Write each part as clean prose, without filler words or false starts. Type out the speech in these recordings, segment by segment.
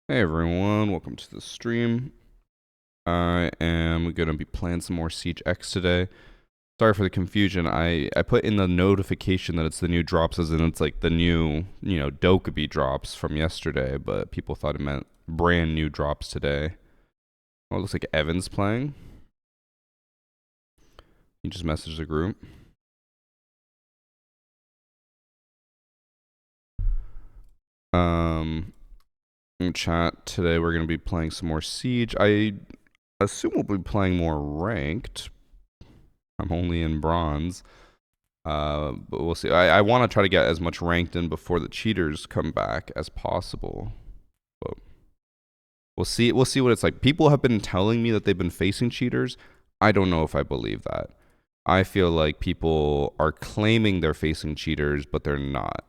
Hey everyone, welcome to the stream. I am going to be playing some more Siege X today. Sorry for the confusion. I put in the notification that it's the new drops as in it's like the new, Dokkaebi drops from yesterday, but people thought it meant brand new drops today. Oh, it looks like Evan's playing. He just messaged the group. In chat today we're going to be playing some more Siege. I assume we'll be playing more ranked. I'm only in bronze. But we'll see. I want to try to get as much ranked in before the cheaters come back as possible. But we'll see. We'll see what it's like. People have been telling me that they've been facing cheaters. I don't know if I believe that. I feel like people are claiming they're facing cheaters, but they're not.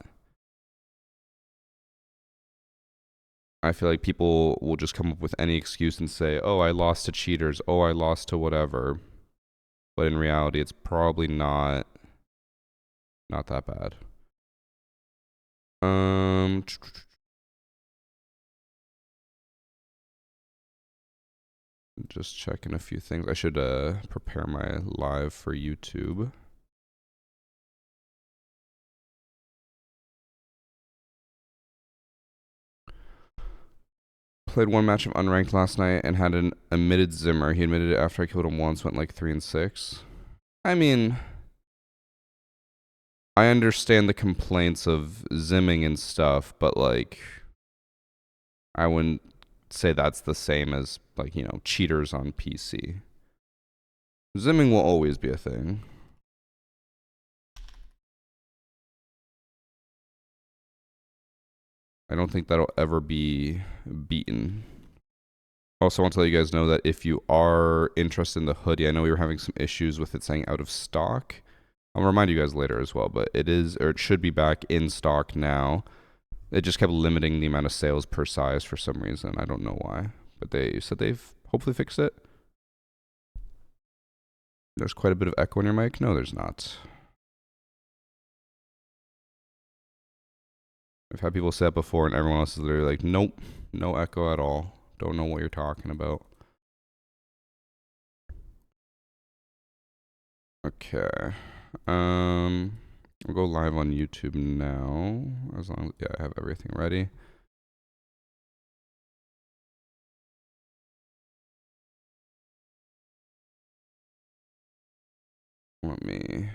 I feel like people will just come up with any excuse and say, "Oh, I lost to cheaters. Oh, I lost to whatever." But in reality, it's probably not that bad. Just checking a few things. I should prepare my live for YouTube. Played one match of unranked last night and had an admitted Zimmer. He admitted it after I killed him once, went like 3-6. I mean, I understand the complaints of zimming and stuff, but like, I wouldn't say that's the same as like, cheaters on PC. Zimming will always be a thing. I don't think that'll ever be beaten. Also want to let you guys know that if you are interested in the hoodie, I know we were having some issues with it saying out of stock. I'll remind you guys later as well, but it is, or it should be back in stock now. It just kept limiting the amount of sales per size for some reason. I don't know why, but they said they've hopefully fixed it. There's quite a bit of echo in your mic. No, there's not. I've had people say that before, and everyone else is literally like, nope, no echo at all. Don't know what you're talking about. Okay. We'll go live on YouTube now. As long as I have everything ready. Let me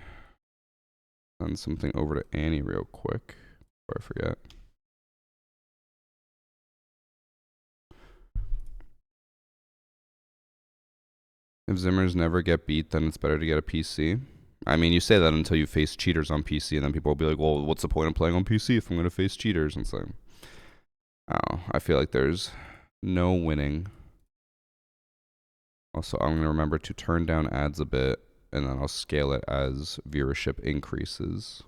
send something over to Annie real quick before I forget. If Zimmers never get beat, then it's better to get a PC. I mean, you say that until you face cheaters on PC, and then people will be like, well, what's the point of playing on PC if I'm going to face cheaters? And it's like, oh, I feel like there's no winning. Also, I'm going to remember to turn down ads a bit, and then I'll scale it as viewership increases.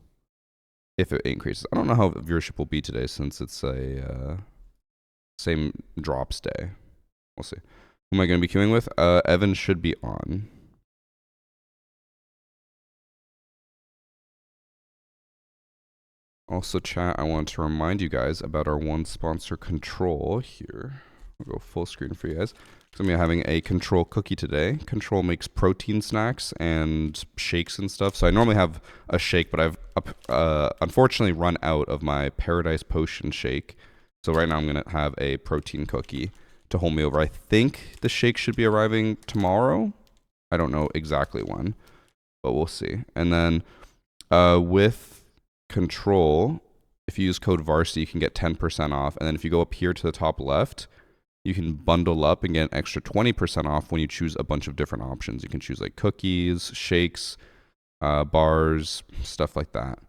If it increases. I don't know how viewership will be today since it's a same drops day. We'll see. Who am I going to be queuing with? Evan should be on. Also, chat, I want to remind you guys about our one sponsor, Control. Here, I'll go full screen for you guys. So I'm having a Control cookie today. Control makes protein snacks and shakes and stuff. So I normally have a shake, but I've unfortunately run out of my Paradise Potion shake. So right now I'm going to have a protein cookie to hold me over. I think the shake should be arriving tomorrow. I don't know exactly when, but we'll see. And then with Control, if you use code Varsity, you can get 10% off. And then if you go up here to the top left, you can bundle up and get an extra 20% off when you choose a bunch of different options. You can choose like cookies, shakes, bars, stuff like that.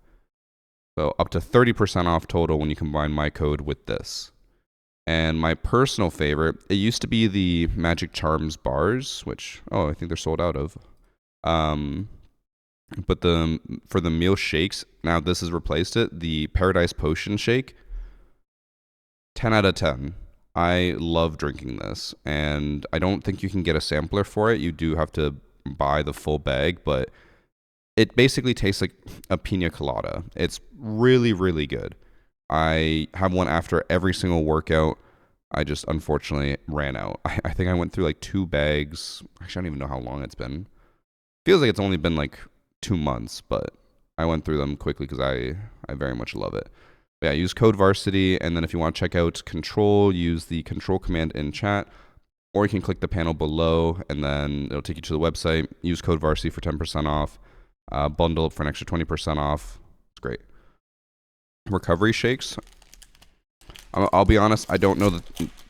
So up to 30% off total when you combine my code with this. And my personal favorite, it used to be the Magic Charms bars, which, I think they're sold out of. But for the meal shakes, now this has replaced it. The Paradise Potion shake, 10 out of 10. I love drinking this, and I don't think you can get a sampler for it. You do have to buy the full bag, but it basically tastes like a pina colada. It's really, really good. I have one after every single workout. I just unfortunately ran out. I think I went through like 2 bags. Actually, I don't even know how long it's been. Feels like it's only been like 2 months, but I went through them quickly because I very much love it. But yeah, use code Varsity, and then if you want to check out Control, use the Control command in chat, or you can click the panel below, and then it'll take you to the website. Use code Varsity for 10% off. Bundle up for an extra 20% off. It's great. Recovery shakes. I'll be honest, I don't know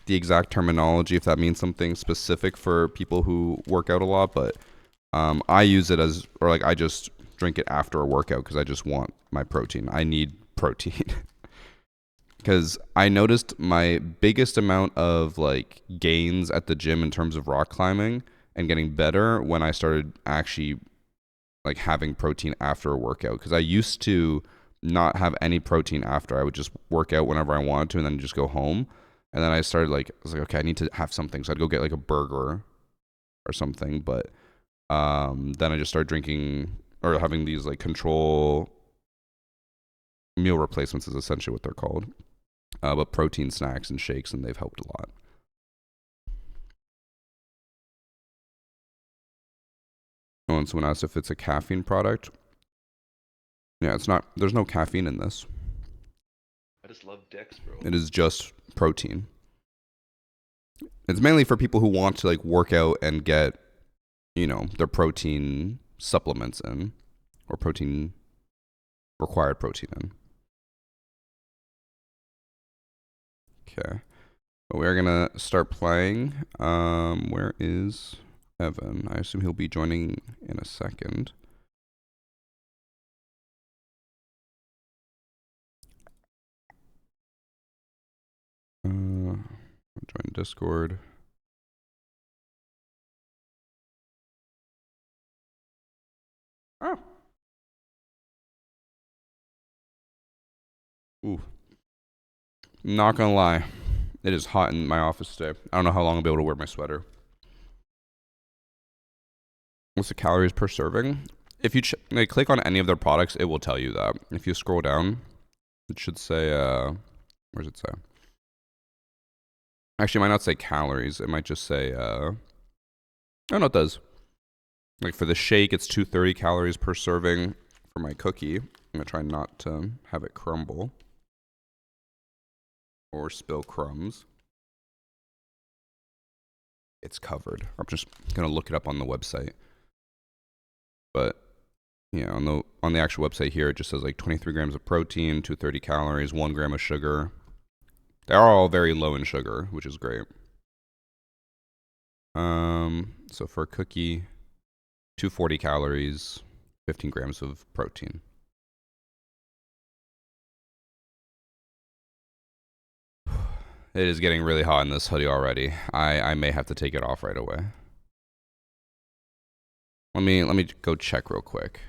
the exact terminology, if that means something specific for people who work out a lot, but I use it as, or like I just drink it after a workout because I just want my protein. I need protein. Because I noticed my biggest amount of like gains at the gym in terms of rock climbing and getting better when I started actually like having protein after a workout. Because I used to not have any protein after. I would just work out whenever I wanted to and then just go home. And then I started like, I was like, okay, I need to have something. So I'd go get like a burger or something. But then I just started drinking or having these like control meal replacements is essentially what they're called. But protein snacks and shakes, and they've helped a lot. Oh, and someone asked if it's a caffeine product. Yeah, it's not. There's no caffeine in this. I just love Dex, bro. It is just protein. It's mainly for people who want to like work out and get, you know, their protein supplements in, or protein required protein in. Okay. But we are gonna start playing. Where is Evan? I assume he'll be joining in a second. Join Discord. Oh. Ooh. Not gonna lie. It is hot in my office today. I don't know how long I'll be able to wear my sweater. What's the calories per serving? If you like, click on any of their products, it will tell you that. If you scroll down, it should say, where does it say? Actually, it might not say calories. It might just say, oh no, it does. Like for the shake, it's 230 calories per serving. For my cookie, I'm gonna try not to have it crumble or spill crumbs. It's covered. I'm just gonna look it up on the website. But yeah, on the actual website here, it just says like 23 grams of protein, 230 calories, 1 gram of sugar. They are all very low in sugar, which is great. So for a cookie, 240 calories, 15 grams of protein. It is getting really hot in this hoodie already. I may have to take it off right away. Let me go check real quick.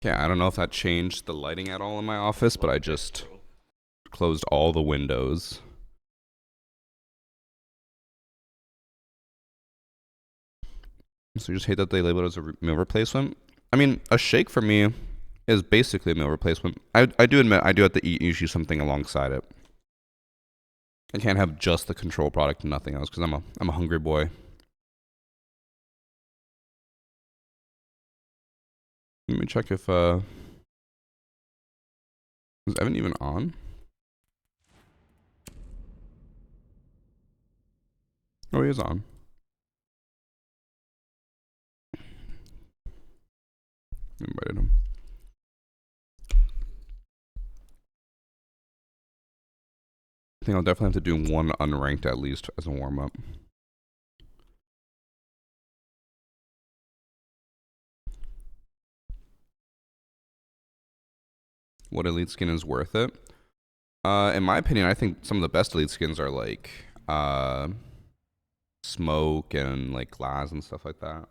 Yeah, I don't know if that changed the lighting at all in my office, but I just closed all the windows. So you just hate that they label it as a meal replacement? I mean, a shake for me is basically a meal replacement. I do admit I do have to eat usually something alongside it. I can't have just the control product and nothing else because I'm a hungry boy. Let me check if is Evan even on? Oh, he is on. Invited him. I think I'll definitely have to do one unranked at least as a warm up. What elite skin is worth it? In my opinion, I think some of the best elite skins are like smoke and like glass and stuff like that.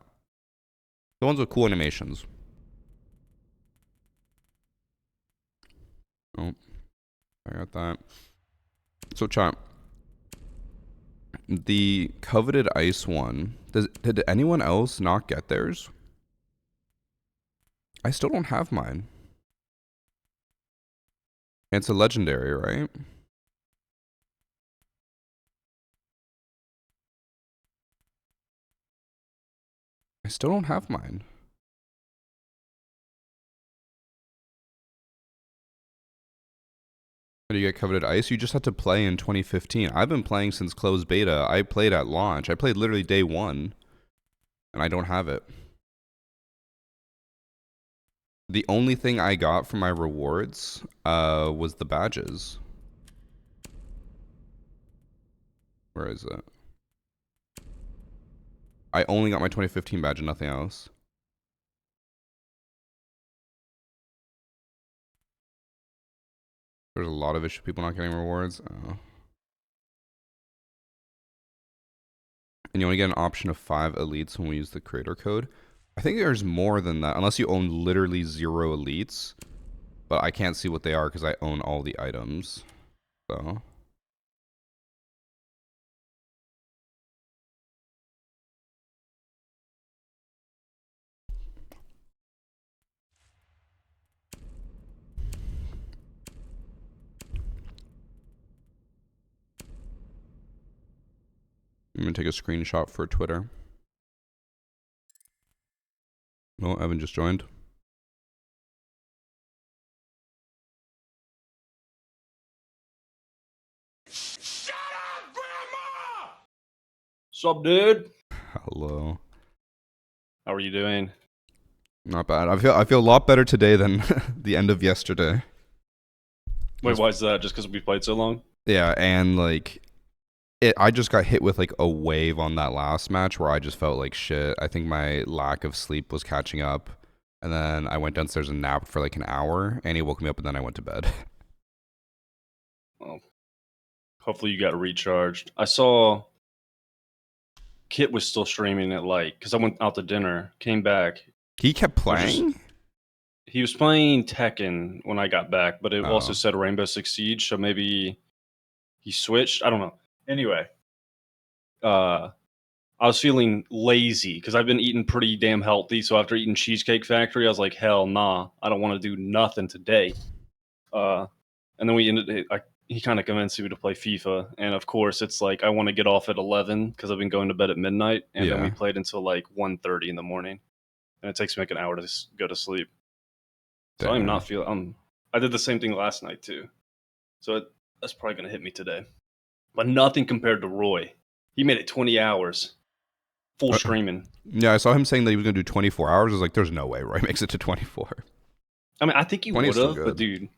The ones with cool animations. Oh, I got that. So chat. The coveted ice one. Did anyone else not get theirs? I still don't have mine. It's a legendary, right? I still don't have mine. How do you get coveted ice? You just had to play in 2015. I've been playing since closed beta. I played at launch. I played literally day one. And I don't have it. The only thing I got from my rewards was the badges. Where is it? I only got my 2015 badge and nothing else. There's a lot of issue people not getting rewards. Oh. And you only get an option of 5 elites when we use the creator code. I think there's more than that, unless you own literally 0 elites. But I can't see what they are because I own all the items. So. I'm going to take a screenshot for Twitter. Oh, Evan just joined. Shut up, Grandma! Sup, dude? Hello. How are you doing? Not bad. I feel a lot better today than the end of yesterday. Wait, why is that? Just because we played so long? Yeah, and like I just got hit with like a wave on that last match where I just felt like shit. I think my lack of sleep was catching up. And then I went downstairs and napped for like an hour, and he woke me up, and then I went to bed. Well, hopefully you got recharged. I saw Kit was still streaming at like, because I went out to dinner, came back. He kept playing? He was playing Tekken when I got back, but it also Oh. said Rainbow Six Siege, so maybe he switched. I don't know. Anyway, I was feeling lazy because I've been eating pretty damn healthy. So after eating Cheesecake Factory, I was like, hell nah, I don't want to do nothing today. And then we ended. He kind of convinced me to play FIFA, and of course, it's like I want to get off at 11 because I've been going to bed at midnight, and then we played until like 1:30 in the morning, and it takes me like an hour to go to sleep. So I'm not feeling. I did the same thing last night too, so that's probably gonna hit me today, but nothing compared to Roy. He made it 20 hours, full streaming. Yeah, I saw him saying that he was gonna do 24 hours. I was like, "There's no way Roy makes it to 24." I mean, I think he would have, but dude,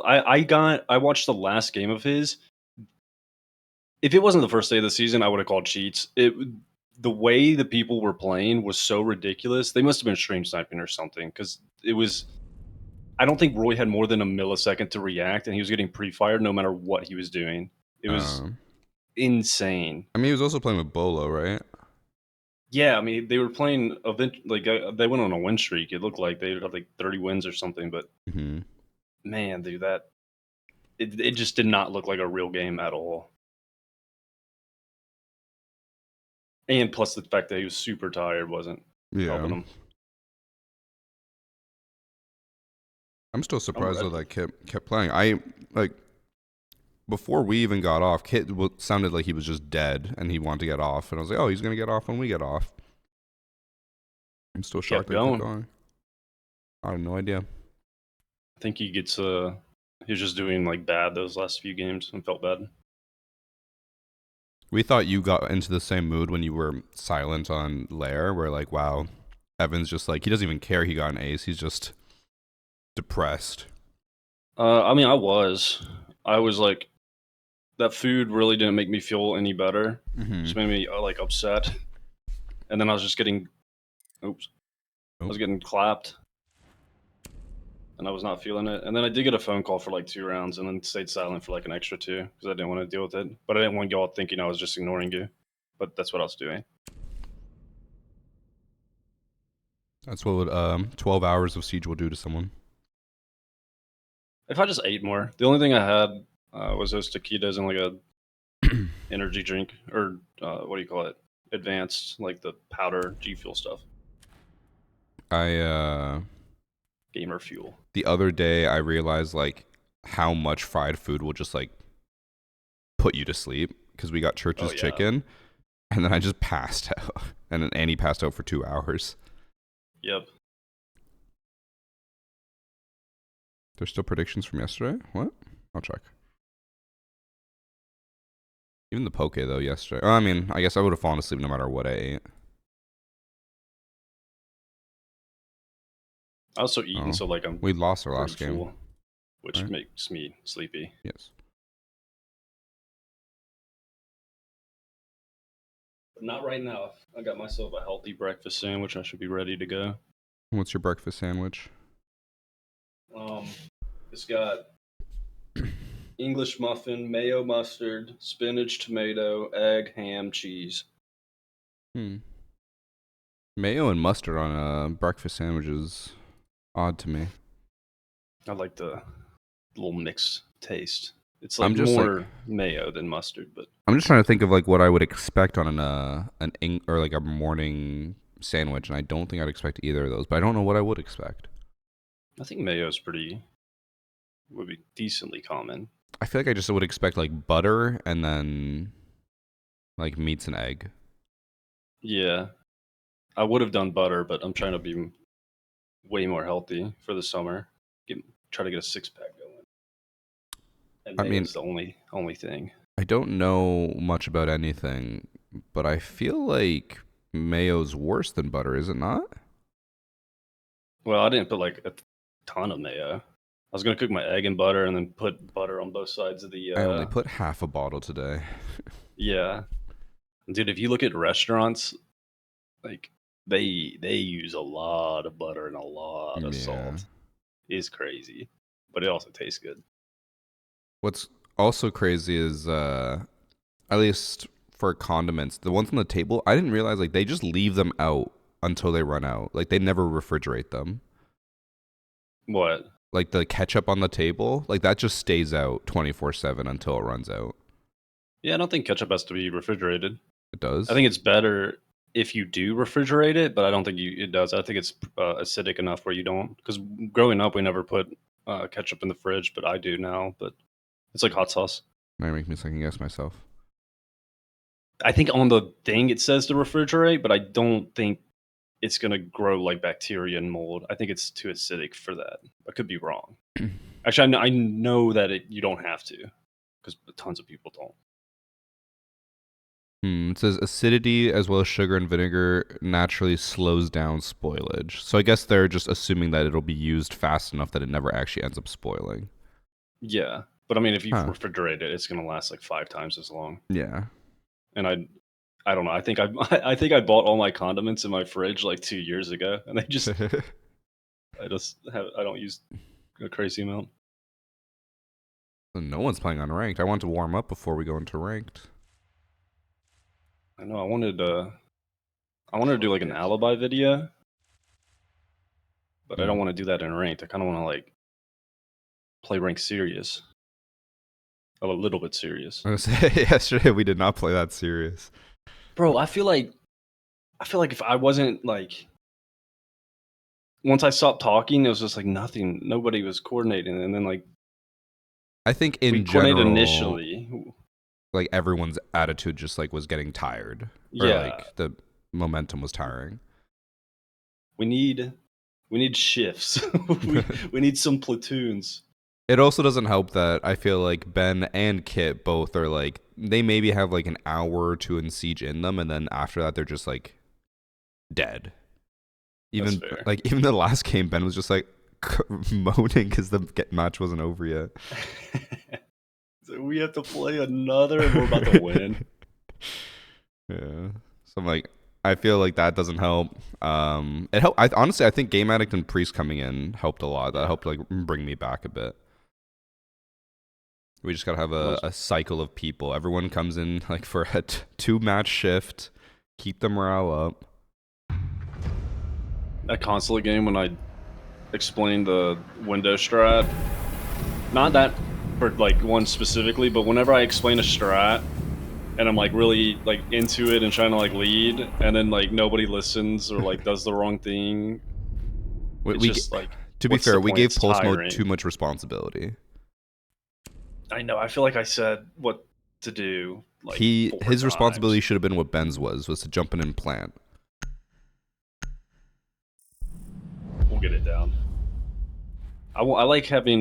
I watched the last game of his. If it wasn't the first day of the season, I would have called cheats. The way the people were playing was so ridiculous. They must have been stream sniping or something because it was. I don't think Roy had more than a millisecond to react, and he was getting pre-fired no matter what he was doing. It was insane. I mean, he was also playing with Bolo, right? Yeah, I mean, they were playing like they went on a win streak. It looked like they had like 30 wins or something, but man, dude, it just did not look like a real game at all. And plus the fact that he was super tired wasn't helping him. I'm still surprised that Kit kept playing. I like before we even got off, Kit sounded like he was just dead and he wanted to get off, and I was like, "Oh, he's gonna get off when we get off." I'm still shocked that he kept going. I had no idea. I think he gets he was just doing like bad those last few games and felt bad. We thought you got into the same mood when you were silent on Lair, where like, wow, Evan's just like, he doesn't even care he got an ace. He's just depressed. I mean, I was like, that food really didn't make me feel any better. Just made me like upset. And then I was just getting, I was getting clapped. and I was not feeling it. And then I did get a phone call for like 2 rounds, and then stayed silent for like an extra 2 because I didn't want to deal with it. But I didn't want y'all thinking I was just ignoring you. But that's what I was doing. That's what 12 hours of siege will do to someone. If I just ate more, the only thing I had was those taquitos and like a energy drink, or what do you call it? Advanced, like the powder G Fuel stuff. I Gamer fuel. the other day I realized like how much fried food will just like put you to sleep because we got Church's chicken, and then I just passed out, and then Annie passed out for 2 hours. Yep. There's still predictions from yesterday? What? I'll check. Even the poke though yesterday. Oh, I mean, I guess I would have fallen asleep no matter what I ate. I also eaten, so like we lost our pretty last game, full, which right? makes me sleepy. Yes. But not right now. I got myself a healthy breakfast sandwich. I should be ready to go. What's your breakfast sandwich? It's got English muffin, mayo, mustard, spinach, tomato, egg, ham, cheese. Mayo and mustard on a breakfast sandwich is odd to me. I like the little mixed taste. It's like I'm just more mayo than mustard, but I'm just trying to think of like what I would expect on or like a morning sandwich, and I don't think I'd expect either of those. But I don't know what I would expect. I think mayo is would be decently common. I feel like I just would expect like butter and then like meats and egg. Yeah, I would have done butter, but I'm trying to be way more healthy for the summer. Try to get a 6-pack going. And I mean, it's the only thing. I don't know much about anything, but I feel like mayo's worse than butter, is it not? Well, I didn't put like a ton of mayo. I was gonna cook my egg in butter and then put butter on both sides of the. I only put half a bottle today. Yeah, dude. If you look at restaurants, like they use a lot of butter and a lot of salt. It's crazy, but it also tastes good. What's also crazy is at least for condiments, the ones on the table, I didn't realize like they just leave them out until they run out. Like they never refrigerate them. What? Like the ketchup on the table, like that just stays out 24/7 until it runs out. Yeah, I don't think ketchup has to be refrigerated. It does? I think it's better if you do refrigerate it, but I don't think it does. I think it's acidic enough where you don't. Because growing up, we never put ketchup in the fridge, but I do now. But it's like hot sauce. Now you make me second guess myself. I think on the thing it says to refrigerate, but I don't think it's going to grow like bacteria and mold. I think it's too acidic for that. I could be wrong. Actually, I know that you don't have to because tons of people don't. It says acidity as well as sugar and vinegar naturally slows down spoilage. So I guess they're just assuming that it'll be used fast enough that it never actually ends up spoiling. Yeah, but I mean, if you refrigerate it, it's going to last like 5 times as long. Yeah. And I don't know. I think I bought all my condiments in my fridge like 2 years ago, and I don't use a crazy amount. No one's playing on ranked. I want to warm up before we go into ranked. I know. I wanted to do like an alibi video, but I don't want to do that in ranked. I kind of want to like play ranked serious, a little bit serious. I was gonna say yesterday we did not play that serious. Bro, I feel like if I wasn't like, once I stopped talking, it was just like nothing. Nobody was coordinating, and then like, I think in general, initially, like everyone's attitude just like was getting tired. Or, yeah, like the momentum was tiring. We need shifts. we need some platoons. It also doesn't help that I feel like Ben and Kit both are like, they maybe have like an hour or two in siege in them, and then after that they're just like dead. Even the last game, Ben was just like moaning because the match wasn't over yet. So we have to play another, and we're about to win. Yeah. So I'm like, I feel like that doesn't help. It helped. Honestly, I think Game Addict and Priest coming in helped a lot. That helped like bring me back a bit. We just gotta have a cycle of people. Everyone comes in like for a 2-match shift. Keep the morale up. That console game when I explained the window strat, not that for like one specifically, but whenever I explain a strat and I'm like really like into it and trying to like lead, and then like nobody listens or like does the wrong thing, it's just like, to be what's fair, the we point? gave It's Pulse Mode tiring. too much responsibility. I know. I feel like I said what to do. Like His 4 times. responsibility should have been what Ben's was to jump in and plant. We'll get it down. I like having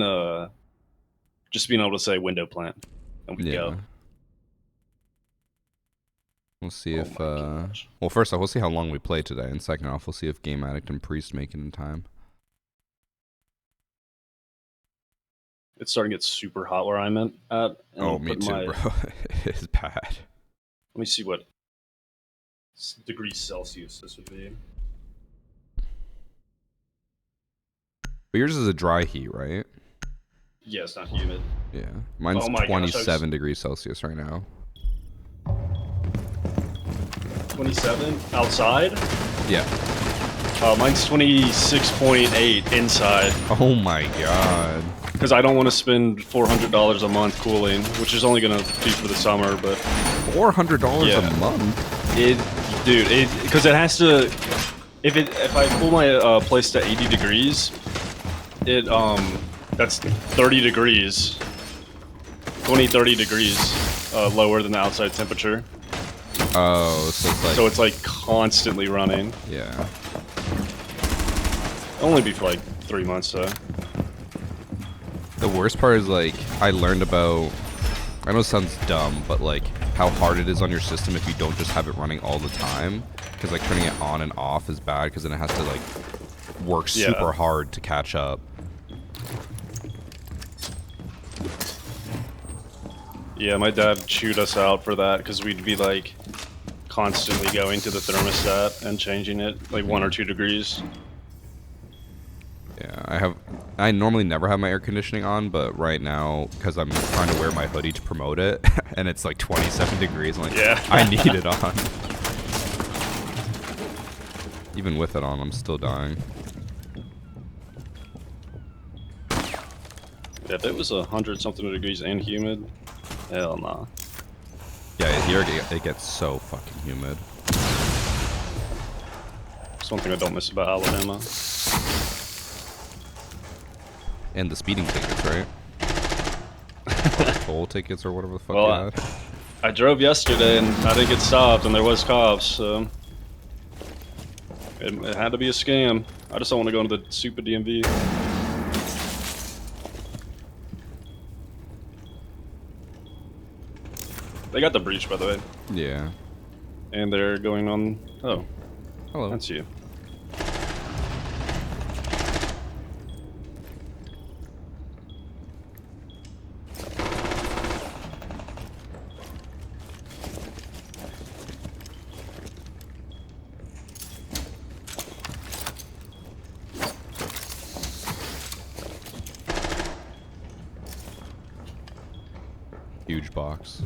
just being able to say window plant and we go. We'll see Oh if my gosh. well, first off, we'll see how long we play today, and second off, we'll see if Game Addict and Priest make it in time. It's starting to get super hot where I'm at. And Oh, me too, bro. It's bad. Let me see what degrees Celsius this would be. But yours is a dry heat, right? Yeah, it's not humid. Yeah. Mine's Oh my gosh, 27 degrees Celsius right now. 27 outside? Yeah. Mine's 26.8 inside. Oh my god. Because I don't want to spend $400 a month cooling, which is only going to be for the summer, but... $400 Yeah. a month? Because it has to... If I cool my place to 80 degrees, that's 30 degrees. 30 degrees lower than the outside temperature. Oh, So it's like constantly running. Yeah. Only be for like 3 months though. The worst part is like I learned about, I know it sounds dumb, but like how hard it is on your system if you don't just have it running all the time. Because like turning it on and off is bad because then it has to like work super hard to catch up. Yeah, my dad chewed us out for that because we'd be like constantly going to the thermostat and changing it like 1 or 2 degrees. Yeah, I normally never have my air conditioning on, but right now, because I'm trying to wear my hoodie to promote it, and it's like 27 degrees, I'm like, Yeah. I need it on. Even with it on, I'm still dying. Yeah, if it was 100-something degrees and humid, hell nah. Yeah, here it gets so fucking humid. It's one thing I don't miss about Alabama. And the speeding tickets, right? Or the toll tickets or whatever the fuck you had. I drove yesterday and I didn't get stopped and there was cops, so it had to be a scam. I just don't want to go into the super DMV. They got the breach, by the way. Yeah. And they're going on... Oh, Hello. that's you. Huge box.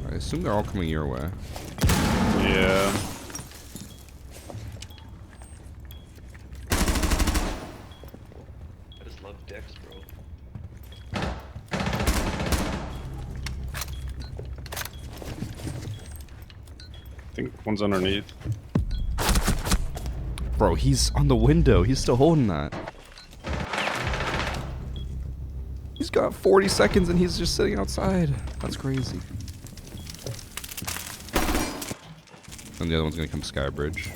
I assume they're all coming your way. Yeah. I just love Dex, bro. I think one's underneath. Bro, he's on the window. He's still holding that. He's got 40 seconds and he's just sitting outside. That's crazy. And the other one's gonna come Skybridge.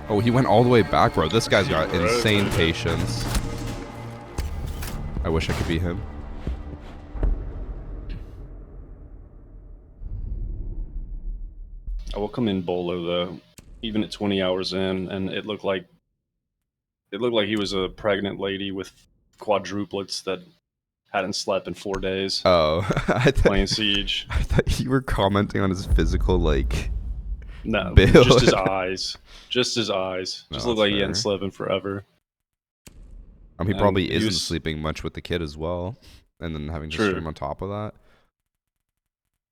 Oh, he went all the way back, bro. This guy's got insane patience. I wish I could be him. I will come in bolo though, even at 20 hours in, and it looked like he was a pregnant lady with quadruplets that hadn't slept in 4 days Oh, playing Siege. I thought you were commenting on his physical, like, No, build. just his eyes. Just his eyes. No, Just looked that's like he hadn't fair. slept in forever. He And probably he isn't was- sleeping much with the kid as well, and then having to True. stream on top of that.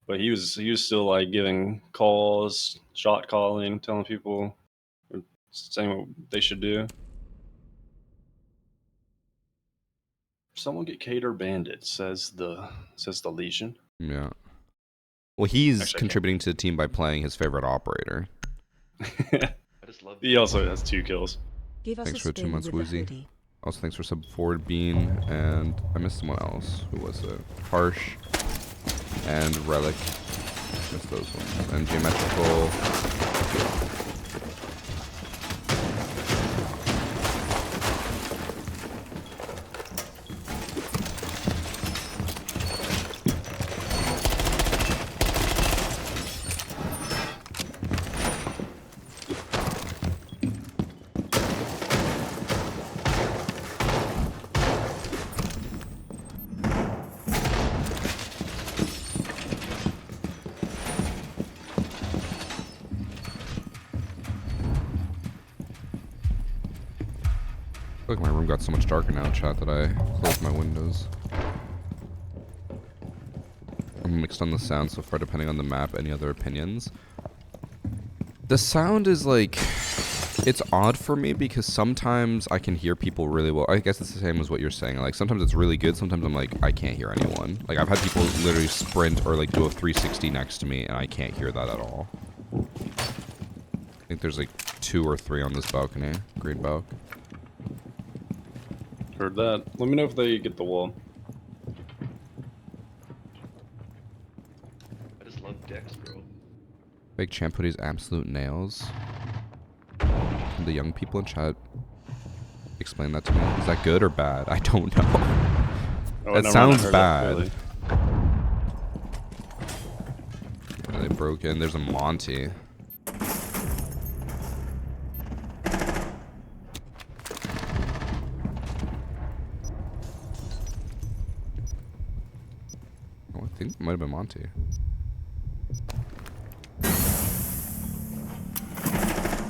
But he was still like giving calls, shot calling, telling people, saying what they should do. Someone get Cater Bandit, says the Legion. Yeah. Well, he's Actually, I can't. contributing to the team by playing his favorite operator. I just love. He also has 2 kills. Give us Thanks a for 2 spin months, with the Woozy. hoodie. Also, thanks for sub forward Bean, and I missed someone else. Who was it? Harsh and Relic. Missed those ones. And Geometrical. Look, my room got so much darker now, chat, that I closed my windows. I'm mixed on the sound so far, depending on the map. Any other opinions? The sound is like... It's odd for me because sometimes I can hear people really well. I guess it's the same as what you're saying. Like, sometimes it's really good. Sometimes I'm like, I can't hear anyone. Like, I've had people literally sprint or, like, do a 360 next to me, and I can't hear that at all. I think there's, like, 2 or 3 on this balcony. Green balc. Heard that. Let me know if they get the wall. I just love Dex, bro. Big Champ put his absolute nails. Can the young people in chat explain that to me? Is that good or bad? I don't know. Oh, That never mind, I sounds heard bad. clearly. Yeah, they broke in. There's a Monty. Oh, I think it might have been Monty.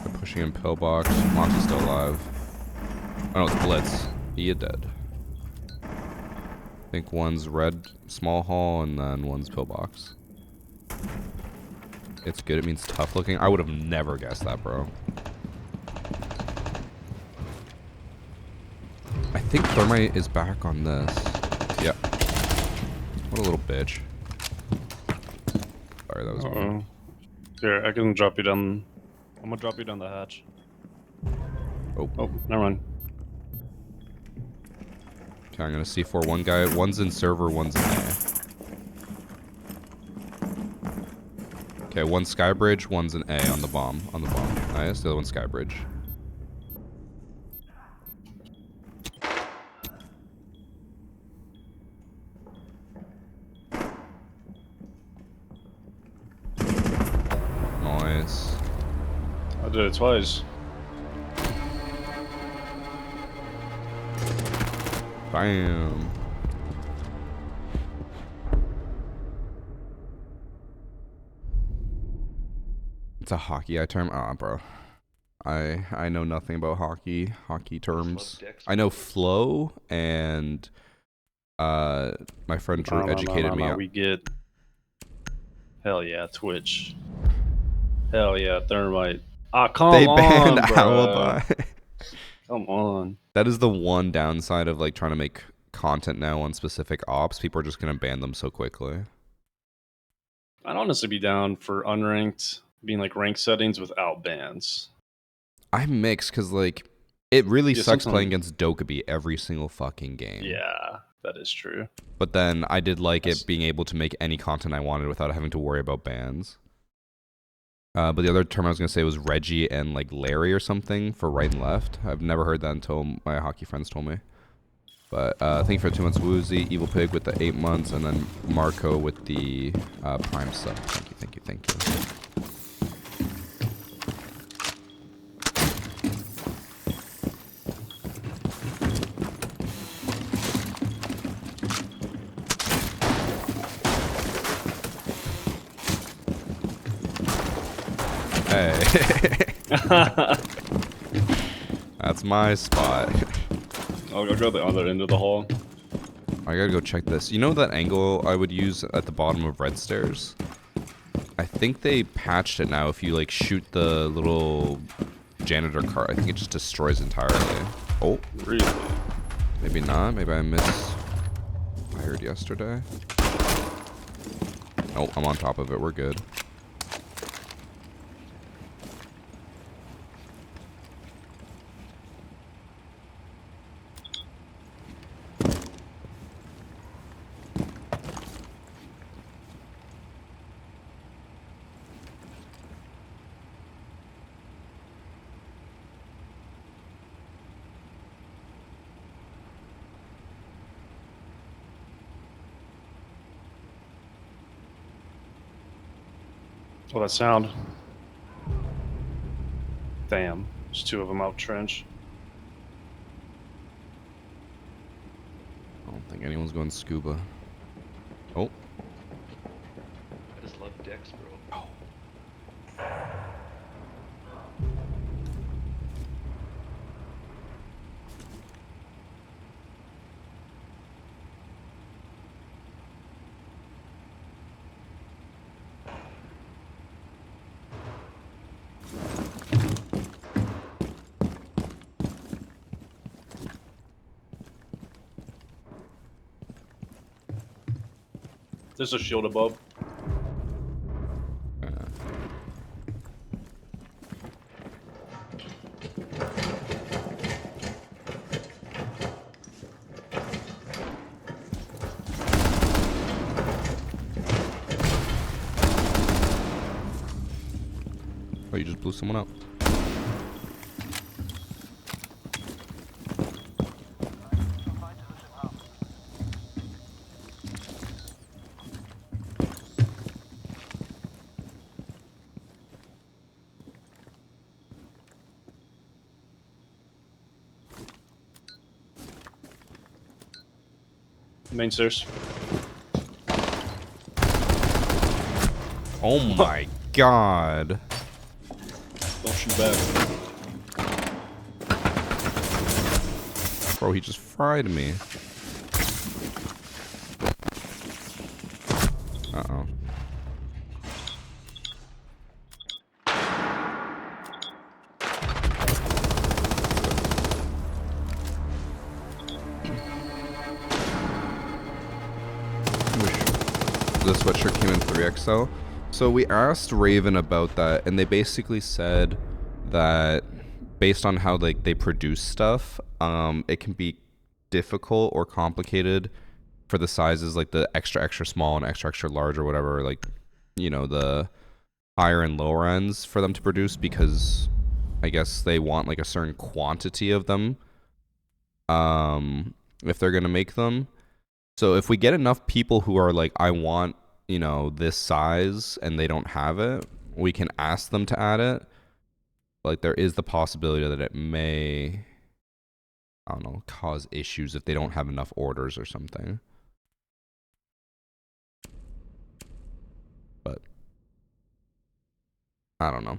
They're pushing in pillbox. Monty's still alive. Oh no, it's Blitz. He is dead. I think one's red small hall and then one's pillbox. It's good. It means tough looking. I would have never guessed that, bro. I think Thermite is back on this. Yeah. What a little bitch. Sorry, that was weird. Uh-oh. Here, I can drop you down. I'm gonna drop you down the hatch. Oh. Oh, never mind. Okay, I'm gonna C4 one guy. One's in server, one's in A. Okay, one's Skybridge, one's in A on the bomb. Nice. The other one's Skybridge. Nice. I did it twice. Bam. It's a hockey term. Ah, bro. I know nothing about hockey terms. Dex, I know flow and my friend Drew educated me on. We get. Hell yeah, Twitch. Hell yeah, Thermite. Ah, come They on, banned bro. Alibi. Come on. That is the one downside of like trying to make content now on specific ops. People are just gonna ban them so quickly. I'd honestly be down for unranked being like rank settings without bans. I'm mixed because like it really Yeah, sucks sometimes- playing against Dokkaebi every single fucking game. Yeah, that is true. But then I did like That's- it being able to make any content I wanted without having to worry about bans. But the other term I was gonna say was Reggie and like Larry or something for right and left. I've never heard that until my hockey friends told me. But thank you for the 2 months, Woozy, Evil Pig with the 8 months, and then Marco with the Prime sub. Thank you. That's my spot. I'll go the other end of the hall. I gotta go check this. You know that angle I would use at the bottom of red stairs? I think they patched it now. If you like shoot the little janitor cart, I think it just destroys entirely. Oh, Really? maybe not. Maybe I misfired yesterday. Oh, I'm on top of it. We're good. Oh, that sound. Damn. There's two of them out trench. I don't think anyone's going scuba. Oh. I just love dicks, bro. There's a shield above. Oh, you just blew someone up. Main stairs. Oh my god. Don't shoot back. Bro, he just fried me. Uh-oh. The sweatshirt came in 3XL. So we asked Raven about that, and they basically said that based on how like they produce stuff, it can be difficult or complicated for the sizes like the extra small and extra large or whatever, like, you know, the higher and lower ends for them to produce, because I guess they want like a certain quantity of them if they're gonna make them. So if we get enough people who are like, I want, you know, this size, and they don't have it, we can ask them to add it. Like, there is the possibility that it may, I don't know, cause issues if they don't have enough orders or something. But I don't know.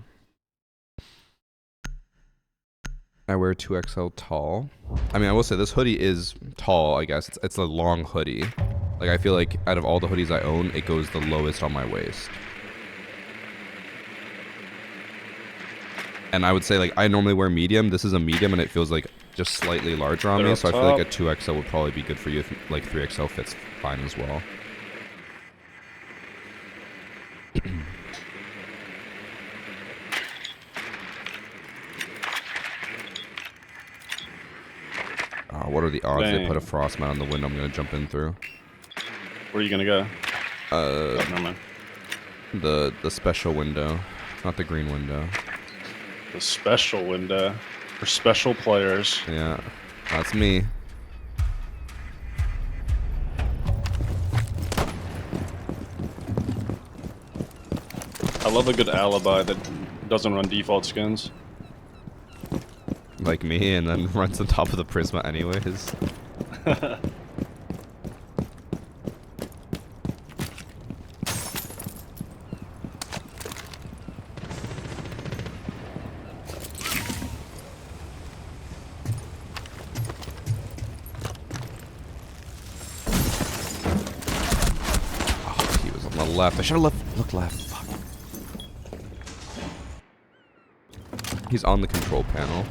I wear 2XL tall. I mean, I will say this hoodie is tall, I guess. It's a long hoodie. Like, I feel like out of all the hoodies I own, it goes the lowest on my waist. And I would say, like, I normally wear medium. This is a medium, and it feels like just slightly larger on They're me. up So I feel like a top. 2XL would probably be good for you if, like, 3XL fits fine as well. What are the odds they put a Dang. frost mat on the window I'm going to jump in through? Where are you gonna go? Oh, never mind. The special window, not the green window. The special window for special players. Yeah, that's me. I love a good alibi that doesn't run default skins. Like me, and then runs on top of the Prisma anyways. left. I should have looked left. Fuck. He's on the control panel.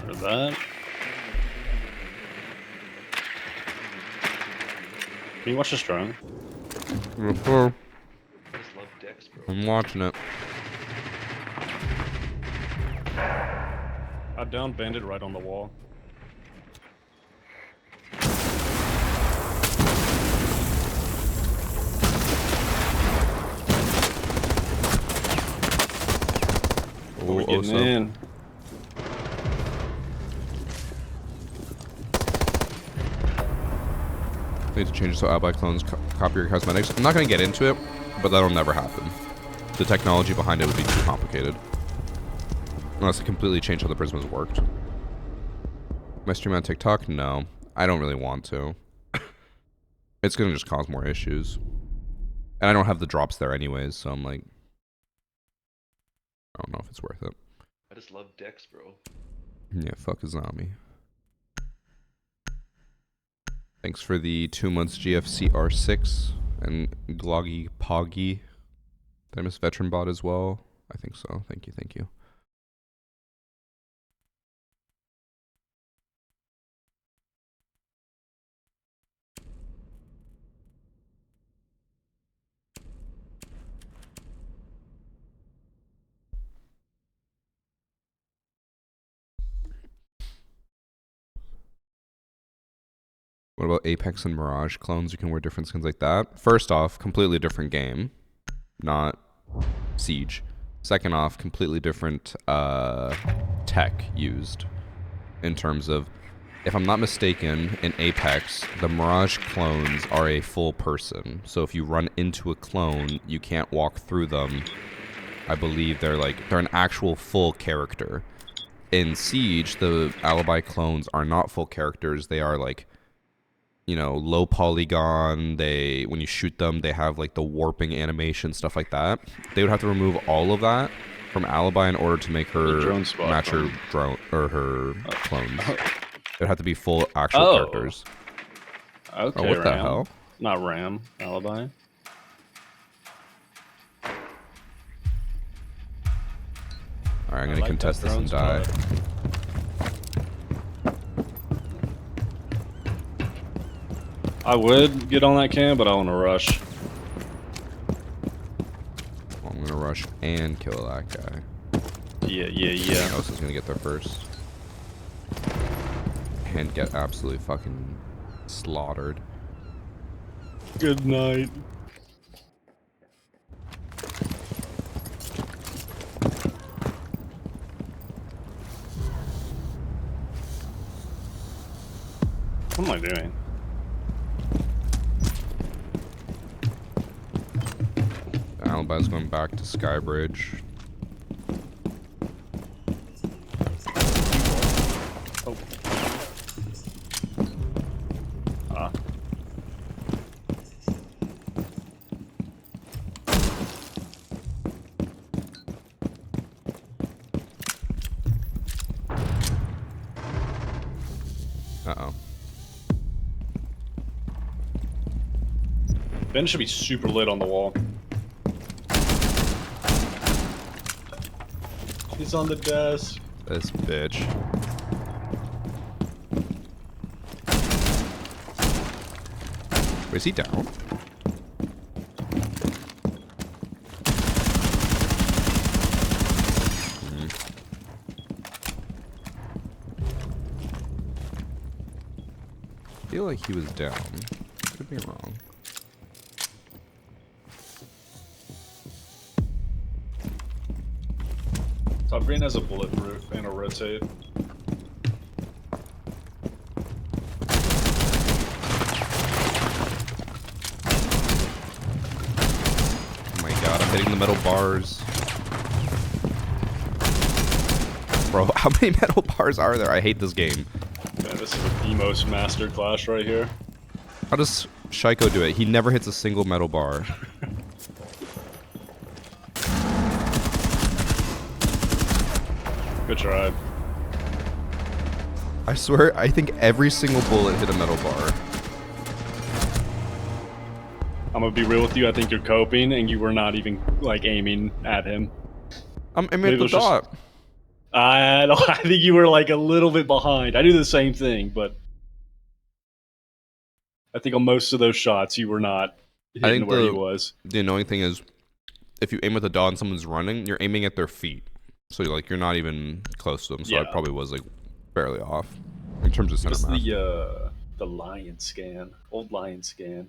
Heard that. Can you watch this drone? I just love decks, bro. I'm watching it. I down banded right on the wall. Oh, We're getting in. Need to change it so ally clones copy your cosmetics. I'm not going to get into it, but that'll never happen. The technology behind it would be too complicated. Unless it completely changed how the prismas worked. My stream on TikTok? No. I don't really want to. It's going to just cause more issues. And I don't have the drops there anyways, so I'm like... I don't know if it's worth it. I just love decks, bro. Yeah, fuck Izami. Thanks for the 2 months GFC R6 and Gloggy Poggy. Did I miss Veteran Bot as well? I think so. Thank you, thank you. What about Apex and Mirage clones? You can wear different skins like that. First off, completely different game, not Siege. Second off, completely different tech used in terms of, if I'm not mistaken, in Apex, the Mirage clones are a full person. So if you run into a clone, you can't walk through them. I believe they're an actual full character. In Siege, the Alibi clones are not full characters. They are like, you know, low polygon. When you shoot them, they have like the warping animation, stuff like that. They would have to remove all of that from Alibi in order to make her match her drone or her clones. It'd have to be full actual characters. Okay, oh, what the Ram. hell? Not Ram, Alibi. Alright, I'm gonna contest this and die. I would get on that cam, but I want to rush. Well, I'm gonna rush and kill that guy. Yeah. Someone else is gonna get there first. And get absolutely fucking slaughtered. Good night. What am I doing? Alibi's going back to Skybridge. Oh. Ah. Uh-oh. Ben should be super lit on the wall. He's on the desk. This bitch. Wait, is he down? I feel like he was down. Could be wrong. Top green has a bulletproof and a rotate. Oh my god, I'm hitting the metal bars. Bro, how many metal bars are there? I hate this game. Man, this is the most master clash right here. How does Shaiko do it? He never hits a single metal bar. Good try. I swear, I think every single bullet hit a metal bar. I'm gonna be real with you. I think you're coping, and you were not even like aiming at him. I'm aiming Maybe at the it was just- dot. I think you were like a little bit behind. I do the same thing, but I think on most of those shots you were not I hitting think where he was. the annoying thing is, if you aim at the dot and someone's running, you're aiming at their feet. So you're not even close to them. So I Yeah. probably was like barely off in terms of center Just mass. the lion scan, old lion scan.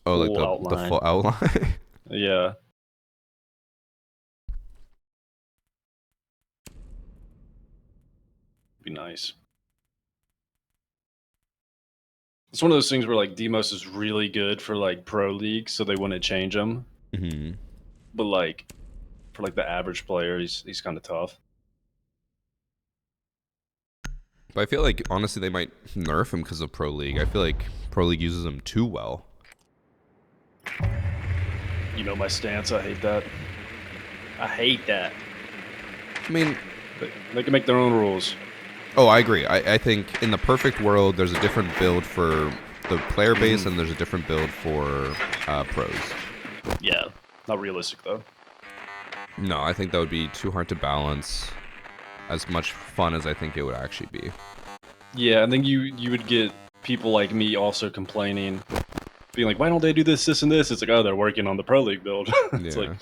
Oh, like full the outline. full outline. Yeah. Be nice. It's one of those things where like Demos is really good for like pro league, so they wouldn't change him. hmm But like for like the average player, he's kind of tough. But I feel like honestly they might nerf him because of Pro League. I feel like Pro League uses him too well. You know my stance. I hate that. I hate that. I mean, They can make their own rules. oh, I agree. I think in the perfect world, there's a different build for the player base and there's a different build for pros. Yeah, not realistic though. No, I think that would be too hard to balance as much fun as I think it would actually be. Yeah, and then you would get people like me also complaining, being like, why don't they do this, this, and this? It's like, oh, they're working on the pro league build. It's Yeah. like,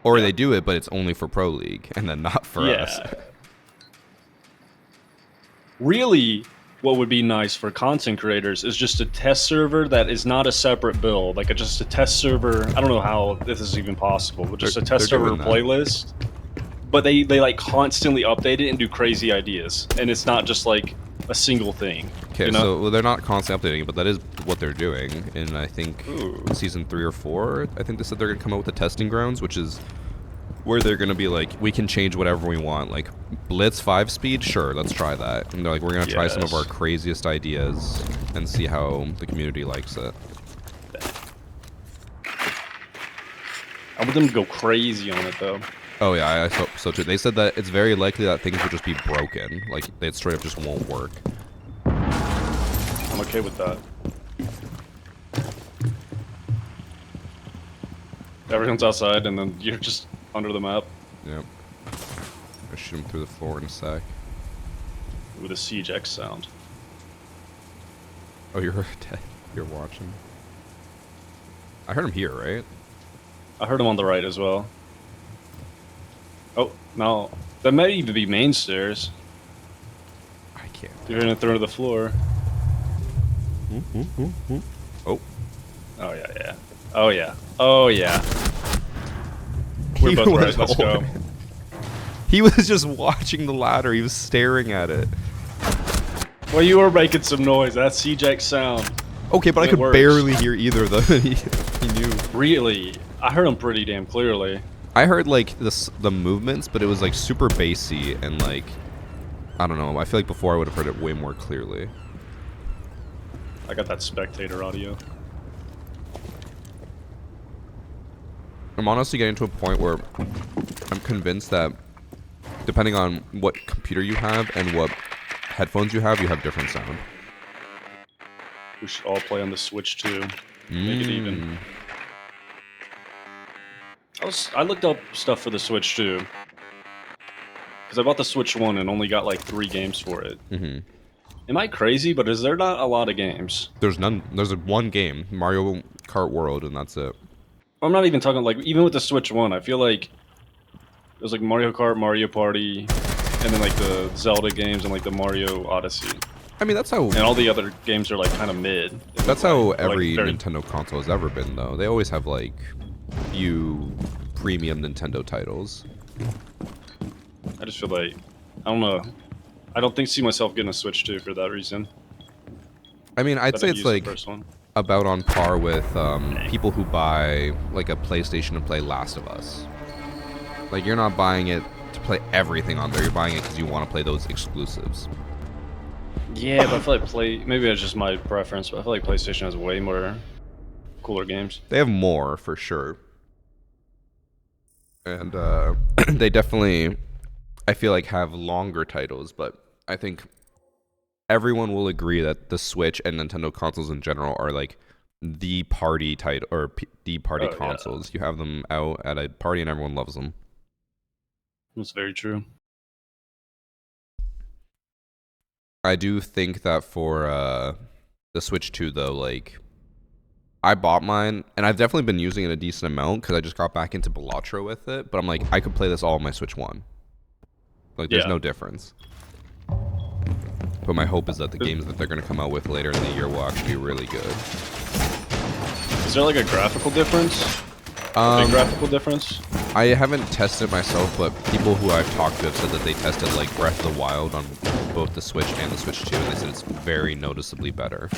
Or yeah. they do it, but it's only for Pro League and then not for us. Really, what would be nice for content creators is just a test server that is not a separate build, like just a test server. I don't know how this is even possible, but just a test they're server doing that. playlist. But they like constantly update it and do crazy ideas, and it's not just like a single thing. Okay, you know? so well, they're not constantly updating it, but that is what they're doing. And I think Ooh. season 3 or 4, I think they said they're going to come out with the testing grounds, which is where they're going to be like, we can change whatever we want. Like, Blitz 5 speed? Sure, let's try that. And they're like, we're going to try some of our Yes. craziest ideas and see how the community likes it. I want them to go crazy on it though. Oh, yeah, I hope so too. They said that it's very likely that things will just be broken. Like, they straight up just won't work. I'm okay with that. Everyone's outside, and then you're just under the map Yep. I'll shoot him through the floor in a sec. with a Siege X sound. Oh, you're dead. You're watching. I heard him here, right? I heard him on the right as well. Oh, no. That might even be main stairs. I can't. You're gonna throw to the floor. Oh. Oh, yeah, yeah. Oh, yeah. Oh, yeah. We're He both right. was Let's go. on it. He was just watching the ladder. He was staring at it. Well, you were making some noise. That Siege X sound. Okay, but I It could works. barely hear either though. He knew. Really? I heard him pretty damn clearly. I heard like the movements, but it was like super bassy and like I don't know. I feel like before I would have heard it way more clearly. I got that spectator audio. I'm honestly getting to a point where I'm convinced that depending on what computer you have and what headphones you have different sound. We should all play on the Switch too. Make it even. I looked up stuff for the Switch too. Because I bought the Switch 1 and only got like 3 games for it. Mm-hmm. Am I crazy? But is there not a lot of games? There's none. There's one game, Mario Kart World, and that's it. I'm not even talking like even with the Switch 1. I feel like there's like Mario Kart, Mario Party, and then like the Zelda games and like the Mario Odyssey. I mean, that's how And all the other games are like kind of mid. that's how Like, every very- Nintendo console has ever been, though. They always have like few premium Nintendo titles. I just feel like I don't know. I don't see myself getting a Switch 2 for that reason. I mean, I'd But say I it's used the like first one. about on par with people who buy like a PlayStation to play Last of Us. Like, you're not buying it to play everything on there. You're buying it because you want to play those exclusives. Yeah, but I feel like maybe it's just my preference, but I feel like PlayStation has way more cooler games. They have more for sure, and they definitely, I feel like, have longer titles. But I think everyone will agree that the Switch and Nintendo consoles in general are like the party title or the party consoles. You have them out at a party and everyone loves them. That's very true. I do think that for the Switch 2 though, like I bought mine and I've definitely been using it a decent amount because I just got back into Balatro with it, but I'm like I could play this all on my Switch 1. Like there's no difference. But my hope is that the games that they're going to come out with later in the year will actually be really good. Is there like a graphical difference? A big graphical difference? I haven't tested it myself, but people who I've talked to have said that they tested like Breath of the Wild on both the Switch and the Switch 2, and they said it's very noticeably better.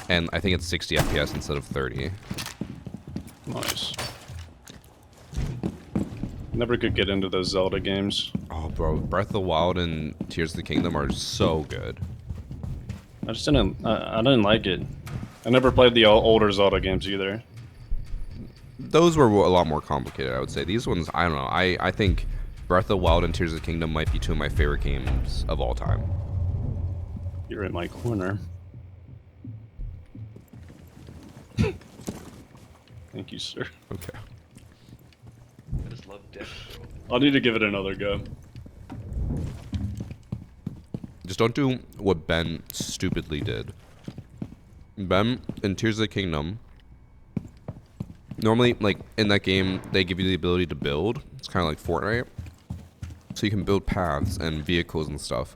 And I think it's 60 FPS instead of 30. Nice. Never could get into those Zelda games. Oh, bro, Breath of the Wild and Tears of the Kingdom are so good. I just didn't. I didn't like it. I never played the older Zelda games either. Those were a lot more complicated, I would say. These ones, I don't know. I think Breath of the Wild and Tears of the Kingdom might be two of my favorite games of all time. You're in my corner. Thank you, sir. Okay. I just love Dex, bro. I'll need to give it another go. Just don't do what Ben stupidly did. Ben, in Tears of the Kingdom, normally, like, in that game, they give you the ability to build. It's kind of like Fortnite. So you can build paths and vehicles and stuff.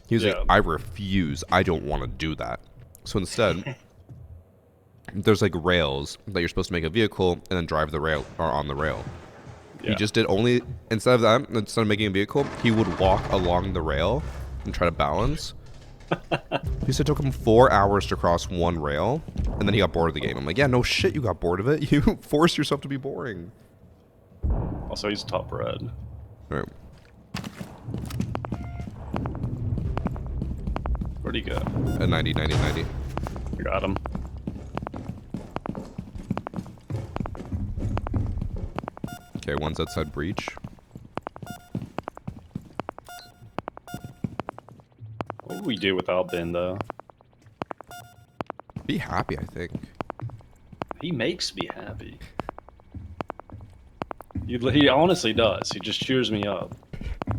He was like, I refuse. I don't want to do that. So instead, there's like rails that you're supposed to make a vehicle and then drive the rail or on the rail. Yeah. He just did only, instead of that, instead of making a vehicle, he would walk along the rail and try to balance. He said it took him 4 hours to cross one rail, and then he got bored of the game. I'm like, yeah, no shit, you got bored of it. You forced yourself to be boring. Also, he's top red. All right. Where'd he go? At 90, 90, 90. Got him. Okay, one's outside breach. What would we do without Ben, though? Be happy, I think. He makes me happy. He honestly does. He just cheers me up.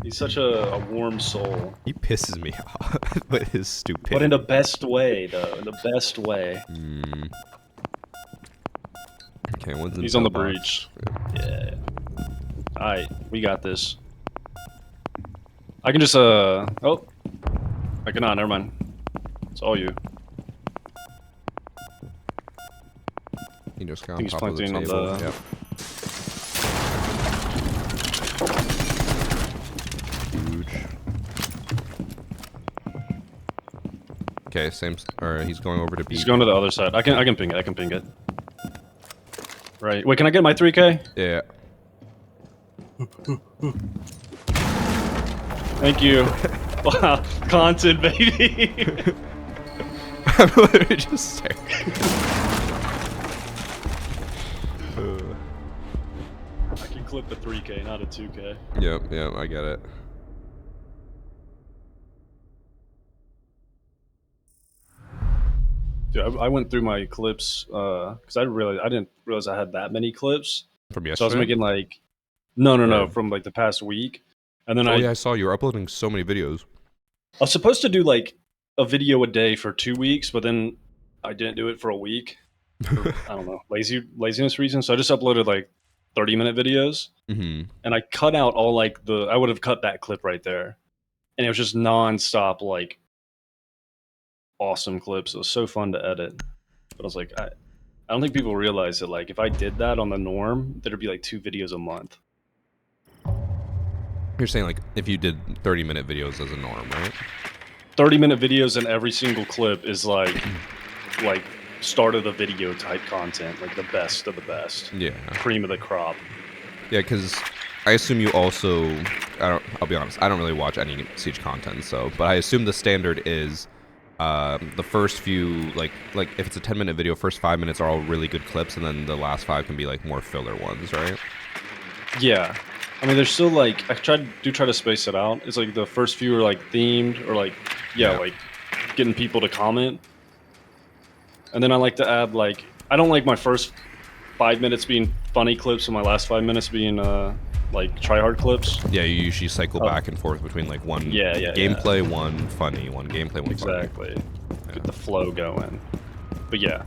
He's such a warm soul. He pisses me off with his stupidity. But in the best way, though. In the best way. Okay, one's in He's on the breach. Yeah. Alright, we got this. I can just, oh. I cannot, never mind. It's all you. He just got I on think he's top of the planting table. on the... Yep. Huge. Okay, same. Or he's going over to B. He's going to the other side. I can ping it. I can ping it. Right. Wait, can I get my 3K? Yeah. Thank you. Wow, content, baby. I'm literally just staring. I can clip the 3K, not a 2K. Yep, I get it. Dude, I went through my clips because I didn't realize I had that many clips. From yesterday? So I was making like, no, from like the past week, and then I saw you were uploading so many videos. I was supposed to do like a video a day for 2 weeks, but then I didn't do it for a week. For, I don't know, laziness reasons. So I just uploaded like 30-minute videos, and I cut out all like I would have cut that clip right there, and it was just non-stop like awesome clips. It was so fun to edit, but I was like, I don't think people realize that like if I did that on the norm, there'd be like 2 videos a month. You're saying like if you did 30-minute videos as a norm, right? 30-minute videos and every single clip is like start of the video type content, like the best of the best. Yeah. Cream of the crop. Yeah, because I assume you also, I'll be honest, I don't really watch any Siege content, but I assume the standard is the first few, like if it's a 10-minute video, first 5 minutes are all really good clips, and then the last 5 can be like more filler ones, right? Yeah. I mean, there's still like, I try to space it out. It's like the first few are like themed or like, like getting people to comment. And then I like to add, like, I don't like my first 5 minutes being funny clips and my last 5 minutes being like tryhard clips. Yeah, you usually cycle back and forth between like one gameplay, one funny, one gameplay, one exactly. funny. Get the flow going. But yeah.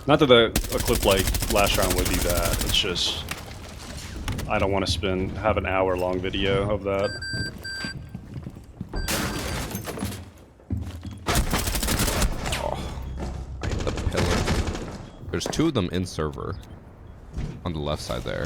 Not that a clip like last round would be bad. It's just I don't want to have an hour-long video of that. I hit the pillar. There's 2 of them in server. On the left side there.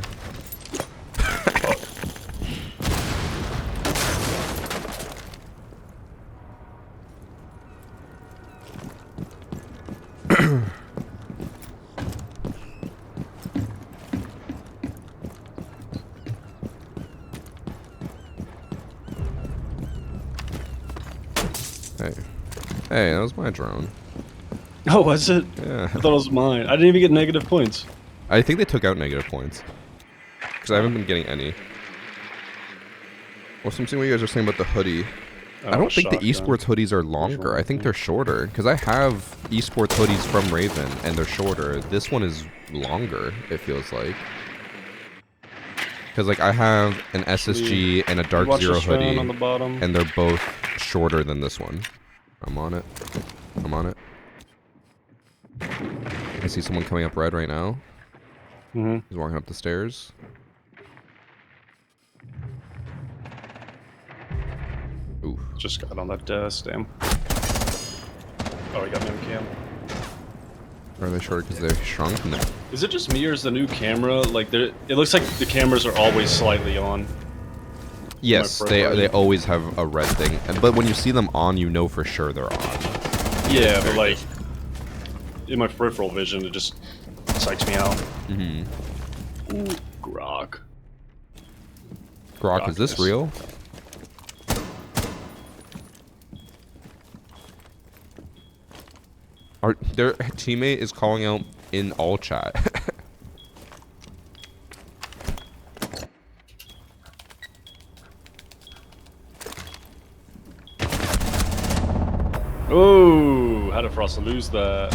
Hey, that was my drone. Oh, was it? Yeah. I thought it was mine. I didn't even get negative points. I think they took out negative points. Because I haven't been getting any. Well, something what you guys are saying about the hoodie. I don't think the esports hoodies are longer. I think they're shorter. Because I have esports hoodies from Raven, and they're shorter. This one is longer, it feels like. Because like I have an SSG and a Dark Zero hoodie, on the bottom. and they're both shorter than this one. I'm on it. I'm on it. I see someone coming up red right now. He's walking up the stairs. Ooh. Just got on that desk, damn. Oh, he got me on cam. Are they shorter because they're shrunk? No. Is it just me or is the new camera, like, it looks like the cameras are always slightly on? Yes, they always have a red thing. But when you see them on, you know for sure they're on. Yeah, but like, in my peripheral vision, it just psychs me out. Ooh, grok. Grok, is this real? Their teammate is calling out in all chat. Oh, how did Frost lose that?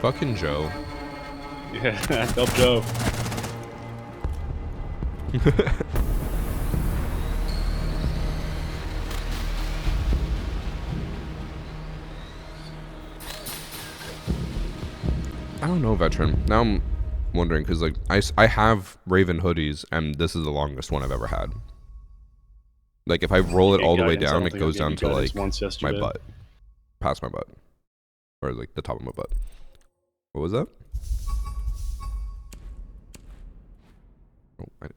Fucking Joe. Yeah, help Joe. I don't know, veteran. Now I'm wondering because like I have Raven hoodies and this is the longest one I've ever had. Like if I roll it all the way down, it goes down to like my butt, past my butt, or like the top of my butt. What was that? Oh, I didn't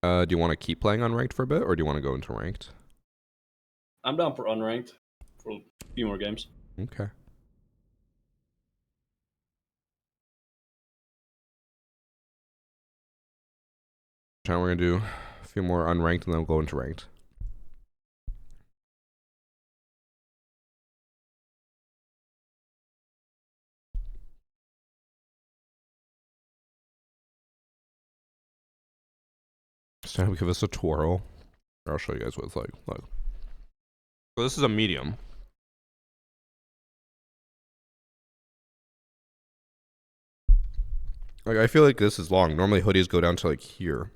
fucking. Do you want to keep playing unranked for a bit, or do you want to go into ranked? I'm down for unranked for a few more games. Okay. Now we're gonna do a few more unranked and then we'll go into ranked. So we give this a twirl. I'll show you guys what it's like. Look. So this is a medium. Like I feel like this is long. Normally hoodies go down to like here.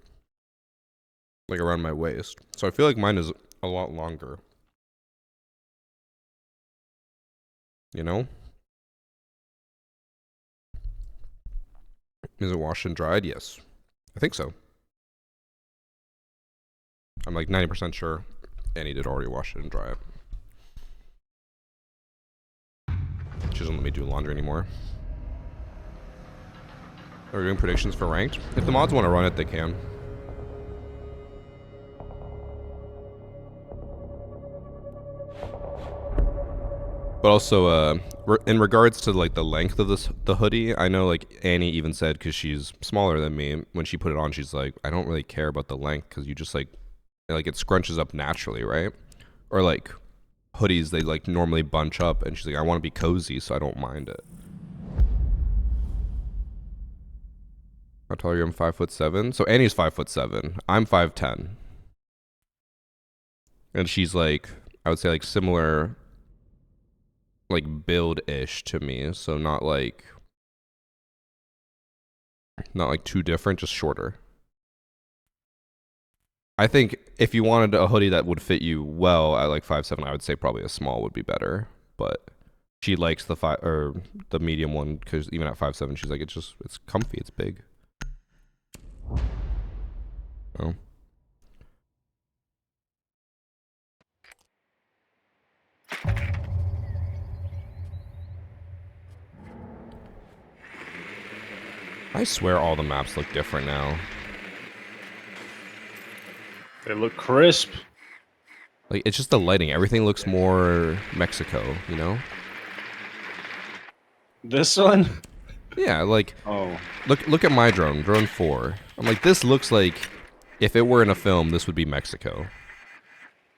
Like around my waist. So I feel like mine is a lot longer. You know? Is it washed and dried? Yes. I think so. I'm like 90% sure Annie did already wash it and dry it. She doesn't let me do laundry anymore. Are we doing predictions for ranked? If the mods want to run it, they can. But also, in regards to like the length of the hoodie, I know like Annie even said, because she's smaller than me, when she put it on, she's like, I don't really care about the length because you just like it scrunches up naturally, right? Or like hoodies, they like normally bunch up, and she's like, I want to be cozy, so I don't mind it. How tall are you? I'm 5'7". So Annie's 5'7". I'm 5'10". and she's like, I would say like similar, like build-ish to me. So not like too different, just shorter. I think if you wanted a hoodie that would fit you well at like 5'7", I would say probably a small would be better. But she likes the medium one because even at 5'7", she's like, it's comfy, it's big. Oh. I swear all the maps look different now. They look crisp. Like, it's just the lighting. Everything looks more Mexico, you know? This one? Yeah, like, oh, look at my drone 4. I'm like, this looks like if it were in a film, this would be Mexico.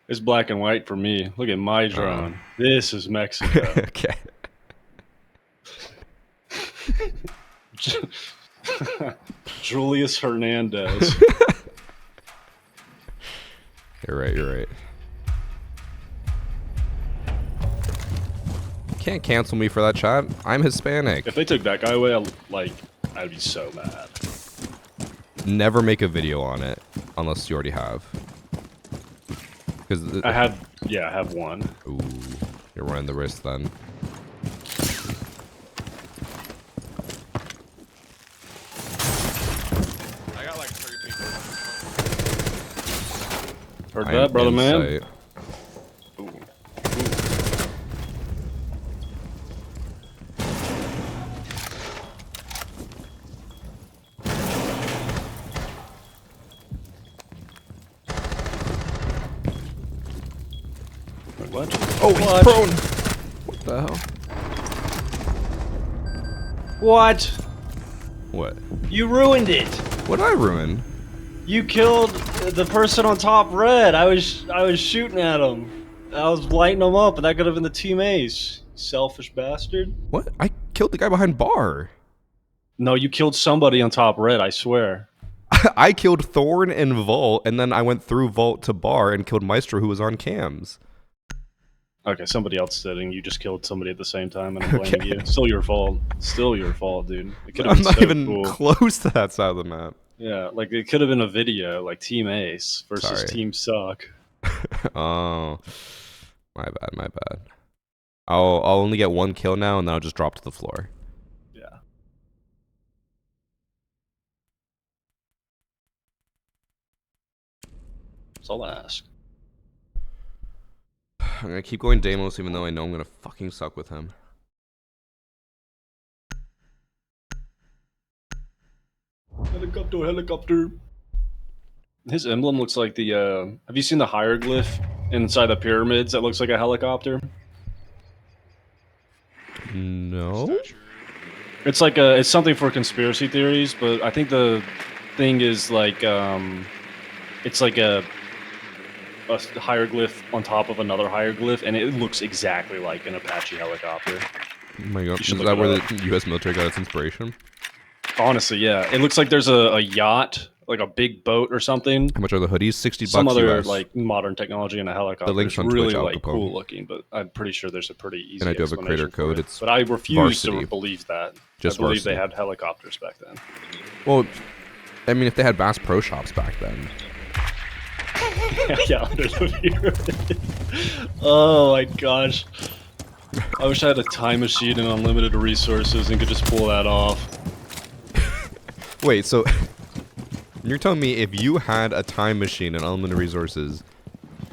It's black and white for me. Look at my drone. This is Mexico. Okay. Julius Hernandez. You're right. Can't cancel me for that chat. I'm Hispanic. If they took that guy away, I'd be so mad. Never make a video on it unless you already have. Because I have one. Ooh, you're running the risk then. I got like 3 people. Heard that, brother man? Sight. Ooh. Wait, what? Oh, he's What? prone. What the hell? What? What? You ruined it. What did I ruin? You killed the person on top red. I was shooting at him. I was lighting him up, and that could have been the team ace. Selfish bastard. What? I killed the guy behind bar. No, you killed somebody on top red, I swear. I killed Thorn and Vault, and then I went through Vault to bar and killed Maestro, who was on cams. Okay, somebody else did, and you just killed somebody at the same time, and I'm blaming you. Still your fault. Still your fault, dude. It could have I'm been not so even cool. close to that side of the map. Yeah, like it could have been a video, like Team Ace versus Sorry. Team Suck. Oh, my bad. I'll only get 1 kill now, and then I'll just drop to the floor. Yeah. That's all I ask. I'm gonna keep going Deimos, even though I know I'm gonna fucking suck with him. Helicopter. His emblem looks like the, have you seen the hieroglyph inside the pyramids that looks like a helicopter? No? It's like it's something for conspiracy theories, but I think the thing is like, it's like a hieroglyph on top of another hieroglyph, and it looks exactly like an Apache helicopter. Oh my god, should is look that it where up. the US military got its inspiration? Honestly, yeah. It looks like there's a yacht, like a big boat or something. How much are the hoodies? 60 bucks Some other US. like modern technology in a helicopter. The link's It's on really Twitch, Al like Capone. cool looking, but I'm pretty sure there's a pretty easy. And I do have a creator explanation for code. it. It's but I refuse Varsity. to believe that. Just I believe Varsity. they had helicopters back then. Well, I mean, if they had Bass Pro Shops back then. Yeah, under the pyramid. Oh my gosh. I wish I had a time machine and unlimited resources and could just pull that off. Wait, so you're telling me if you had a time machine and unlimited resources,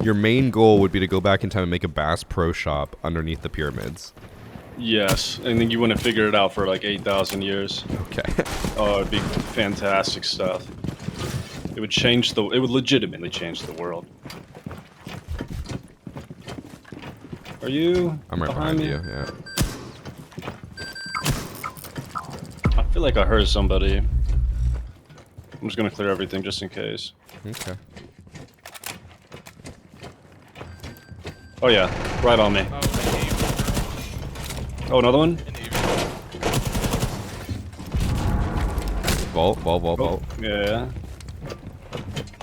your main goal would be to go back in time and make a Bass Pro Shop underneath the pyramids? Yes, and then you wouldn't figure it out for like 8,000 years. Okay. Oh, it'd be fantastic stuff. It would change the. It would legitimately change the world. Are you? I'm right behind you, yeah. I feel like I heard somebody. I'm just gonna clear everything just in case. Okay. Oh yeah, right on me. Oh, they gave Oh, another one? an Navy. Vault. Yeah.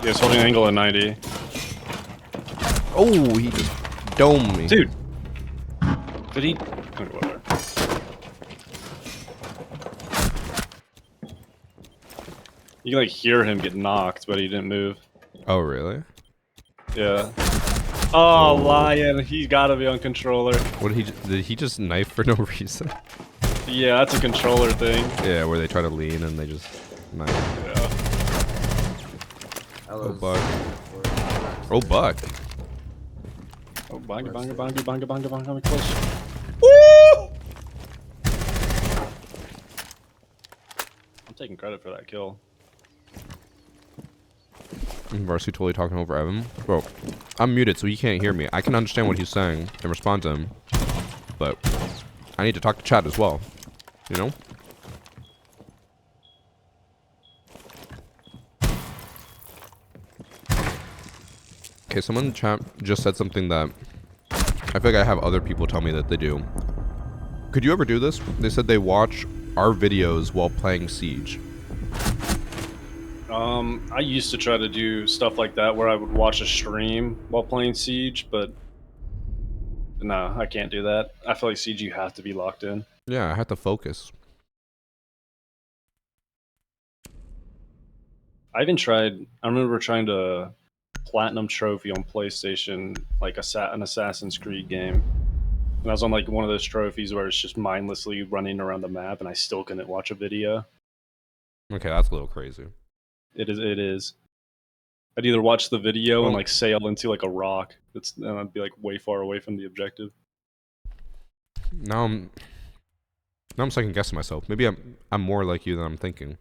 Yeah, it's holding an angle at 90. Oh, he just domed me. Dude. Did he? Okay, whatever. You can like hear him get knocked, but he didn't move. Oh, really? Yeah. Oh, Lion, he gotta be on controller. What did he just knife for no reason? Yeah, that's a controller thing. Yeah, where they try to lean and they just knife. Yeah. Oh, Buck. Oh, Buck. Oh, banga, banga, banga, banga, banga, banga, banga, close. Woo! I'm taking credit for that kill. Varsity totally talking over Evan. Bro, I'm muted, so he can't hear me. I can understand what he's saying and respond to him, but I need to talk to chat as well. You know? Okay, someone in chat just said something that I feel like I have other people tell me that they do. Could you ever do this? They said they watch our videos while playing Siege. I used to try to do stuff like that where I would watch a stream while playing Siege, but no, I can't do that. I feel like Siege, you have to be locked in. Yeah, I had to focus. I even tried, I remember trying to platinum trophy on PlayStation, like an Assassin's Creed game. And I was on like one of those trophies where it's just mindlessly running around the map and I still couldn't watch a video. Okay, that's a little crazy. It is. I'd either watch the video and Well- like sail into like a rock and I'd be like way far away from the objective. Now I'm second guessing myself. Maybe I'm more like you than I'm thinking.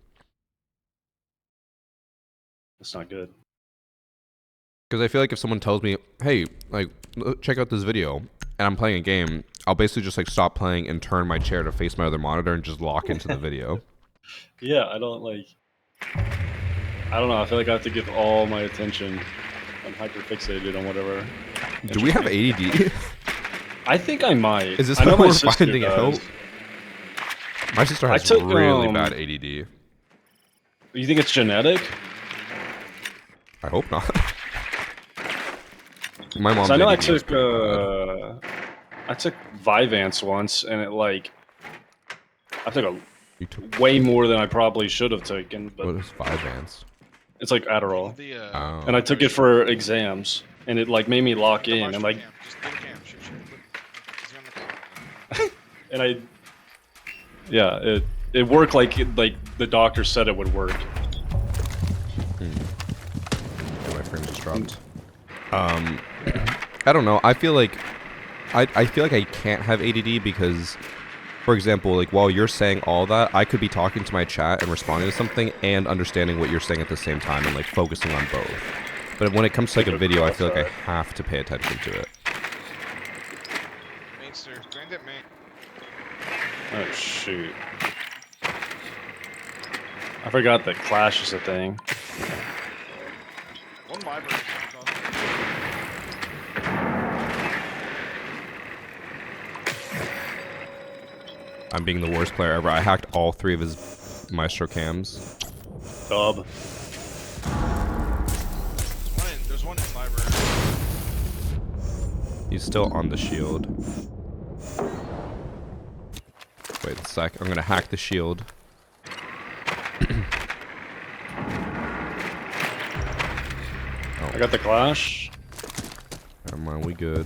That's not good. Because I feel like if someone tells me, hey, like, check out this video, and I'm playing a game, I'll basically just like stop playing and turn my chair to face my other monitor and just lock into the video. Yeah, I don't know, I feel like I have to give all my attention. I'm hyperfixated on whatever. Do we have ADD? I think I might. Is this I know how my we're sister finding does. out? My sister has took, really bad ADD. You think it's genetic? I hope not. My mom's So I know ADD is pretty bad. I took Vyvanse once, and I took You took way more than I probably should have taken, but what is Vyvanse? it's like Adderall. Oh. And I took it for exams, and it like made me lock in, and like, Just go to camp. Shoot. Is he on the camp? and yeah, it worked like the doctor said it would work. My frame just dropped. I don't know. I feel like I feel like I can't have ADD because, for example, like while you're saying all that, I could be talking to my chat and responding to something and understanding what you're saying at the same time and like focusing on both. But when it comes to like a video, I feel like I have to pay attention to it. Main, sir. Bandit main. Oh shoot! I forgot that Clash is a thing. One library. I'm being the worst player ever. I hacked all 3 of his Maestro cams. Dub. There's one in library. He's still on the shield. Wait a sec. I'm gonna hack the shield. I got the Clash. Never mind, we good.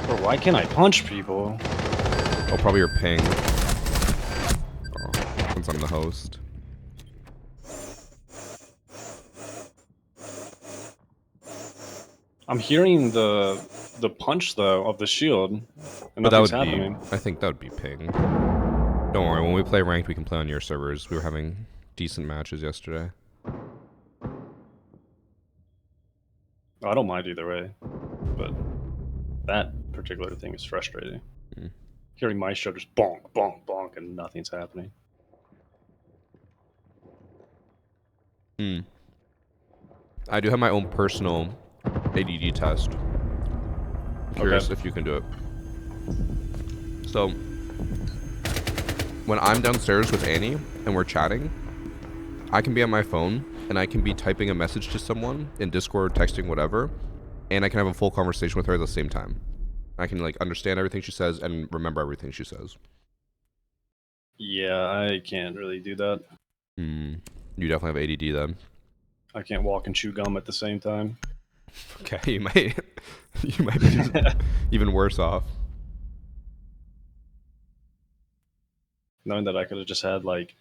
Bro, why can't I punch people? Oh, probably your ping. Oh, since I'm the host. I'm hearing the punch though of the shield, and But that nothing's would happening. be, I think that would be ping. Don't worry, when we play ranked, we can play on your servers. We were having decent matches yesterday. I don't mind either way, but that particular thing is frustrating. Hmm. Hearing Maestro just bonk, bonk, bonk, and nothing's happening. I do have my own personal ADD test. Curious if you can do it. So when I'm downstairs with Annie and we're chatting, I can be on my phone and I can be typing a message to someone in Discord, texting, whatever, and I can have a full conversation with her at the same time. I can like understand everything she says and remember everything she says. Yeah, I can't really do that. You definitely have ADD then. I can't walk and chew gum at the same time. Okay, you might be even worse off. Knowing that I could have just had like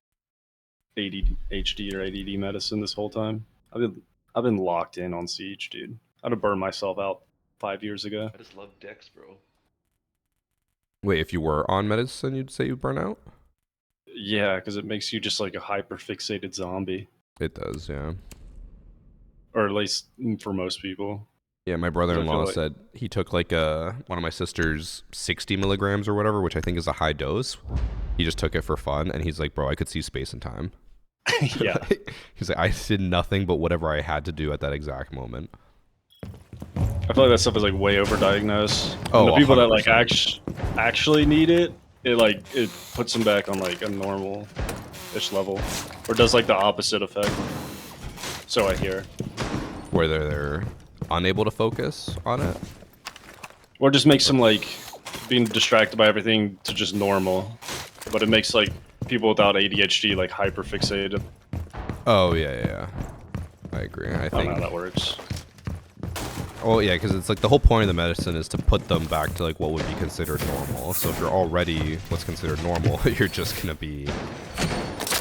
ADHD or ADD medicine this whole time. I've been locked in on Siege, dude. I'd have burned myself out 5 years ago. I just love Dex, bro. Wait, if you were on medicine, you'd say you burn out? Yeah, because it makes you just like a hyper fixated zombie, It does, yeah. or at least for most people. Yeah, my brother-in-law like- said he took like one of my sister's 60 milligrams or whatever, which I think is a high dose. He just took it for fun, and he's like, bro, I could see space and time. Yeah, He's like, I did nothing but whatever I had to do at that exact moment. I feel like that stuff is like way overdiagnosed. Oh, And the people that like 100%. actually need it, it puts them back on like a normal-ish level, or does like the opposite effect. So I hear. Where they're unable to focus on it. Or just makes them like being distracted by everything to just normal, but it makes like people without ADHD like hyper fixated. Oh, yeah. I agree. I I don't know think. how that works. Well, yeah, because it's like the whole point of the medicine is to put them back to like what would be considered normal. So if you're already what's considered normal, you're just gonna be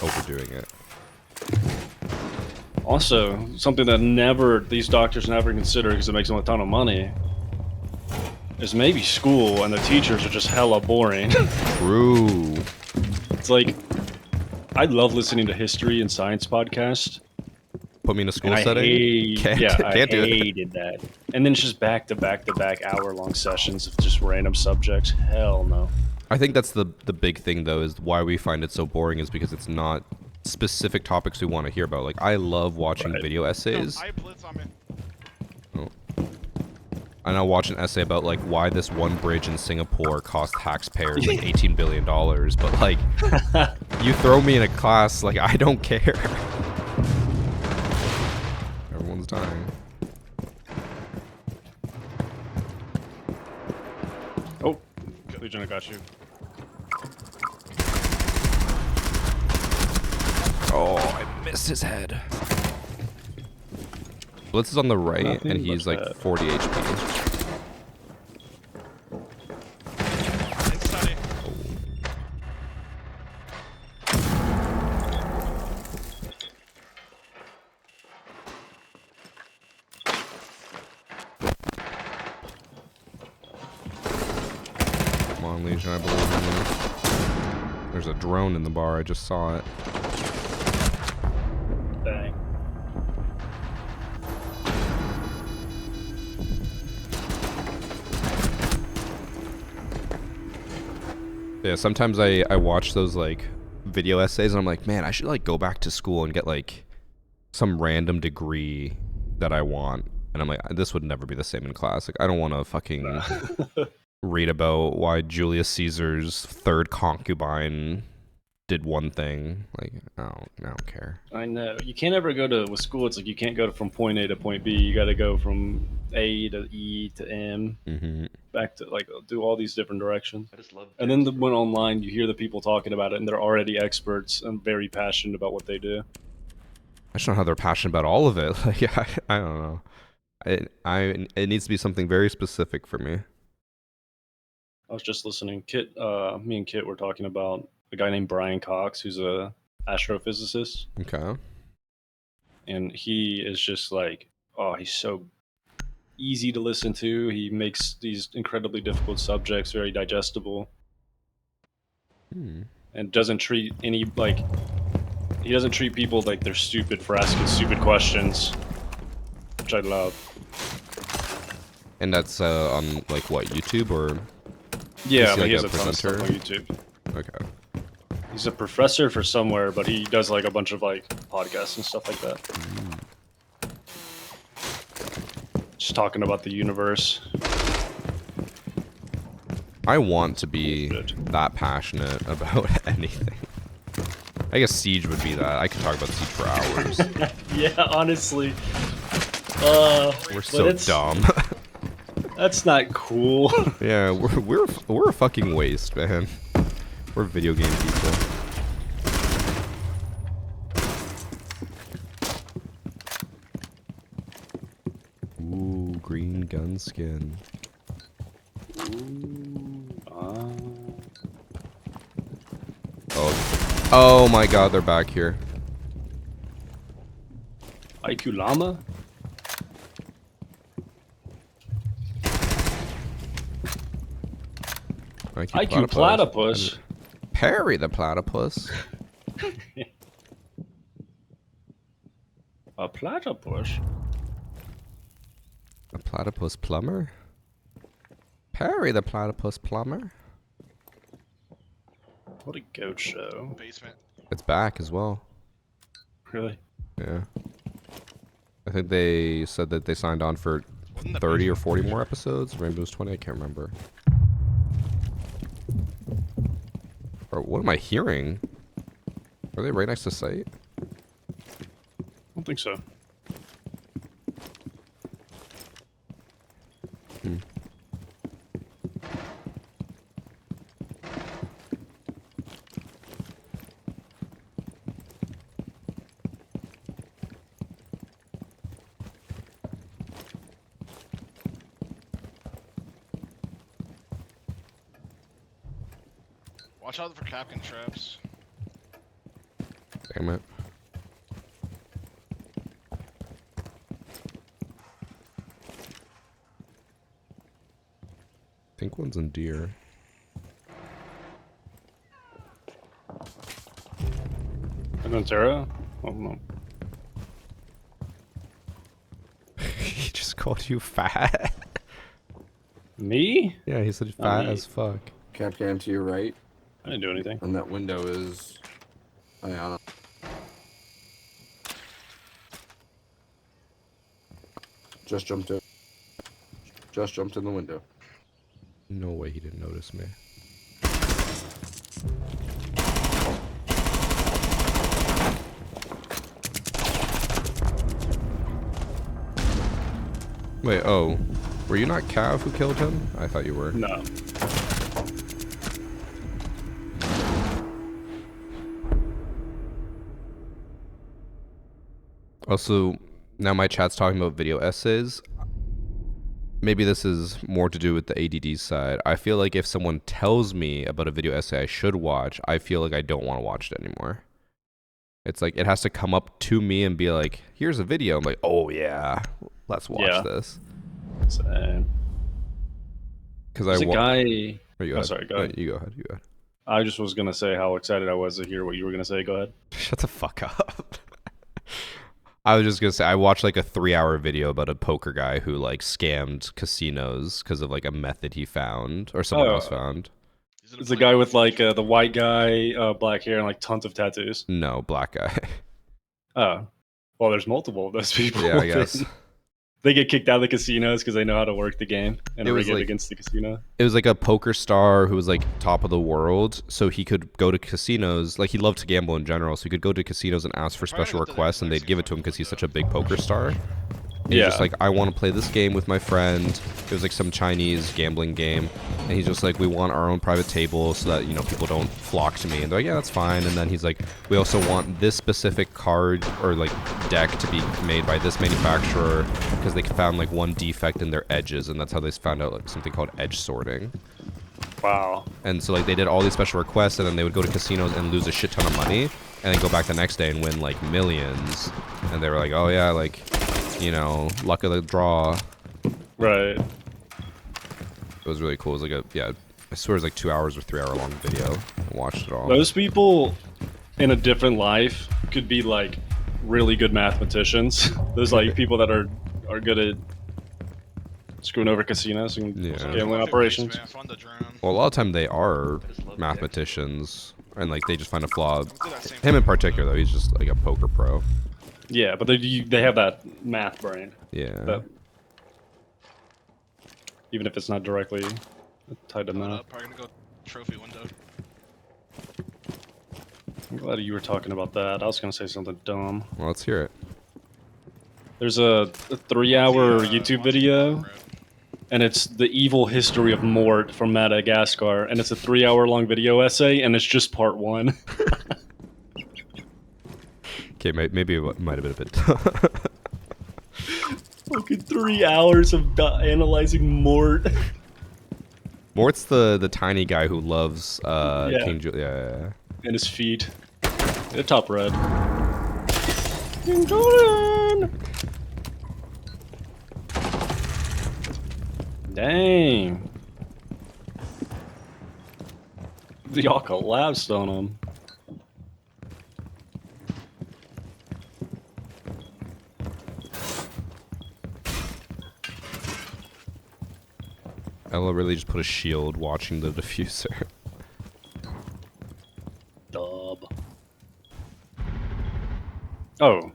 overdoing it. Also, something that these doctors never consider because it makes them a ton of money is maybe school and the teachers are just hella boring. True. It's like, I love listening to history and science podcasts. Put me in a school And I setting. I Do it. hated that. And then just back to back to back hour-long sessions of just random subjects. Hell no. I think that's the big thing though, is why we find it so boring is because it's not specific topics we want to hear about. Like I love watching Right. video essays. I blitz on me. And I'll watch an essay about like why this one bridge in Singapore cost taxpayers like $18 billion, but like you throw me in a class, like I don't care. Everyone's dying. Oh, Legion, I got you. Oh, I missed his head. Blitz is on the right, Nothing and he's but like that. 40 HP. And study. Come on, Legion, I believe in you. There's a drone in the bar, I just saw it. Dang. Yeah, sometimes I watch those like video essays and I'm like, man, I should like go back to school and get like some random degree that I want. And I'm like, this would never be the same in class. Like, I don't want to fucking read about why Julius Caesar's third concubine did one thing. Like, I don't care. I know. You can't ever go to, with school, it's like you can't go from point A to point B. You got to go from A to E to M, Mm-hmm. back to, like, do all these different directions. I just love Dex. And then when online, you hear the people talking about it, and they're already experts and very passionate about what they do. I just don't know how they're passionate about all of it. Like, I don't know. It needs to be something very specific for me. I was just listening. Me and Kit were talking about a guy named Brian Cox, who's a astrophysicist, Okay. and he is just like, oh, he's so easy to listen to. He makes these incredibly difficult subjects very digestible, and doesn't treat he doesn't treat people like they're stupid for asking stupid questions, which I love. And that's on like what, YouTube or? Yeah, Is he but he like has a a ton of stuff on presenter? YouTube. Okay. He's a professor for somewhere, but he does like a bunch of like podcasts and stuff like that. Just talking about the universe. I want to be Bullshit. that passionate about anything. I guess Siege would be that. I could talk about Siege for hours. Yeah, honestly. We're so dumb. That's not cool. Yeah, we're a fucking waste, man. We're video game people. Ooh, green gun skin. Oh my god, they're back here. IQ Llama? IQ Platypus? Parry the platypus. A platypus? A platypus plumber? Parry the platypus plumber. What a goat show. Basement. It's back as well. Really? Yeah. I think they said that they signed on for 30 or 40 more episodes. Rainbow's 20, I can't remember. Or what am I hearing? Are they right next to site? I don't think so. Hmm. Watch out for Capcan traps. Damn it. I think one's in deer. Terra? Oh no. He just called you fat. Me? Yeah, he said Not fat me. as fuck. Capcan to your right, I didn't do anything. and that window is Ayana. Just jumped in. Just jumped in the window. No way he didn't notice me. Wait, oh. Were you not Cav who killed him? I thought you were. No. Also, now my chat's talking about video essays. Maybe this is more to do with the ADD side. I feel like if someone tells me about a video essay I should watch, I feel like I don't want to watch it anymore. It's like it has to come up to me and be like, here's a video. I'm like, oh yeah, let's watch this. Same. Because There's a guy... Oh, you Oh, sorry, go ahead. You go ahead. You go ahead. I just was gonna say how excited I was to hear what you were gonna say. Go ahead. Shut the fuck up. I was just gonna say I watched like a 3-hour video about a poker guy who like scammed casinos because of like a method he found or someone else found. It's a guy with like the white guy, black hair, and like tons of tattoos. No, black guy. Oh, well, there's multiple of those people. Yeah, I guess. They get kicked out of the casinos because they know how to work the game and It was rig it like- against the casino. It was like a poker star who was like top of the world, so he could go to casinos. Like he loved to gamble in general, so he could go to casinos and ask for special requests, and they'd give it to him because he's such a big poker star. And he's just like, I want to play this game with my friend. It was like some Chinese gambling game, and he's just like, we want our own private table so that, you know, people don't flock to me. And they're like, yeah, that's fine. And then he's like, we also want this specific card or like deck to be made by this manufacturer because they found like one defect in their edges, and that's how they found out like something called edge sorting. Wow. And so like they did all these special requests, and then they would go to casinos and lose a shit ton of money, and then go back the next day and win like millions. And they were like, oh yeah, like, you know, luck of the draw. Right. It was really cool. It was like I swear it was like 2 hours or 3 hour long video. I watched it all. Those people in a different life could be like really good mathematicians. Those like people that are good at screwing over casinos and Yeah. gambling operations. Well, a lot of time they are mathematicians, and like they just find a flaw. Him in particular, though, he's just like a poker pro. Yeah, but they have that math brain. Yeah. That, even if it's not directly Tied him Coming up. up, probably gonna go trophy window. I'm glad you were talking about that. I was gonna say something dumb. Well, let's hear it. There's a 3-hour YouTube Monty video, Python, right? and it's the evil history of Mort from Madagascar, and it's a 3-hour-long video essay, and it's just part 1. Okay, maybe it might have been a bit. Fucking 3 hours of analyzing Mort. Mort's the tiny guy who loves Yeah. King Julius. Yeah. And his feet. The top red. King Julian! Dang. Y'all collapsed on him. Ella really just put a shield watching the diffuser. Dub. Oh.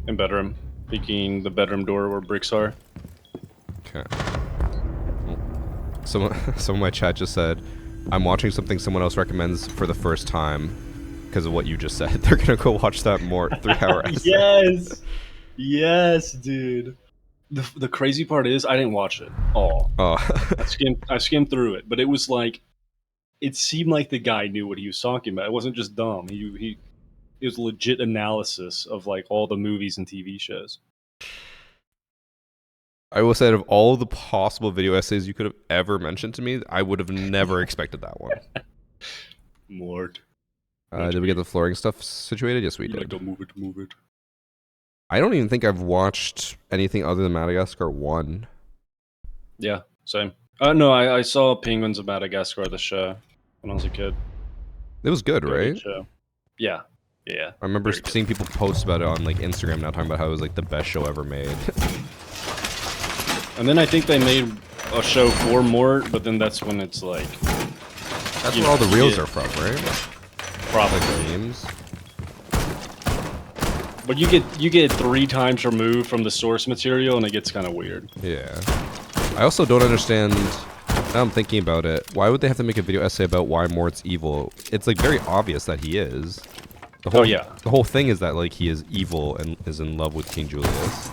In bedroom. Peeking the bedroom door where bricks are. Okay. Some of my chat just said, I'm watching something someone else recommends for the first time because of what you just said. They're gonna go watch that more 3-hour essay. Yes! Yes, dude. The crazy part is I didn't watch it all. Oh. I skimmed through it, but it was like it seemed like the guy knew what he was talking about. It wasn't just dumb. It was legit analysis of like all the movies and TV shows. I will say, out of all the possible video essays you could have ever mentioned to me, I would have never expected that one. Mort. Did we get the flooring stuff situated? Yes, we You like did. to move it, move it. I don't even think I've watched anything other than Madagascar 1. Yeah, same. No, I saw Penguins of Madagascar, the show, when I was a kid. It was good, Very good right? show. Yeah. Yeah. I remember Very good. seeing people post about it on like Instagram now, talking about how it was like the best show ever made. And then I think they made a show for Mort, but then that's when it's like That's You where all know, the reels yeah. are from, right? probably. Like the memes. But you get 3 times removed from the source material, and it gets kind of weird. Yeah. I also don't understand. Now I'm thinking about it. Why would they have to make a video essay about why Mort's evil? It's like very obvious that he is. The whole, Oh, yeah. The whole thing is that like he is evil and is in love with King Julius.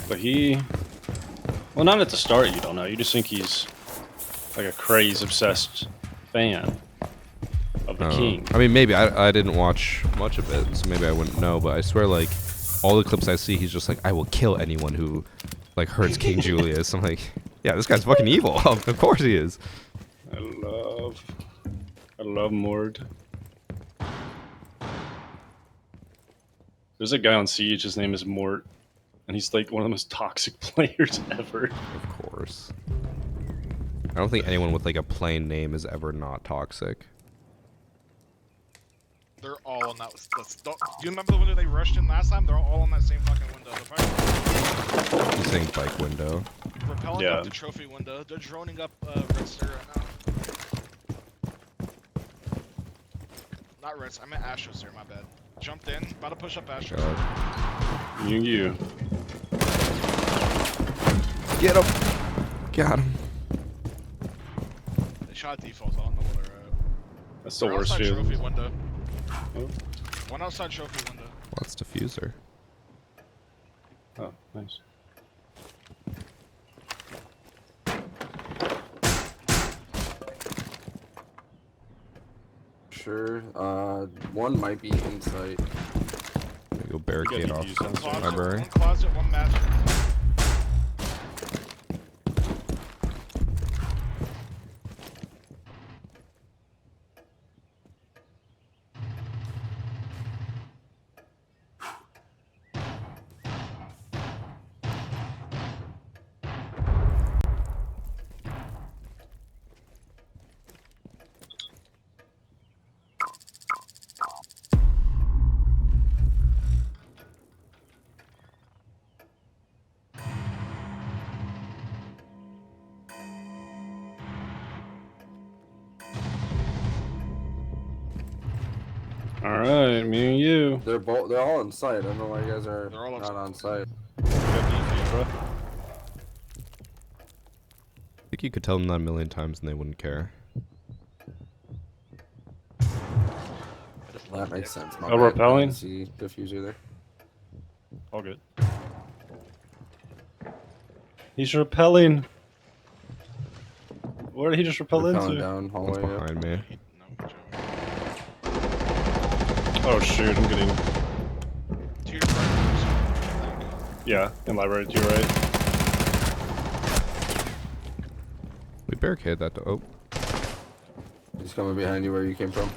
But well, not at the start. You don't know. You just think he's like a craze obsessed fan of the king. I mean, maybe I didn't watch much of it, so maybe I wouldn't know. But I swear, like all the clips I see, he's just like, I will kill anyone who like hurts King Julius. I'm like, yeah, this guy's fucking evil. Of course he is. I love Mort. There's a guy on Siege. His name is Mort, and he's like one of the most toxic players ever. Of course. I don't think anyone with like a plain name is ever not toxic. They're all on that. Do you remember the window they rushed in last time? They're all on that same fucking window. They're probably He's saying bike window. repelling Yeah. up the trophy window. They're droning up Red Star right now. Not Red, I meant Astros here, my bad. Jumped in, about to push up Astros. God. You. Get him! Got him. They shot default, I don't know where they're at. That's the They're worst outside trophy feeling. window. Oh. One outside trophy window. Well, it's diffuser. Oh, nice. Sure. One might be in sight. I'm gonna go barricade off diffuser. One closet, library. one closet, one master. Alright, me and you. They're all in sight. I don't know why you guys are They're all on not sight. on sight. think you could tell them that a million times and they wouldn't care. I just love That makes dicks. sense. My Oh, bad. repelling? I didn't see diffuser there. All good. He's repelling. Where did he just repel Repelling into? down One's hallway. behind me. No, Oh shoot, I'm getting... to your right. Yeah, in library to your right. We barricade that door. Oh. He's coming behind you where you came from.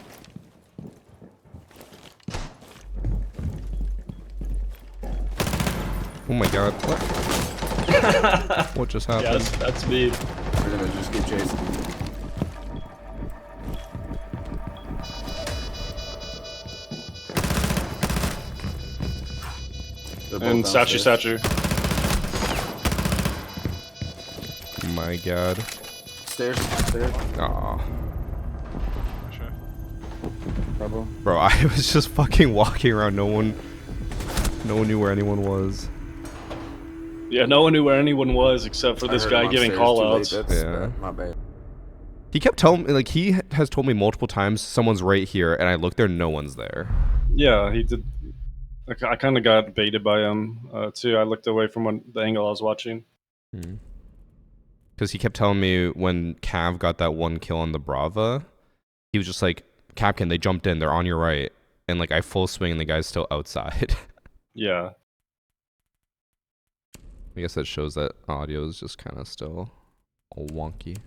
Oh my god. What? What just happened? Yes, that's me. We're gonna just keep chasing. They're both And downstairs. statue. My god. Stairs. Aw. Sure. Bravo. Bro, I was just fucking walking around. No one knew where anyone was. Yeah, no one knew where anyone was except for I this heard guy him giving upstairs too late, call-outs. that's Yeah. bad. My bad. He kept telling me, like, he has told me multiple times someone's right here, and I look there, no one's there. Yeah, he did. I kind of got baited by him too. I looked away from the angle I was watching. Because he kept telling me when Cav got that one kill on the Brava, he was just like, Capcan, they jumped in, they're on your right. And like I full swing and the guy's still outside. Yeah. I guess that shows that audio is just kind of still all wonky.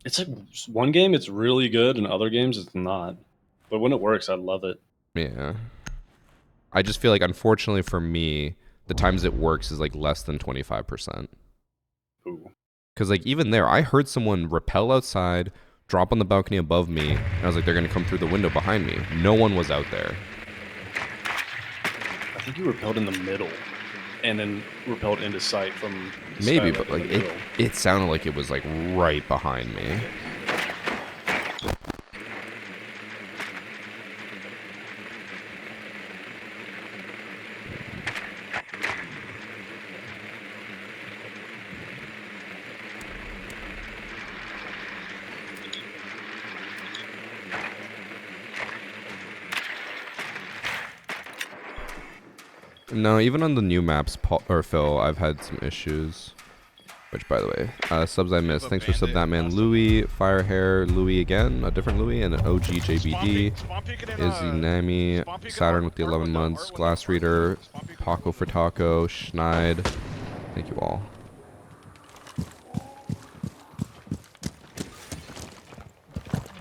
It's like one game it's really good and other games it's not. But when it works, I love it. Yeah. I just feel like, unfortunately for me, the times it works is like less than 25%. Ooh. Because like even there, I heard someone rappel outside, drop on the balcony above me, and I was like, they're going to come through the window behind me. No one was out there. I think you repelled in the middle and then repelled into sight from the Maybe, skylight but in like the middle. it sounded like it was like right behind me. No, even on the new maps, Phil, I've had some issues. Which, by the way, subs I missed. Thanks for sub that man. Louis, Firehair, Louis again, a different Louis, and an OG JBD. Izzy Nami, Saturn with the 11 months, Glass Reader, Paco for Taco, Schneid. Thank you all.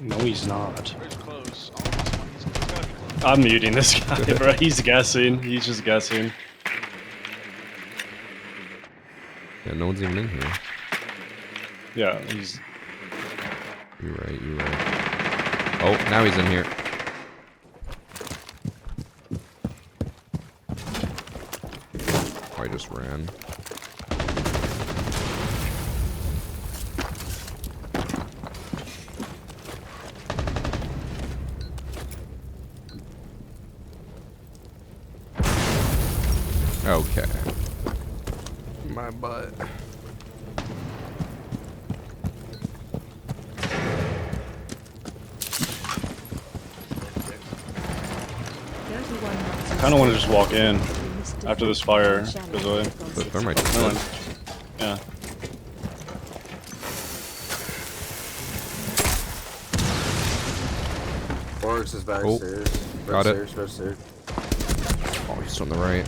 No, he's not. Where's close? Oh, he's gotta be close. I'm muting this guy, bro. He's guessing. He's just guessing. Yeah, no one's even in here. Yeah, he's... You're right, you're right. Oh, now he's in here. Oh, I just ran. Okay. My butt. I kind of want to just walk in after this fire goes away. The thermite just No did. one. Yeah. Oryx is back Oh, stairs. got it. Red stairs. Oh, he's on the right.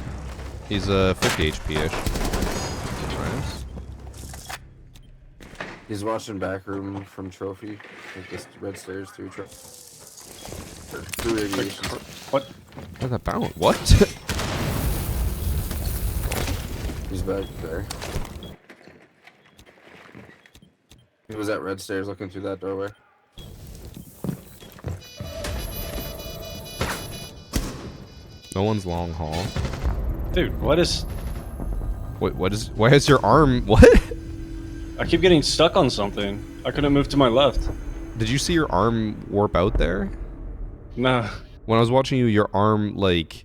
He's 50 HP-ish. Nice. He's watching back room from trophy. Like this red stairs through trophy. Through aviation. What? Where's that bound? What? He's back there. He was at red stairs looking through that doorway. No one's long haul. Dude, what is... Wait, what is... Why is your arm... What? I keep getting stuck on something. I couldn't move to my left. Did you see your arm warp out there? Nah. When I was watching you, your arm, like,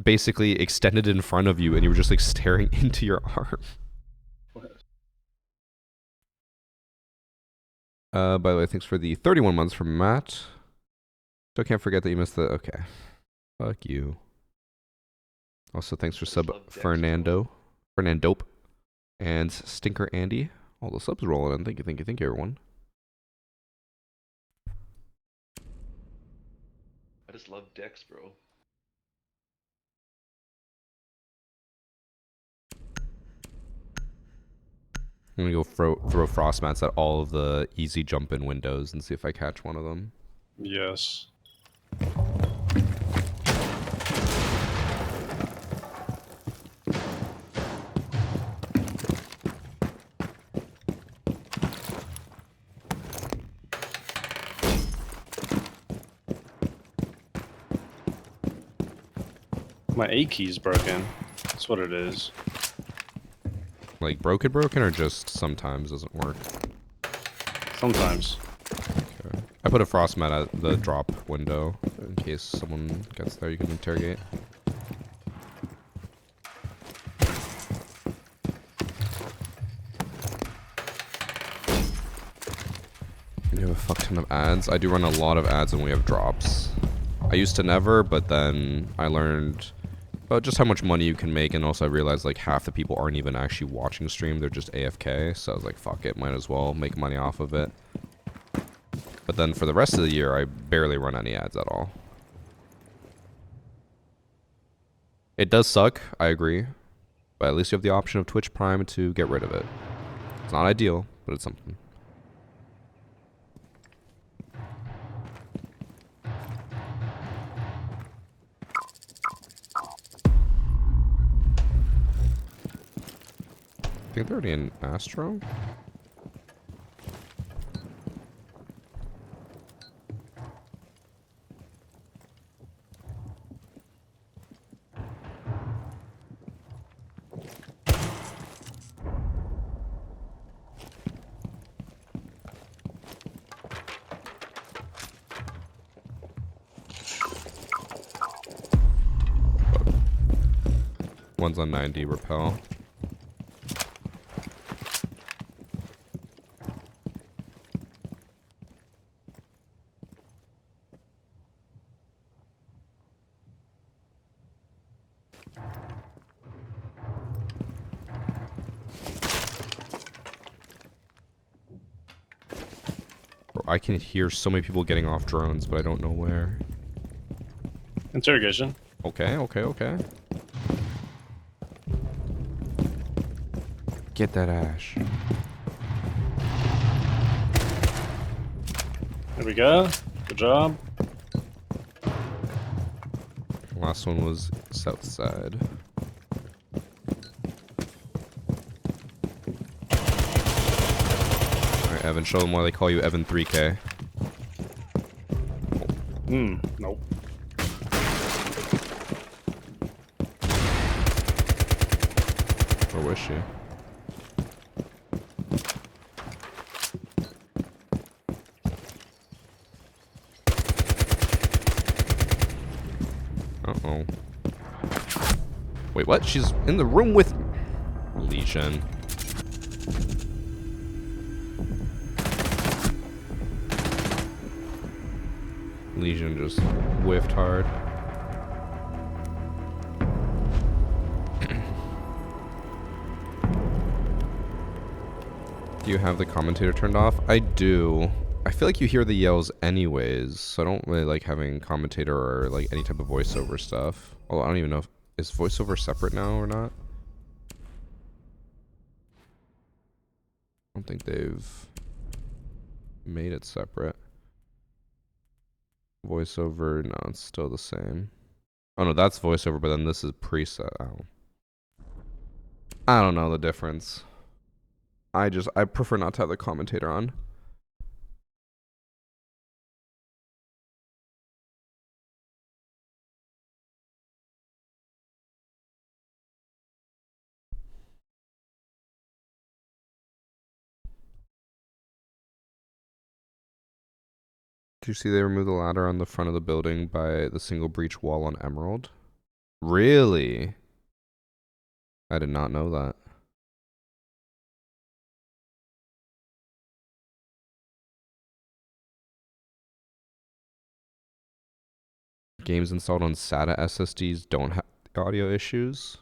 basically extended in front of you, and you were just, like, staring into your arm. By the way, thanks for the 31 months from Matt. Still can't forget that you missed the. Okay. Fuck you. Also, thanks for I just sub love Dex, bro. Fernandope, and Stinker Andy. All the subs rolling in. Thank you, everyone. I just love Dex, bro. I'm gonna go throw frost mats at all of the easy jump in windows and see if I catch one of them. Yes. My A key's broken. That's what it is. Like broken, or just sometimes doesn't work? Sometimes. Okay. I put a frost mat at the drop window in case someone gets there. You can interrogate. You have a fuck ton of ads. I do run a lot of ads when we have drops. I used to never, but then I learned about just how much money you can make, and also I realized like half the people aren't even actually watching stream, they're just AFK, so I was like, fuck it, might as well make money off of it. But then for the rest of the year, I barely run any ads at all. It does suck, I agree, but at least you have the option of Twitch Prime to get rid of it. It's not ideal, but it's something. I think they're already in Astro. One's on 90 repel. Bro, I can hear so many people getting off drones, but I don't know where. Interrogation. Okay. Get that ash. There we go. Good job. Last one was south side. Alright, Evan, show them why they call you Evan 3K. Nope. Or was she? Uh-oh. Wait, what? She's in the room with Legion. Legion just whiffed hard. Do you have the commentator turned off? I do. I feel like you hear the yells anyways, so I don't really like having commentator or like any type of voiceover stuff. Well, I don't even know if is voiceover separate now or not. I don't think they've made it separate. Voiceover, no, it's still the same. Oh no, that's voiceover, but then this is preset. Oh. I don't know the difference. I prefer not to have the commentator on. Did you see they removed the ladder on the front of the building by the single breach wall on Emerald? Really? I did not know that. games installed on SATA SSDs don't have audio issues.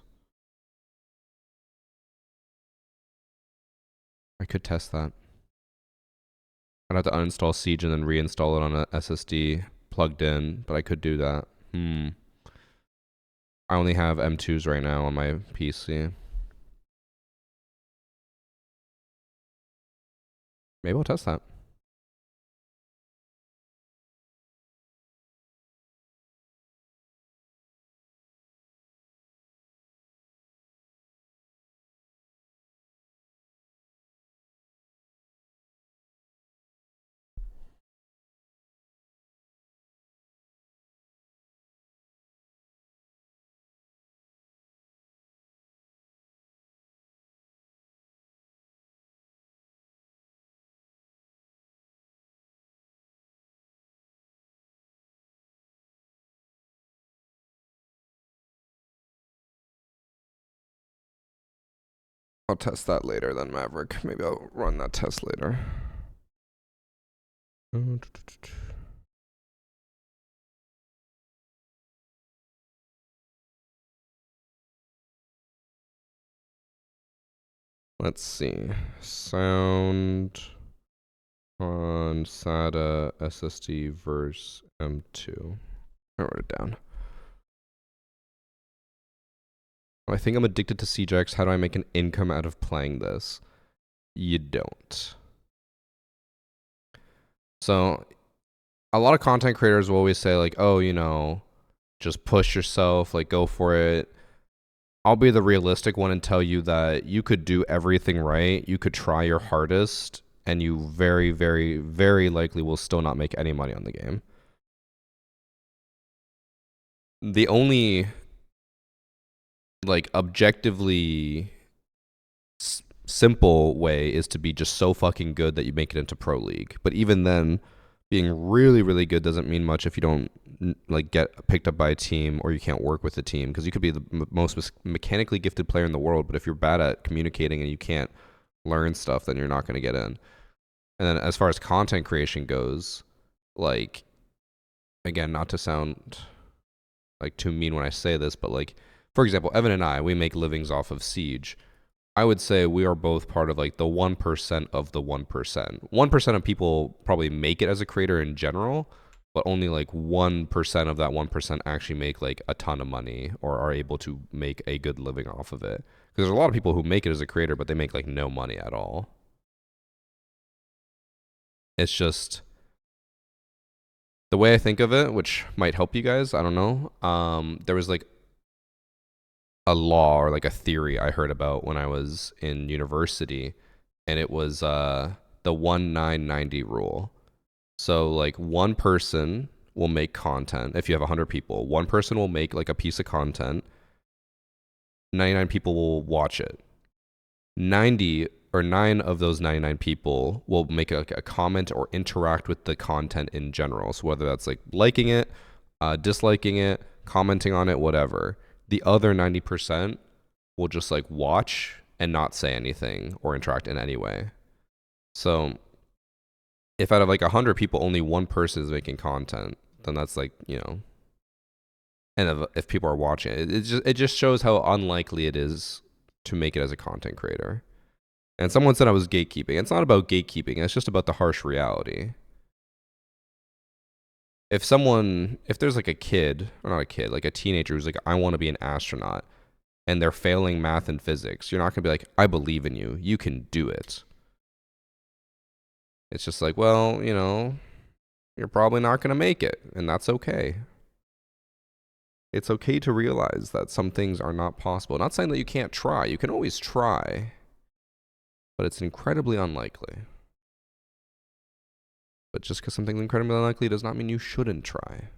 I could test that. I'd have to uninstall Siege and then reinstall it on a SSD plugged in, but I could do that. I only have M2s right now on my PC. Maybe I'll test that. I'll test that later then, Maverick. Maybe I'll run that test later. Let's see. Sound on SATA SSD verse M2. I wrote it down. I think I'm addicted to CJX. How do I make an income out of playing this? You don't. So, a lot of content creators will always say like, oh, you know, just push yourself, like go for it. I'll be the realistic one and tell you that you could do everything right. You could try your hardest and you very, very, very likely will still not make any money on the game. The only like objectively simple way is to be just so fucking good that you make it into Pro League. But even then, being really, really good doesn't mean much if you don't like get picked up by a team or you can't work with a team, because you could be the most mechanically gifted player in the world, but if you're bad at communicating and you can't learn stuff, then you're not going to get in. And then as far as content creation goes, like, again, not to sound like too mean when I say this, but like, for example, Evan and I, we make livings off of Siege. I would say we are both part of like the 1% of the 1%. 1% of people probably make it as a creator in general, but only like 1% of that 1% actually make like a ton of money or are able to make a good living off of it. Because there's a lot of people who make it as a creator, but they make like no money at all. It's just the way I think of it, which might help you guys. I don't know. There was like a law or like a theory I heard about when I was in university, and it was the 1990 rule. So like one person will make content. If you have 100 people, one person will make like a piece of content. 99 people will watch it. 9 of those 99 people will make a comment or interact with the content in general. So whether that's like liking it, disliking it, commenting on it, whatever. The other 90% will just like watch and not say anything or interact in any way. So if out of like 100 people, only one person is making content, then that's like, you know, and if people are watching it, it just shows how unlikely it is to make it as a content creator. And someone said I was gatekeeping. It's not about gatekeeping. It's just about the harsh reality. If there's like a kid, or not a kid, like a teenager who's like, I want to be an astronaut, and they're failing math and physics, you're not going to be like, I believe in you. You can do it. It's just like, well, you know, you're probably not going to make it, and that's okay. It's okay to realize that some things are not possible. Not saying that you can't try. You can always try, but it's incredibly unlikely. But just because something's incredibly unlikely does not mean you shouldn't try.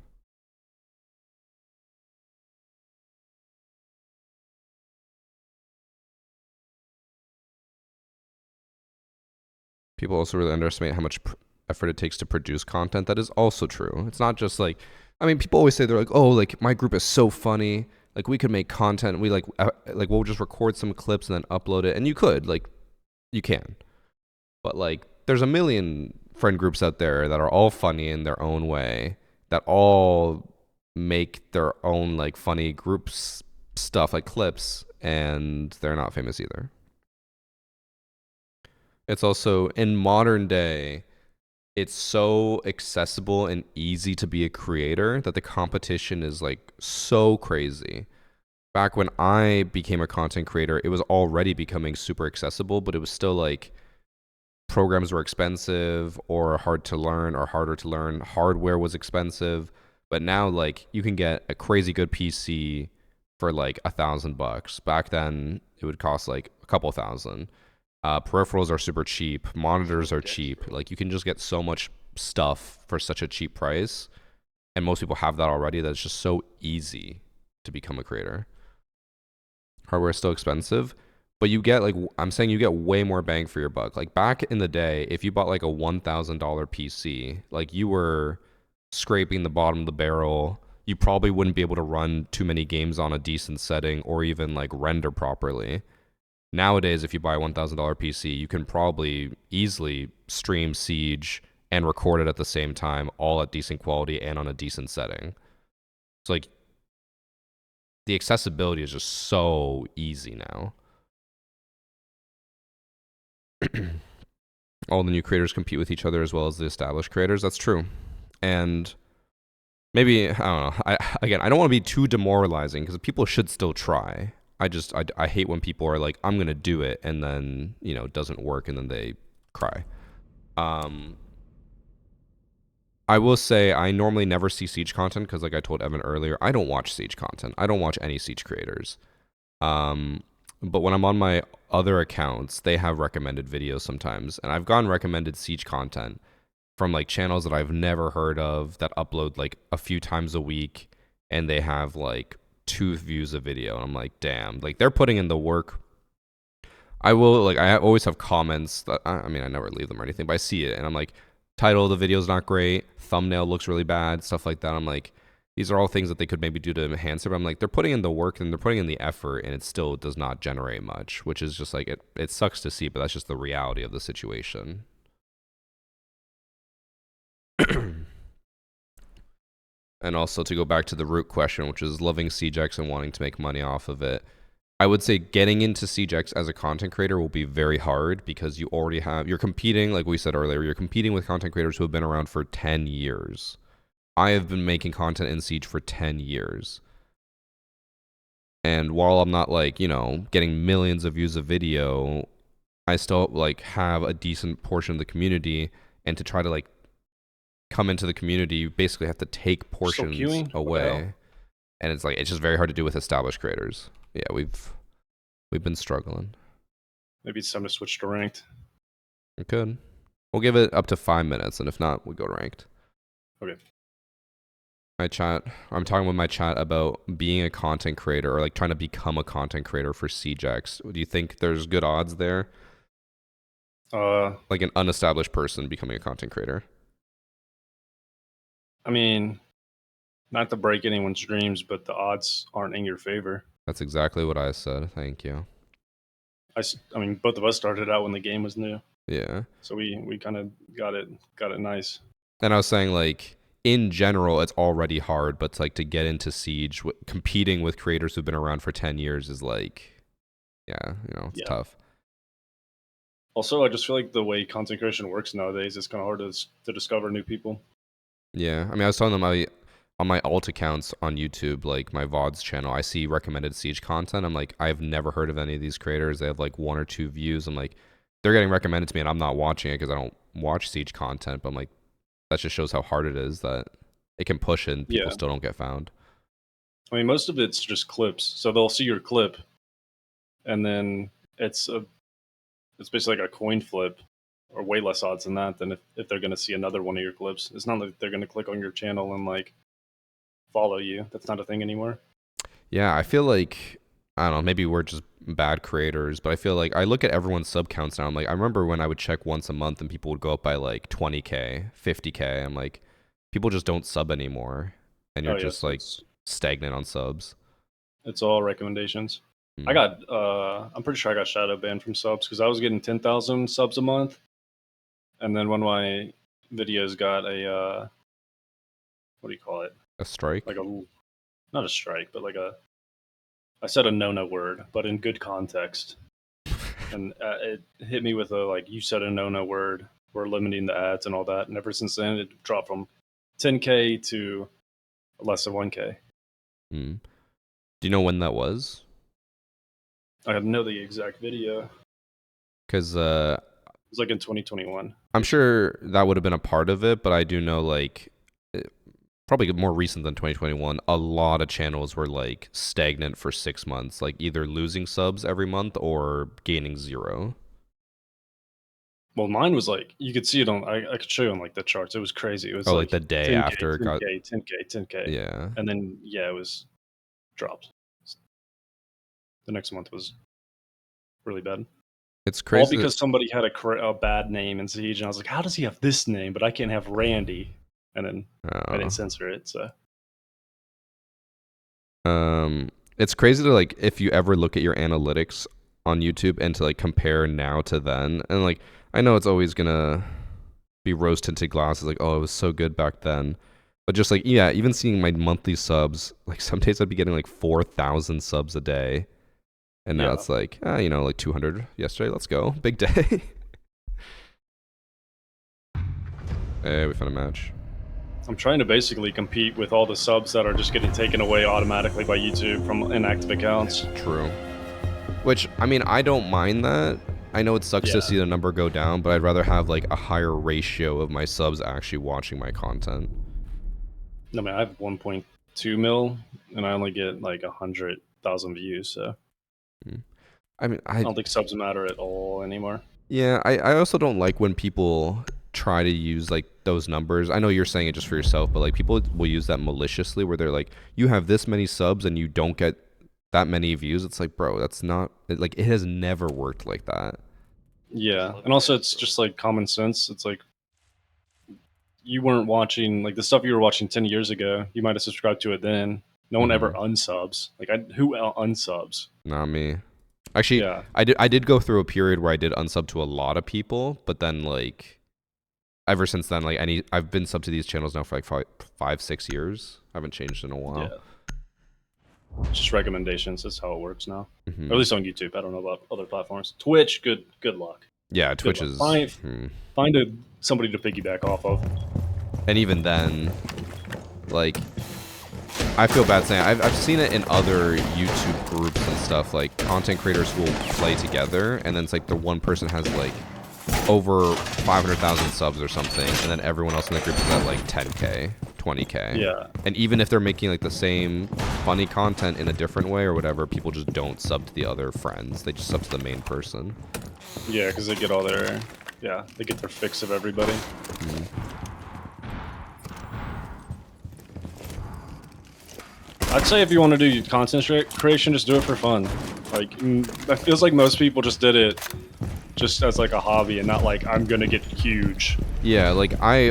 People also really underestimate how much effort it takes to produce content. That is also true. It's not just like, I mean, people always say they're like, oh, like my group is so funny. Like we could make content. We like we'll just record some clips and then upload it. And you could, like, you can. But like, there's a million friend groups out there that are all funny in their own way, that all make their own like funny groups stuff like clips, and they're not famous either. It's also in modern day, it's so accessible and easy to be a creator that the competition is like so crazy. Back when I became a content creator, it was already becoming super accessible, but it was still like programs were expensive or hard to learn or harder to learn. Hardware was expensive, but now like you can get a crazy good PC for like $1,000. Back then, it would cost like a couple thousand. Peripherals are super cheap. Monitors are cheap. Like you can just get so much stuff for such a cheap price, and most people have that already. That it's just so easy to become a creator. Hardware is still expensive, but you get like I'm saying you get way more bang for your buck. Like back in the day, if you bought like a $1,000 PC, like you were scraping the bottom of the barrel. You probably wouldn't be able to run too many games on a decent setting or even like render properly. Nowadays, if you buy a $1,000 PC, you can probably easily stream Siege and record it at the same time, all at decent quality and on a decent setting. It's like the accessibility is just so easy now. All the new creators compete with each other as well as the established creators. That's true. And maybe, I don't know. I don't want to be too demoralizing because people should still try. I hate when people are like, I'm going to do it, and then, you know, it doesn't work, and then they cry. I will say I normally never see Siege content because, like I told Evan earlier, I don't watch Siege content. I don't watch any Siege creators. But when I'm on my other accounts, they have recommended videos sometimes, and I've gotten recommended Siege content from like channels that I've never heard of that upload like a few times a week, and they have like 2 views a video, and I'm like, damn, like they're putting in the work. I always have comments that I mean I never leave them or anything, but I see it and I'm like, title of the video is not great, thumbnail looks really bad, stuff like that. I'm like, these are all things that they could maybe do to enhance it. But I'm like, they're putting in the work and they're putting in the effort, and it still does not generate much, which is just like it sucks to see, but that's just the reality of the situation. And also to go back to the root question, which is loving CJX and wanting to make money off of it. I would say getting into CJX as a content creator will be very hard because you're competing, like we said earlier, you're competing with content creators who have been around for 10 years. I have been making content in Siege for 10 years. And while I'm not like, you know, getting millions of views of video, I still like have a decent portion of the community, and to try to like come into the community, you basically have to take portions away. And it's like, it's just very hard to do with established creators. Yeah, we've been struggling. Maybe it's time to switch to ranked. We could. We'll give it up to 5 minutes, and if not, we go ranked. Okay. I'm talking with my chat about being a content creator or like trying to become a content creator for CJX. Do you think there's good odds there? Like an unestablished person becoming a content creator? I mean, not to break anyone's dreams, but the odds aren't in your favor. That's exactly what I said. Thank you. I mean, both of us started out when the game was new. Yeah. So we kind of got it nice. And I was saying, like, in general, it's already hard, but like to get into Siege, competing with creators who've been around for 10 years is like, yeah, you know, it's tough. Also, I just feel like the way content creation works nowadays, it's kind of hard to discover new people. Yeah, I mean, I was telling them on my alt accounts on YouTube, like my VODs channel, I see recommended Siege content. I'm like, I've never heard of any of these creators. They have like 1 or 2 views. I'm like, they're getting recommended to me, and I'm not watching it because I don't watch Siege content. But I'm like, that just shows how hard it is that it can push and people still don't get found. I mean, most of it's just clips. So they'll see your clip, and then it's basically like a coin flip, or way less odds than that than if they're going to see another one of your clips. It's not like they're going to click on your channel and like follow you. That's not a thing anymore. Yeah, I feel like, I don't know, maybe we're just bad creators, but I feel like I look at everyone's sub counts now. I'm like, I remember when I would check once a month and people would go up by like 20K, 50K. I'm like, people just don't sub anymore, and you're just like stagnant on subs. It's all recommendations. I got I'm pretty sure I got shadow banned from subs because I was getting 10,000 subs a month, and then one of my videos got a what do you call it, A strike? like a not a strike, but like I said a no word, but in good context, and it hit me with a like you said a no word. We're limiting the ads and all that, and ever since then it dropped from 10K to less than 1K. Do you know when that was? I know the exact video. Because It was like in 2021. I'm sure that would have been a part of it, but I do know like probably more recent than 2021, a lot of channels were like stagnant for 6 months, like either losing subs every month or gaining 0. Well, mine was like you could see it on. I could show you on like the charts. It was crazy. It was Oh, like like the day 10K, after it 10K, got 10K, 10K, yeah. and then yeah, it was dropped. The next month was really bad. It's All crazy. because somebody had a bad name in Siege, and I was like, how does he have this name, but I can't have Randy? And then I didn't censor it. So it's crazy to like if you ever look at your analytics on YouTube and to like compare now to then, and like I know it's always gonna be rose tinted glasses, like oh it was so good back then, but just like yeah, even seeing my monthly subs, like some days I'd be getting like 4,000 subs a day, and now Yeah. it's like you know like 200 yesterday. Let's go, big day. Hey, we found a match. I'm trying to basically compete with all the subs that are just getting taken away automatically by YouTube from inactive accounts. True. Which, I mean, I don't mind that. I know it sucks to Yeah. see the number go down, but I'd rather have like a higher ratio of my subs actually watching my content. I mean, I have 1.2 mil, and I only get like 100,000 views. So I mean, I don't think subs matter at all anymore. yeah, I also don't like when people try to use like those numbers. I know you're saying it just for yourself, but like people will use that maliciously where they're like, you have this many subs and you don't get that many views. It's like, bro, that's not like it has never worked like that. Yeah, and also it's just like common sense. It's like you weren't watching like the stuff you were watching 10 years ago. You might have subscribed to it then. No one ever unsubs. Like who unsubs? Not me. Actually, Yeah. I did go through a period where I did unsub to a lot of people, but then like ever since then, like I've been sub to these channels now for like 5, 6 years. I haven't changed in a while. Yeah. Just recommendations. That's how it works now. Mhm. Or at least on YouTube. I don't know about other platforms. Twitch, good luck. Yeah, Twitch Good is. luck. Find somebody to piggyback off of. And even then, like, I feel bad saying I've seen it in other YouTube groups and stuff. Like content creators will play together, and then it's like the one person has like over 500,000 subs or something, and then everyone else in the group is at like 10K, 20K. Yeah. And even if they're making like the same funny content in a different way or whatever, people just don't sub to the other friends. They just sub to the main person. Yeah, because they get all their they get their fix of everybody. I'd say if you want to do content creation, just do it for fun. Like, that feels like most people just did it just as like a hobby and not like I'm gonna get huge. Yeah, like I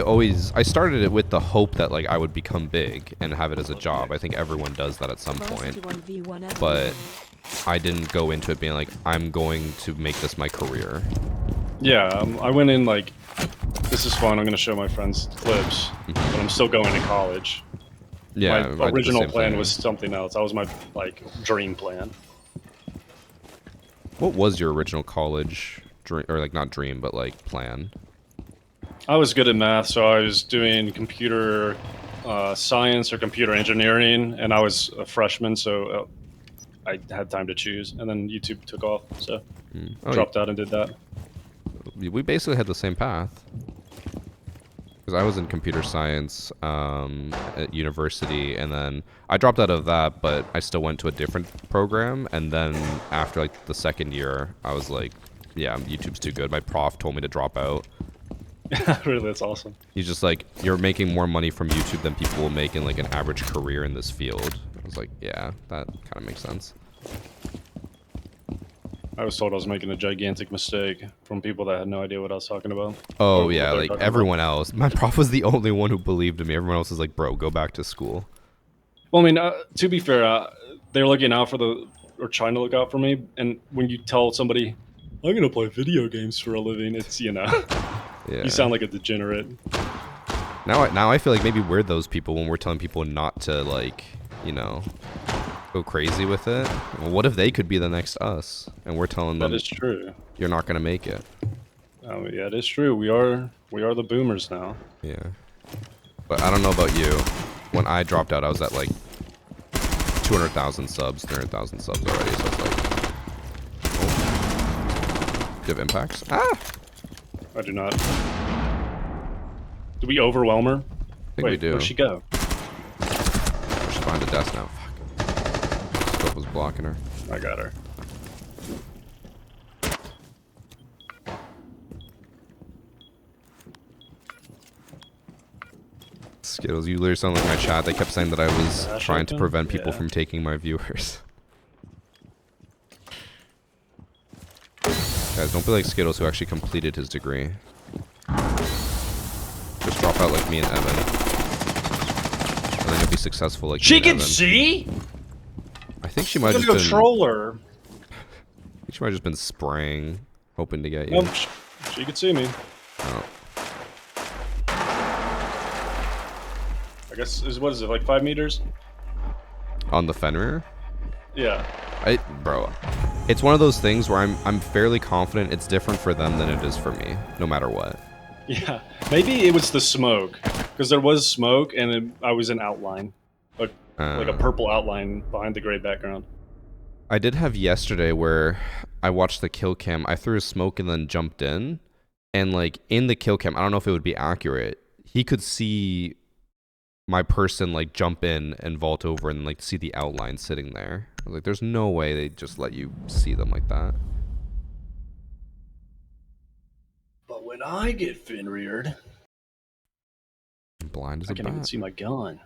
started it with the hope that like I would become big and have it as a job. I think everyone does that at some point. But I didn't go into it being like I'm going to make this my career. Yeah, I went in like, this is fun. I'm gonna show my friends clips, but I'm still going to college. Yeah, my original plan thing. was something else. That was my like dream plan. What was your original college dream, or like not dream, but like plan? I was good at math, so I was doing computer science or computer engineering, and I was a freshman, so I had time to choose. And then YouTube took off, so dropped out and did that. We basically had the same path. Because I was in computer science at university, and then I dropped out of that, but I still went to a different program. And then after like the second year, I was like, yeah, YouTube's too good. My prof told me to drop out. Really, that's awesome. He's just like, you're making more money from YouTube than people will make in like an average career in this field. I was like, yeah, that kind of makes sense. I was told I was making a gigantic mistake from people that had no idea what I was talking about. Oh yeah, like everyone else. My prof was the only one who believed in me. Everyone else was like, bro, go back to school. Well, I mean, to be fair, they're looking out or trying to look out for me. And when you tell somebody, I'm going to play video games for a living, it's, Yeah. you sound like a degenerate. Now I feel like maybe we're those people when we're telling people not to, like, you know, go crazy with it. Well, what if they could be the next us, and we're telling them That is true. you're not gonna make it? Oh yeah, it is true. We are the boomers now. Yeah. But I don't know about you. When I dropped out, I was at like 200,000 subs, 300,000 subs already. So it's like, oh. Do you have impacts? Ah! I do not. Do we overwhelm her? I think we do. Where'd she go? She's behind the desk now. Fuck. Scope was blocking her. I got her. Skittles, you literally sound like my chat. They kept saying that I was trying to prevent people from taking my viewers. Guys, don't be like Skittles, who actually completed his degree. Just drop out like me and Evan. And then you'll be successful like She me and can Evan. see? I think she might I'm have gonna just go been... troll her. I think she might have just been spraying, hoping to get you. Nope, she could see me. Oh. I guess, what is it, like 5 meters? On the Fenrir? Yeah. Bro, it's one of those things where I'm fairly confident it's different for them than it is for me, no matter what. Yeah. Maybe it was the smoke. Because there was smoke, and then I was in outline. Like a purple outline behind the gray background. I did have yesterday where I watched the kill cam. I threw a smoke and then jumped in. And, like, in the kill cam, I don't know if it would be accurate. He could see my person, like, jump in and vault over and, like, see the outline sitting there. I was like, there's no way they just let you see them like that. But when I get fin-reared, I'm blind as I a can't even bat. see my gun.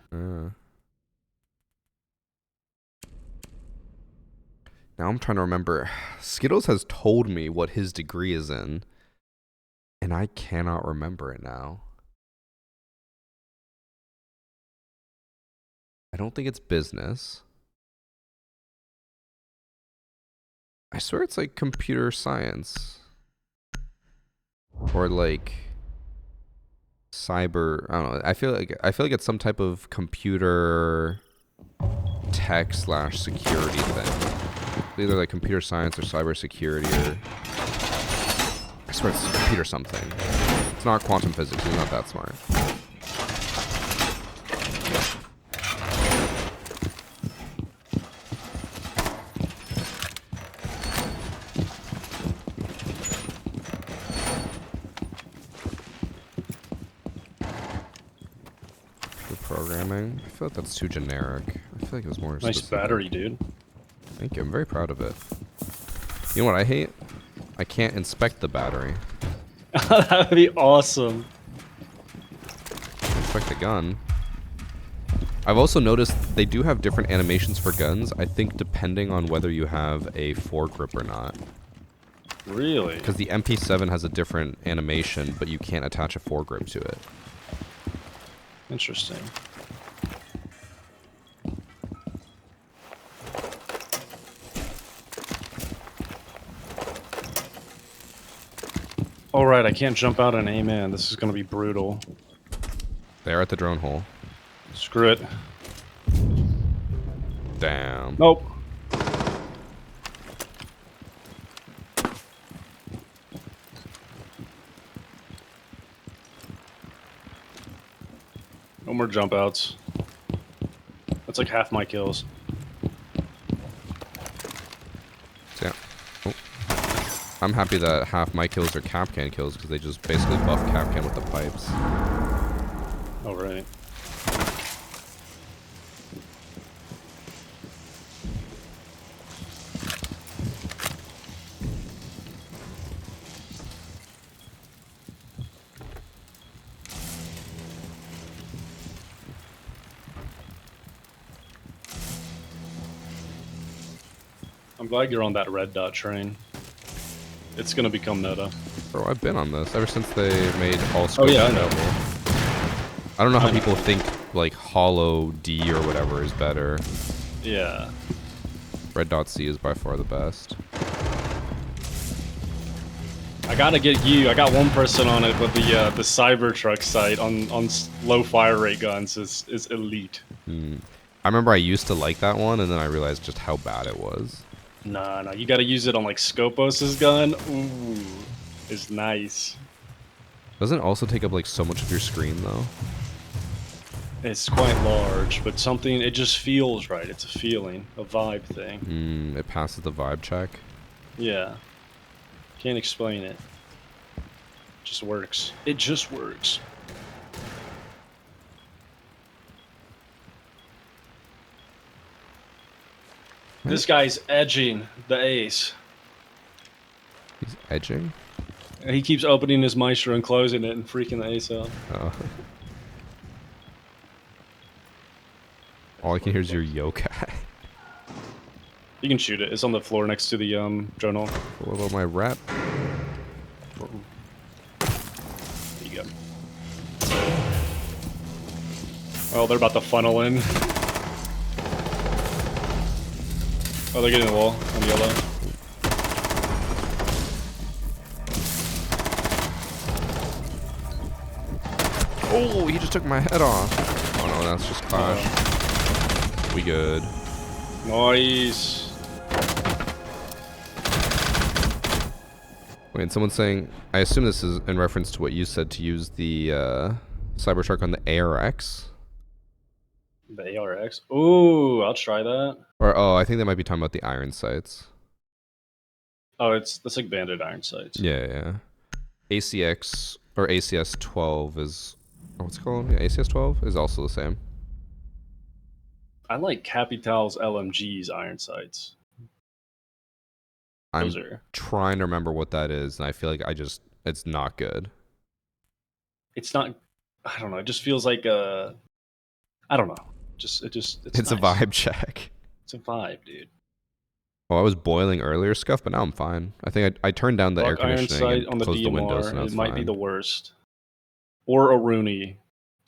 Now I'm trying to remember. Skittles has told me what his degree is in, and I cannot remember it now. I don't think it's business. I swear it's like computer science. Or like cyber, I don't know. I feel like it's some type of computer tech / security thing. Either like computer science or cyber security, or I swear it's computer something. It's not quantum physics. He's not that smart. Programming. I feel like that's too generic. I feel like it was more Nice specific. battery, dude. Thank you. I'm very proud of it. You know what I hate? I can't inspect the battery. That would be awesome. Inspect the gun. I've also noticed they do have different animations for guns, I think depending on whether you have a foregrip or not. Really? Because the MP7 has a different animation, but you can't attach a foregrip to it. Interesting. Alright, I can't jump out and aim in. This is gonna be brutal. They're at the drone hole. Screw it. Damn. Nope. No more jump outs. That's like half my kills. Yeah. Oh. I'm happy that half my kills are Capcan kills because they just basically buff Capcan with the pipes. Oh, right. I'm glad you're on that red dot train. It's gonna become meta. Bro, I've been on this ever since they made all scopes yeah, I know. available. I don't know how people think like Hollow D or whatever is better. Yeah. Red Dot C is by far the best. I gotta get you. I got one person on it, but the Cybertruck sight on low fire rate guns is elite. I remember I used to like that one, and then I realized just how bad it was. Nah, you gotta use it on like Scopos's gun. Ooh, is nice. Doesn't it also take up like so much of your screen though? It's quite large, but it just feels right. It's a feeling, a vibe thing. It passes the vibe check. Yeah. Can't explain it. Just works. It just works. This guy's edging the ace. He's edging? And he keeps opening his Maestro and closing it and freaking the ace out. Oh. All I can hear is your yokai. You can shoot it. It's on the floor next to the journal. What about my rep? There you go. Oh, they're about to funnel in. Oh, they're getting the wall on yellow. Oh, he just took my head off. Oh no, that's just clash. We good. Nice. Wait, and someone's saying, I assume this is in reference to what you said to use the Cybertruck on the ARX. The ARX? Ooh, I'll try that. Or, oh, I think they might be talking about the iron sights. Oh, that's like banded iron sights. Yeah. ACX, or ACS 12 is, what's it called? Yeah, ACS 12 is also the same. I like Capital's LMG's iron sights. I'm Those are... trying to remember what that is, and I feel like it's not good. It's not, I don't know, it just feels like a, I don't know. It's a nice. vibe check. It's a vibe, dude. Oh, I was boiling earlier, Scuff, but now I'm fine. I think I turned down the air Buck iron conditioning sight and on the closed the windows, and DMR, it's it might fine. be the worst. Or a Rooney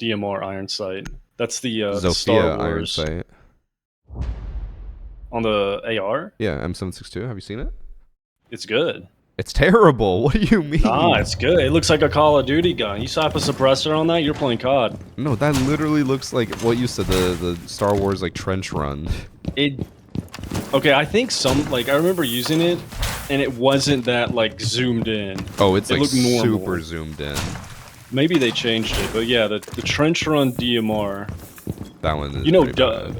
DMR iron sight. That's the Star Zofia iron Wars. sight. On the AR? Yeah, M762. Have you seen it? It's good. It's terrible. What do you mean? Nah, it's good. It looks like a Call of Duty gun. You slap a suppressor on that, you're playing COD. No, that literally looks like what you said, the Star Wars like trench run. Okay, I think I remember using it, and it wasn't that like zoomed in. Oh, it's It like looked normal. super zoomed in. Maybe they changed it, but yeah, the trench run DMR. That one is You know, pretty bad.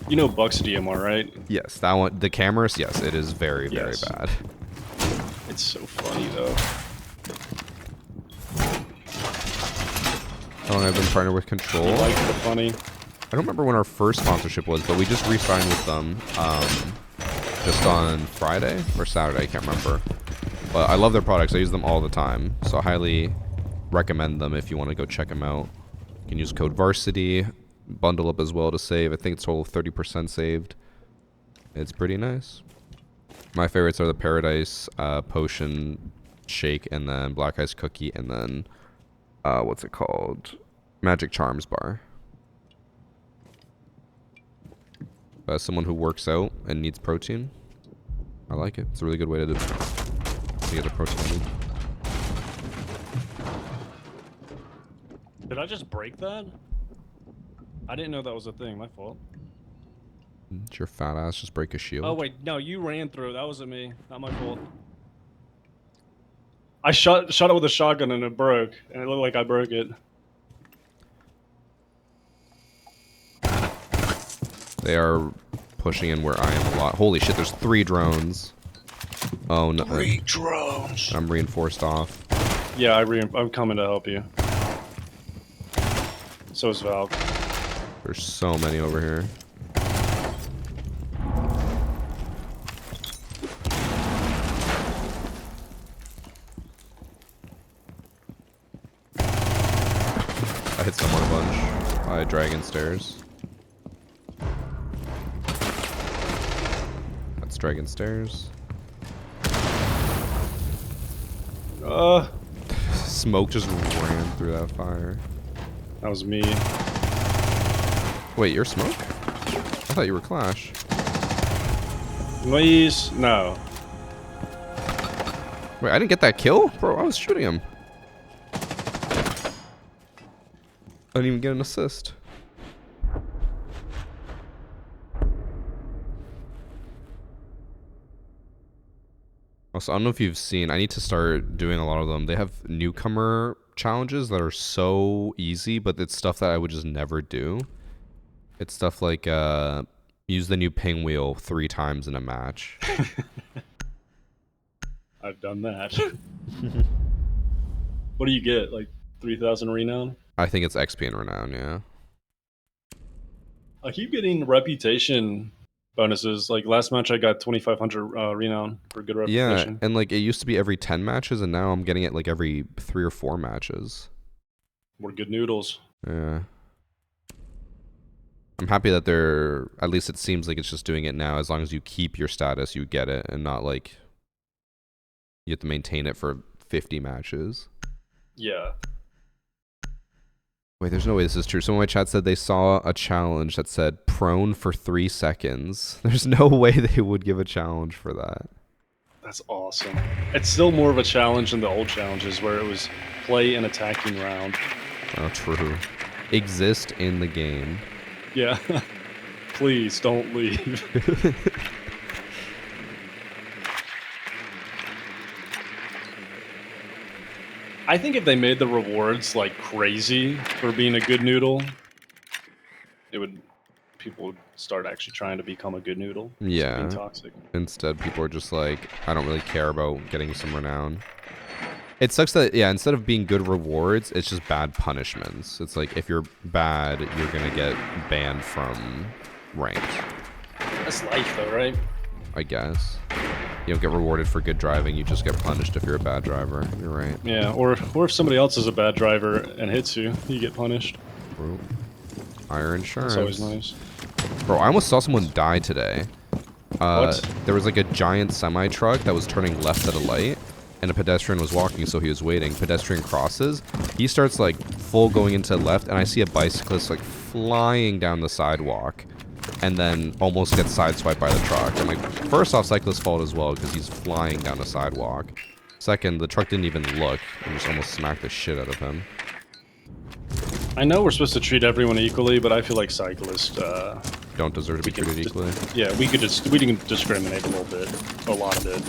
you know Buck's DMR, right? Yes, that one. The cameras, yes, it is very, Yes. very bad. It's so funny though. How long I've been partnered with Control? You like the funny? I don't remember when our first sponsorship was, but we just re-signed with them just on Friday or Saturday, I can't remember. But I love their products. I use them all the time, so I highly recommend them if you want to go check them out. You can use code Varsity, bundle up as well to save. I think it's total of 30% saved. It's pretty nice. My favorites are the Paradise Potion Shake, and then Black Ice Cookie, and then what's it called? Magic Charms Bar. As someone who works out and needs protein, I like it. It's a really good way to get the protein I need. Did I just break that? I didn't know that was a thing. My fault. Did your fat ass just break a shield? Oh wait, no, you ran through. That wasn't me. Not my fault. I shot it with a shotgun and it broke, and it looked like I broke it. They are pushing in where I am a lot. Holy shit, there's 3 drones. Oh no. 3 drones. I'm reinforced off. Yeah, I'm coming to help you. So is Valk. There's so many over here. I hit someone a bunch by Dragon Stairs. That's Dragon Stairs. Smoke just ran through that fire. That was me. Wait, you're Smoke? I thought you were Clash. Please, no. Wait, I didn't get that kill? Bro, I was shooting him. I didn't even get an assist. Also, I don't know if you've seen, I need to start doing a lot of them. They have newcomer challenges that are so easy, but it's stuff that I would just never do. It's stuff like use the new ping wheel 3 times in a match. I've done that. What do you get? Like 3,000 renown? I think it's XP and renown, yeah. I keep getting reputation bonuses. Like last match, I got 2,500 renown for good Yeah, reputation. and like it used to be every 10 matches, and now I'm getting it like every 3 or 4 matches. We're good noodles. Yeah. I'm happy that they're, at least it seems like it's just doing it now. As long as you keep your status, you get it, and not like you have to maintain it for 50 matches. Yeah. Wait, there's no way this is true. Someone in my chat said they saw a challenge that said prone for 3 seconds. There's no way they would give a challenge for that. That's awesome. It's still more of a challenge than the old challenges where it was play an attacking round. Oh, true. Exist in the game. Yeah. Please don't leave. I think if they made the rewards like crazy for being a good noodle, it would people would start actually trying to become a good noodle. instead of being Yeah. toxic. Instead, people are just like, I don't really care about getting some renown. It sucks that, yeah, instead of being good rewards, it's just bad punishments. It's like, if you're bad, you're going to get banned from ranked, That's life, though, right? I guess. You don't get rewarded for good driving, you just get punished if you're a bad driver. You're right. Yeah, or if somebody else is a bad driver and hits you, you get punished. Bro. Higher insurance. That's always nice. Bro, I almost saw someone die today. What? There was like a giant semi-truck that was turning left at a light, and a pedestrian was walking, so he was waiting. Pedestrian crosses. He starts like full going into left, and I see a bicyclist like flying down the sidewalk, and then almost gets sideswiped by the truck. I'm like, first off, cyclist's fault as well, because he's flying down the sidewalk. Second, the truck didn't even look, and just almost smacked the shit out of him. I know we're supposed to treat everyone equally, but I feel like cyclists, Don't deserve to be treated equally. yeah, we can discriminate a little bit, a lot of it.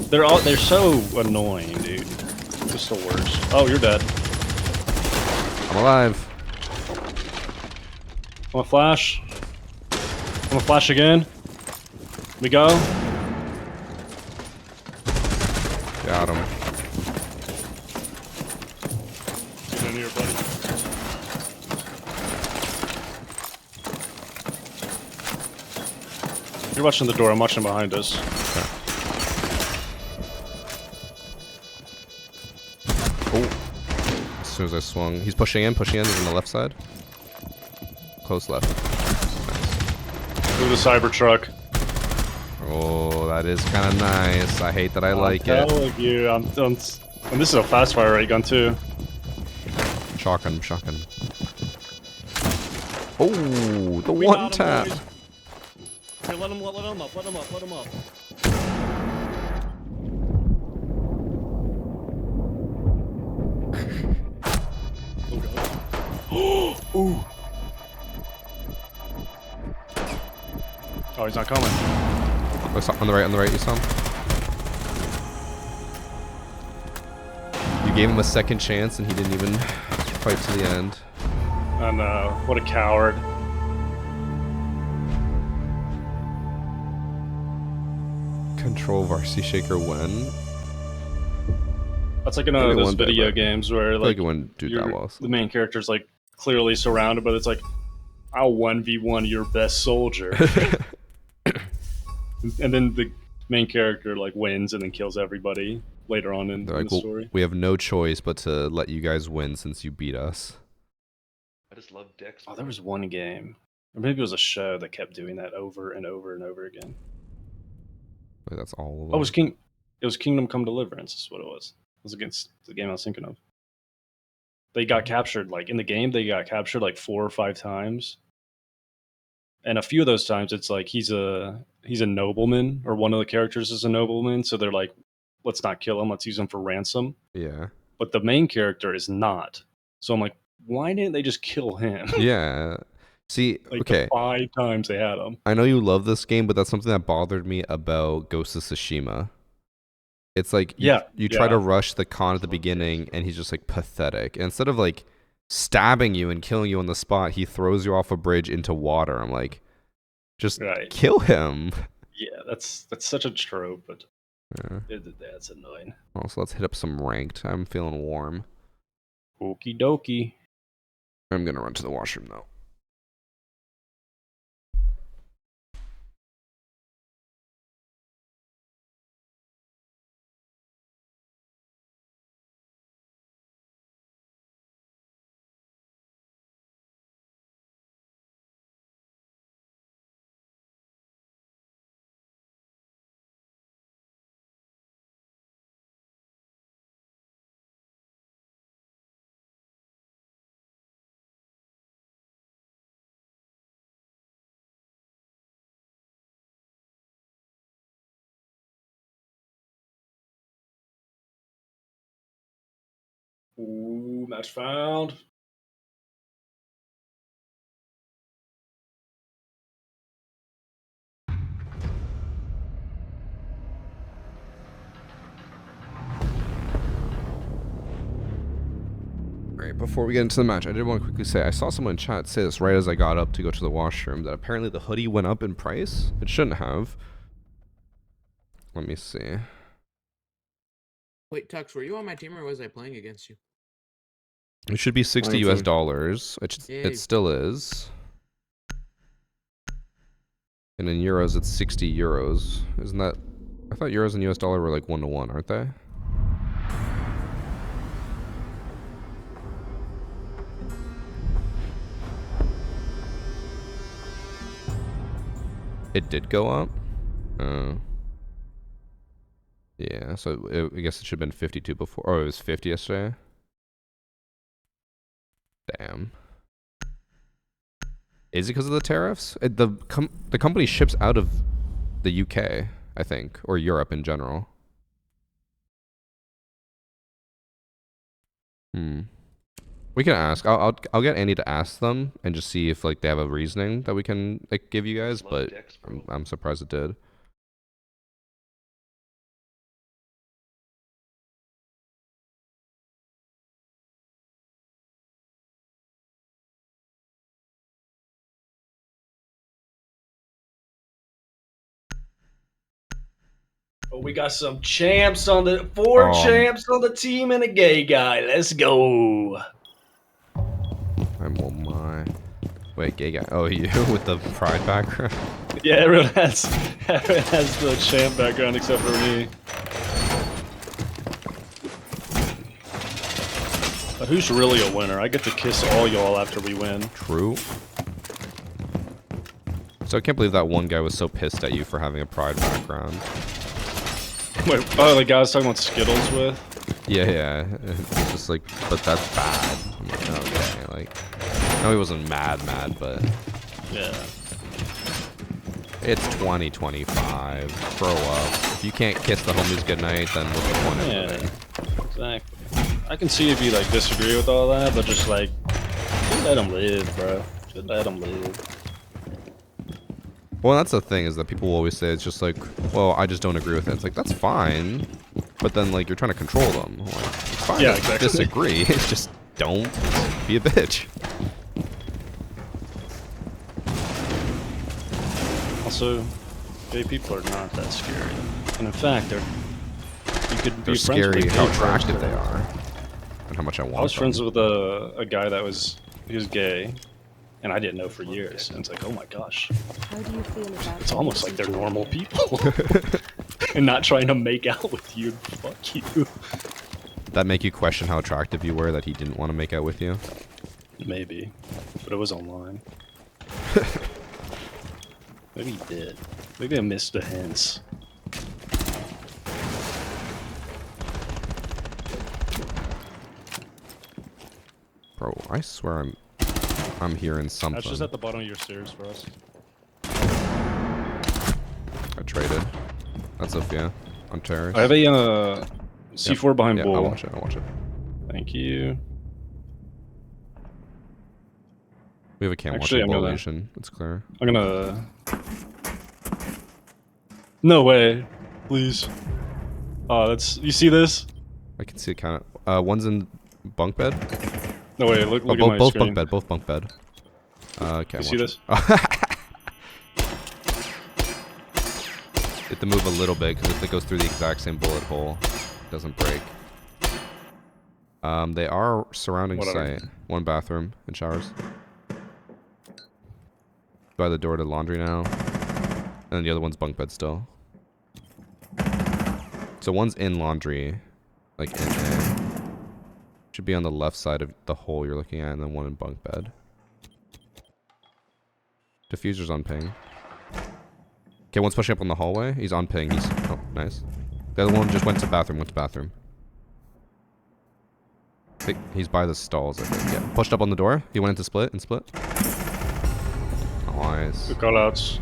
They're so annoying, dude. Just the worst. Oh, you're dead. I'm alive. I'm gonna flash. I'm gonna flash again. We go. Got him. Get in here, buddy. You're watching the door. I'm watching behind us. Oh. As soon as I swung. He's pushing in. He's on the left side. Close left. Nice. Through the Cybertruck. Oh, that is kind of nice. I hate that I like it. I'm telling you, and this is a fast fire ray gun too. Shotgun. Oh, the We one got him, tap. boys. Here, let him up. Ooh. Oh, he's not coming. Oh, on the right, you saw him? You gave him a second chance and he didn't even fight to the end. I know. What a coward. Control Varsity Shaker when? That's like in Maybe those one bit, video but games where I feel like like it wouldn't do that well. the main character's like clearly surrounded, but it's like, I'll 1v1 your best soldier. And then the main character like wins and then kills everybody later on in They're the like, well, story. we have no choice but to let you guys win since you beat us. I just love Dex. Oh, there was one game, or maybe it was a show that kept doing that over and over and over again. Wait, that's all of them. Oh, it was Kingdom Come Deliverance. Is what it was. It was against the game I was thinking of. They got captured like in the game. They got captured like 4 or 5 times. And a few of those times, it's like he's a nobleman, or one of the characters is a nobleman. So they're like, let's not kill him. Let's use him for ransom. Yeah. But the main character is not. So I'm like, why didn't they just kill him? Yeah. See, Like okay. the 5 times they had him. I know you love this game, but that's something that bothered me about Ghost of Tsushima. It's like you try to rush the Khan at the beginning, and he's just like pathetic. And instead of like stabbing you and killing you on the spot, he throws you off a bridge into water. I'm like, just kill him. Yeah, that's such a trope, but Yeah. that's annoying. Also, let's hit up some ranked. I'm feeling warm. Okie dokie. I'm gonna run to the washroom though. Ooh, match found. Alright, before we get into the match, I did want to quickly say, I saw someone in chat say this right as I got up to go to the washroom, that apparently the hoodie went up in price. It shouldn't have. Let me see. Wait, Tux, were you on my team or was I playing against you? It should be 60 19. US dollars. Yay. It still is. And in euros, it's 60 euros. Isn't that... I thought euros and US dollar were like 1-to-1, aren't they? It did go up? Yeah, so I guess it should have been 52 before. Oh, it was 50 yesterday? Damn. Is it because of the tariffs? The company ships out of the UK, I think, or Europe in general. We can ask. I'll get Andy to ask them and just see if like they have a reasoning that we can like give you guys. Love But Dex, bro. I'm surprised it did. Oh, we got some champs on the 4 champs on the team and a gay guy. Let's go. I'm oh my. Wait, gay guy. Oh, you with the pride background? Yeah, everyone has the champ background except for me. But who's really a winner? I get to kiss all y'all after we win. True. So I can't believe that one guy was so pissed at you for having a pride background. Wait, oh, the guy I was talking about Skittles with? Yeah. It's just like, but that's bad. I'm like, okay, like, no, he wasn't mad, but Yeah. it's 2025. Grow up. If you can't kiss the homies goodnight, then what's the point of living? Exactly. I can see if you like disagree with all that, but just like, just let them live, bro. Just let them live. Well, that's the thing, is that people will always say it's just like, well, I just don't agree with it. It's like, that's fine, but then like you're trying to control them. Like, it's fine Yeah, to exactly. disagree. It's just don't be a bitch. Also, gay people are not that scary, and in fact, you could They're be scary friends with how gay attractive folks. they are, and how much I want I was them. friends with a guy that was gay, and I didn't know for years. And it's like, oh my gosh, How do you feel about it's almost like they're normal people, and not trying to make out with you. Fuck you. That make you question how attractive you were that he didn't want to make out with you? Maybe, but it was online. Maybe he did. Maybe I missed the hints. Bro, I swear I'm hearing something. That's just at the bottom of your stairs for us. traded. That's Sophia on terrace. I have a C4 behind Yeah, bull. I'll watch it. I'll watch it. Thank you. We have a cam Actually, watching I'm bull gonna- Asian. It's clear. I'm gonna. No way, please. Oh, that's. You see this? I can see it kind of. One's in bunk bed. No way. Look Oh, at my both screen. bunk bed. Both bunk bed. Okay. You see this? Hit the move a little bit because if it goes through the exact same bullet hole, it doesn't break. They are surrounding Whatever. site. One bathroom and showers. By the door to laundry now. And then the other one's bunk bed still. So one's in laundry, like in there. Should be on the left side of the hole you're looking at, and then one in bunk bed. Diffuser's on ping. Okay, one's pushing up on the hallway. He's on ping. He's oh, nice. The other one just went to bathroom. Went to bathroom. I think he's by the stalls. I think. Yeah, pushed up on the door. He went into split and split. Nice. Good callouts.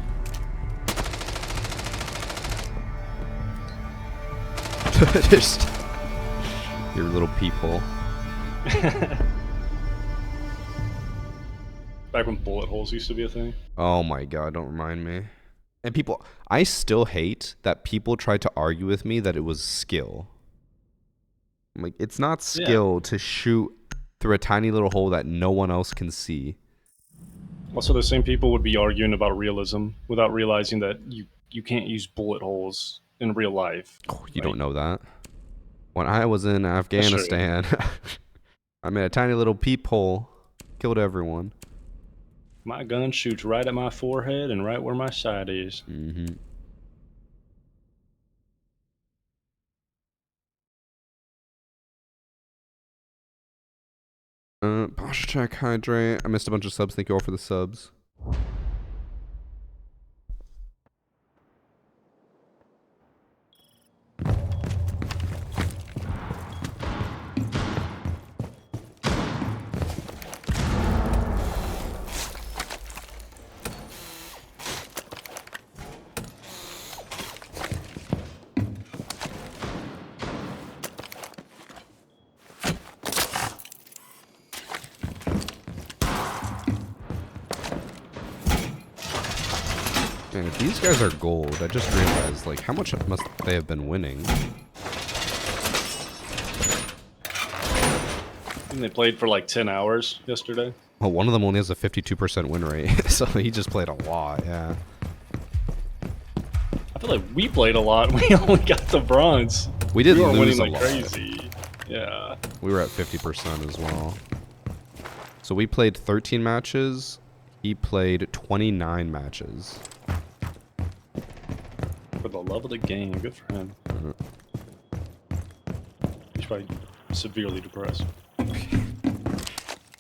Just your little peephole. Back when bullet holes used to be a thing. Oh my god, don't remind me. And people, I still hate that people tried to argue with me that it was skill. I'm like, it's not skill to shoot through a tiny little hole that no one else can see. Also, the same people would be arguing about realism without realizing that you can't use bullet holes in real life. Oh, you don't know that. When I was in Afghanistan, I made a tiny little peephole, killed everyone. My gun shoots right at my forehead and right where my sight is. Mm-hmm. Posture check, hydrate. I missed a bunch of subs. Thank you all for the subs. Man, if these guys are gold, I just realized, like, how much must they have been winning? And they played for like 10 hours yesterday. Well, one of them only has a 52% win rate, so he just played a lot, yeah. I feel like we played a lot. We only got the bronze. We did We were lose winning a like lot. crazy. Yeah. We were at 50% as well. So we played 13 matches. He played 29 matches. For the love of the game. Good for him. He's probably severely depressed.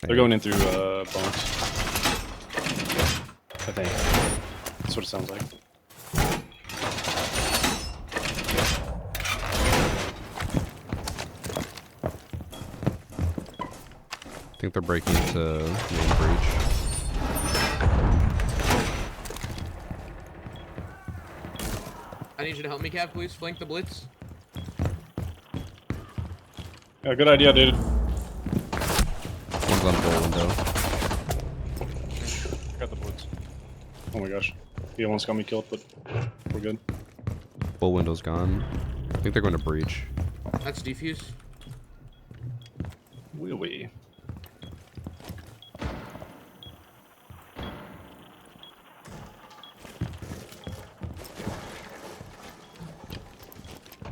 They're going in through bunks. I think. That's what it sounds like. I think they're breaking into main breach. I need you to help me, Cav, please. Flank the blitz. Yeah, good idea, dude. One's on bull window. Got the blitz. Oh my gosh. He almost got me killed, but we're good. Bull window's gone. I think they're going to breach. That's defuse. Wee.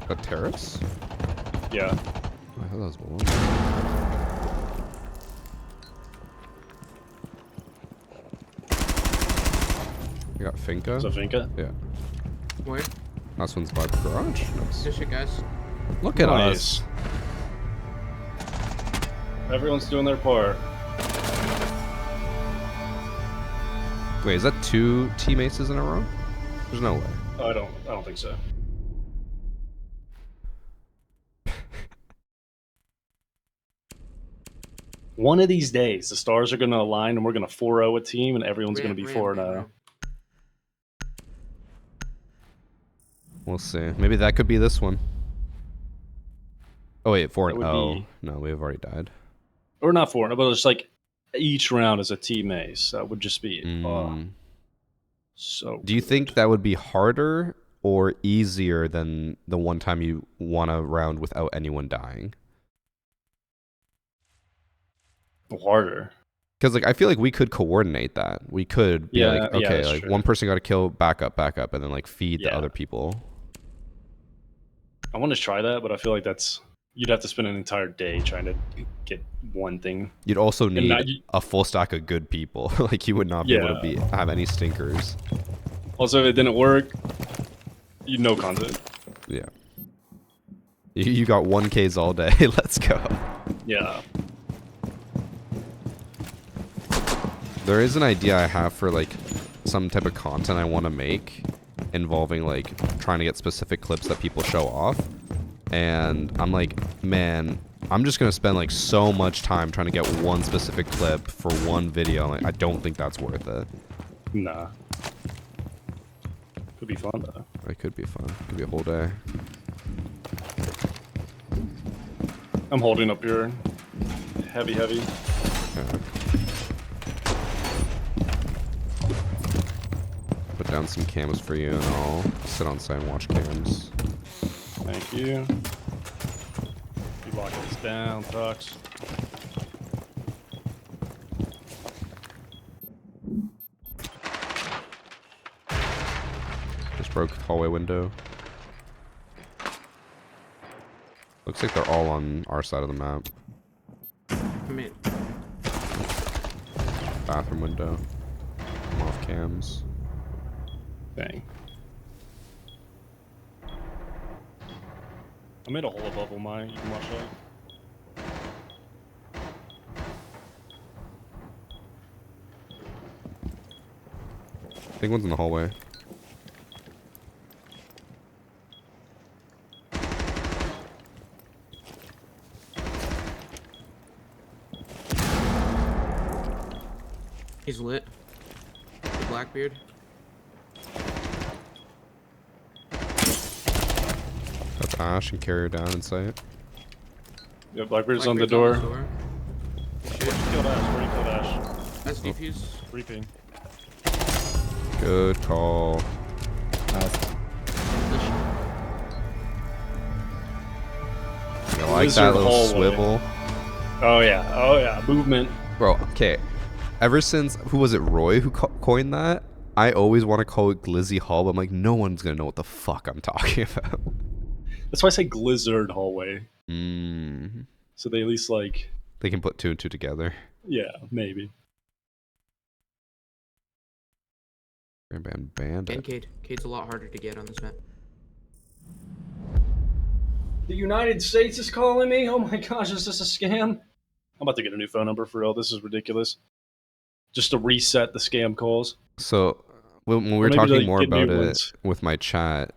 A terrace? Yeah. Oh, I thought that was bull. We got Finca. So Finca? Yeah. Where? Last one's by the garage. Nice. Good shit, guys. Look at Nice. us. Everyone's doing their part. Wait, is that 2 teammates in a row? There's no way. Oh, I don't think so. One of these days, the stars are going to align and we're going to 4-0 a team and everyone's going to be 4-0. We'll see. Maybe that could be this one. Oh wait, 4 That and would 0. be- No, we've already died. Or not 4, but it's like each round is a team ace. That would just be so. Do you think that would be harder or easier than the one time you won a round without anyone dying? Harder? Because like I feel like we could coordinate that. We could be like, Yeah, okay, that's like true. one person got to kill, back up, and then like feed the Yeah. other people. I want to try that, but I feel like you'd have to spend an entire day trying to get one thing. You'd also need not- a full stack of good people. Like you would not be able to have any stinkers. Also, if it didn't work, you no content. Yeah. You got 1Ks all day. Let's go. Yeah. There is an idea I have for like some type of content I want to make involving like trying to get specific clips that people show off. And I'm like, man, I'm just going to spend like so much time trying to get one specific clip for one video. Like, I don't think that's worth it. Nah. Could be fun though. It could be fun. It could be a whole day. I'm holding up your heavy. Yeah. Put down some cams for you and I'll sit on site and watch cams. Thank you. You locking this down, Tux. Just broke hallway window. Looks like they're all on our side of the map. Come in. Bathroom window. I'm off cams. Dang. I made a hole above mine. You can watch that. I think one's in the hallway. He's lit. The Blackbeard. That's Ash and carry her down in sight. Yeah, Blackbeard's on the Blackbeard's door. Shit. Killed Ash. Where you killed Ash? That's defuse. Reaping. Good call. I like Lizard that little hallway. swivel. Oh yeah. Movement. Bro, okay. Ever since, who was it, Roy who coined that? I always want to call it Glizzy Hall, but I'm like, no one's going to know what the fuck I'm talking about. That's why I say Glizzard hallway. Mm. So they at least like. They can put 2 and 2 together. Yeah, maybe. Bandit. And Cade. Cade's a lot harder to get on this map. The United States is calling me? Oh my gosh, is this a scam? I'm about to get a new phone number for real. This is ridiculous. Just to reset the scam calls. So when we were maybe talking like more get new about it ones. with my chat,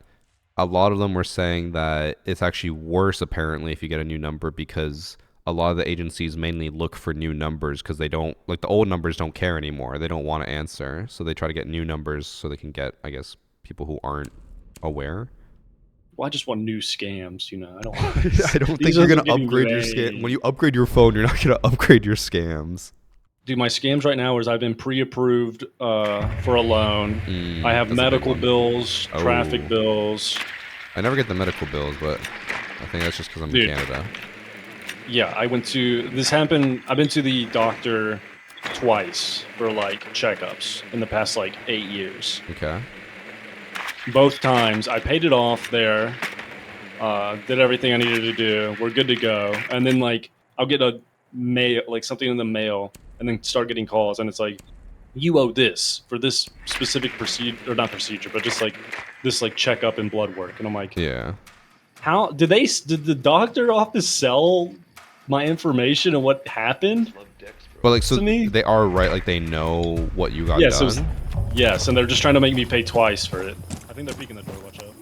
a lot of them were saying that it's actually worse apparently if you get a new number because a lot of the agencies mainly look for new numbers because they don't, like the old numbers don't care anymore. They don't want to answer. So they try to get new numbers so they can get, I guess, people who aren't aware. Well, I just want new scams, you know. I don't. I don't think These you're aren't going to giving upgrade you your scam. any- When you upgrade your phone, you're not going to upgrade your scams. Dude, my scams right now is I've been pre-approved for a loan. I have That's a big medical one. bills, Oh. traffic bills. I never get the medical bills, but I think that's just because I'm Dude. in Canada. Yeah, this happened. I've been to the doctor twice for like checkups in the past like 8 years. Okay. Both times I paid it off there, did everything I needed to do. We're good to go. And then like I'll get a mail, like something in the mail, and then start getting calls, and it's like, you owe this for this specific procedure, or not procedure, but just like this like checkup and blood work. And I'm like, Yeah. how did the doctor office sell my information and what happened? Love dicks, bro. But like, so To me- they are right. Like they know what you got Yes, it done. was- yes, and they're just trying to make me pay twice for it. I think they're peeking the door. Watch out.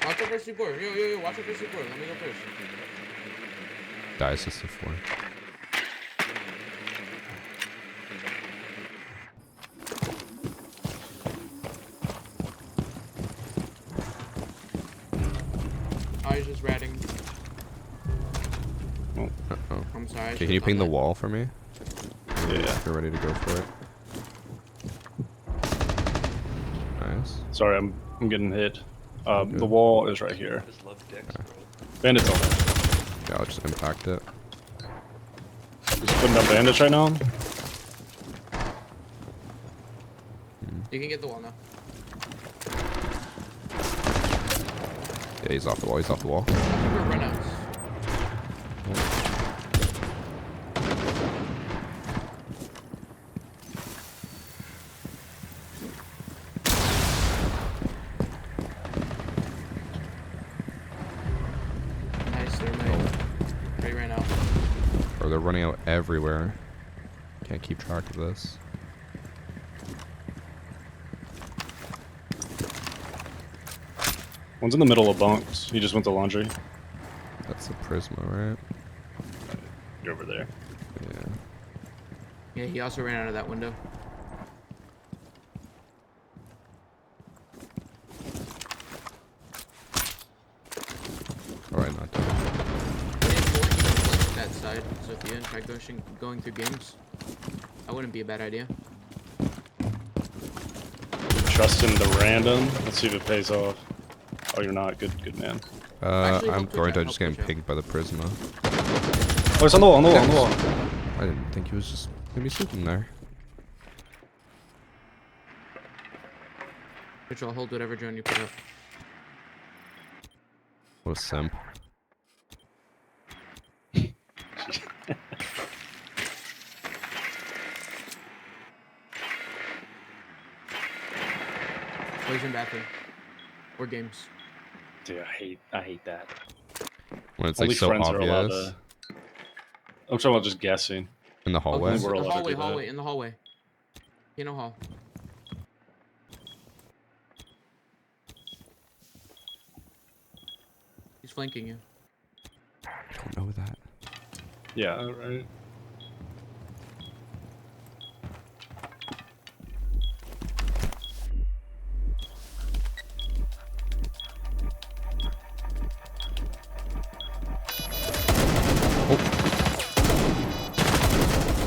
Watch out for C4. Yo, watch out for C4. Let me go first. Dice is the 4. Uh-oh. I'm sorry. I Okay, should've can you done ping the that. wall for me? Yeah. You're ready to go for it. Nice. Sorry, I'm getting hit. The good. wall is right here. I just love dicks, bro. Bandits on there. Yeah, I'll just impact it. Just putting up bandits right now. You can get the wall now. Yeah, he's off the wall. He's off the wall. We're runouts. Nice, they're made. They ran out. Or they're running out everywhere. Can't keep track of this. One's in the middle of bunks. He just went to laundry. That's the Prisma, right? You're over there. Yeah. Yeah, he also ran out of that window. Alright, not done. That side, Sophia, and try going through games. That wouldn't be a bad idea. Trusting the random. Let's see if it pays off. Oh, you're not. Good man. Actually, I'm help push going out, to help just getting push out. pinged by the Prisma. Oh, it's on the wall, on the wall, on the wall. I didn't think he was just gonna be sleeping there. Which I'll hold whatever drone you put up. What a simp. Poison bathroom. Or games. Dude, I hate that. When it's Only like so friends are allowed obvious. to. I'm talking about just guessing. In the hallway. Oh, We're allowed to hallway, do that. hallway, in the hallway. Piano hall. He's flanking you. I don't know that. Yeah, right.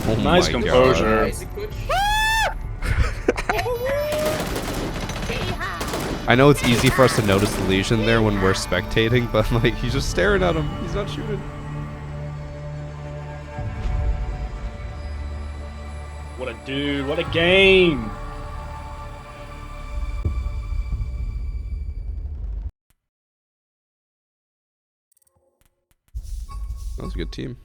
Oh Nice my composure. Nice push. I know it's easy for us to notice the lesion there when we're spectating, but like he's just staring at him. He's not shooting. What a dude. What a game. That was a good team.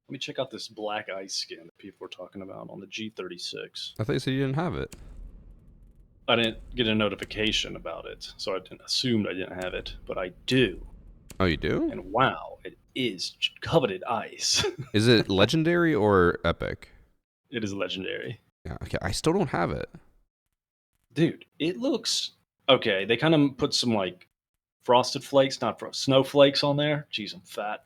Let me check out this black ice skin that people were talking about on the G36. I thought you said you didn't have it. I didn't get a notification about it, so I didn't assumed I didn't have it, but I do. Oh, you do? And wow, it is coveted ice. Is it legendary or epic? It is legendary. Yeah, okay. I still don't have it. Dude, it looks okay. They kind of put some like frosted flakes, not snowflakes on there. Jeez, I'm fat.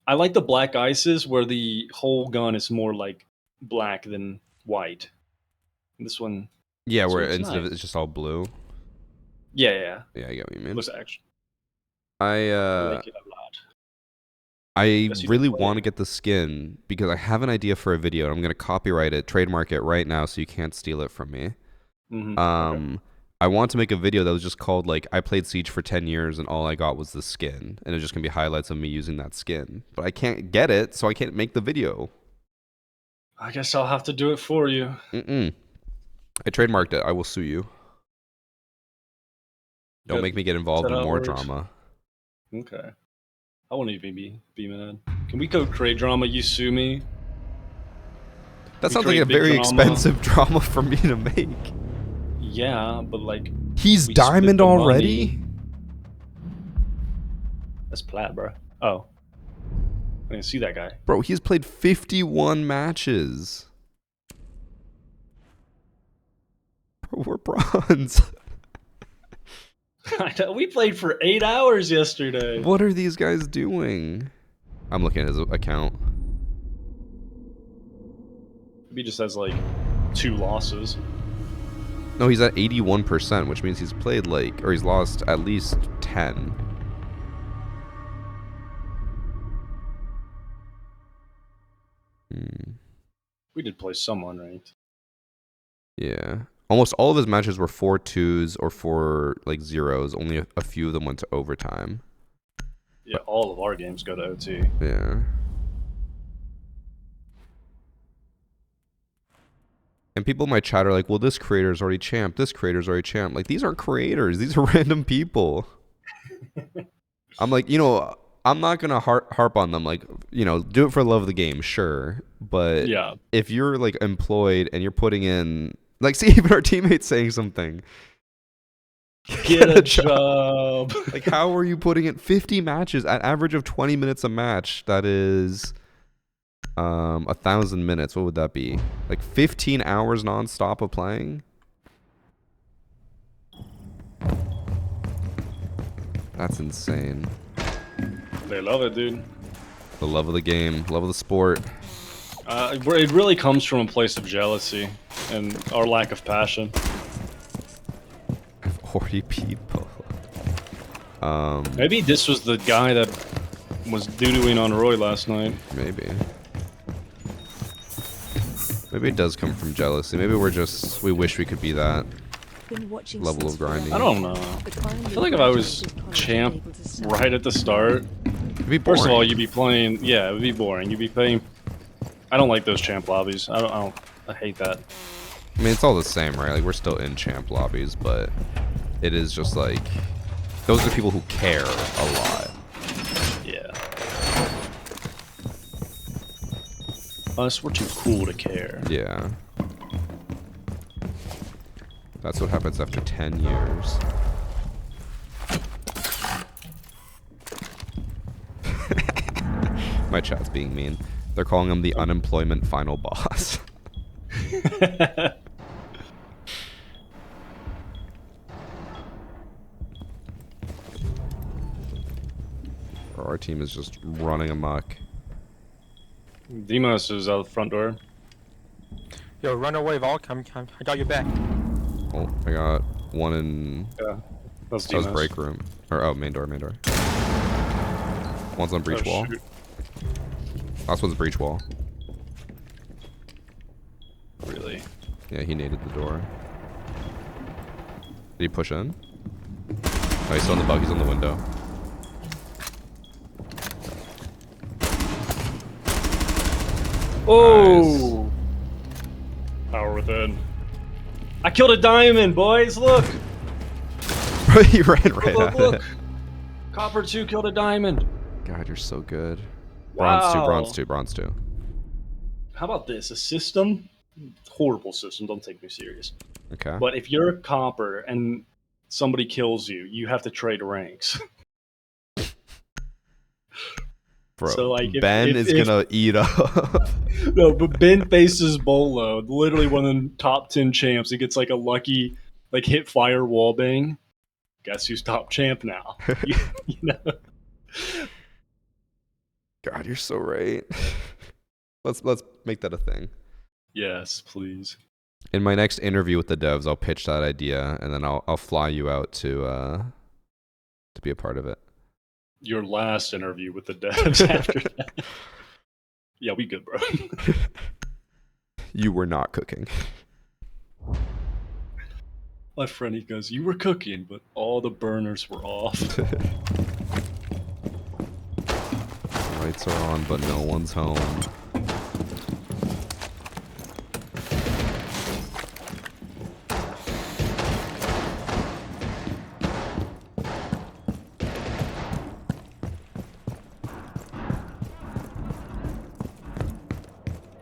I like the black ices where the whole gun is more like black than white. And this one, Yeah, This where one's instead of nice. it's just all blue. yeah. Yeah, I get what you It mean. looks actually I like it a lot. I Guess you really can play want to it. get the skin because I have an idea for a video. I'm gonna copyright it, trademark it right now, so you can't steal it from me. Okay. I want to make a video that was just called like I played Siege for 10 years and all I got was the skin, and it's just gonna be highlights of me using that skin. But I can't get it, so I can't make the video. I guess I'll have to do it for you. I trademarked it. I will sue you. Don't Good. make me get involved Is that in how it more works? drama. Okay. I won't even be mad. Can we go create drama? You sue me. That We sounds like create a big very drama. expensive drama for me to make. Yeah, but like He's we split diamond the already? money. That's plat, bro. Oh, I didn't see that guy. Bro, he's played 51 matches. Bro, we're bronze. I know, we played for 8 hours yesterday. What are these guys doing? I'm looking at his account. He just has like 2 losses. No, he's at 81%, which means he's played like, or he's lost at least 10. We did play someone ranked. Yeah. Almost all of his matches were 4-2s or 4 like 0s. Only a few of them went to overtime. Yeah, all of our games go to OT. Yeah. And people in my chat are like, well, this creator's already champ. This creator's already champ. Like, these aren't creators. These are random people. I'm like, you know, I'm not going to harp on them. Like, you know, do it for the love of the game, sure. But Yeah. if you're, like, employed and you're putting in... Like, see, even our teammates saying something. Get a job. Like, how are you putting in 50 matches at average of 20 minutes a match? That is... 1,000 minutes. What would that be? Like 15 hours non-stop of playing? That's insane. They love it, dude. The love of the game, love of the sport. It really comes from a place of jealousy and our lack of passion. 40 people. Maybe this was the guy that was doo-dooing on Roy last night. Maybe. Maybe it does come from jealousy. Maybe we wish we could be that level of grinding. I don't know. I feel like if I was champ right at the start, It'd be boring. first of all, you'd be playing. Yeah, it would be boring. You'd be playing. I don't like those champ lobbies. I hate that. I mean, it's all the same, right? Like, we're still in champ lobbies, but it is just like those are people who care a lot. Yeah. Us, we're too cool to care. Yeah. That's what happens after 10 years. My chat's being mean. They're calling him the unemployment final boss. Our team is just running amok. Demos is out the front door. Yo, run away, Volk. I got your back. Oh, I got one in Yeah, that's that was Demos. break room. Or oh, main door. One's on breach wall. Shoot. Last one's breach wall. Really? Yeah, he naded the door. Did he push in? Oh, he's still in the bug. He's on the window. Oh! Power within. I killed a diamond, boys! Look! He ran right Look, at look! it. Copper 2 killed a diamond! God, you're so good. Wow. Bronze 2. How about this? A system? Horrible system, don't take me serious. Okay. But if you're a copper and somebody kills you, you have to trade ranks. Bro, So, like, Ben is gonna eat up. No, but Ben faces Bolo, literally one of the top 10 champs. He gets like a lucky, like hit fire wall bang. Guess who's top champ now? You know? God, you're so right. Let's make that a thing. Yes, please. In my next interview with the devs, I'll pitch that idea, and then I'll fly you out to be a part of it. Your last interview with the devs after that. Yeah, we good, bro. You were not cooking. My friend, he goes, you were cooking, but all the burners were off. Lights are on, but no one's home.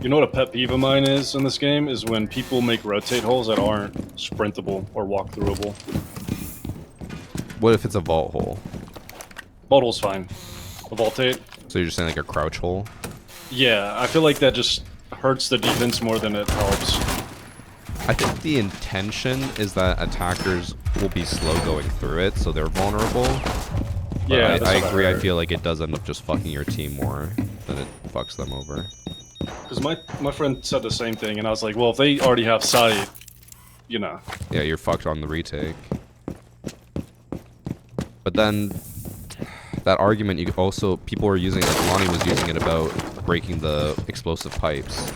You know what a pet peeve of mine is in this game? Is when people make rotate holes that aren't sprintable or walk-throughable. What if it's a vault hole? Vault hole's fine. A vaultate? So you're just saying like a crouch hole? Yeah, I feel like that just hurts the defense more than it helps. I think the intention is that attackers will be slow going through it, so they're vulnerable. But Yeah, I that's what agree. I heard. feel like it does end up just fucking your team more than it fucks them over. Because my friend said the same thing, and I was like, well, if they already have sight, you know. Yeah, you're fucked on the retake. But then, that argument, you also, people were using, like Lonnie was using it about breaking the explosive pipes.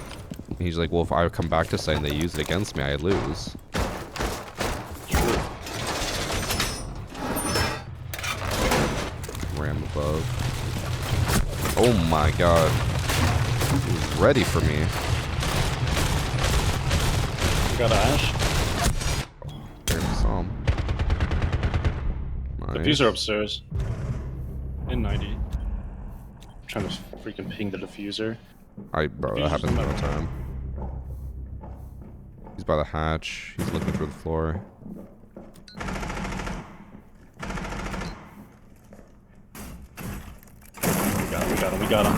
And he's like, well, if I come back to site and they use it against me, I lose. Ram above. Oh my god. He was ready for me. Got Ash. Barely saw him. Nice. Diffuser upstairs. In 90. Trying to freaking ping the diffuser. Bro, that happens all the time. He's by the hatch. He's looking through the floor. We got him.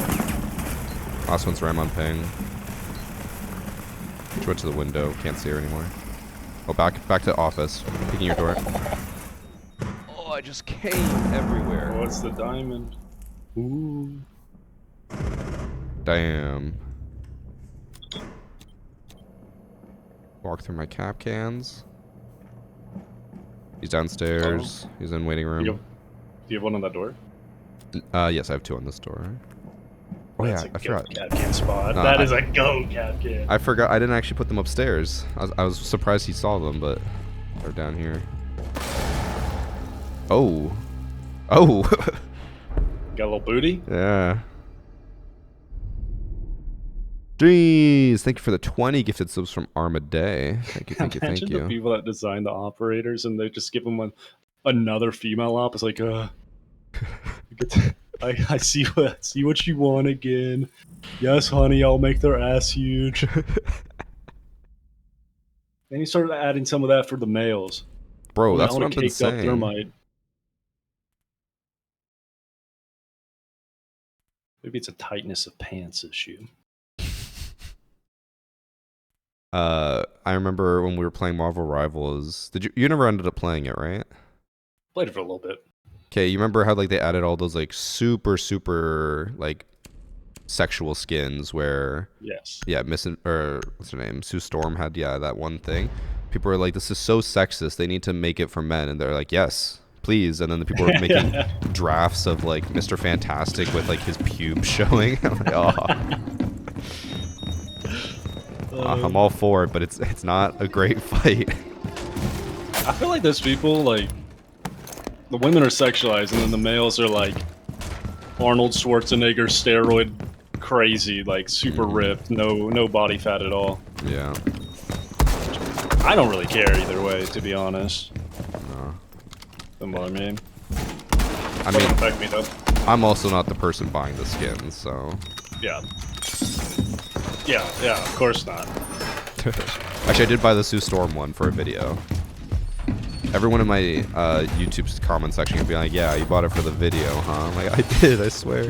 Last one's Ram on ping. She went to the window. Can't see her anymore. Oh, back to office. Picking your door. Oh, I just came everywhere. What's the diamond? Ooh. Damn. Walk through my cap cans. He's downstairs. He's in waiting room. Do you have one on that door? Yes, I have two on this door. Oh yeah, I forgot. Capcan spot. No, That is a go Capcan. I forgot. I didn't actually put them upstairs. I was surprised he saw them, but they're down here. Oh. Oh. Got a little booty? Yeah. Jeez. Thank you for the 20 gifted subs from Armaday. Thank you, thank you, thank Imagine you. the people that design the operators and they just give them another female op. It's like, I see what you want again. Yes, honey, I'll make their ass huge. Then you start adding some of that for the males. Bro, I that's want what a I've been caked up saying. thermite. Maybe it's a tightness of pants issue. I remember when we were playing Marvel Rivals. You never ended up playing it, right? Played it for a little bit. Okay, you remember how like they added all those like super like sexual skins where Yes. yeah, what's her name? Sue Storm had that one thing. People were like, this is so sexist. They need to make it for men, and they're like, yes, please. And then the people were making drafts of like Mr. Fantastic with like his pubes showing. I'm like, I'm all for it, but it's not a great fight. I feel like those people, like, the women are sexualized, and then the males are like Arnold Schwarzenegger steroid crazy, like super ripped, no body fat at all. Yeah. I don't really care either way, to be honest. No. Doesn't bother me. I mean, Doesn't affect me though. I'm also not the person buying the skins, so. Yeah. Yeah, of course not. Actually, I did buy the Sue Storm one for a video. Everyone in my YouTube comment section would be like, yeah, you bought it for the video, huh? I'm like, I did, I swear.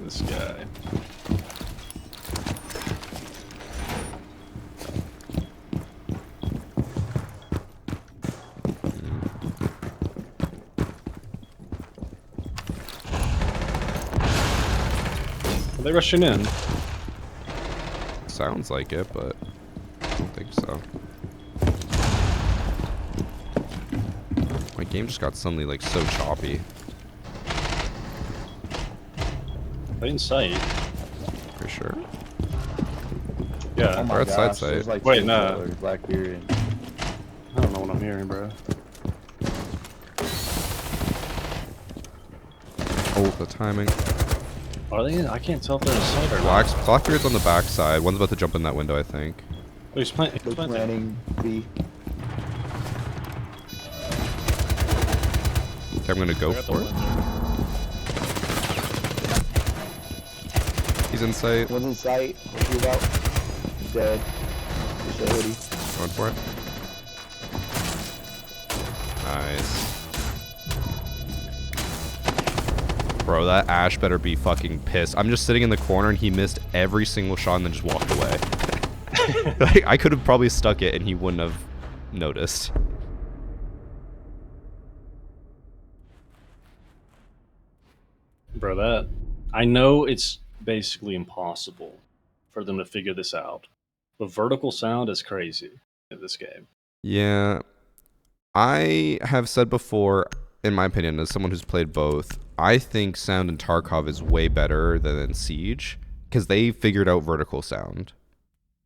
This guy. Are they rushing in? Sounds like it, but I don't think so. My game just got suddenly like so choppy. They in sight. For sure. Yeah. We're at side site. Like Wait, no. Blackbeard. I don't know what I'm hearing, bro. Oh, the timing. Are they in? I can't tell if they're in sight or not. Blackbeard's on the back side. One's about to jump in that window, I think. Oh, he's planting. Planning B. Okay, I'm gonna go for it. He's in sight. One's in sight. He's out. Dead. Facility. Going for it. Nice. Bro, that Ash better be fucking pissed. I'm just sitting in the corner and he missed every single shot and then just walked away. Like, I could have probably stuck it and he wouldn't have noticed. Bro, that I know it's basically impossible for them to figure this out, but vertical sound is crazy in this game. Yeah. I have said before, in my opinion, as someone who's played both, I think sound in Tarkov is way better than in Siege because they figured out vertical sound.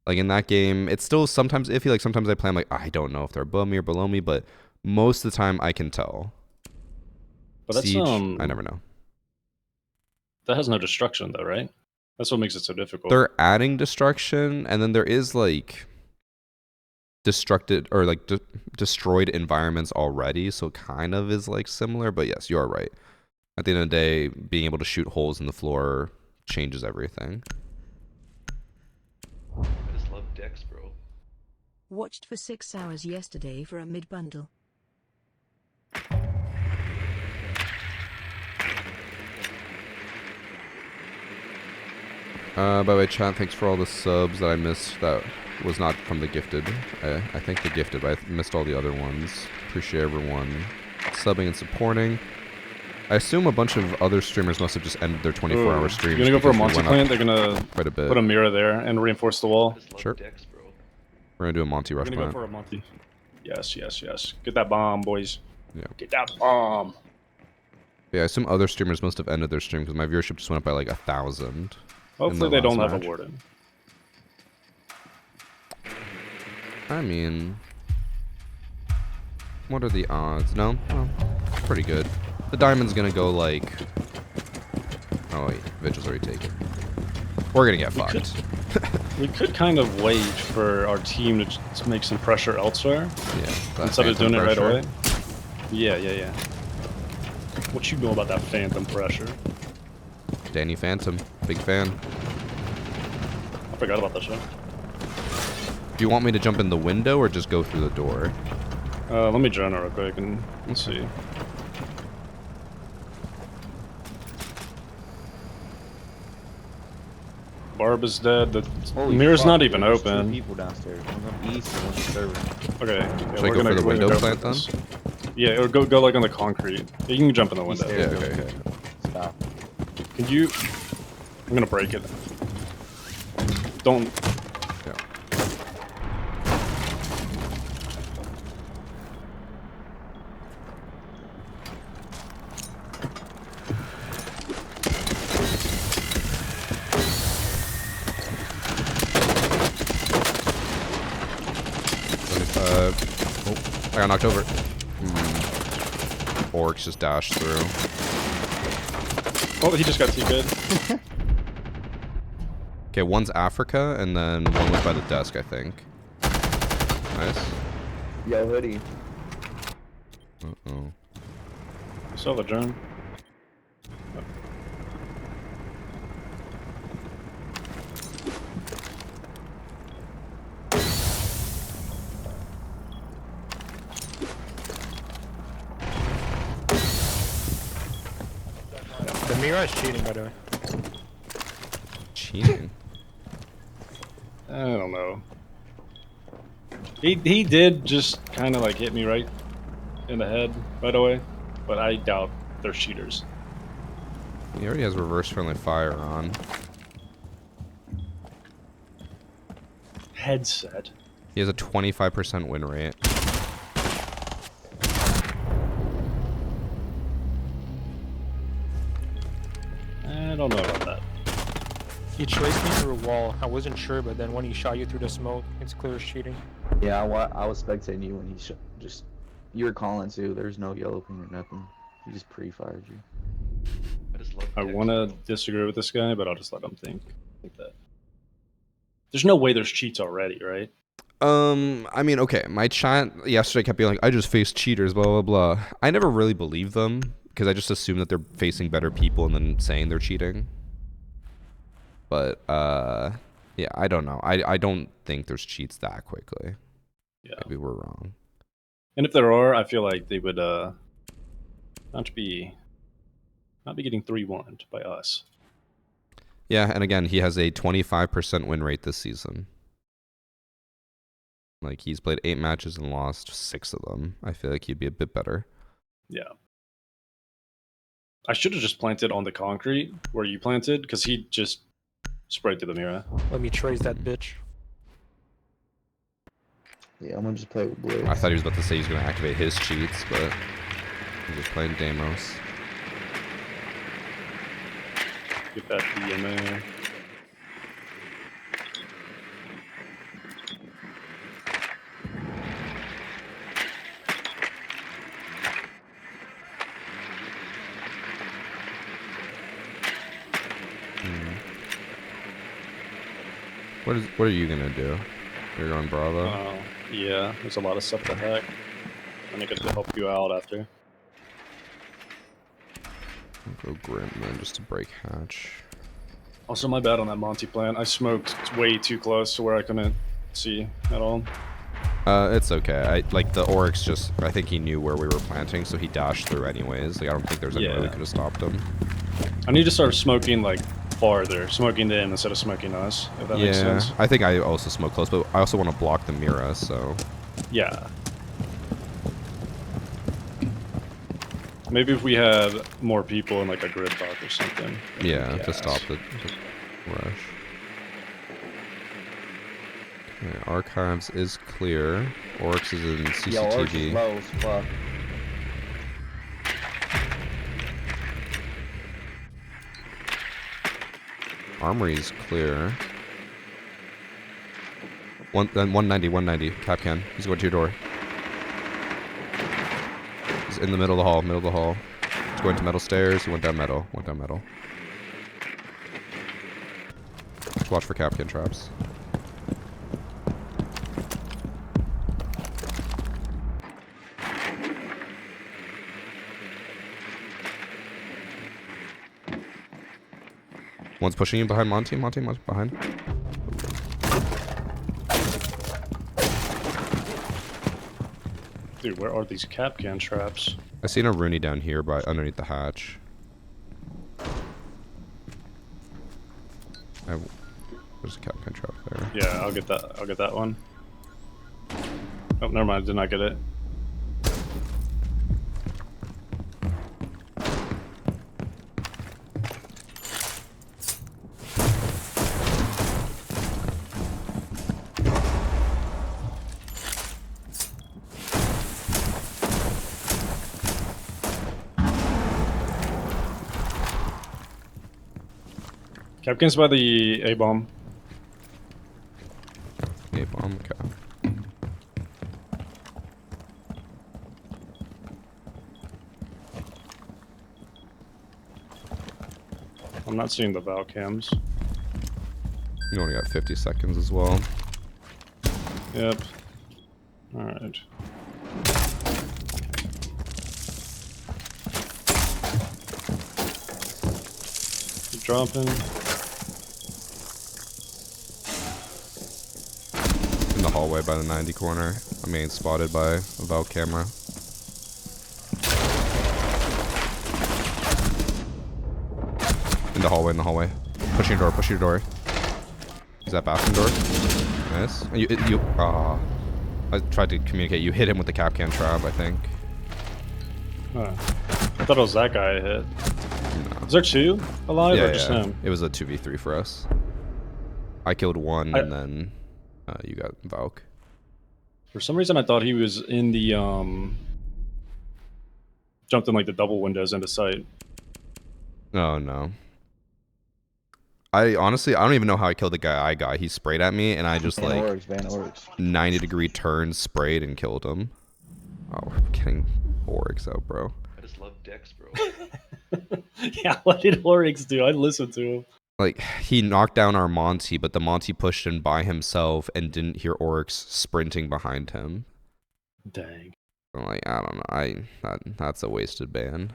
Like in that game, it's still sometimes iffy. Like sometimes I play, I'm like, I don't know if they're above me or below me, but most of the time I can tell. But that's Siege, I never know. that has no destruction though, right? That's what makes it so difficult. They're adding destruction, and then there is like destructed or like destroyed environments already, so it kind of is like similar. But yes, you are right. At the end of the day, being able to shoot holes in the floor changes everything. I just love decks, bro. Watched for 6 hours yesterday for a mid-bundle. By the way, chat, thanks for all the subs that I missed that was not from the gifted. I thank the gifted, but I missed all the other ones. Appreciate everyone subbing and supporting. I assume a bunch of other streamers must have just ended their 24-hour streams. You're gonna go for a because we Monty went plant? up They're gonna quite a bit. put a mirror there and reinforce the wall. I just love Sure. decks, bro. We're gonna do a Monty We're rush gonna go plant. for a Monty. Yes, yes, yes. Get that bomb, boys. Yeah. Get that bomb. Yeah, I assume other streamers must have ended their stream because my viewership just went up by like 1,000. Hopefully the they don't last have match. a warden. I mean, what are the odds? No, well, pretty good. The diamond's gonna go like. Oh wait, Vigil's already taken. We're gonna get fucked. We could kind of wait for our team to make some pressure elsewhere Yeah. that instead of phantom doing it right pressure. away. Yeah, yeah, yeah. What you know about that phantom pressure? Danny Phantom, big fan. I forgot about that show. Do you want me to jump in the window or just go through the door? Let me join real quick and let's see. Barb is dead. The mirror's not even There's 2 open. people downstairs. One's on the east and one's on the server. Okay. Yeah, Should I we're go gonna for the we're gonna window go plant for then? this. Yeah, or go like on the concrete. You can jump in the window. Yeah, okay. Stop. Can you? I'm gonna break it. Don't. Yeah. Oh, I got knocked over. Orcs just dashed through. Oh, he just got TK'd. Okay, one's Africa, and then one was by the desk, I think. Nice. Yo, hoodie. Uh-oh. Still have a drone. The mirror is cheating, by the way. Cheating. I don't know. He did just kind of like hit me right in the head right away, but I doubt they're cheaters. He already has reverse friendly fire on. Headset. He has a 25% win rate. I don't know about that. He traced me through a wall. I wasn't sure, but then when he shot you through the smoke, it's clear as cheating. Yeah, I was spectating you when he just... You were calling too. There's no yellow ping or nothing. He just pre-fired you. I just love I decks, want to bro. disagree with this guy, but I'll just let him think that. There's no way there's cheats already, right? I mean, okay, my chat yesterday kept being like, I just faced cheaters, blah, blah, blah. I never really believed them, because I just assume that they're facing better people and then saying they're cheating. But, yeah, I don't know. I don't think there's cheats that quickly. Yeah. Maybe we're wrong. And if there are, I feel like they would not be getting 3-1 by us. Yeah, and again, he has a 25% win rate this season. Like, he's played 8 matches and lost 6 of them. I feel like he'd be a bit better. Yeah. I should have just planted on the concrete where you planted, because he just sprayed through the mirror. Let me trace that bitch. Yeah, I'm gonna just play with Blitz. I thought he was about to say he's gonna activate his cheats, but he's just playing Deimos. Get that DMA. What are you gonna do? You're going Bravo? Yeah, there's a lot of stuff to hack. I'm gonna get to help you out after. I'll go Grim then just to break hatch. Also, my bad on that Monty plant. I smoked way too close to where I couldn't see at all. It's okay. Like the Oryx just, I think he knew where we were planting, so he dashed through anyways. Like I don't think there's any way we Yeah. could have stopped him. I need to start smoking like farther, smoking them instead of smoking us, if that makes sense. I think I also smoke close, but I also want to block the Mira, so. Yeah. Maybe if we had more people in like a grid block or something. Yeah, to Yes. stop the rush. Okay, Archives is clear. Oryx is in Yo, Oryx is CCTV. low as fuck. Armory's clear. 190. Capcan. He's going to your door. He's in the middle of the hall. He's going to metal stairs. He went down metal. Just watch for Capcan traps. One's pushing you behind Monty behind. Dude, where are these Capcan traps? I seen a Rooney down here by underneath the hatch. There's a Capcan trap there. Yeah, I'll get that one. Oh, never mind, did not get it. Capcan's by the A-bomb. A-bomb, okay. I'm not seeing the Val cams. You only got 50 seconds as well. Yep. Alright. Keep dropping. In the hallway by the 90 corner. I'm being spotted by a Val camera. In the hallway. Pushing your door. Is that bathroom door? Nice. I tried to communicate. You hit him with the Capcan trap, I think. Huh. I thought it was that guy I hit. No. Is there two alive Yeah, or just him? It was a 2v3 for us. I killed one and then you got Valk. For some reason I thought he was in the jumped in like the double windows into sight. Oh no. I don't even know how I killed the guy I got. He sprayed at me and I just Van like Oryx. 90-degree turn, sprayed and killed him. Oh, we're getting Oryx out, bro. I just love Dex, bro. Yeah, what did Oryx do? I listened to him. Like, he knocked down our Monty, but the Monty pushed in by himself and didn't hear Oryx sprinting behind him. Dang. I'm like, I don't know. That's a wasted ban.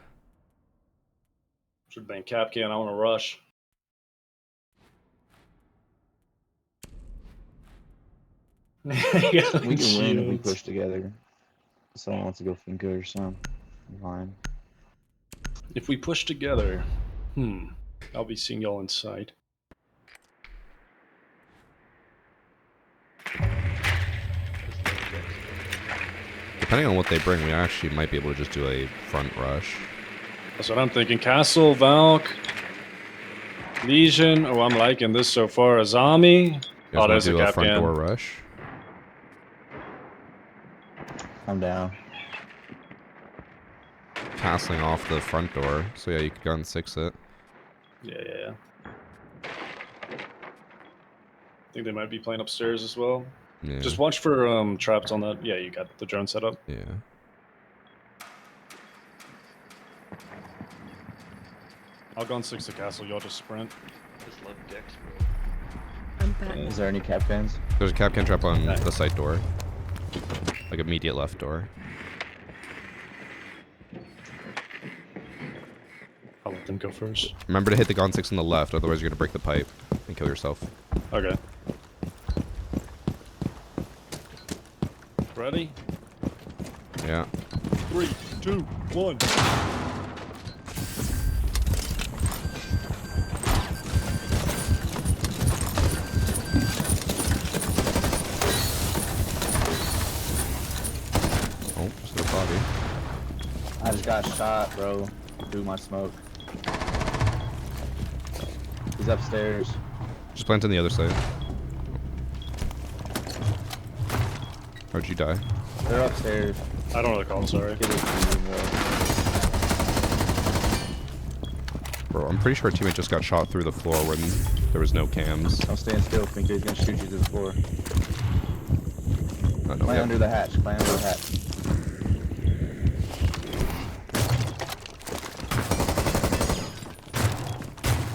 Should ban Capcan, I want to rush. We can win if we push together. Someone wants to go Finka or something. Fine. If we push together, I'll be seeing y'all inside. Depending on what they bring, we actually might be able to just do a front rush. That's what I'm thinking. Castle, Valk, Legion. Oh, I'm liking this so far. Azami. You guys Oh, wanna there's a do a front door Capcan. rush. I'm down. Castling off the front door. So yeah, you could gun 6 it. Yeah. I think they might be playing upstairs as well. Yeah. Just watch for traps on that. Yeah, you got the drone set up. Yeah. I'll go on 6 to castle. Y'all just sprint. I just love Dex, bro. I'm back. Is there any cap cans? There's a Capcan trap on Nice. the side door. Like immediate left door. I'll let them go first. Remember to hit the gun 6 on the left, otherwise you're gonna break the pipe and kill yourself. Okay. Ready? Yeah. 3, 2, 1. Oh, just a body. I just got shot, bro. Through my smoke. He's upstairs. Just plant on the other side. How'd you die? They're upstairs. I don't know the call, sorry. Get it to you, bro. Bro, I'm pretty sure our teammate just got shot through the floor when there was no cams. Don't stand still, Finker. He's gonna shoot you through the floor. Oh, no, Play under the hatch. Play under the hatch.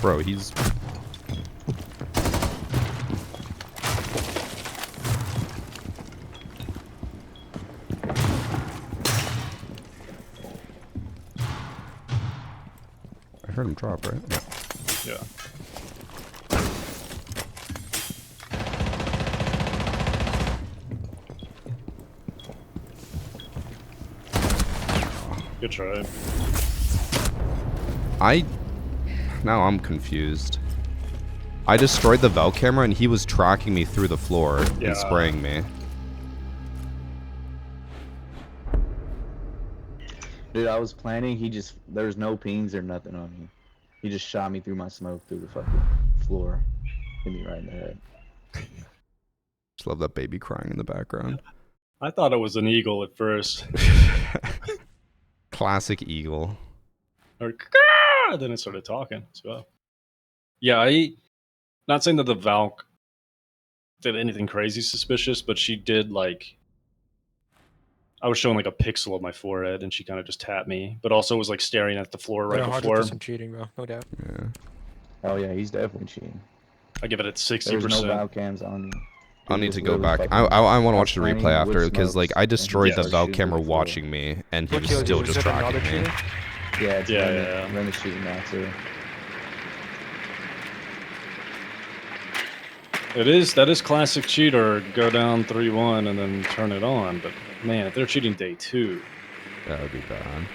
Bro, he's... I heard him drop, right? Yeah. Yeah. Good try. Now I'm confused. I destroyed the Valk camera and he was tracking me through the floor Yeah. and spraying me. Dude, I was planning. There was no pings or nothing on me. He just shot me through my smoke through the fucking floor. Hit me right in the head. Just love that baby crying in the background. I thought it was an eagle at first. Classic eagle. Or then it started talking as well. Yeah, not saying that the Valk did anything crazy suspicious, but she did I was showing like a pixel of my forehead and she kind of just tapped me, but also was like staring at the floor right They're before. 100% cheating, bro. No doubt. Yeah. Oh yeah, he's definitely cheating. I give it at 60%. There's no Valk cams on you. I'll He need was to go literally back. fucking I want to watch the planning replay with after because like smokes, I and he destroyed the started Valk shooting camera through the floor. watching me and he What was kill still did you just set another tracking me. cheater? Yeah, it's Yeah. Remy shooting now too. That is classic cheater. Go down 3-1 and then turn it on. But man, if they're cheating day 2, That would be bad.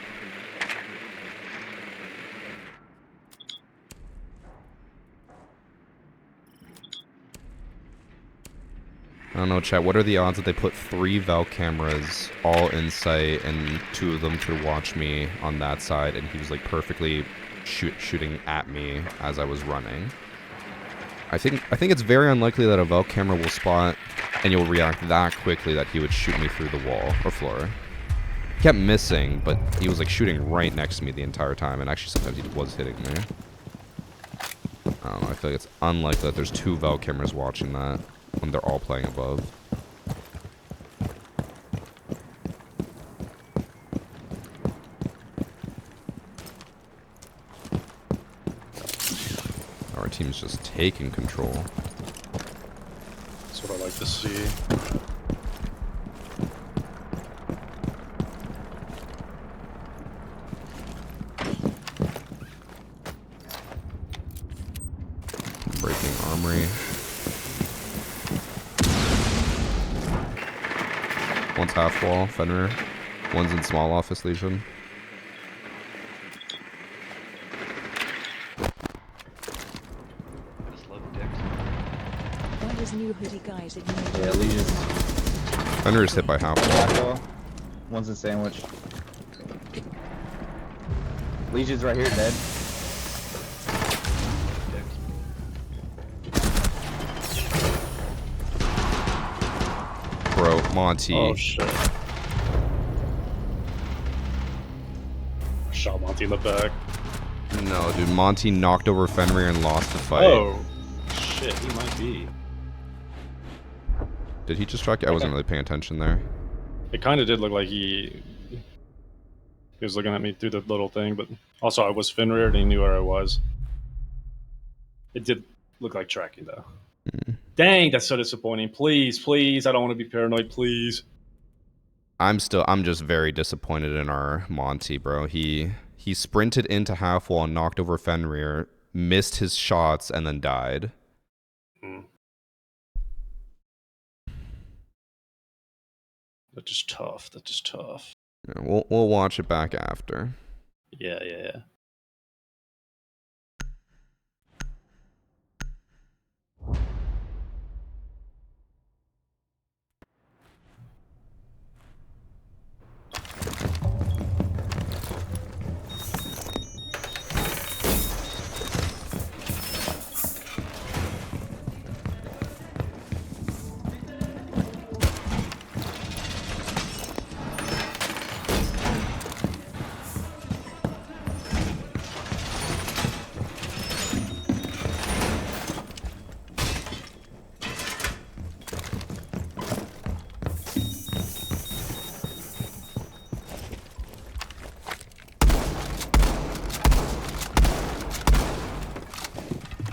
I don't know, chat. What are the odds that they put 3 Valk cameras all in sight and 2 of them to watch me on that side, and he was like perfectly shooting at me as I was running? I think it's very unlikely that a Valk camera will spot and you'll react that quickly that he would shoot me through the wall or floor. He kept missing, but he was like shooting right next to me the entire time, and actually sometimes he was hitting me. I don't know. I feel like it's unlikely that there's 2 Valk cameras watching that when they're all playing above. Our team's just taking control. that's what I like to see. Breaking armory. One's half wall, Fenrir. One's in small office, Legion. I just love Dex. Why does new hoodie guys ignore Yeah, Legion's Fenrir's hit by half wall. back wall. One's in sandwich. Legion's right here, dead. Bro, Monty. Oh shit. Shot Monty in the back. No, dude, Monty knocked over Fenrir and lost the fight. Oh shit, he might be. Did he just track you? I wasn't really paying attention there. It kind of did look like he was looking at me through the little thing, but also I was Fenrir and he knew where I was. It did look like tracking though. Dang, that's so disappointing. Please, please, I don't want to be paranoid, please. I'm just very disappointed in our Monty, bro. He sprinted into half wall and knocked over Fenrir, missed his shots, and then died. That's just tough. That's just tough. Yeah, we'll watch it back after. Yeah, yeah, yeah.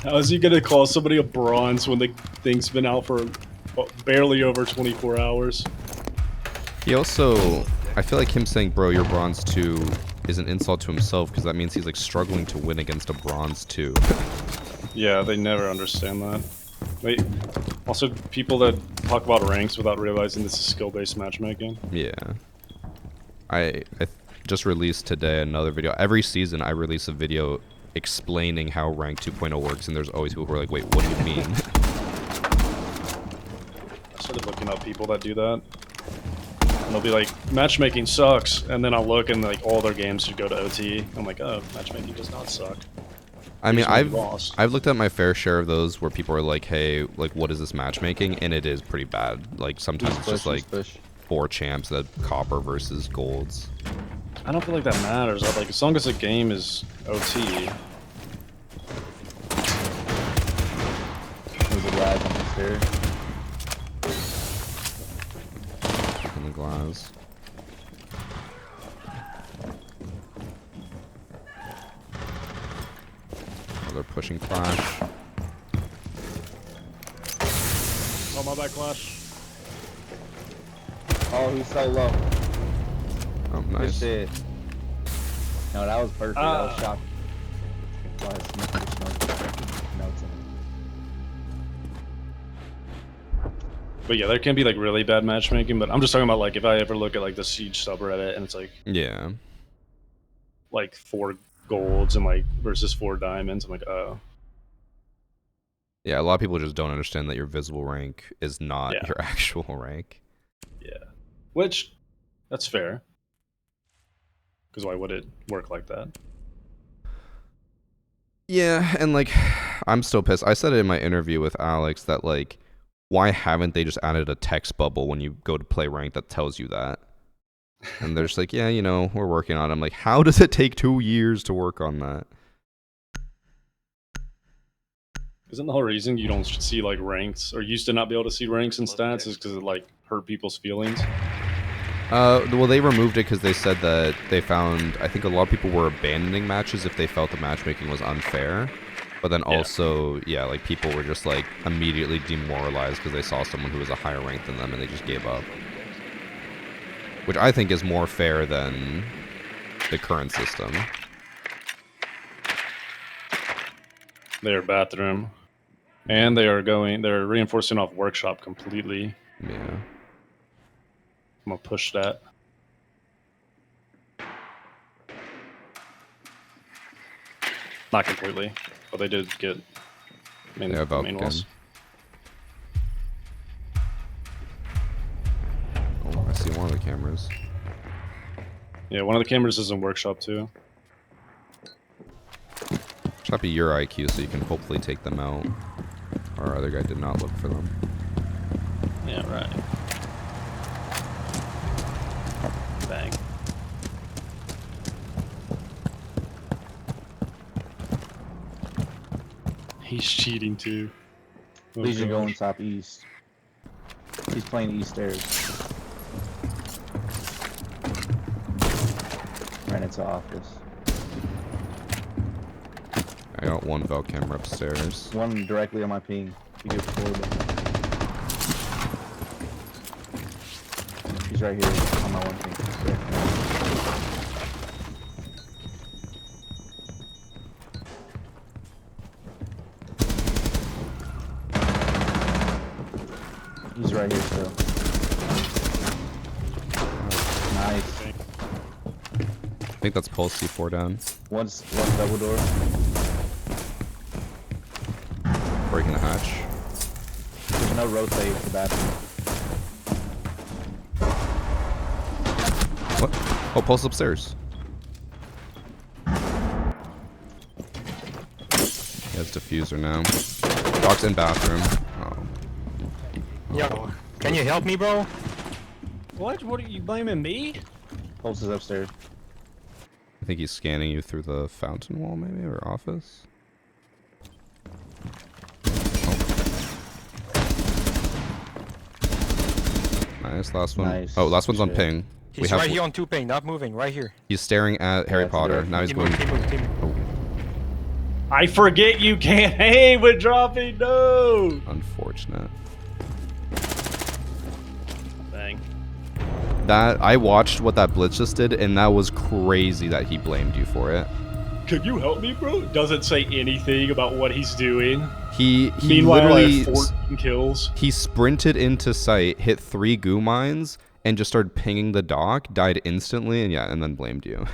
How is he gonna call somebody a bronze when the thing's been out for barely over 24 hours? He also, I feel like him saying, bro, you're bronze 2 is an insult to himself, because that means he's like struggling to win against a bronze 2. Yeah, they never understand that. Also, people that talk about ranks without realizing this is skill-based matchmaking. Yeah. I just released today another video. Every season I release a video explaining how rank 2.0 works, and there's always people who are like, wait, what do you mean? I started looking up people that do that. And they'll be like, matchmaking sucks, and then I'll look and like all their games should go to OT. I'm like, oh, matchmaking does not suck. I mean, I've looked at my fair share of those where people are like, hey, like, what is this matchmaking? And it is pretty bad. Like, sometimes it's just like 4 champs that copper versus golds. I don't feel like that matters. Like, as long as the game is OT. There's a lag on the stair. In the glass. Oh, they're pushing Clash. Oh, my bad, Clash. Oh, he's so low. Oh, Good nice. shit. No, that was perfect. That was shocking. But yeah, there can be like really bad matchmaking, but I'm just talking about like if I ever look at like the Siege subreddit and it's like Yeah. like 4 golds and like versus 4 diamonds, I'm like, oh. Yeah, a lot of people just don't understand that your visible rank is not your actual rank. Yeah. Which, that's fair. Because why would it work like that? Yeah, and like, I'm still pissed. I said it in my interview with Alex that like, why haven't they just added a text bubble when you go to play rank that tells you that? And they're just like, yeah, you know, we're working on it. I'm like, how does it take 2 years to work on that? Isn't the whole reason you don't see like ranks, or used to not be able to see ranks and stats, is because it like hurt people's feelings? Well, they removed it because they said that they found, I think a lot of people were abandoning matches if they felt the matchmaking was unfair. But then also, yeah, like people were just like immediately demoralized because they saw someone who was a higher rank than them and they just gave up. Which I think is more fair than the current system. Their bathroom. And they're reinforcing off workshop completely. Yeah. I'm gonna push that. Not completely, but they did get main walls. Oh, I see one of the cameras. Yeah, one of the cameras is in workshop too. Should that be your IQ so you can hopefully take them out? Our other guy did not look for them. Yeah, right. Bang. He's cheating too. Oh, Legion gosh. going top east. He's playing east stairs. Ran into office. I got one Vel camera upstairs. One directly on my ping. You get forward. He's right here on my one ping. He's right here still. Nice. I think that's Pulse C4 down. One's double door. Breaking the hatch. There's no rotate at the bathroom. What? Oh, Pulse upstairs. He has diffuser now. Dog's in bathroom. Oh. Yo, can you help me, bro? What? What are you blaming me? Pulse is upstairs. I think he's scanning you through the fountain wall, maybe, or office. Nice, last one. Nice. Oh, last one's on Shit. ping. He's right here on 2 ping, not moving, right here. He's staring at Harry That's Potter. good. Now he's Team going. move, team move, team move. I forget you can't aim with dropping. No. Unfortunate. Bang. That I watched what that blitz just did, and that was crazy that he blamed you for it. Could you help me, bro? Doesn't say anything about what he's doing. He Meanwhile, I literally had 14 kills. he sprinted into sight, hit 3 goo mines, and just started pinging the dock. Died instantly, and then blamed you.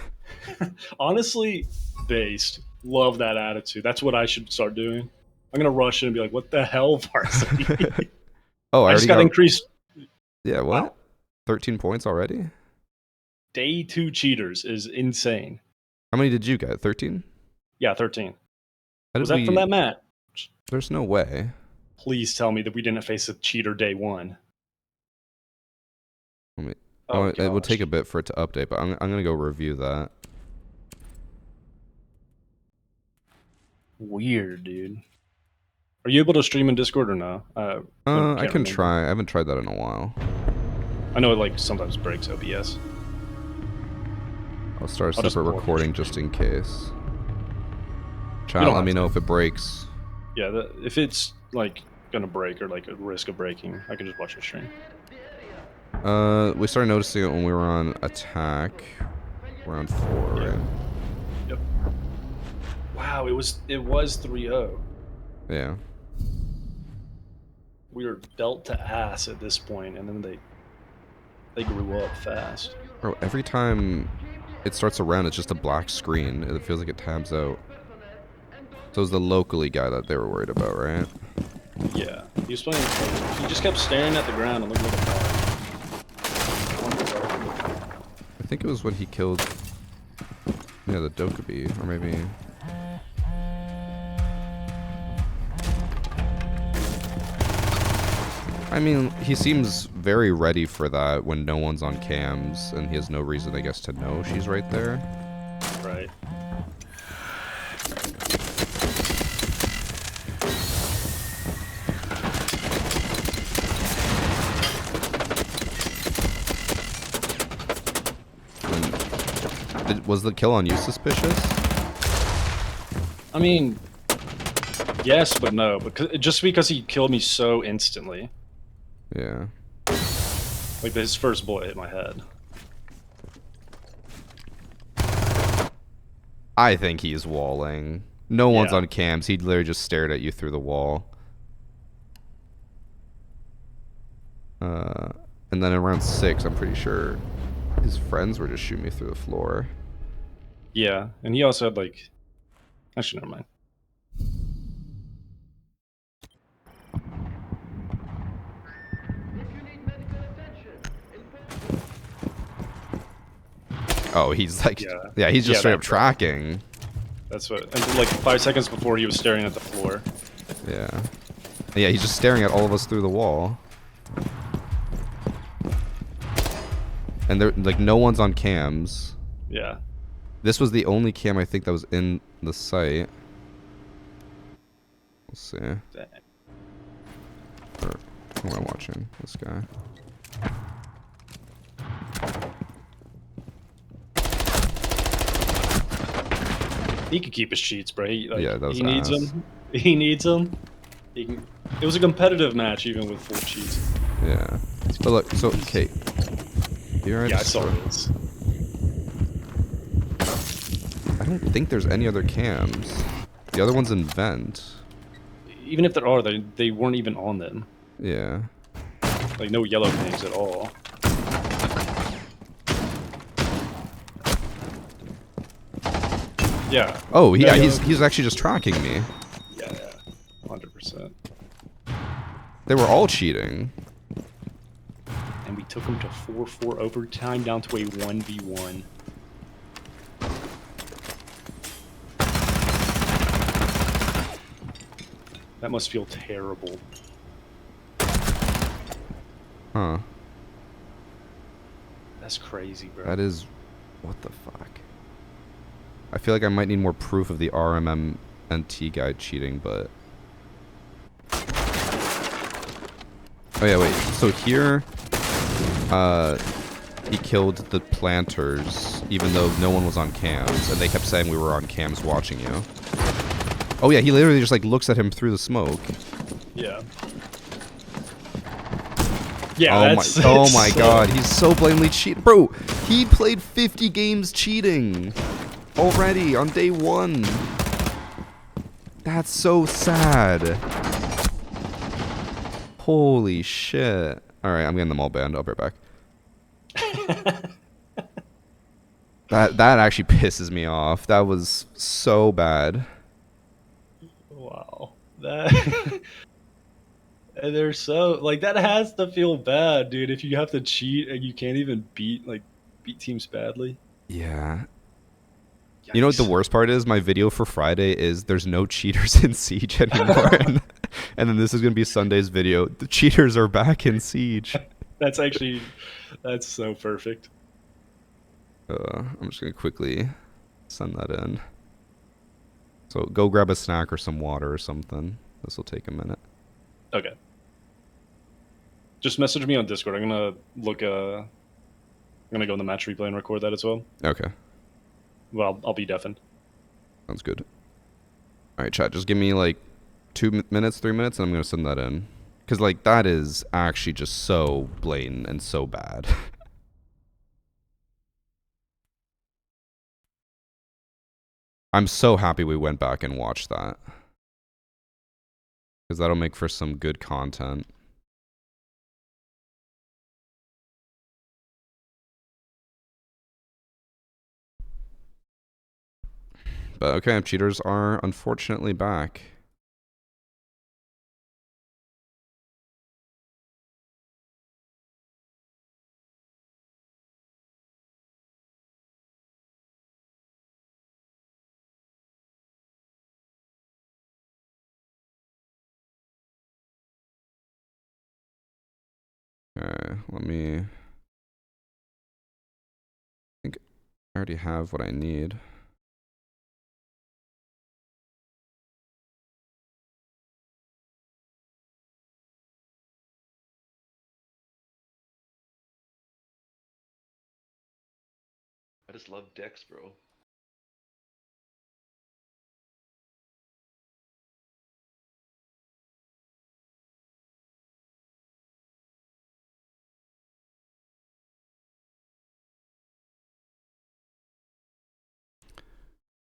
Honestly, based. Love that attitude. That's what I should start doing. I'm gonna rush in and be like, "What the hell, Varsity?" Oh, I just got increased. Yeah, what? Wow. 13 points already? Day 2 cheaters is insane. How many did you get? 13? Yeah, 13. How Was did that we... from that match? There's no way. Please tell me that we didn't face a cheater day 1. Let me... Oh, it will gosh. take a bit for it to update, but I'm gonna go review that. Weird, dude. Are you able to stream in Discord or no? I can't can remember. try. I haven't tried that in a while. I know it like sometimes breaks OBS. I'll start a I'll just separate pull up recording the just in case. You Chat, don't let have me to. know if it breaks. Yeah, if it's like gonna break or like a risk of breaking, I can just watch the stream. We started noticing it when we were on attack. Round 4, Yeah. right? Yep. Wow, it was 3-0. Yeah. We were dealt to ass at this point, and then they grew up fast. Bro, every time it starts a round, it's just a black screen. It feels like it tabs out. So it was the locally guy that they were worried about, right? Yeah, he was playing. He just kept staring at the ground and looking like a dog. I think it was when he killed, yeah, the Dokkaebi, or maybe. I mean, he seems very ready for that when no one's on cams, and he has no reason, I guess, to know she's right there. Right. Was the kill on you suspicious? I mean, yes, but no. Just because he killed me so instantly. Yeah. Like his first bullet hit my head. I think he's walling. No one's Yeah. on cams. He literally just stared at you through the wall. And then around 6, I'm pretty sure his friends were just shooting me through the floor. Yeah, and he also had like. Actually, never mind. Oh, he's like, Yeah. yeah, he's just Yeah, straight up that- tracking. That's what. And like 5 seconds before, he was staring at the floor. Yeah. Yeah, he's just staring at all of us through the wall. And there, like, no one's on cams. Yeah. This was the only cam I think that was in the site. Let's see. Dang. Or, who am I watching? This guy. He could keep his cheats, bro. He, like, Yeah, that was he needs ass. them. He needs them. He can, it was a competitive match, even with full cheats. Yeah. But look, so, okay. Here Yeah, I saw this. I don't think there's any other cams. The other one's in vent. Even if there are, they weren't even on them. Yeah. Like, no yellow things at all. Yeah. Oh, yeah, Yeah, he's actually just tracking me. Yeah, 100%. They were all cheating. And we took him to 4-4 overtime down to a 1v1. That must feel terrible. Huh. That's crazy, bro. That is... What the fuck? I feel like I might need more proof of the RMMNT guy cheating, but... Oh yeah, wait. So here... he killed the planters, even though no one was on cams, and they kept saying we were on cams watching you. Oh yeah, he literally just like looks at him through the smoke. Yeah. Yeah, Oh that's, my, oh my so... god, he's so blatantly cheating. Bro, he played 50 games cheating already on day 1. That's so sad. Holy shit. Alright, I'm getting them all banned. I'll be right back. That actually pisses me off. That was so bad. Wow. That... And they're so... Like, that has to feel bad, dude, if you have to cheat and you can't even beat teams badly. Yeah. Yikes. You know what the worst part is? My video for Friday is there's no cheaters in Siege anymore. And then this is going to be Sunday's video. The cheaters are back in Siege. That's actually... That's so perfect. I'm just going to quickly send that in. So go grab a snack or some water or something. This will take a minute. Okay. Just message me on Discord. I'm gonna look. I'm gonna go in the match replay and record that as well. Okay. Well, I'll be deafened. Sounds good. Alright, chat. Just give me like 2 minutes, 3 minutes, and I'm going to send that in. Because, like, that is actually just so blatant and so bad. I'm so happy we went back and watched that. Because that'll make for some good content. But okay, cheaters are unfortunately back. Okay, let me... I think I already have what I need. I just love Dex, bro.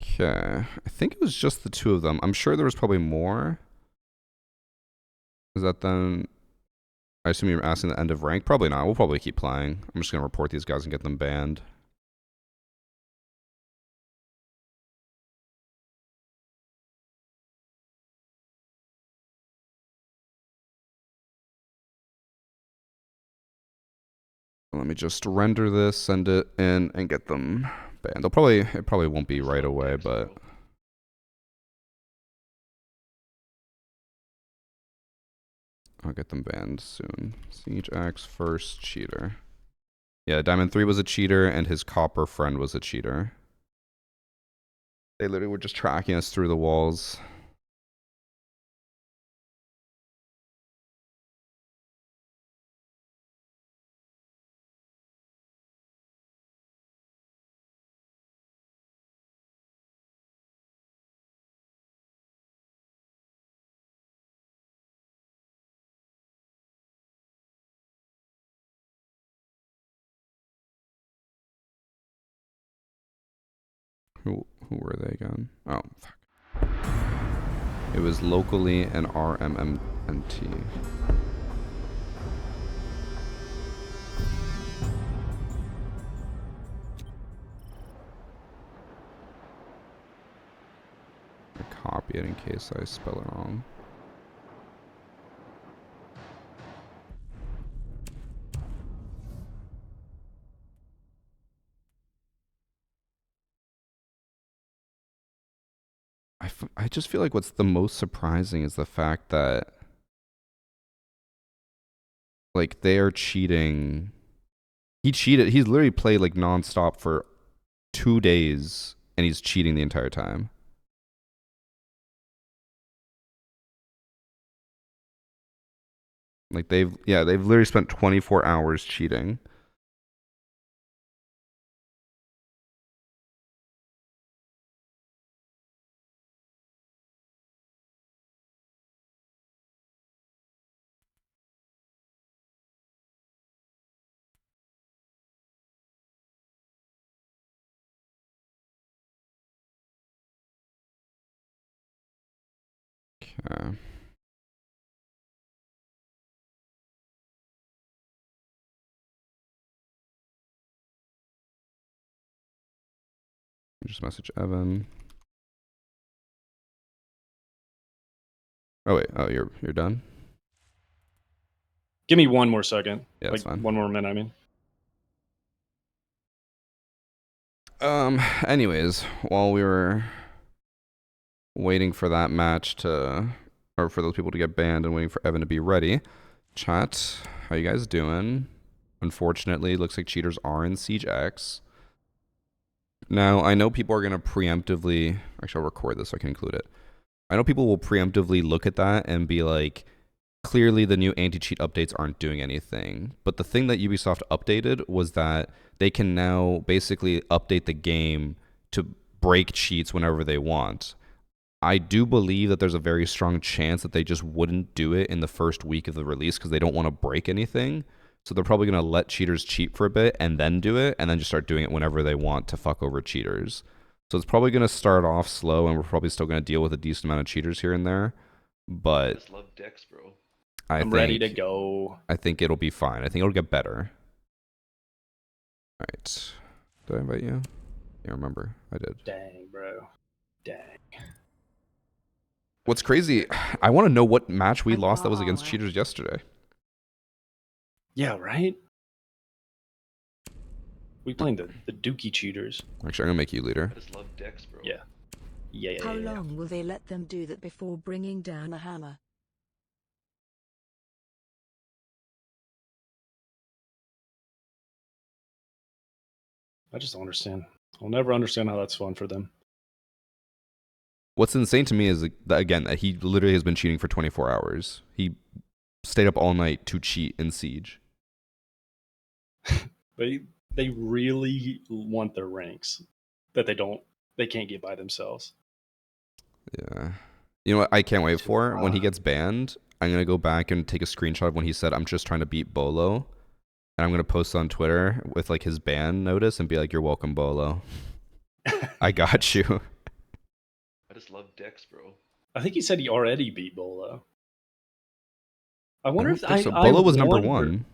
Okay, I think it was just the 2 of them. I'm sure there was probably more. Is that then... I assume you're asking the end of rank? Probably not. We'll probably keep playing. I'm just going to report these guys and get them banned. Let me just render this, send it in, and get them banned. It probably won't be right away, but... I'll get them banned soon. Siege X first cheater. Yeah, Diamond 3 was a cheater, and his copper friend was a cheater. They literally were just tracking us through the walls. Who were they again? Oh, fuck. It was locally an RMMNT. I copy it in case I spell it wrong. I just feel like what's the most surprising is the fact that like they are cheating. He cheated. He's literally played like nonstop for 2 days and he's cheating the entire time. Like they've literally spent 24 hours cheating. Okay. Just message Evan. Oh wait, oh you're done? Give me one more second. Yeah, that's fine. One more minute, I mean. Anyways, while we were waiting for that match to, or for those people to get banned and waiting for Evan to be ready, chat, how you guys doing? Unfortunately, looks like cheaters are in Siege X. Now, I know people are going to preemptively, actually I'll record this so I can include it. I know people will preemptively look at that and be like, clearly the new anti-cheat updates aren't doing anything. But the thing that Ubisoft updated was that they can now basically update the game to break cheats whenever they want. I do believe that there's a very strong chance that they just wouldn't do it in the first week of the release because they don't want to break anything. So they're probably going to let cheaters cheat for a bit and then do it, and then just start doing it whenever they want to fuck over cheaters. So it's probably going to start off slow, and we're probably still going to deal with a decent amount of cheaters here and there. But I just love Dex, bro. I'm ready to go. I think it'll be fine. I think it'll get better. All right. Did I invite you? Yeah, remember. I did. Dang, bro. Dang. What's crazy, I want to know what match we lost that was against cheaters yesterday. Yeah, right? We playing the Dookie cheaters. Actually, I'm going to make you leader. I just love Dex, bro. Yeah. Yeah. How long will they let them do that before bringing down a hammer? I just don't understand. I'll never understand how that's fun for them. What's insane to me is that, again, that he literally has been cheating for 24 hours. He stayed up all night to cheat in Siege. They really want their ranks that they can't get by themselves. Yeah. You know what I can't wait for? When he gets banned, I'm going to go back and take a screenshot of when he said, I'm just trying to beat Bolo. And I'm going to post on Twitter with like his ban notice and be like, you're welcome, Bolo. I got you. I just love Dex, bro. I think he said he already beat Bolo. I wonder if so. Bolo was number 1.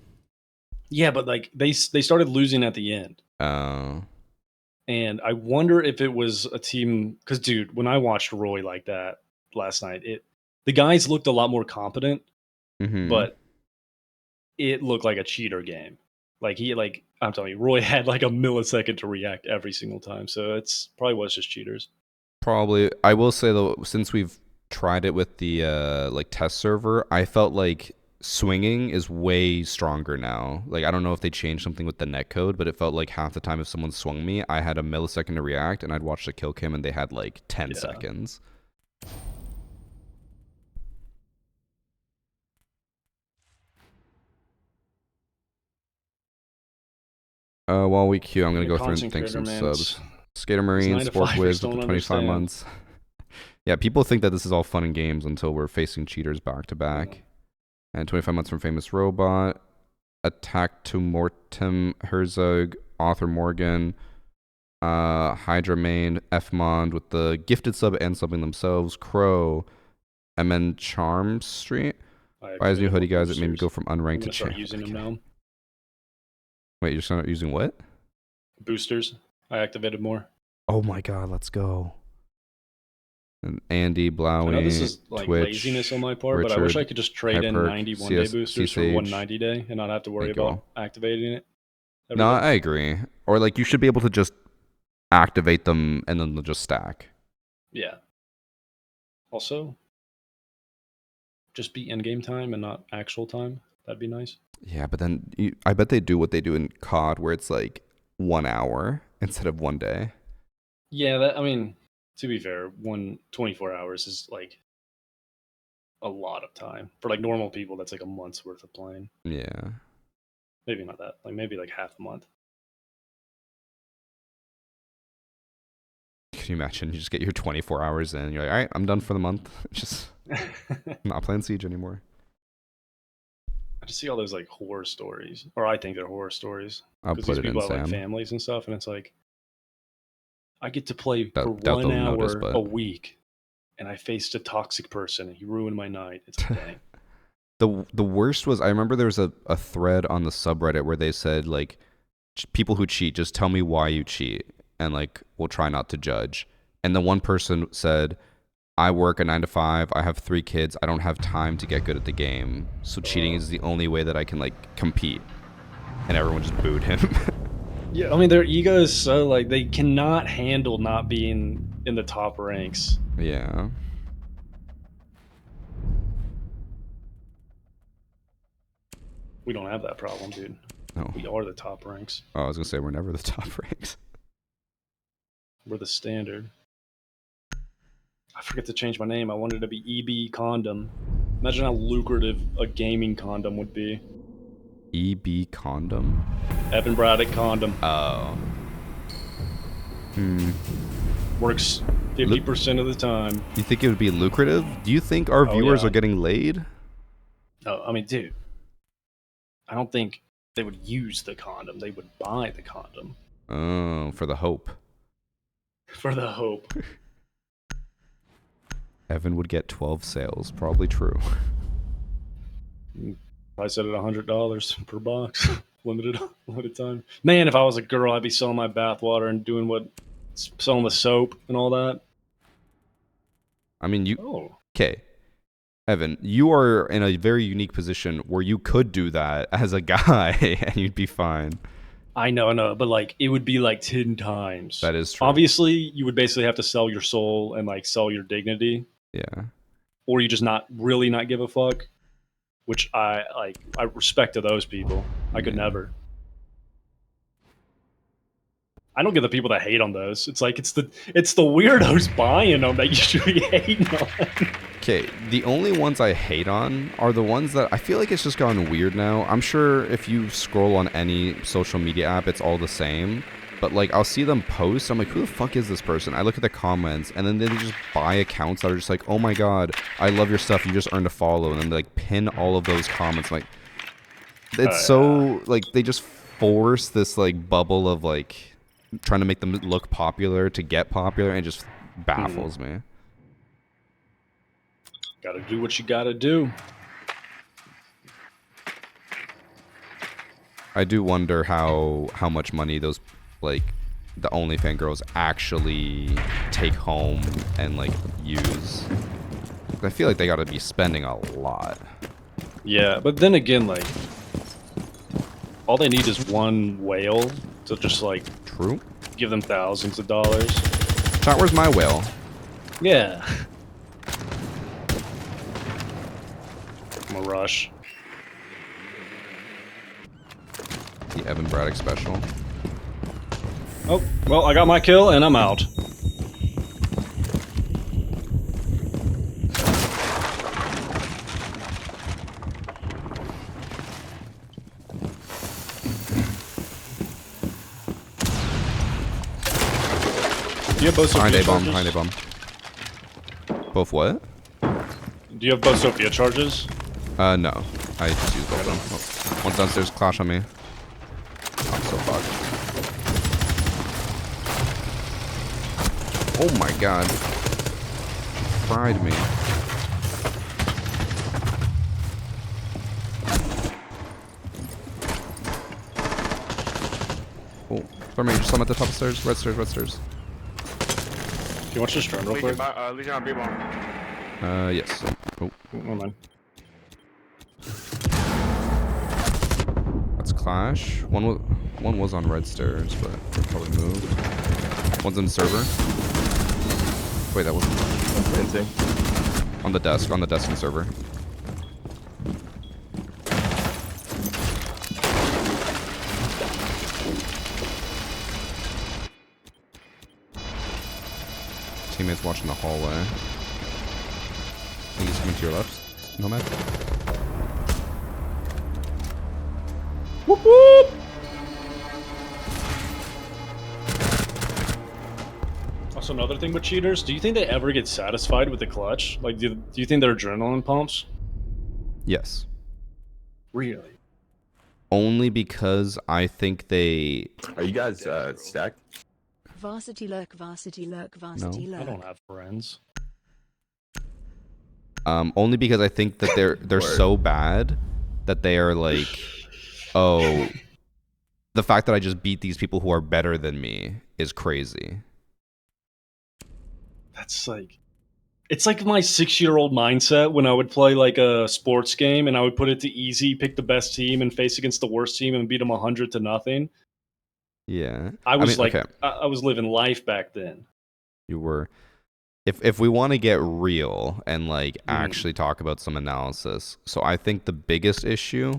Yeah, but like they started losing at the end. Oh. And I wonder if it was a team, because dude, when I watched Roy like that last night, the guys looked a lot more competent, but it looked like a cheater game. I'm telling you, Roy had like a millisecond to react every single time. So it's probably was just cheaters. Probably. I will say though, since we've tried it with the like test server, I felt like swinging is way stronger now. Like, I don't know if they changed something with the netcode, but it felt like half the time if someone swung me, I had a millisecond to react, and I'd watch the kill cam, and they had like 10 seconds. While we queue, I'm gonna go through and thank some subs. Skater Marine, Sport Wiz with the 25 months. Yeah, people think that this is all fun and games until we're facing cheaters back to back. And 25 months from Famous Robot. Attack to Mortem Herzog, Author Morgan, Hydra Main, Fmond with the gifted sub and subbing themselves. Crow, MN Charm Street. Buy his new hoodie, guys. It made me go from unranked to champ. Using them now. Wait, you're starting using what? Boosters. I activated more. Oh my god, let's go. And Andy, Blowy, I know this is like Twitch, laziness on my part, Richard, but I wish I could just trade in Hyperk, 91 day boosters for C-Sage. 190 day and not have to worry about activating it. No, I agree. Or like you should be able to just activate them and then they'll just stack. Yeah. Also, just be in-game time and not actual time. That'd be nice. Yeah, but then I bet they do what they do in COD where it's like 1 hour instead of 1 day. Yeah, that, I mean, to be fair, 24 hours is like a lot of time. For like normal people, that's like a month's worth of playing. Yeah. Maybe not that. Like maybe like half a month. Can you imagine? You just get your 24 hours in. You're like, all right, I'm done for the month. Just not playing Siege anymore. I just see all those like horror stories, or I think they're horror stories. I'll Because put these it in people have Sam. like families and stuff, and it's like, I get to play Doubt for they'll 1 hour notice, but- a week, and I faced a toxic person, and he ruined my night. It's like, dang. The worst was I remember there was a thread on the subreddit where they said like people who cheat, just tell me why you cheat and like we'll try not to judge. And the one person said, I work a 9 to 5, I have 3 kids, I don't have time to get good at the game, so cheating is the only way that I can like compete. And everyone just booed him. Yeah, I mean their ego is so like they cannot handle not being in the top ranks. Yeah. We don't have that problem, dude. No. We are the top ranks. Oh, I was gonna say we're never the top ranks. We're the standard. I forget to change my name. I wanted to be EB Condom. Imagine how lucrative a gaming condom would be. EB Condom? Evan Braddock Condom. Oh. Works 50% of the time. You think it would be lucrative? Do you think our viewers yeah. are getting laid? No, I mean, dude. I don't think they would use the condom. They would buy the condom. Oh, for the hope. For the hope. Evan would get 12 sales. Probably true. I said it $100 per box. limited time. Man, if I was a girl, I'd be selling my bathwater and doing selling the soap and all that. I mean, you... Oh. Okay. Evan, you are in a very unique position where you could do that as a guy and you'd be fine. I know, but like it would be like 10 times. That is true. Obviously, you would basically have to sell your soul and like sell your dignity. Yeah. Or you just not give a fuck, which I respect to those people. I could never. I don't get the people that hate on those. It's like it's the weirdos buying them that you should be hating on. Okay, the only ones I hate on are the ones that I feel like it's just gotten weird now. I'm sure if you scroll on any social media app, it's all the same. But like, I'll see them post. I'm like, who the fuck is this person? I look at the comments, and then they just buy accounts that are just like, oh my god, I love your stuff. You just earned a follow, and then they like pin all of those comments. Like, it's so like they just force this like bubble of like trying to make them look popular to get popular, and it just baffles me. Gotta do what you gotta do. I do wonder how much money those like the OnlyFans girls actually take home and like use. I feel like they gotta be spending a lot. Yeah, but then again, like all they need is one whale to just like give them thousands of dollars. Chat, where's my whale? Yeah. I'm a rush. The Evan Braddock special. Oh, well, I got my kill and I'm out. Do you have both Behind Sophia A bomb, charges? behind A bomb. Both what? Do you have both Sophia charges? No. I just used both of them. Oh, one's downstairs, clash on me. I'm so fucked. Oh my god. Fried me. Oh, throw me, just I'm at the top of the stairs. Red stairs, red stairs. Do you want your turn real quick? Legion on B-bomb. Yes. Oh, Oh, man. that's clash. One was on red stairs, but probably moved. One's in server. Wait, that wasn't clash. On the desk in server. Teammates watching the hallway. I think he's coming to your left. Nomad. Whoop whoop! Also, another thing with cheaters, do you think they ever get satisfied with the clutch? Like, do you think they're adrenaline pumps? Yes. Really? Only because I think they... Are you guys stacked? Varsity lurk, varsity lurk, varsity I lurk. don't have friends. Only because I think that they're so bad that they are like, oh, the fact that I just beat these people who are better than me is crazy. That's like... It's like my 6-year-old mindset when I would play like a sports game and I would put it to easy, pick the best team, and face against the worst team and beat them 100-0. Yeah. I was okay. I was living life back then. You were... If we want to get real and like actually talk about some analysis, so I think the biggest issue,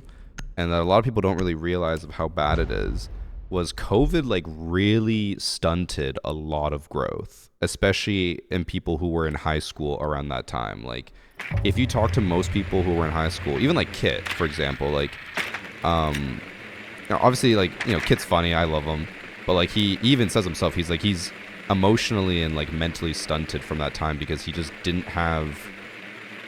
and that a lot of people don't really realize of how bad it is, was COVID like really stunted a lot of growth, especially in people who were in high school around that time. Like, if you talk to most people who were in high school, even like Kit, for example, like, obviously, like, Kit's funny, I love him, but like he even says himself, he's emotionally and like mentally stunted from that time because he just didn't have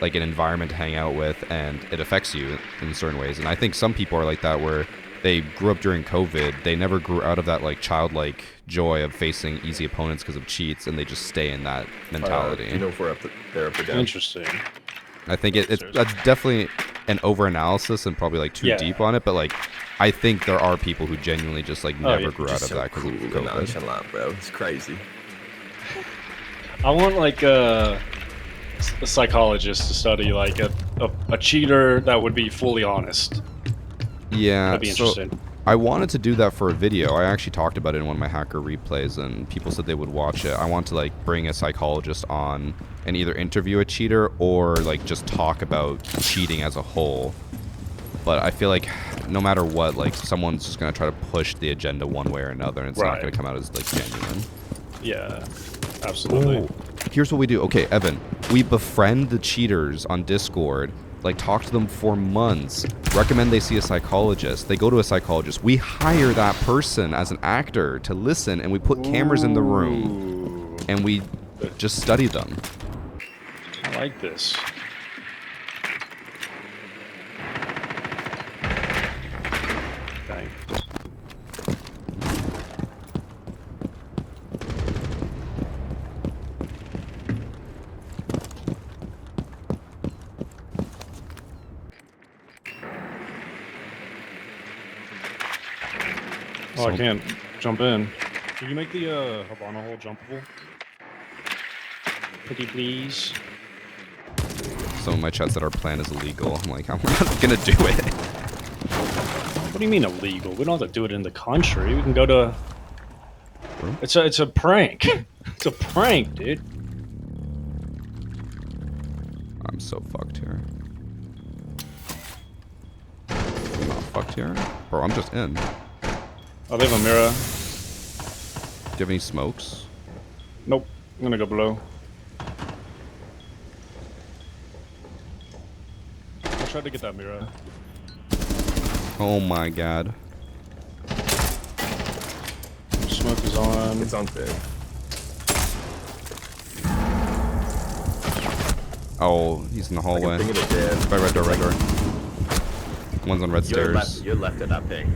like an environment to hang out with, and it affects you in certain ways. And I think some people are like that, where they grew up during COVID, they never grew out of that like childlike joy of facing easy opponents because of cheats, and they just stay in that mentality. If we're they're up or down. Interesting. I think that's definitely an over-analysis and probably like too deep on it, but like I think there are people who genuinely just like never grew out of that because of COVID. Nonchalant, bro. It's crazy. I want like a psychologist to study like a cheater that would be fully honest. Yeah, That'd be interesting. So I wanted to do that for a video. I actually talked about it in one of my hacker replays, and people said they would watch it. I want to like bring a psychologist on and either interview a cheater or like just talk about cheating as a whole. But I feel like no matter what, like someone's just gonna try to push the agenda one way or another, and it's not gonna come out as like genuine. Yeah, absolutely. Oh, here's what we do. Okay, Evan, we befriend the cheaters on Discord. Like, talk to them for months. Recommend they see a psychologist. They go to a psychologist. We hire that person as an actor to listen, and we put cameras in the room, and we just study them. I like this. Dang. Oh, I can't jump in. Can you make the Habana hole jumpable? Pretty please. Some of my chats that our plan is illegal. I'm like, I'm not gonna do it. What do you mean illegal? We don't have to do it in the country. We can go to... It's a prank. It's a prank, dude. I'm so fucked here. I'm not fucked here. Bro, I'm just in. Oh, they have a mirror. Do you have any smokes? Nope. I'm gonna go below. I tried to get that mirror. Oh my god. Smoke is on. It's on big. Oh, he's in the hallway. I can think of it dead. By red door, red door. One's on red stairs. You're left at that ping.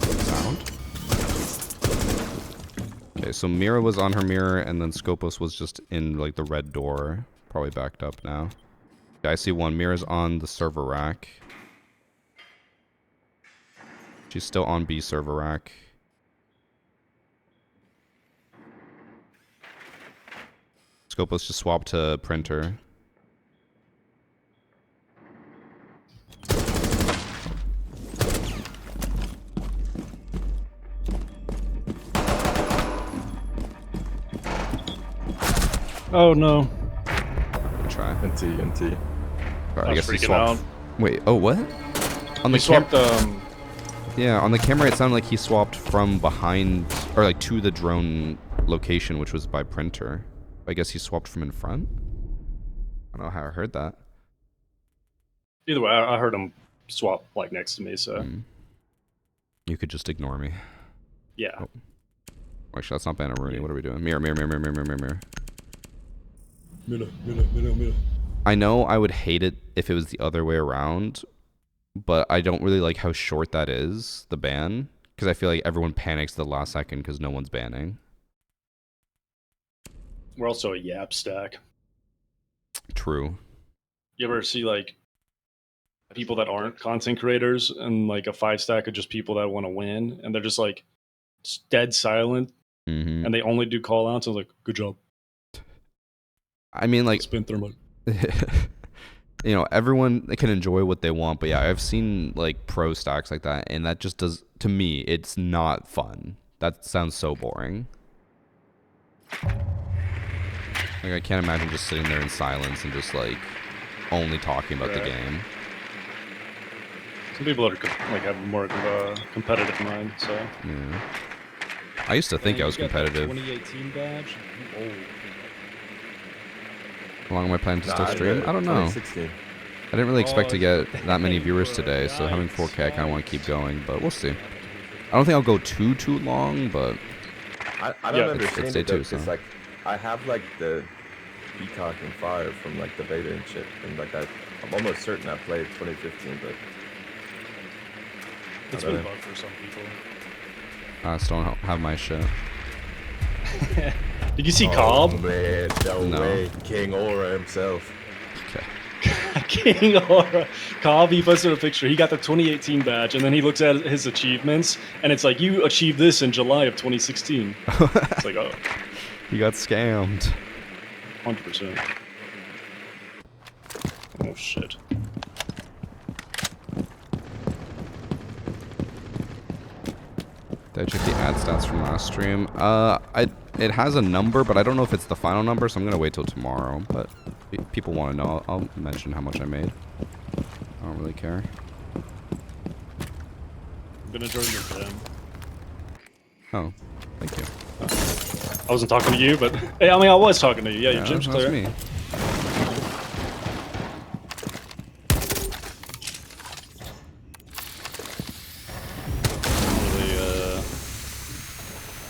Sound. Okay, so Mira was on her mirror, and then Scopus was just in like the red door. Probably backed up now. Okay, I see one. Mira's on the server rack. She's still on B server rack. Scopus just swapped to printer. Oh no. Good try. NT. Sorry, I I was guess he freaking swapped. out. Wait, oh what? On the He swapped, yeah, on the camera it sounded like he swapped from behind, or like to the drone location, which was by printer. I guess he swapped from in front? I don't know how I heard that. either way, I heard him swap like next to me, so You could just ignore me. yeah. Oh. Actually, that's not Banneroonie. What are we doing? Mirror. I know I would hate it if it was the other way around, but I don't really like how short that is, the ban, because I feel like everyone panics the last second because no one's banning. We're also a yap stack. True. You ever see like people that aren't content creators and like a 5 stack of just people that want to win, and they're just like dead silent, and they only do call outs? I was like, good job. I mean, like, Spin thermite. you know, everyone can enjoy what they want, but yeah, I've seen like pro stacks like that, and that just does, to me, it's not fun. That sounds so boring. Like, I can't imagine just sitting there in silence and just like only talking about the game. Some people are like have more of a competitive mind, so. Yeah. I used to think I was competitive. 2018 badge. You old. How long am I planning to still stream? I don't know. 2016. I didn't really expect to get that many viewers today, so having 4K, I kind of want to keep going, but we'll see. I don't think I'll go too long, but I don't understand it's day it though, 2, so. because like I have like the Peacock and Fire from like the beta and shit, and like I'm almost certain I played 2015, but It's been bugged for some people. I still don't have my shit. Did you see Cobb? Man, No. way. King Aura himself. Okay. King Aura. Cobb, he posted a picture. He got the 2018 badge, and then he looks at his achievements, and it's like, you achieved this in July of 2016. It's like, oh. You got scammed. 100%. Oh, shit. Did I check the ad stats from last stream? It has a number, but I don't know if it's the final number, so I'm gonna wait till tomorrow. But if people want to know, I'll mention how much I made. I don't really care. I'm gonna join your gym. Oh, thank you. I wasn't talking to you, but hey, I mean, I was talking to you. Yeah, your gym's that's clear. me.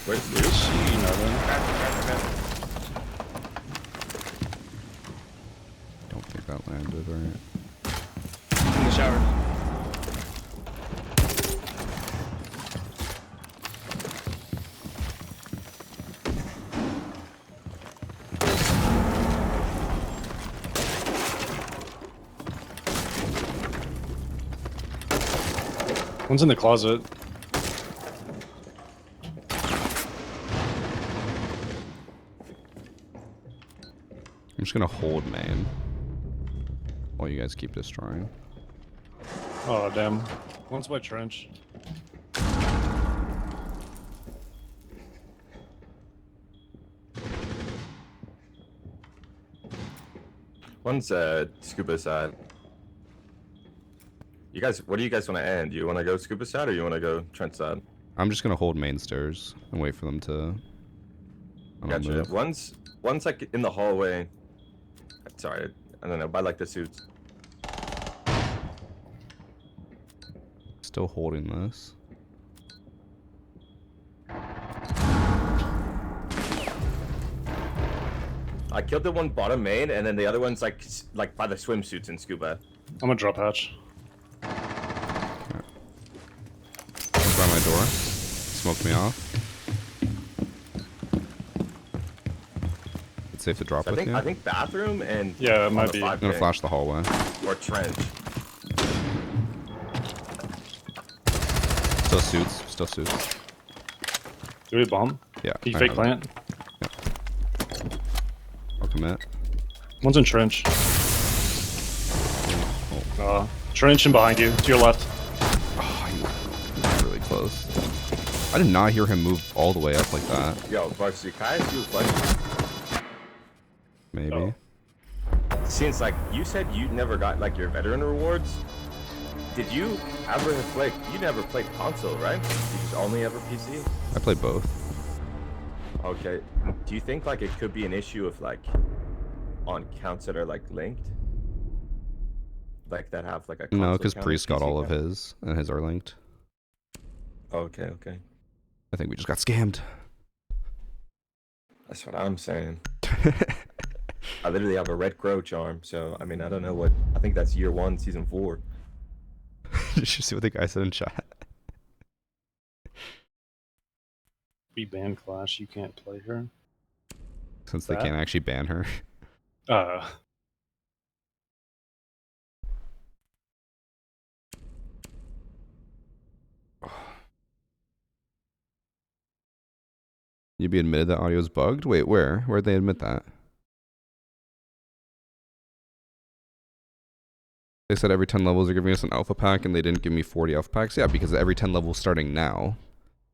Where's You'll see nothing. Don't think that landed right. In the shower. One's in the closet. I'm just gonna hold main while you guys keep destroying. Oh, damn. One's by trench. One's scuba side. You guys, what do you guys want to end? You want to go scuba side or you want to go trench side? I'm just gonna hold main stairs and wait for them to. Gotcha. Move. One's like in the hallway. Sorry, I don't know. By like the suits. Still holding this. I killed the one bottom main, and then the other one's like by the swimsuits in scuba. I'm gonna drop hatch. One's by my door. Smoked me off. It's safe to drop So with you. I think bathroom and Yeah, it might the be. five I'm gonna ping. flash the hallway. Or trench. Still suits. Still suits. Do we bomb? Yeah. Can you I fake have plant? it. I'll commit. One's in trench. Trench and behind you, to your left. Oh, he was really close. I did not hear him move all the way up like that. Yo, Varsity, can I ask you a question? Maybe. Oh. Since like you said you never got like your veteran rewards, did you ever play? You never played console, right? You just only ever PC. I played both. Okay. Do you think like it could be an issue of like on counts that are like linked? Like that have like a No, console because count, Priest got PC all of count? his, and his are linked. Okay, okay. I think we just got scammed. That's what I'm saying. I literally have a red crow charm, so I mean I don't know what. I think that's year 1, season 4. Did you see what the guy said in chat? We ban Clash, you can't play her. Since they That? can't actually ban her. You'd be admitted that audio's bugged? Wait, where? Where'd they admit that? They said every 10 levels they're giving us an alpha pack and they didn't give me 40 alpha packs. Yeah, because every 10 levels starting now.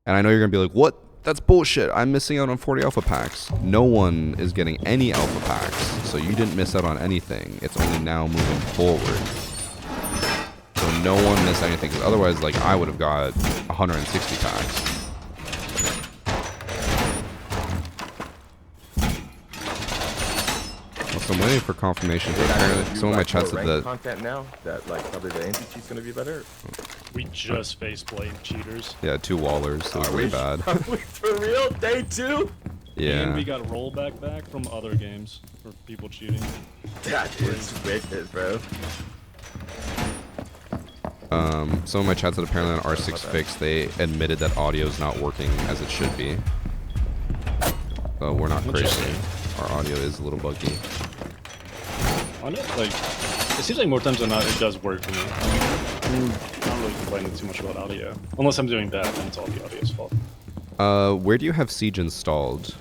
And I know you're going to be like, what? That's bullshit. I'm missing out on 40 alpha packs. No one is getting any alpha packs. So you didn't miss out on anything. It's only now moving forward. So no one missed anything. Because otherwise, like, I would have got 160 packs. So I'm waiting for confirmation. But apparently, some of my chat said that. Content now that like probably the anti-cheat's gonna be better. We just faceplayed cheaters. Yeah, 2 wallers. So it was really bad. For real, day 2. And we Yeah. got rollback back from other games for people cheating. That is wicked, bro. Some of my chat said apparently on R6 fix they admitted that audio is not working as it should be. We're not crazy. Our audio is a little buggy. On it, like, it seems like more times than not it does work for me. I'm not really complaining too much about audio. Unless I'm doing bad, then it's all the audio's fault. Where do you have Siege installed?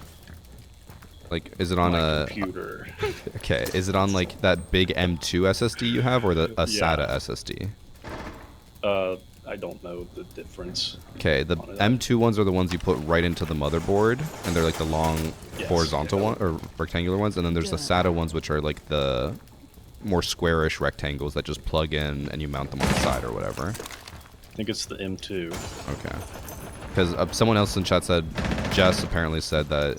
Like, is it on My a computer? okay? Is it on like that big M2 SSD you have, or a SATA SSD? I don't know the difference. Okay, the M2 ones are the ones you put right into the motherboard, and they're like the long horizontal one or rectangular ones, and then there's the SATA ones, which are like the more squarish rectangles that just plug in and you mount them on the side or whatever. I think it's the M2. Okay. Because someone else in chat said, Jess apparently said that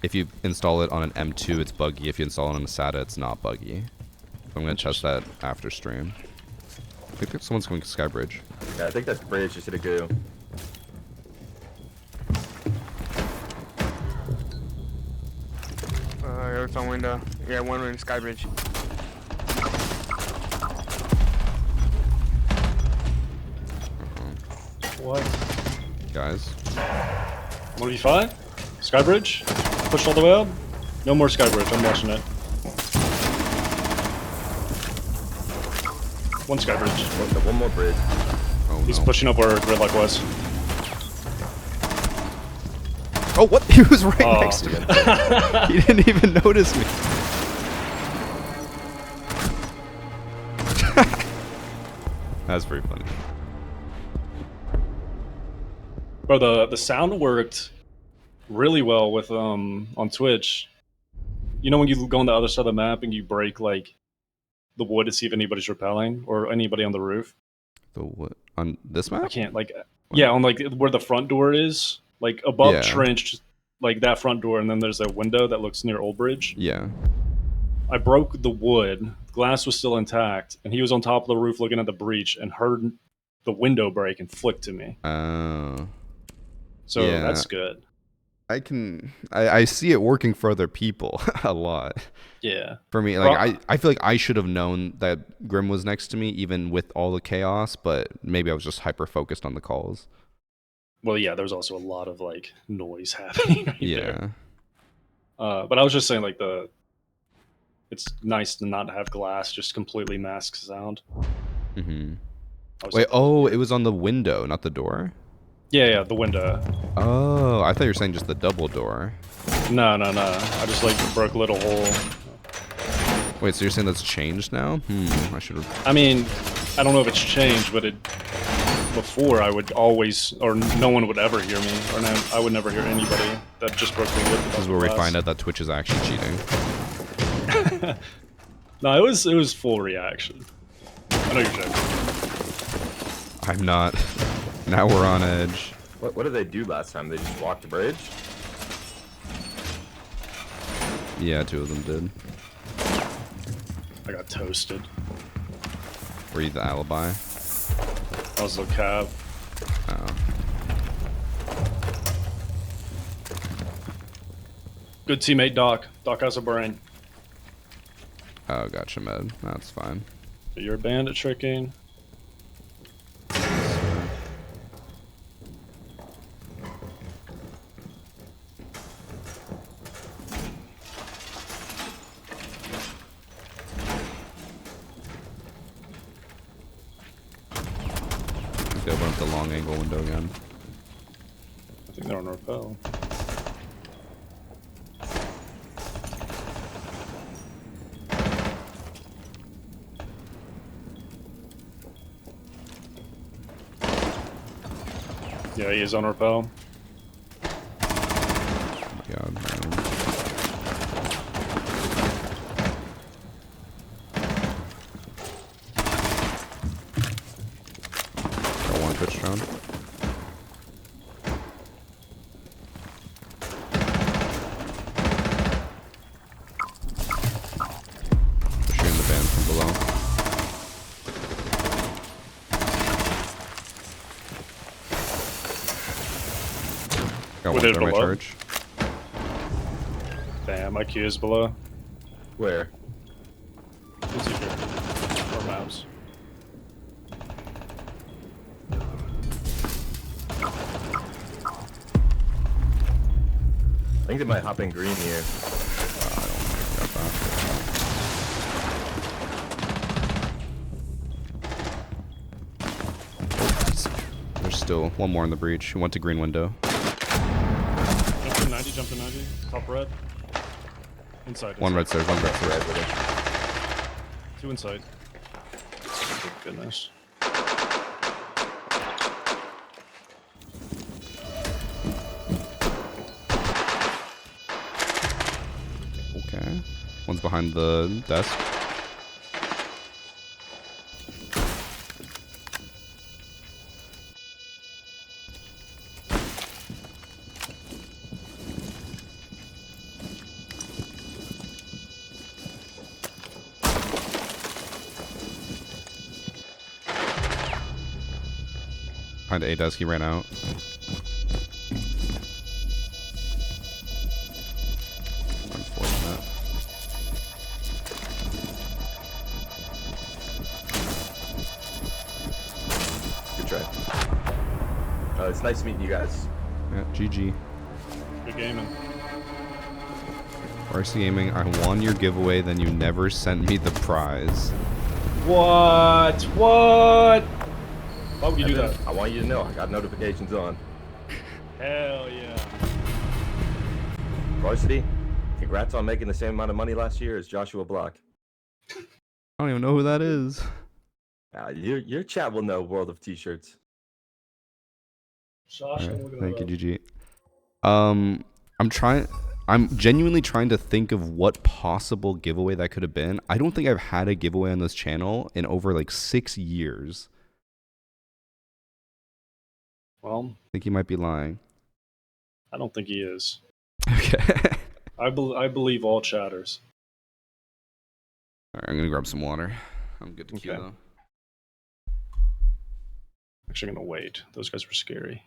if you install it on an M2, it's buggy. If you install it on a SATA, it's not buggy. So I'm going to test that after stream. I think someone's going to Skybridge. Yeah, I think that's bridge. Just hit a go. It's on window. Yeah, one in Skybridge. What? Guys. 1v5? Skybridge? Pushed all the way up? No more Skybridge, I'm watching it. One Skybridge. One more bridge. Oh, He's no. pushing up where Gridlock was. Oh, what? He was right Oh. next to me. He didn't even notice me. That's pretty funny. Bro, the sound worked really well with on Twitch. You know when you go on the other side of the map and you break like the wood to see if anybody's rappelling or anybody on the roof. The what on this I map? can't like, yeah, on like where the front door is, like above Yeah. trench, like that front door, and then there's a window that looks near Old Bridge. Yeah. I broke the wood. Glass was still intact, and he was on top of the roof looking at the breach and heard the window break and flicked to me. Oh. So Yeah. that's good. I see it working for other people a lot. Yeah. For me, like I feel like I should have known that Grim was next to me even with all the chaos, but maybe I was just hyper focused on the calls. Well, yeah, there was also a lot of like noise happening right Yeah. there. But I was just saying like it's nice to not have glass just completely mask sound. Mm-hmm. I was Wait, like, oh, it was on the window, not the door? yeah, the window. Oh, I thought you were saying just the double door. No. I just like broke a little hole. Wait, so you're saying that's changed now? I should have. I mean, I don't know if it's changed, but before I would always, or no one would ever hear me, or no, I would never hear anybody that just broke the wood. This is where we find out that Twitch is actually cheating. No, it was full reaction. I know you're joking. I'm not. Now we're on edge. What did they do last time? They just walked the bridge? Yeah, 2 of them did. I got toasted. Were you the alibi? I was the cab. Oh. Good teammate, Doc. Doc has a brain. Oh, gotcha, Med. That's fine. You're a bandit tricking. They open up the long angle window again. I think they're on rappel. Yeah, he is on rappel. God, man. Got one Twitch drone. Shooting the band from below. Got With one it thermite below? charge. Damn, my Q is below. Where? Let's see here. Or maps. I think they might hop in green here. I don't think I got that. There's still one more in the breach. He went to green window. Jump to 90, jump to 90. Top red. Inside. One red stairs, one red stairs. Two inside. Good goodness. Okay. One's behind the desk. Behind A desk, he ran out. Unfortunate. Good try. It's nice meeting you guys. Yeah, GG. Good gaming. VarsityGaming, I won your giveaway, then you never sent me the prize. What? What? Why would you do that? I want you to know I got notifications on. Hell yeah. Varsity, congrats on making the same amount of money last year as Joshua Block. I don't even know who that is. Your chat will know World of T-shirts. Josh, Alright, thank you, GG. I'm trying. I'm genuinely trying to think of what possible giveaway that could have been. I don't think I've had a giveaway on this channel in over like 6 years. Well, I think he might be lying. I don't think he is. Okay. I believe all chatters. All right, I'm gonna grab some water. I'm good to queue Okay. though. Actually, gonna wait. Those guys were scary.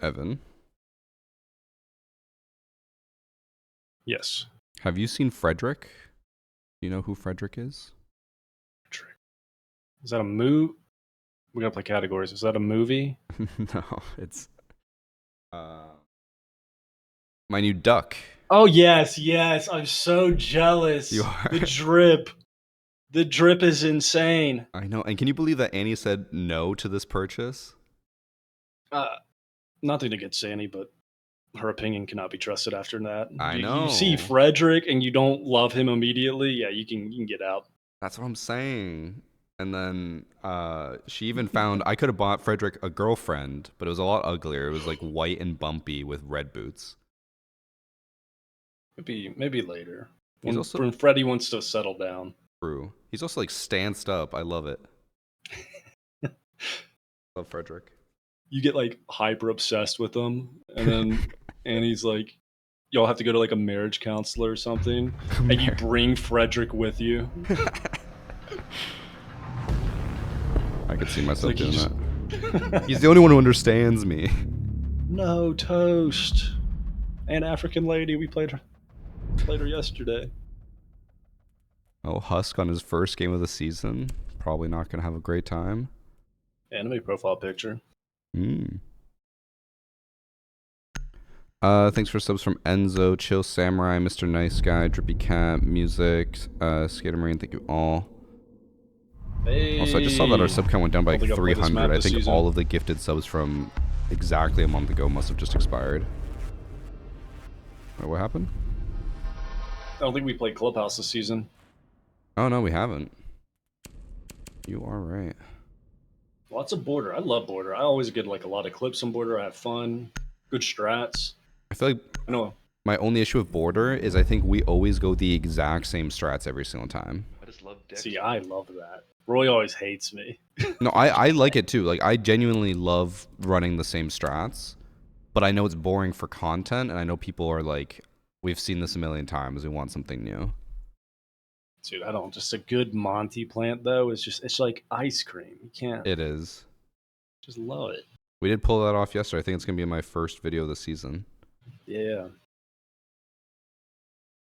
Evan, Yes. have you seen Frederick? Do you know who Frederick is? Is that a move? We gotta play categories. Is that a movie? No, it's my new duck. Oh yes, yes. I'm so jealous. You are. The drip. The drip is insane. I know. And can you believe that Annie said no to this purchase? Nothing against Sandy, but her opinion cannot be trusted after that. I You know. see Frederick and you don't love him immediately. Yeah, you can get out. That's what I'm saying. And then she even found I could have bought Frederick a girlfriend, but it was a lot uglier. It was like white and bumpy with red boots. Maybe later. He's When Freddie wants to settle down. True. He's also like stanced up. I love it. Love Frederick. You get like hyper obsessed with him, and then Annie's like, "Y'all have to go to like a marriage counselor or something," and you bring Frederick with you. I could see myself Like doing he's- that. He's the only one who understands me. No toast. An African lady. We played her yesterday. Oh, Husk on his first game of the season. Probably not going to have a great time. Anime profile picture. Thanks for subs from Enzo, Chill Samurai, Mr. Nice Guy, Drippy Cat, Music, Skater Marine, thank you all. Hey. Also, I just saw that our sub count went down by I don't like think I've played this 300. map I this think season. all of the gifted subs from exactly a month ago must have just expired. Wait, what happened? I don't think we played Clubhouse this season. Oh, no, we haven't. You are right. Lots of Border. I love Border. I always get like a lot of clips on Border. I have fun. Good strats. I feel like I know. my only issue with Border is I think we always go the exact same strats every single time. I just love Dex. See, I love that. Roy always hates me. No, I like it too. Like, I genuinely love running the same strats, but I know it's boring for content, and I know people are like, we've seen this a million times, we want something new. Dude, I don't. Just a good Monty plant though is just it's like ice cream. You can't. It is. Just love it. We did pull that off yesterday. I think it's going to be my first video of the season. Yeah.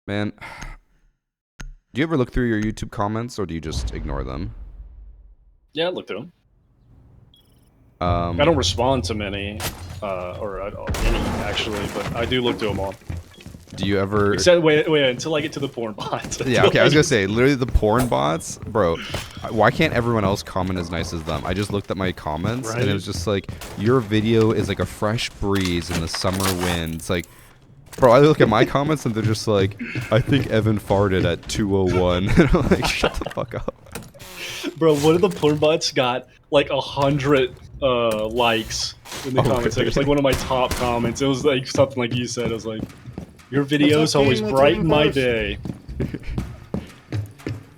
Man, do you ever look through your YouTube comments, or do you just ignore them? Yeah, I looked at them. I I don't respond to many, or any actually, but I do look to them all. Do you ever... Except wait until I get to the porn bots. Yeah, okay, I was gonna say, literally the porn bots, bro, why can't everyone else comment as nice as them? I just looked at my comments, and it was just like, your video is like a fresh breeze in the summer wind. It's like, bro, I look at my comments, and they're just like, I think Evan farted at 2:01. And I'm like, shut the fuck up. Bro, one of the porn bots got like 100 likes in the comment section. It's like one of my top comments. It was like something like you said. It was like, your videos always brighten my day.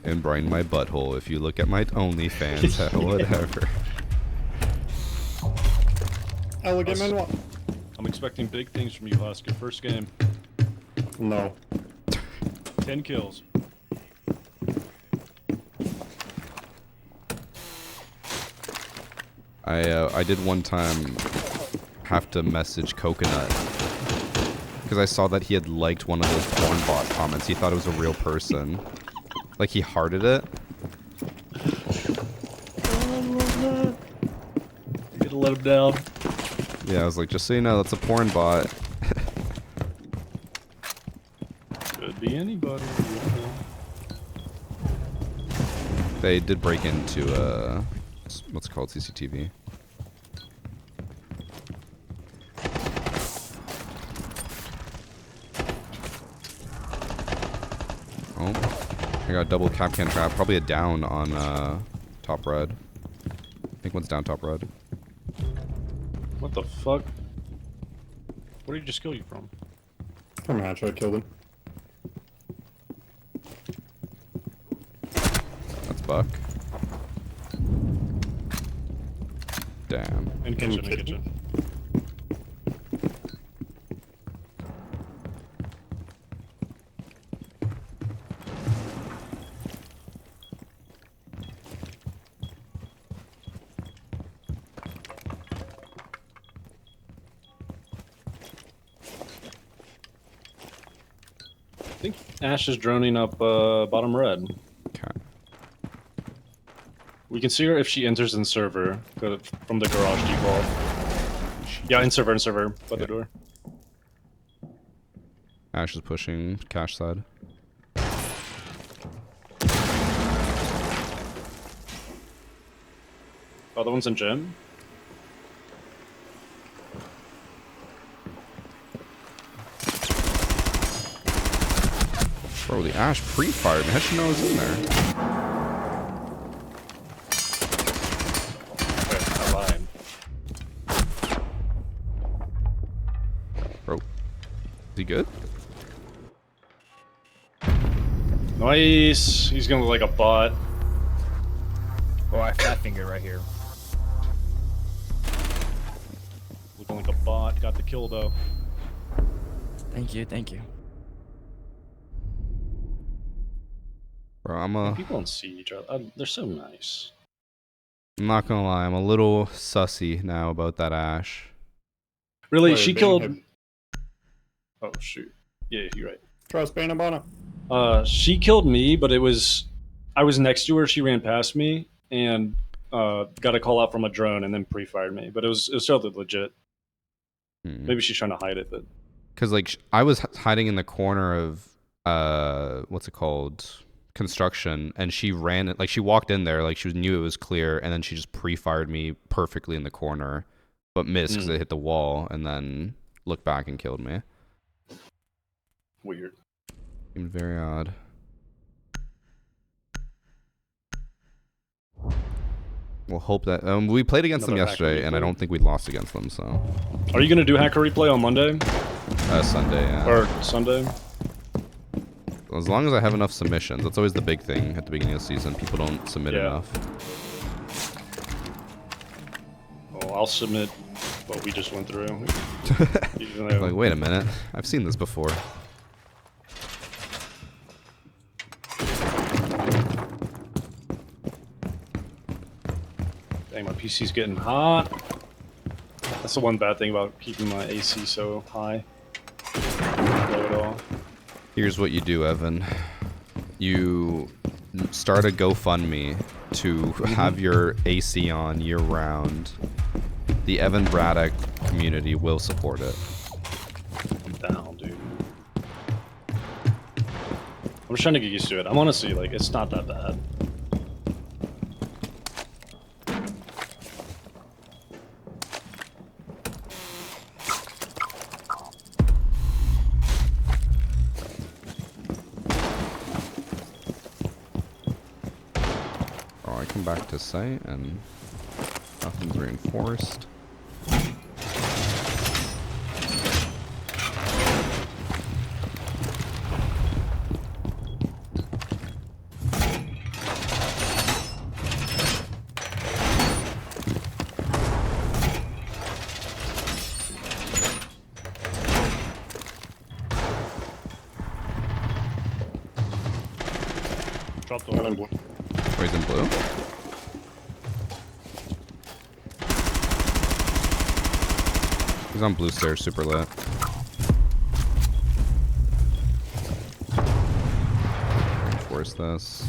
And brighten my butthole if you look at my OnlyFans, whatever. I'm expecting big things from you, Husk. Your first game. No. 10 kills. I did one time have to message Coconut because I saw that he had liked one of those porn bot comments. He thought it was a real person. Like, he hearted it. to let him down. Yeah, I was like, just so you know, that's a porn bot. Could be anybody. They did break into what's it called, CCTV. Oh, I got a double Capcan trap. Probably a down on top red. I think one's down top red. What the fuck? Where did he just kill you from? From hatch, I killed him. That's Buck. Damn. In kitchen, in kitchen. I think Ash is droning up bottom red. Okay. We can see her if she enters in server from the garage default. Yeah, in server, by the door. Ash is pushing cash side. Other one's in gym. Bro, the Ash pre-fired me. How'd she know I was in there? Okay, I lied. Bro. Is he good? Nice. He's gonna look like a bot. Oh, I fat finger right here. Looking like a bot. Got the kill though. Thank you, thank you. Bro, I'm People don't see each other. They're so nice. not gonna lie, I'm a little sussy now about that Ash. Really, Wait, she Ben killed. had- Oh shoot. Yeah, you're right. Trust Bane Abana. She killed me, but it was I was next to her. She ran past me and got a call out from a drone and then pre-fired me. But it was totally legit. Maybe she's trying to hide it, but Because like I was hiding in the corner of what's it called, construction, and she ran like she walked in there like she knew it was clear, and then she just pre-fired me perfectly in the corner, but missed because it hit the wall, and then looked back and killed me. weird. Seemed very odd. We'll hope that we played against them Another hacker yesterday, and I replay? don't think we lost against them. So Are you gonna do hacker replay on Monday Sunday, yeah. or Sunday? As long as I have enough submissions, that's always the big thing at the beginning of the season. People don't submit Yeah. enough. Oh, I'll submit what we just went through. Even though- Like, wait a minute, I've seen this before. Dang, my PC's getting hot. That's the one bad thing about keeping my AC so high. Low at all. Here's what you do, Evan. You start a GoFundMe to have your AC on year round. The Evan Braddock community will support it. I'm down, dude. I'm just trying to get used to it. I'm honestly like, it's not that bad. Oh, I come back to site and nothing's reinforced. Drop the one. Oh, he's in blue? He's on blue stairs, super lit. Reinforce this.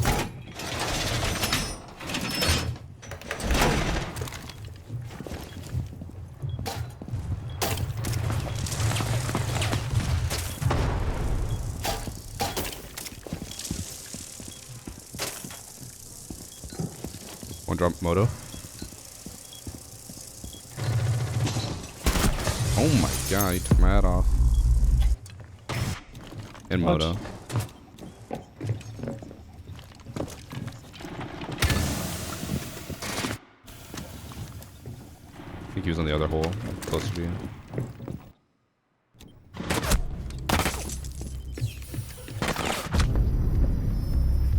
One drop Moto. Oh my god, he took my head off. In What? Moto. I think he was on the other hole, closer to you.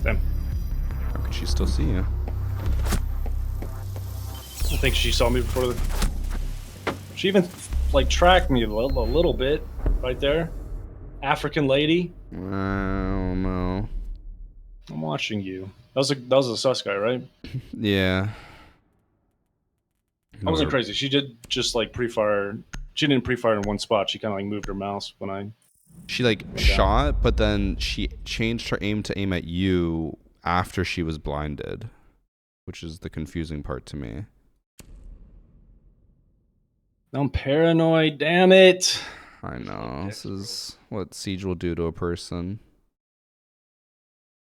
Damn. How could she still see you? I think she saw me before the... She even, like, tracked me a little bit right there. African lady. I don't know. I'm watching you. That was a sus guy, right? Yeah. I wasn't crazy. She did just, like, pre-fire. She didn't pre-fire in one spot. She kind of, like, moved her mouse when I... She, like, shot, but then she changed her aim to aim at you after she was blinded. Which is the confusing part to me. I'm paranoid, damn it! I know. This is what Siege will do to a person.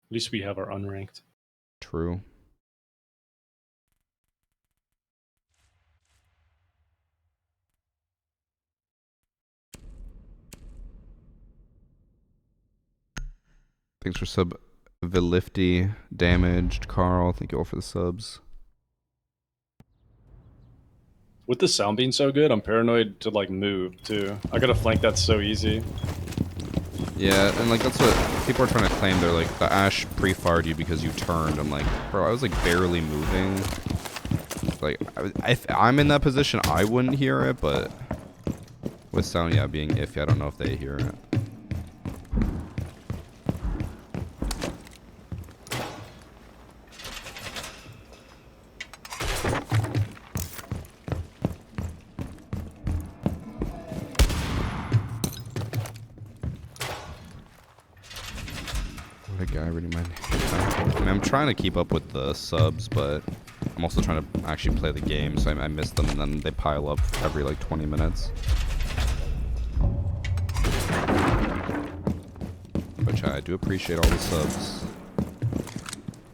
At least we have our unranked. True. Thanks for sub Vilifty, Damaged, Carl. Thank you all for the subs. With the sound being so good, I'm paranoid to, like, move, too. I gotta flank that so easy. Yeah, and, like, that's what people are trying to claim. They're like, the Ash pre-fired you because you turned. I'm like, bro, I was, like, barely moving. Like, if I'm in that position, I wouldn't hear it, but with sound, yeah, being iffy, I don't know if they hear it. Guy reading my I mean, I'm trying to keep up with the subs, but I'm also trying to actually play the game, so I miss them, and then they pile up every like 20 minutes. But yeah, I do appreciate all the subs.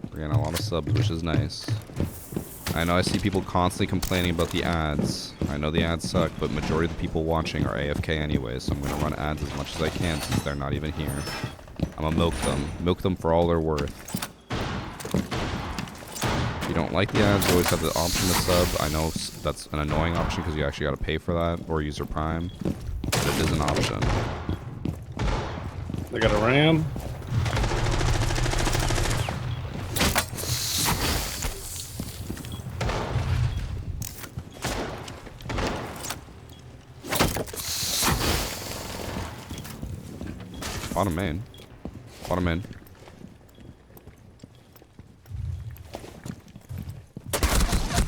We're getting a lot of subs, which is nice. I know I see people constantly complaining about the ads. I know the ads suck, but majority of the people watching are AFK anyway, so I'm going to run ads as much as I can since they're not even here. I'm gonna milk them for all they're worth. If you don't like the ads, you always have the option to sub. I know that's an annoying option because you actually gotta pay for that, or use your Prime, but it is an option. They got a ram. Bottom main. Bottom in.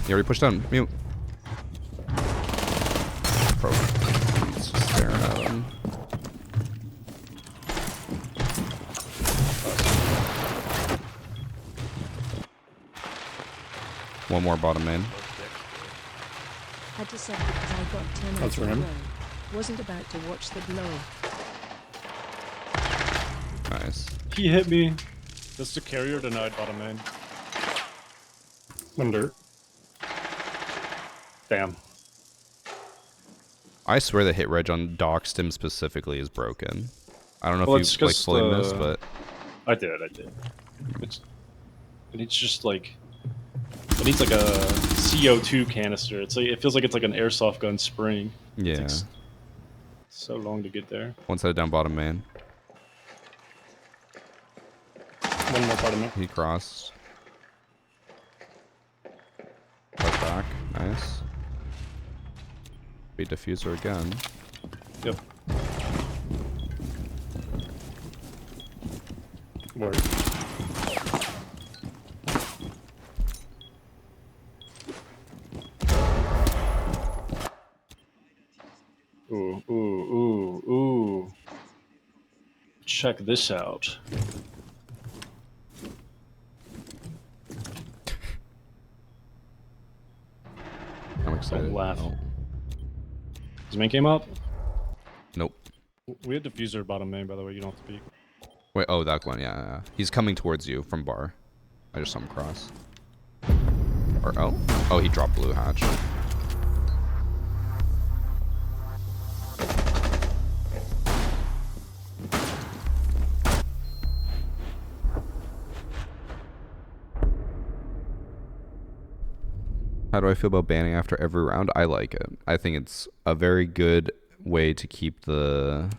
You already pushed down. Mute. Pro. He's just staring at him. One more bottom main. Had to sub because I got 10 That's for him. Wasn't about to watch the blow. Nice. He hit me. That's the carrier denied bottom main. One dirt. Damn. I swear the hit reg on Doxstim specifically is broken. I don't know Well, if you like fully missed, but I did. It needs just like it needs like a CO2 canister. It's like it feels like it's like an airsoft gun spring. yeah. It takes so long to get there. One side down bottom main. One more part of me. He crossed. Right back. Nice. Beat diffuser again. Yep. Word. Ooh, ooh, ooh, ooh. Check this out. I'm excited. Don't laugh. Oh. His main came up? Nope. We had diffuser bottom main, by the way. You don't have to peek. Wait, oh, that one, yeah. He's coming towards you from bar. I just saw him cross. Or oh, he dropped blue hatch. How do I feel about banning after every round? I like it. I think it's a very good way to keep the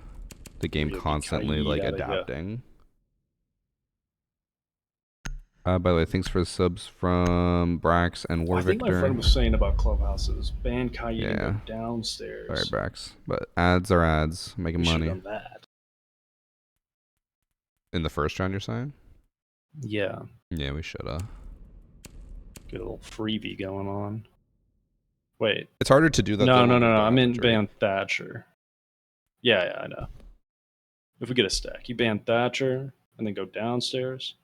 game constantly like adapting. By the way, thanks for the subs from Brax and War I think Victor. my friend was saying about clubhouses. Ban Kaid and go downstairs. Sorry, Brax. But ads are ads. Making money. Done that. In the first round, you're saying? Yeah. Yeah, we should have. Get a little freebie going on. Wait. It's harder to do that. No. I meant ban Thatcher. Yeah, I know. If we get a stack, you ban Thatcher and then go downstairs.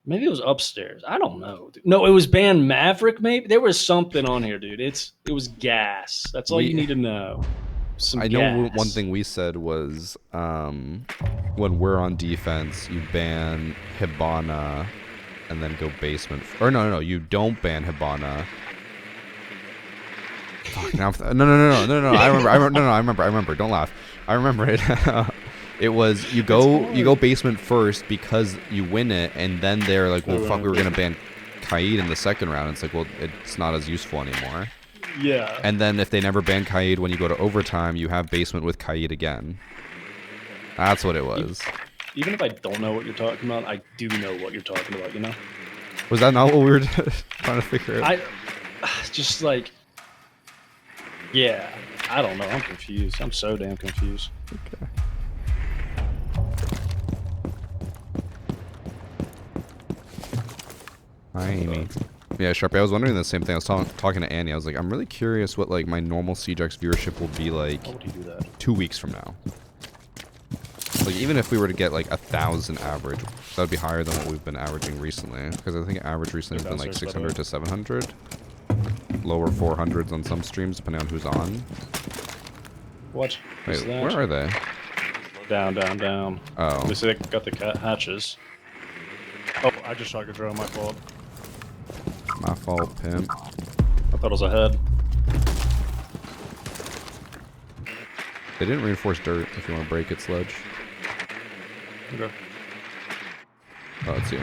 Maybe it was upstairs. I don't know. No, it was ban Maverick. Maybe there was something on here, dude. It was gas. That's all you need to know. I know one thing we said was when we're on defense, you ban Hibana and then go basement. Or no, you don't ban Hibana. Fuck, now no. I remember. Don't laugh. I remember it. It was you go basement first because you win it, and then they're like, well, fuck, we were gonna ban Kaid in the second round. It's like, well, it's not as useful anymore. Yeah. And then if they never ban Kaid when you go to overtime, you have basement with Kaid again. That's what it was. Even if I don't know what you're talking about, I do know what you're talking about, you know? Was that not what we were trying to figure out? Just like, yeah, I don't know. I'm confused. I'm so damn confused. Okay. Hi, Amy. Yeah, Sharpie, I was wondering the same thing. I was talking to Annie. I was like, I'm really curious what like my normal CJX viewership will be like 2 weeks from now. Like, even if we were to get like 1,000 average, that would be higher than what we've been averaging recently. Because I think average recently has been like 600 to 700. Lower 400s on some streams, depending on who's on. What? Wait, where are they? Down. Oh. They say they got the hatches. Oh, I just shot your drone. My fault. My fault, pimp. I thought it was a head. They didn't reinforce dirt if you want to break it, Sledge. Okay. Oh, it's you.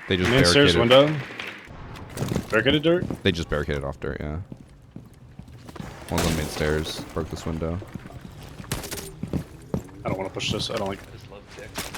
They just main stairs window. Barricaded dirt? They just barricaded off dirt, yeah. One of the main stairs broke this window. I don't want to push this. I don't like. I just love dicks.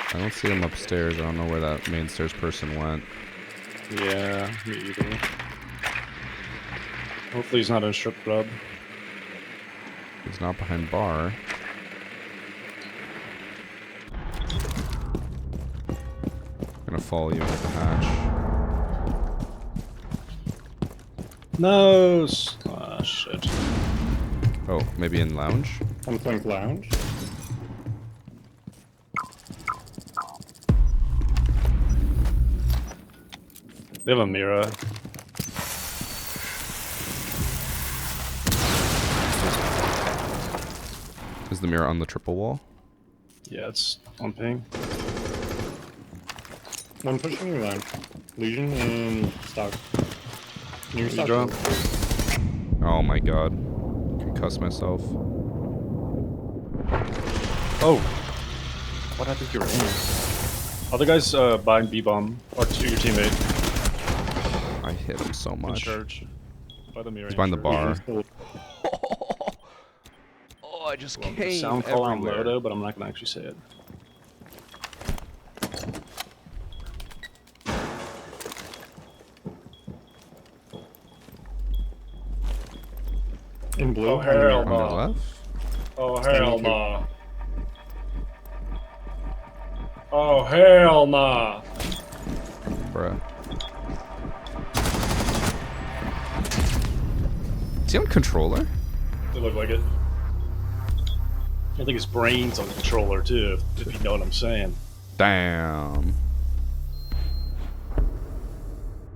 I don't see them upstairs. I don't know where that main stairs person went. Yeah, me either. Hopefully he's not in a strip club. He's not behind bar. I'm gonna follow you with the hatch. No! Ah, shit. Oh, maybe in lounge? I'm playing lounge. They have a mirror. Is the mirror on the triple wall? Yeah, it's on ping. One pushing your lounge. Legion and stock. Near stock. Drop. Oh my god. Concuss myself. Oh! What I think you were in? Other guys buying B-bomb. Or to your teammate. I hit him so much. In church. By the mirror. He's behind the bar. Oh, I just Well, came sound call on everywhere. Lodo, but I'm not gonna actually say it. In blue. Oh, hell On the no. left? Oh, hell no. Oh, hell no. Bruh. Is he on controller? They look like it. I think his brain's on the controller too, if you know what I'm saying. Damn.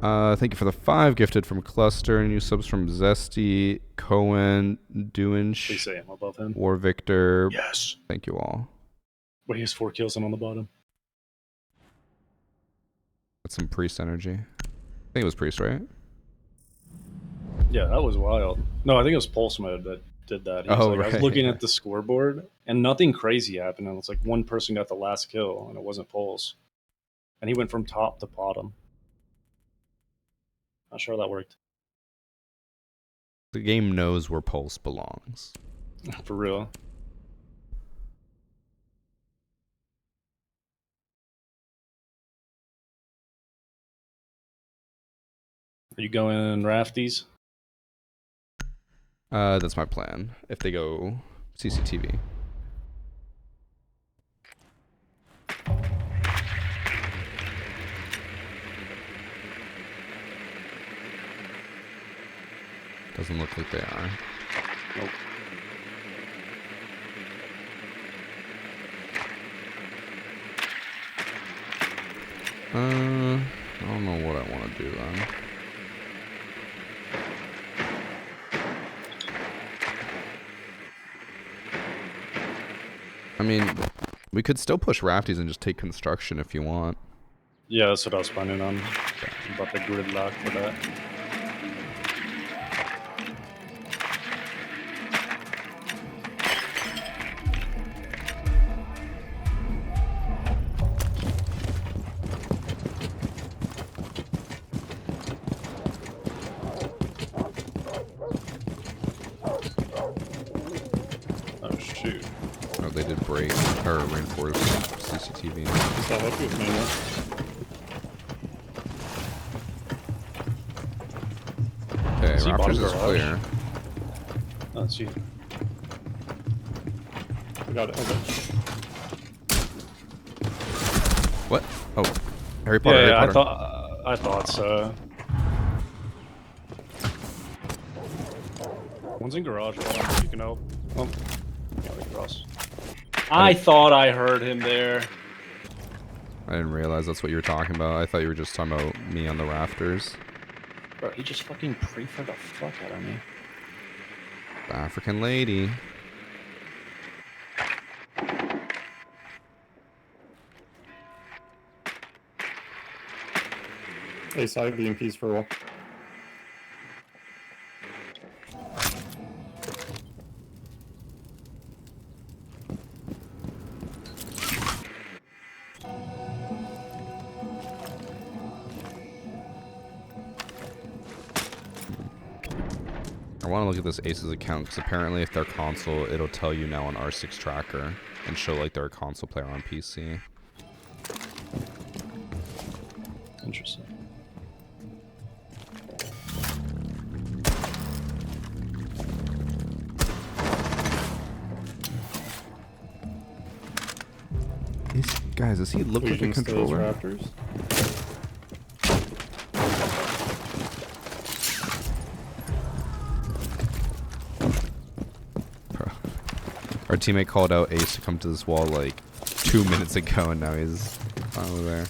Thank you for the 5 gifted from Cluster. New subs from Zesty, Cohen, Please Duinch, say I'm above him. War Victor. Yes. Thank you all. Wait, he has 4 kills. I'm on the bottom. That's some Priest energy. I think it was Priest, right? Yeah, that was wild. No, I think it was Pulse Mode that did that. He was Oh, like, I was right. looking at the scoreboard, and nothing crazy happened. And it's like one person got the last kill, and it wasn't Pulse. And he went from top to bottom. Not sure how that worked. The game knows where Pulse belongs. For real. Are you going rafties? That's my plan. If they go CCTV. Doesn't look like they are. Nope. I don't know what I want to do then. I mean, we could still push rafties and just take construction if you want. Yeah, that's what I was planning on. About the gridlock for that. Oh shoot. Oh, they did break or reinforce CCTV. Okay, See Raptors is bottom clear. Let's see. I got it. Okay. What? Oh, Harry Potter. Yeah, Harry Potter. I thought so. One's in garage. You can help. Oh, yeah, we can cross. I thought I heard him there. I didn't realize that's what you were talking about. I thought you were just talking about me on the rafters. Bro, he just fucking pre-fired the fuck out of me. African lady. Hey, side BMPs for wall. I want to look at this Aces account because apparently if they're console, it'll tell you now on R6 tracker and show like they're a console player on PC. Interesting. Guys, does he look like a controller? Raptors. Our teammate called out Ace to come to this wall like 2 minutes ago, and now he's finally there.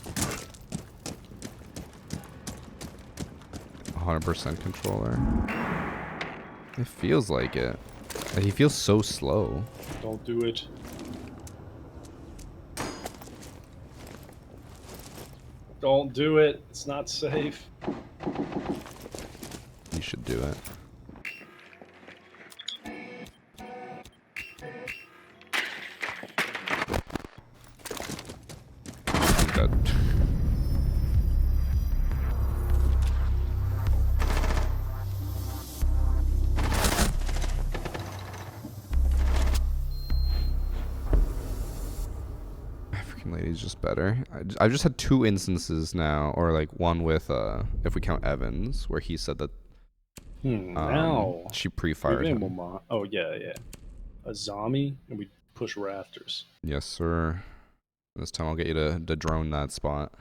100% controller. It feels like it. Like, he feels so slow. Don't do it. Don't do it. It's not safe. You should do it. That. African lady's just better. I've just had 2 instances now, or like one with if we count Evans, where he said that Now she pre-fired him. Oh yeah, yeah. A zombie, and we push rafters. Yes, sir. This time I'll get you to drone that spot.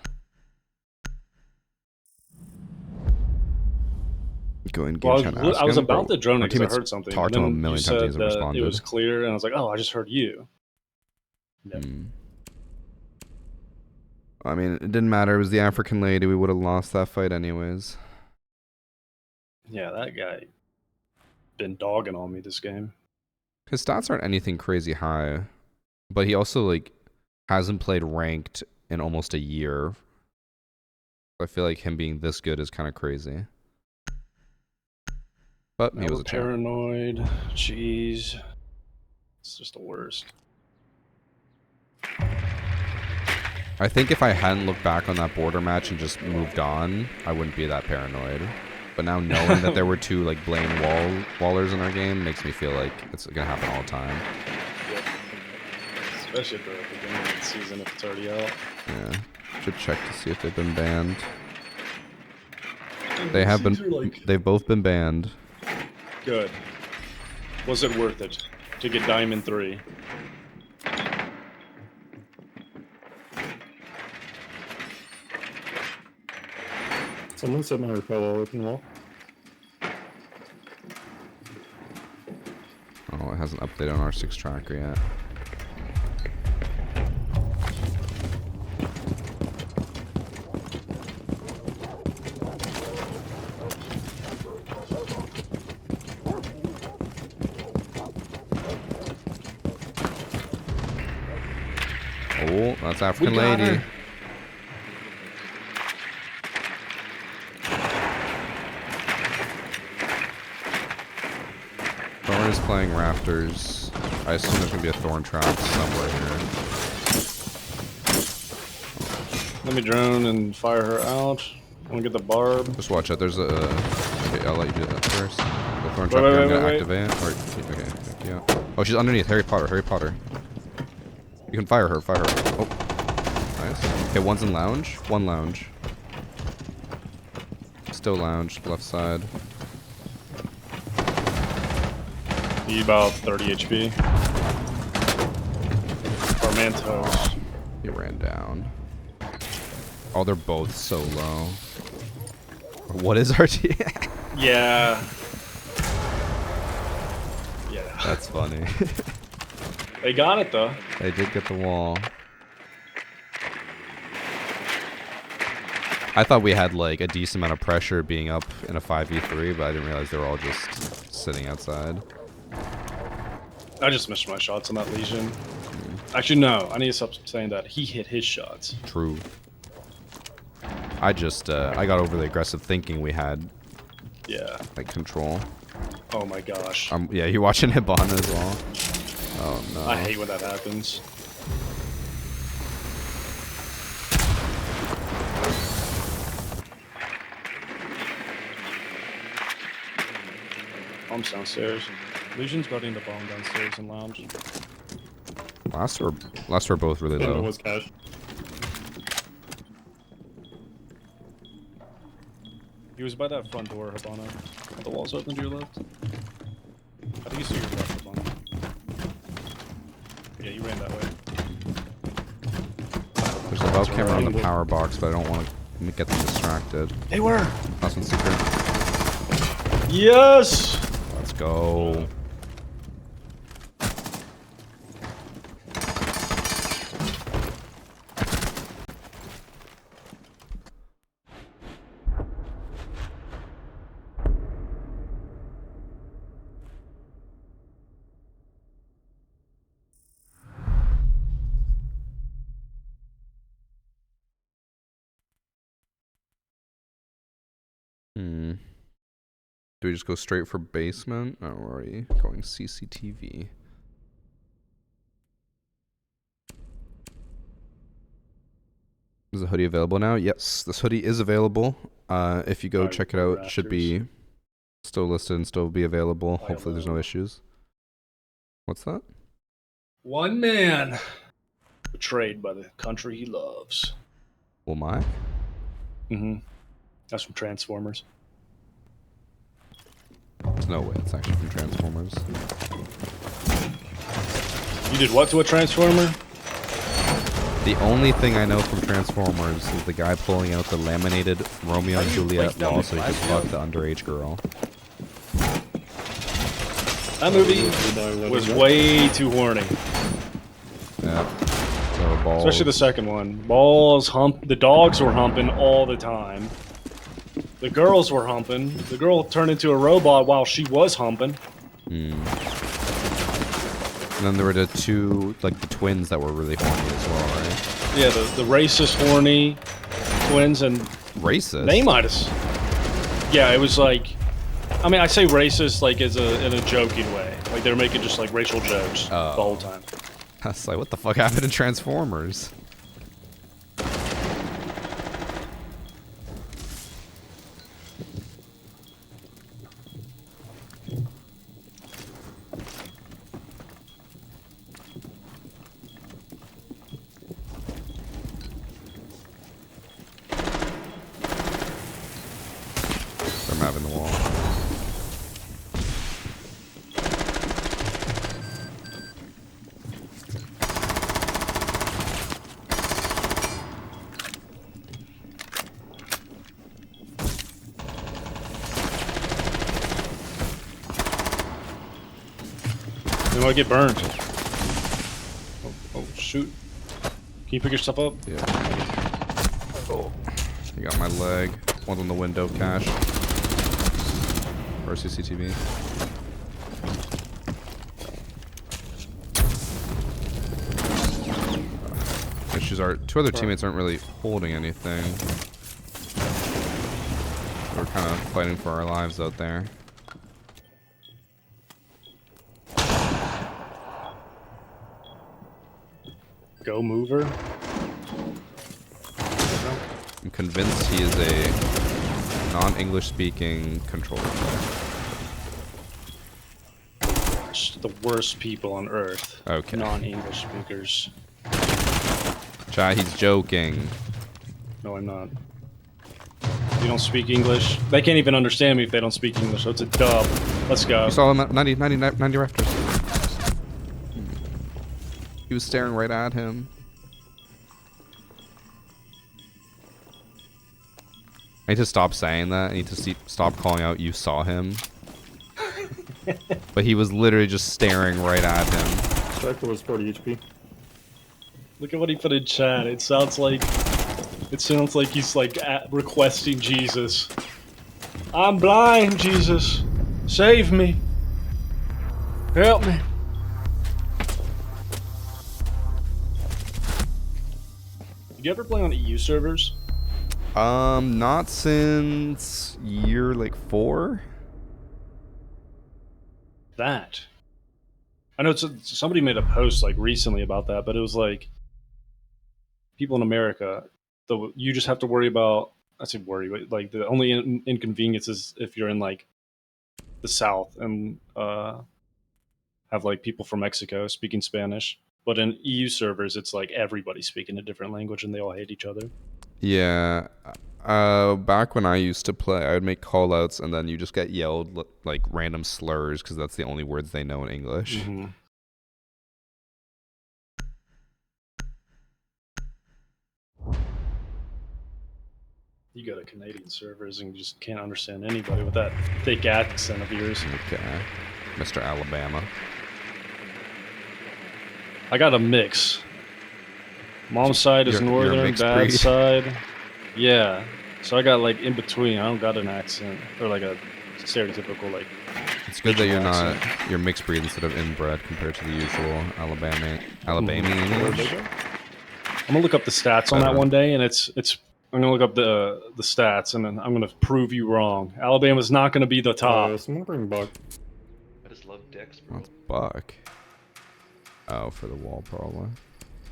Go in game Well, chat and I ask was him, about bro. to drone My it because I teammates heard something. talked and to him a then million you times. He said hasn't that responded. it was clear, and I was like, oh, I just heard you. No. I mean, it didn't matter. It was the African lady. We would have lost that fight anyways. Yeah, that guy been dogging on me this game. His stats aren't anything crazy high, but he also like hasn't played ranked in almost a year. I feel like him being this good is kind of crazy. But Now he was we're a champ. paranoid. Jeez. It's just the worst. I think if I hadn't looked back on that border match and just moved on, I wouldn't be that paranoid. But now knowing that there were two like Blaine Wallers in our game makes me feel like it's gonna happen all the time. Yep. Especially at the beginning of the season if it's already out. Yeah. Should check to see if they've been banned. They have been. They've both been banned. Good. Was it worth it to get Diamond 3? Someone set my repel open wall. Oh, it hasn't updated on our 6 tracker yet. Oh, that's African lady. Thorn is playing Rafters. I assume there's gonna be a Thorn trap somewhere here. Let me drone and fire her out. I'm gonna get the barb. Just watch out. There's a. Okay, I'll let you do that first. The Thorn trap here, I'm gonna activate. Or, okay, yeah. Oh, she's underneath. Harry Potter. Harry Potter. You can fire her. Fire her. Oh, nice. Okay, one's in lounge. One lounge. Still lounge. Left side. Be about 30 HP. Barmantos. He ran down. Oh, they're both so low. What is RT? Yeah. Yeah. That's funny. They got it though. They did get the wall. I thought we had like a decent amount of pressure being up in a 5v3, but I didn't realize they were all just sitting outside. I just missed my shots on that Legion. Actually, no. I need to stop saying that. He hit his shots. True. I just, I got overly aggressive thinking we had, Yeah. like, control. Oh my gosh. Yeah, you're watching Hibana as well. Oh no. I hate when that happens. Bomb's downstairs. Legion's guarding the bomb downstairs in lounge. Last were both really It low. was cash. He was by that front door, Hibana. The wall's open to your left. I think you see your left, Hibana. Yeah, you ran that way. There's a valve camera on the power box, but I don't want to get them distracted. They were! Last one secret. Yes! Let's go. Do we just go straight for basement? Oh, we're already going CCTV. Is the hoodie available now? Yes, this hoodie is available. If you go check it out, it should be still listed and still be available. Hopefully there's no issues. What's that? One man betrayed by the country he loves. Well, my? Mm-hmm. That's from Transformers. There's no way it's actually from Transformers. You did what to a Transformer? The only thing I know from Transformers is the guy pulling out the laminated Romeo and Juliet law so he can fuck the underage girl. That movie was way too horny. Yeah. So balls. Especially the second one. Balls hump. The dogs were humping all the time. The girls were humping. The girl turned into a robot while she was humping. And then there were the two, like the twins that were really horny as well, right? Yeah, the racist, horny twins and racist. They might have. Yeah, it was like. I mean, I say racist like in a joking way. Like they're making just like racial jokes the whole time. That's like, what the fuck happened in Transformers? I'm having the wall. They might get burned. Oh, shoot. Can you pick your stuff up? Yeah. Oh. I got my leg. One's on the window, Cash. Or CCTV. Issues are, two other teammates aren't really holding anything. We're kind of fighting for our lives out there. Go mover. I'm convinced he is a non-English speaking controller player. Just the worst people on earth. Okay. Non-English speakers. Chai, he's joking. No, I'm not. You don't speak English. They can't even understand me if they don't speak English, so it's a dub. Let's go. You saw him at 90 rafters. He was staring right at him. I need to stop saying that. I need to stop calling out you saw him. But he was literally just staring right at him. Striker was 40 HP. Look at what he put in chat. It sounds like he's like requesting Jesus. I'm blind, Jesus. Save me. Help me. Did you ever play on EU servers? Not since year like 4. That. I know somebody made a post like recently about that, but it was like people in America, you just have to worry about, I say worry, but like the only inconvenience is if you're in like the South and have like people from Mexico speaking Spanish. But in EU servers, it's like everybody speaking a different language and they all hate each other. Yeah. Back when I used to play, I would make call-outs and then you just get yelled like random slurs because that's the only words they know in English. Mm-hmm. You go to Canadian servers and you just can't understand anybody with that thick accent of yours. Okay. Mr. Alabama. I got a mix. Mom's side is You're a northern, mixed dad's breed. side. Yeah. So I got like in between. I don't got an accent or like a stereotypical like. It's good that accent. you're mixed breed instead of inbred compared to the usual Alabama English. I'm gonna look up the stats on that one day, and it's. I'm gonna look up the stats, and then I'm gonna prove you wrong. Alabama's not gonna be the top. Someone bring Buck. I just love dicks, bro. What's Buck? Oh, for the wall probably.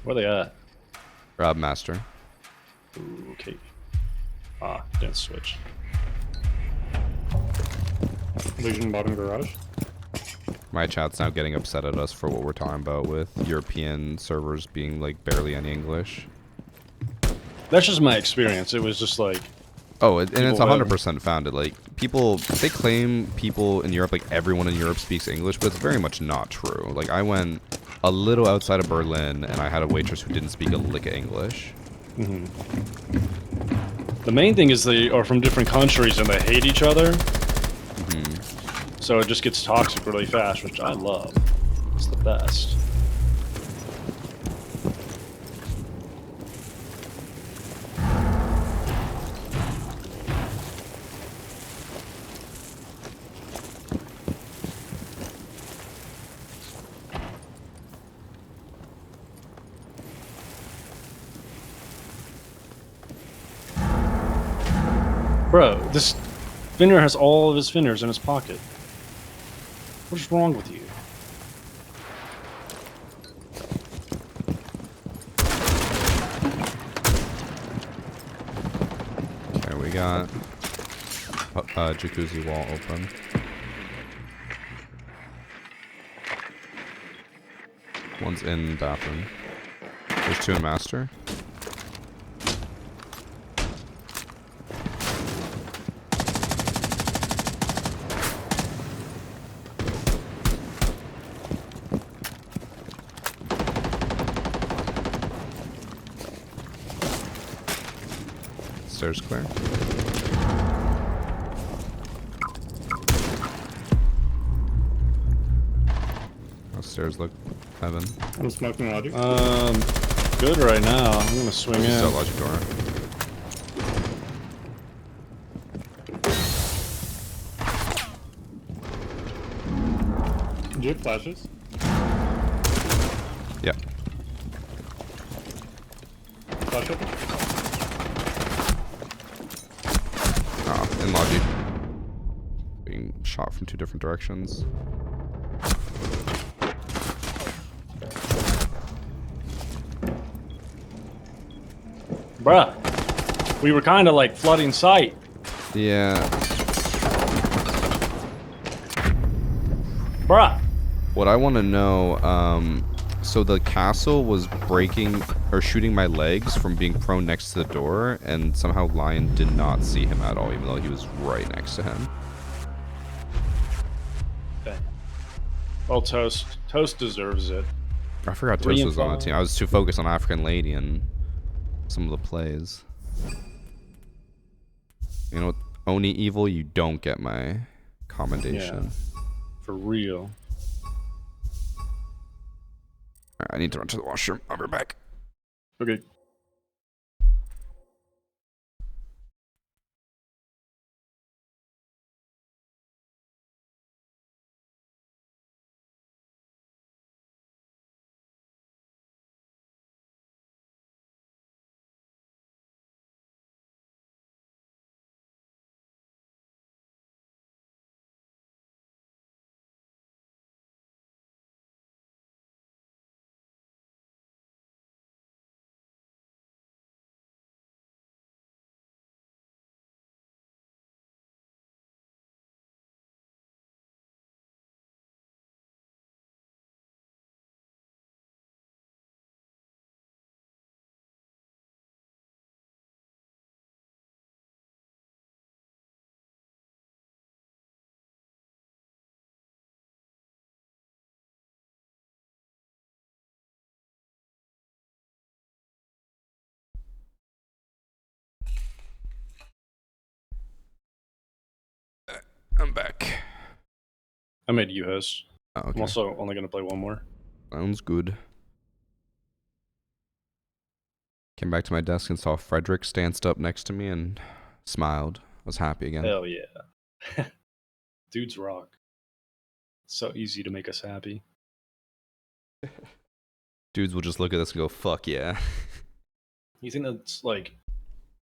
Where they at? Rob Master. Ooh, okay. Didn't switch. Legion bottom garage. My chat's now getting upset at us for what we're talking about with European servers being like barely any English. That's just my experience. It was just like. Oh, and it's 100% founded. Like they claim people in Europe, like everyone in Europe speaks English, but it's very much not true. Like I went a little outside of Berlin, and I had a waitress who didn't speak a lick of English. Mm-hmm. The main thing is they are from different countries and they hate each other. Mm-hmm. So it just gets toxic really fast, which I love. It's the best. Bro, this Finner has all of his Finners in his pocket. What's wrong with you? Okay, we got jacuzzi wall open. One's in bathroom. There's two in master. Stairs clear. How stairs look, Evan? I'm smoking logic. Good right now. I'm gonna swing in. Still logic door. Do you have flashes? Yeah. Flash open? In logic. Being shot from two different directions. Bruh, we were kind of like flooding sight. Yeah. Bruh. What I want to know, so the castle was breaking or shooting my legs from being prone next to the door, and somehow Lion did not see him at all, even though he was right next to him. Okay. Well, Toast deserves it. I forgot Toast was on the team. I was too focused on African Lady and some of the plays. You know what? Oni Evil, you don't get my commendation. Yeah. For real. Alright, I need to run to the washroom. I'll be right back. Okay. I'm back. I made you host. Oh, okay. I'm also only gonna play one more. Sounds good. Came back to my desk and saw Frederick stanced up next to me and smiled. I was happy again. Hell yeah. Dudes rock. So easy to make us happy. Dudes will just look at this and go, fuck yeah. You think that's like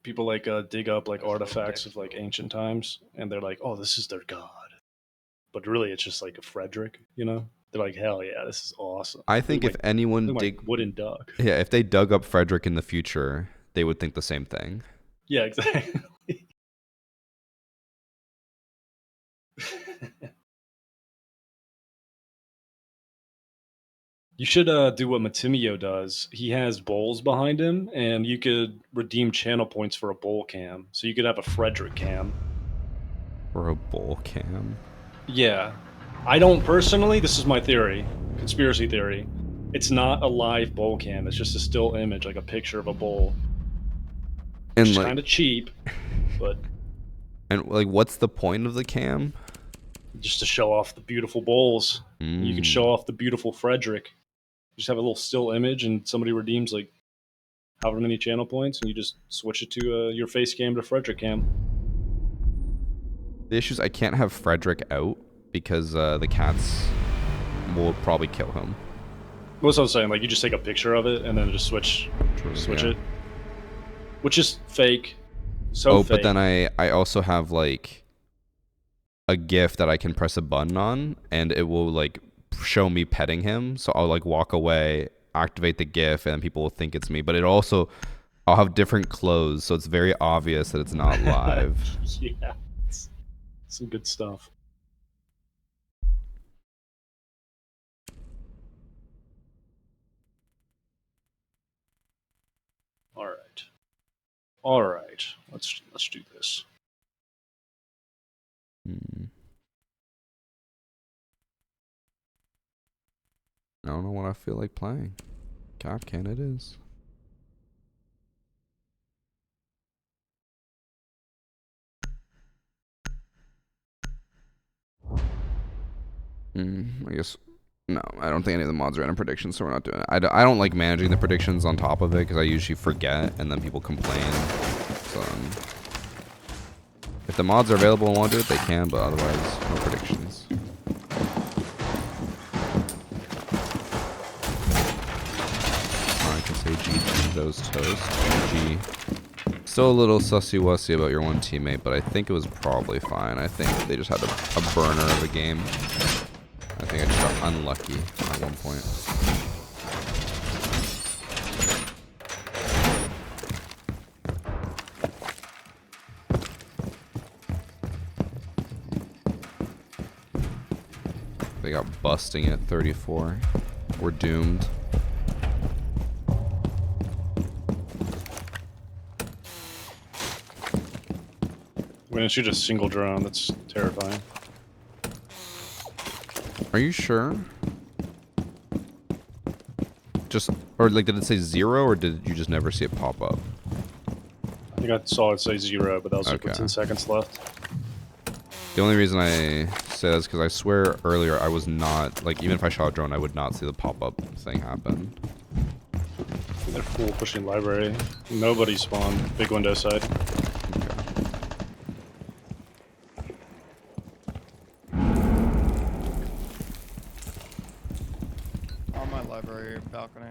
people like dig up like artifacts of like ancient times and they're like, oh, this is their god. But really it's just like a Frederick, you know? They're like, hell yeah, this is awesome. I think if anyone dig wooden duck. Yeah, if they dug up Frederick in the future, they would think the same thing. Yeah, exactly. You should do what Matimio does. He has bowls behind him, and you could redeem channel points for a bowl cam. So you could have a Frederick cam. Or a bowl cam. Yeah. I don't personally, this is my theory, conspiracy theory, It's not a live bowl cam. It's just a still image, like a picture of a bowl. And It's like, kind of cheap, but and like, what's the point of the cam? just to show off the beautiful bowls. You can show off the beautiful Frederick. You just have a little still image, and somebody redeems like however many channel points, and you just switch it to your face cam to Frederick cam. The issue is I can't have Frederick out because the cats will probably kill him. What's what I'm saying? Like you just take a picture of it and then just switch it, which is fake. So fake. But then I also have like a GIF that I can press a button on, and it will like show me petting him. So I'll like walk away, activate the GIF, and people will think it's me. But it also, I'll have different clothes, so it's very obvious that it's not live. Yeah, it's some good stuff. All right. Let's do this. I don't know what I feel like playing. Capcan it is. I guess, no, I don't think any of the mods are random predictions, so we're not doing it. I don't like managing the predictions on top of it, because I usually forget, and then people complain. So, if the mods are available and want to do it, they can, but otherwise, no predictions. I can say GG, those toast. GG. Still a little sussy-wussy about your one teammate, but I think it was probably fine. I think they just had a burner of a game. I think I just got unlucky at one point. They got busting at 34. We're doomed. We're gonna shoot a single drone. That's terrifying. Are you sure? Just, or like, did it say 0, or did you just never see it pop up? I think I saw it say 0, but that was like with 10 seconds left. The only reason I say that is because I swear earlier I was not, like, even if I shot a drone, I would not see the pop-up thing happen. They're full pushing library. Nobody spawned. Big window side. On my library balcony.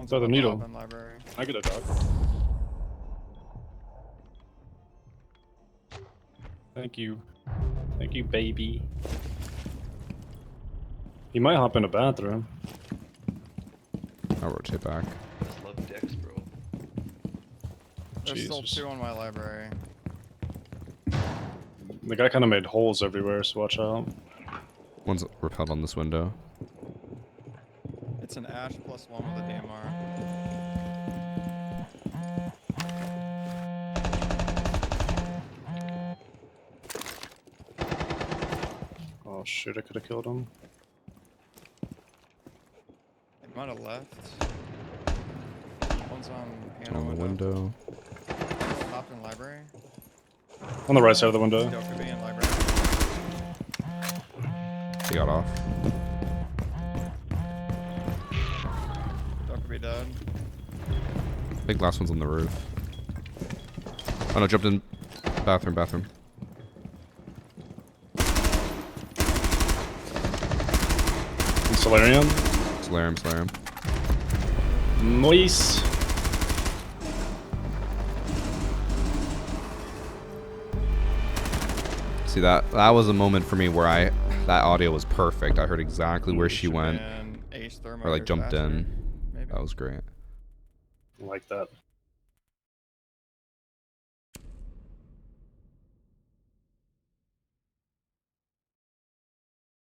So the needle. Library. I get a dog. Thank you. Thank you, baby. He might hop in a bathroom. I'll rotate back. I just love decks, bro. There's still 2 on my library. The guy kind of made holes everywhere, so watch out. One's repelled on this window. It's an Ash +1 with a DMR. Oh shit, I could have killed him. They might have left. One's on piano On the window. Hopped in library. On the right side of the window. Still could be in library. He got off. Still could be dead. I think last one's on the roof. Oh no, jumped in. Bathroom. Solarium. Solarium. Moist. See, that was a moment for me where that audio was perfect. I heard exactly where she went. Or like jumped in. Maybe. That was great. I like that.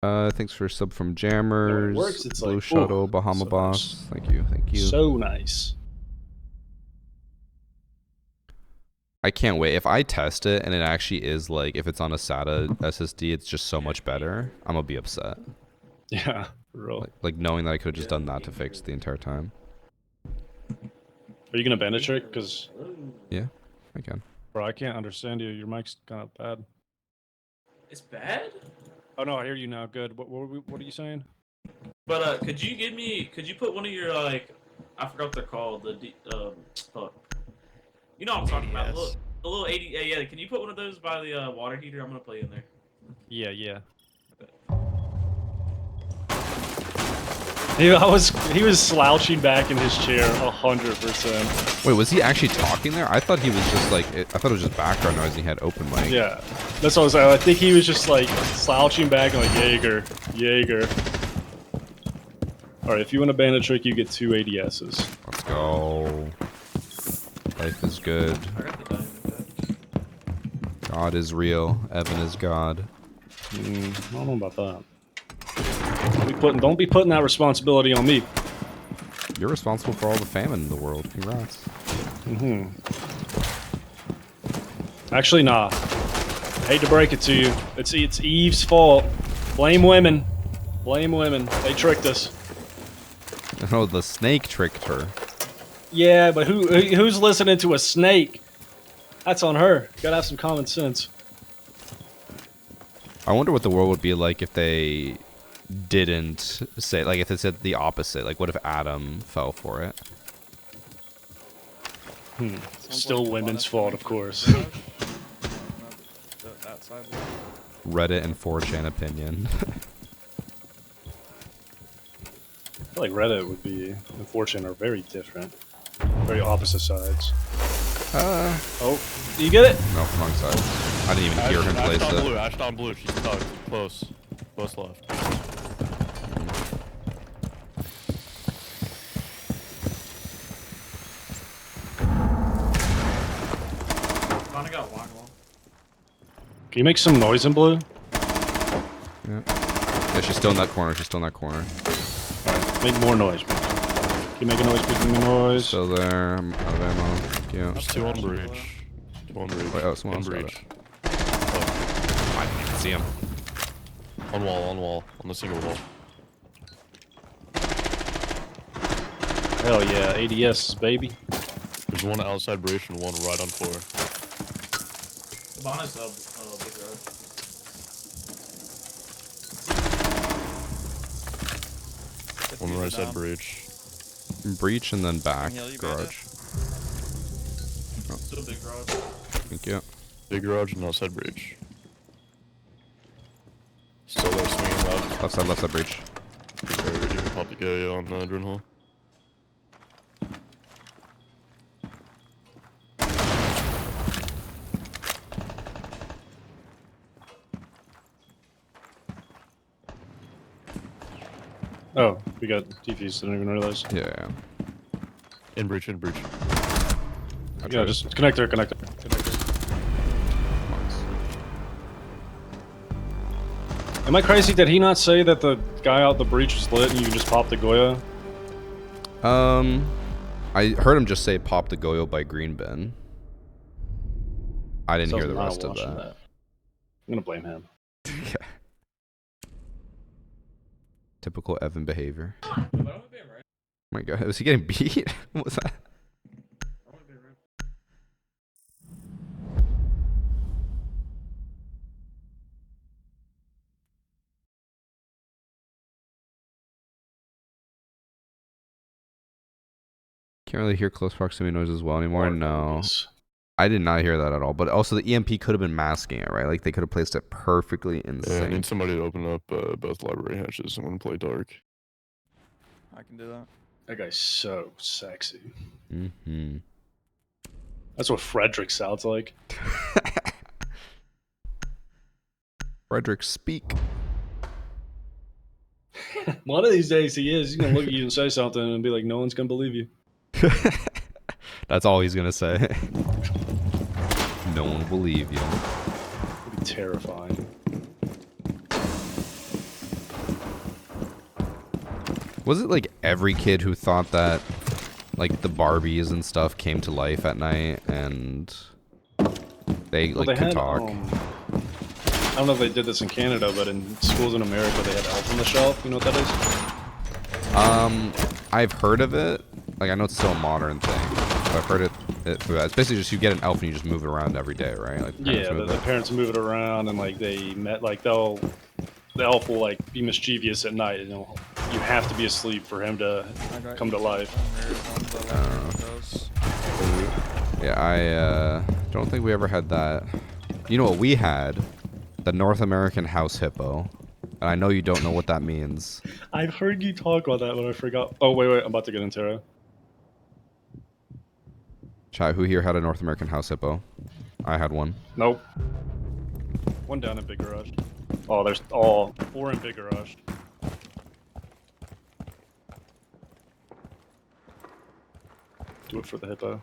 Thanks for sub from Jammers. works, it's Blue like, Shuttle, oh, Bahama so Boss. Thank you, thank you. So nice. I can't wait. If I test it and it actually is like, if it's on a SATA SSD, it's just so much better. I'm gonna be upset. Yeah, for real. Like knowing that I could have just done that to fix the entire time. Are you gonna bend a trick? Cause Yeah, I can. bro, I can't understand you. Your mic's kind of bad. It's bad? Oh no, I hear you now. Good. What are you saying? But could you put one of your like, I forgot what they're called, fuck. You know what I'm talking about, the little 80, yeah, can you put one of those by the water heater? I'm gonna play in there. Yeah. He was slouching back in his chair 100%. Wait, was he actually talking there? I thought he was just like, I thought it was just background noise and he had open mic. Yeah, that's what I was saying. I think he was just like slouching back like Jaeger. Alright, if you want to ban a trick, you get 2 ADSs. Let's go. Life is good. God is real. Evan is God. I don't know about that. Don't be putting that responsibility on me. You're responsible for all the famine in the world. Congrats. Actually, nah. I hate to break it to you. It's Eve's fault. Blame women. They tricked us. Oh, the snake tricked her. Yeah, but who's listening to a snake? That's on her. Gotta have some common sense. I wonder what the world would be like if they didn't say, like, if they said the opposite. Like, what if Adam fell for it? Still women's fault, of course. Reddit and 4chan opinion. I feel like Reddit would be, and 4chan are very different. Very opposite sides. Oh, do you get it? No, wrong side. I didn't even hear him place it. Blue, Ashed on blue, she's stuck. Close. Close left. Can you make some noise in blue? Yeah, she's still in that corner. Alright, make more noise. Can you make a noise? Make more noise. Still there. I'm out of ammo. Thank you. There's 2 on breach. 2 on breach. Wait, oh, someone else got breach. I didn't even see him. On wall, on the single wall. Hell yeah, ADS, baby. There's one outside breach and one right on floor. Bonus big road. One right side breach. Breach and then back. Garage. Still big garage. Thank you. Big garage and outside breach. Still there swinging left. Left side breach. Very ready to pop the guy on drone hole. Oh, we got defused. I didn't even realize. Yeah. In breach. Yeah, just connector. Am I crazy? Did he not say that the guy out the breach was lit and you just popped the Goya? I heard him just say pop the Goyo by Green Bin. I didn't hear the rest of that. I'm gonna blame him. Typical Evan behavior. Oh my god, was he getting beat? What was that? Can't really hear close proximity noise as well anymore. No. I did not hear that at all. But also the EMP could have been masking it, right? Like they could have placed it perfectly in Yeah, I sync. need somebody to open up both library hatches. I'm gonna play dark. I can do that. That guy's so sexy. Mm-hmm. That's what Frederick sounds like. Frederick, speak. One of these days he is. He's gonna look at you and say something and be like, no one's gonna believe you. That's all he's gonna say. No one will believe you. It'd be terrifying. Was it like every kid who thought that like the Barbies and stuff came to life at night and they Well, like they could had, talk? I don't know if they did this in Canada, but in schools in America they had Elf on the Shelf. You know what that is? I've heard of it. Like I know it's still a modern thing. But I've heard it through that. It's basically just you get an elf and you just move it around every day, right? Like Yeah, the parents move it around and like they met like the elf will like be mischievous at night. You know, you have to be asleep for him to come to life. Yeah, I don't think we ever had that. You know what we had? The North American house hippo. And I know you don't know what that means. I've heard you talk about that, but I forgot. Oh wait, I'm about to get into it. Chat, who here had a North American house hippo? I had one. Nope. One down in Big Garage. Oh, there's all 4 in Big Garage. Do it for the hippo.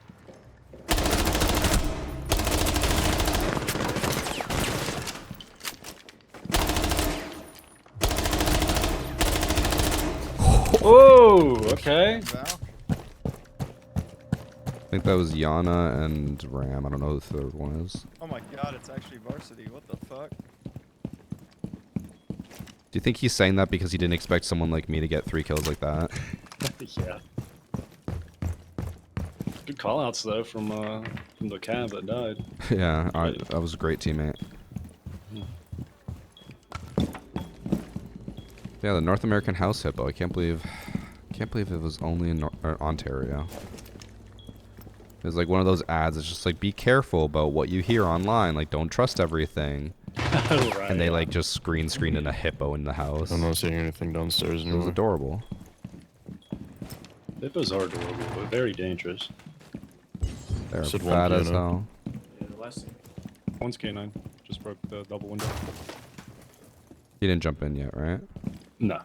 Whoa, okay. I think that was Yana and Ram. I don't know who the third one is. Oh my god, it's actually Varsity. What the fuck? Do you think he's saying that because he didn't expect someone like me to get 3 kills like that? Yeah. Good callouts though from the cab that died. Yeah, that was a great teammate. Yeah, the North American house hippo. I can't believe it was only in Ontario. It was like one of those ads. It's just like, be careful about what you hear online. Like, don't trust everything. Right, and they like just screened in a hippo in the house. I'm not seeing anything downstairs anymore. It was adorable. Hippos are adorable, but very dangerous. They're fat as hell. Yeah, the last thing. One's K9. Just broke the double window. He didn't jump in yet, right? No.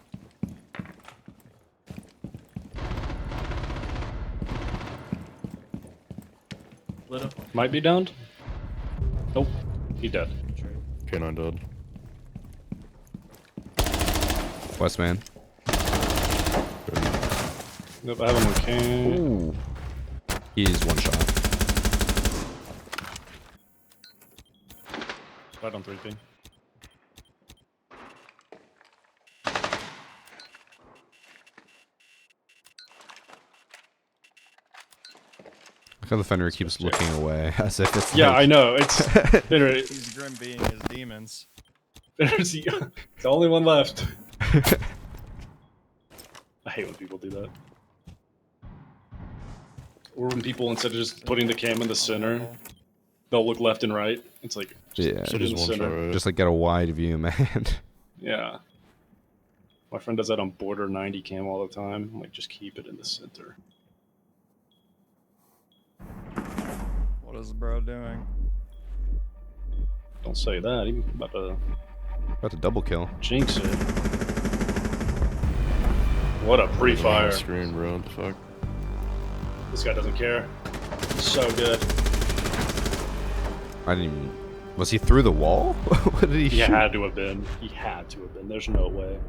Lit up. Might be downed. Nope. He dead. K9 dead. Westman. Nope, I have him on K. Ooh. He's one shot. Right on 3P. How the Fenrir keeps looking away as if it's yeah, like... I know. It's He's grim being his demons. There's the only one left. I hate when people do that. Or when people, instead of just putting the cam in the center, they'll look left and right. It's like, yeah, in the center. Just like get a wide view, man. Yeah. My friend does that on border 90 cam all the time. I'm like, just keep it in the center. What is bro doing? Don't say that. He's about to double kill. Jinx it. What a pre-fire. Screen, bro. What the fuck? This guy doesn't care. So good. I didn't even... Was he through the wall? What did he shoot? He had to have been. He had to have been. There's no way.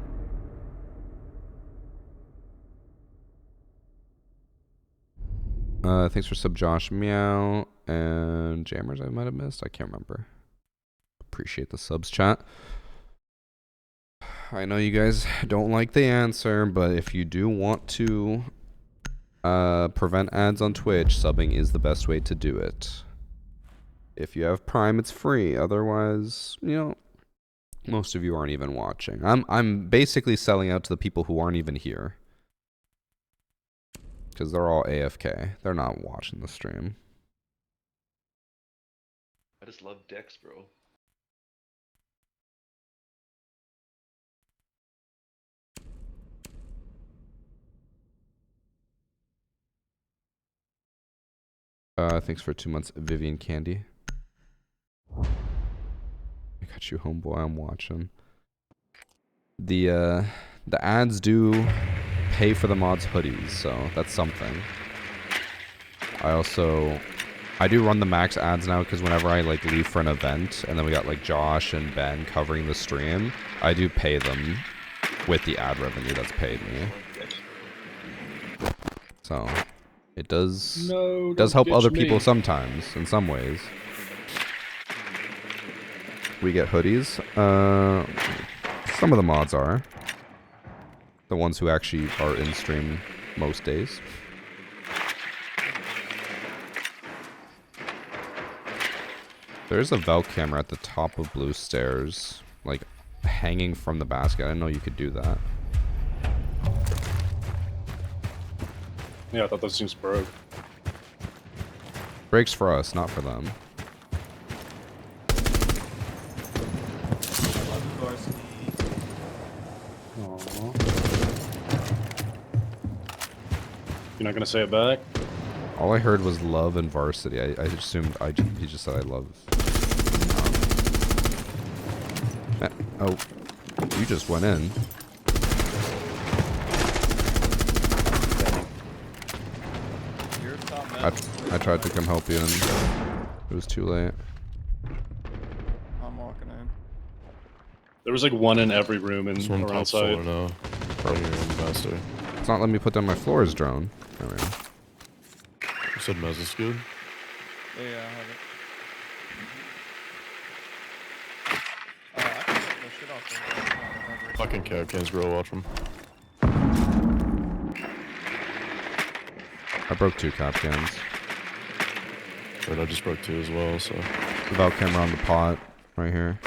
Thanks for sub, Josh Meow and Jammers. I might have missed. I can't remember. Appreciate the subs, chat. I know you guys don't like the answer, but if you do want to prevent ads on Twitch, subbing is the best way to do it. If you have Prime, it's free. Otherwise, you know, most of you aren't even watching. I'm basically selling out to the people who aren't even here. Because they're all AFK. They're not watching the stream. I just love Dex, bro. Thanks for 2 months, Vivian Candy. I got you, homeboy. I'm watching. The ads do pay for the mods hoodies, so that's something. I do run the max ads now because whenever I like leave for an event and then we got like Josh and Ben covering the stream, I do pay them with the ad revenue that's paid me. So it does No, does don't help other ditch people me. sometimes, in some ways. We get hoodies. Some of the mods are. The ones who actually are in stream most days. There's a Valk camera at the top of blue stairs, like hanging from the basket. I didn't know you could do that. Yeah, I thought those things broke. Breaks for us, not for them. Aww. You're not gonna say it back? All I heard was love and varsity. I assumed he just said I love. Oh, you just went in. I tried to come help you and it was too late. I'm walking in. There was like one in every room in This one around top floor site. now. Right here in the master. It's not letting me put down my floors drone. There we go. You said Mez is good? Yeah, I have it. I can take my shit off the Fucking cap cans, bro. Watch them. I broke 2 cap cans. But I just broke 2 as well, so. The Valk camera on the pot right here.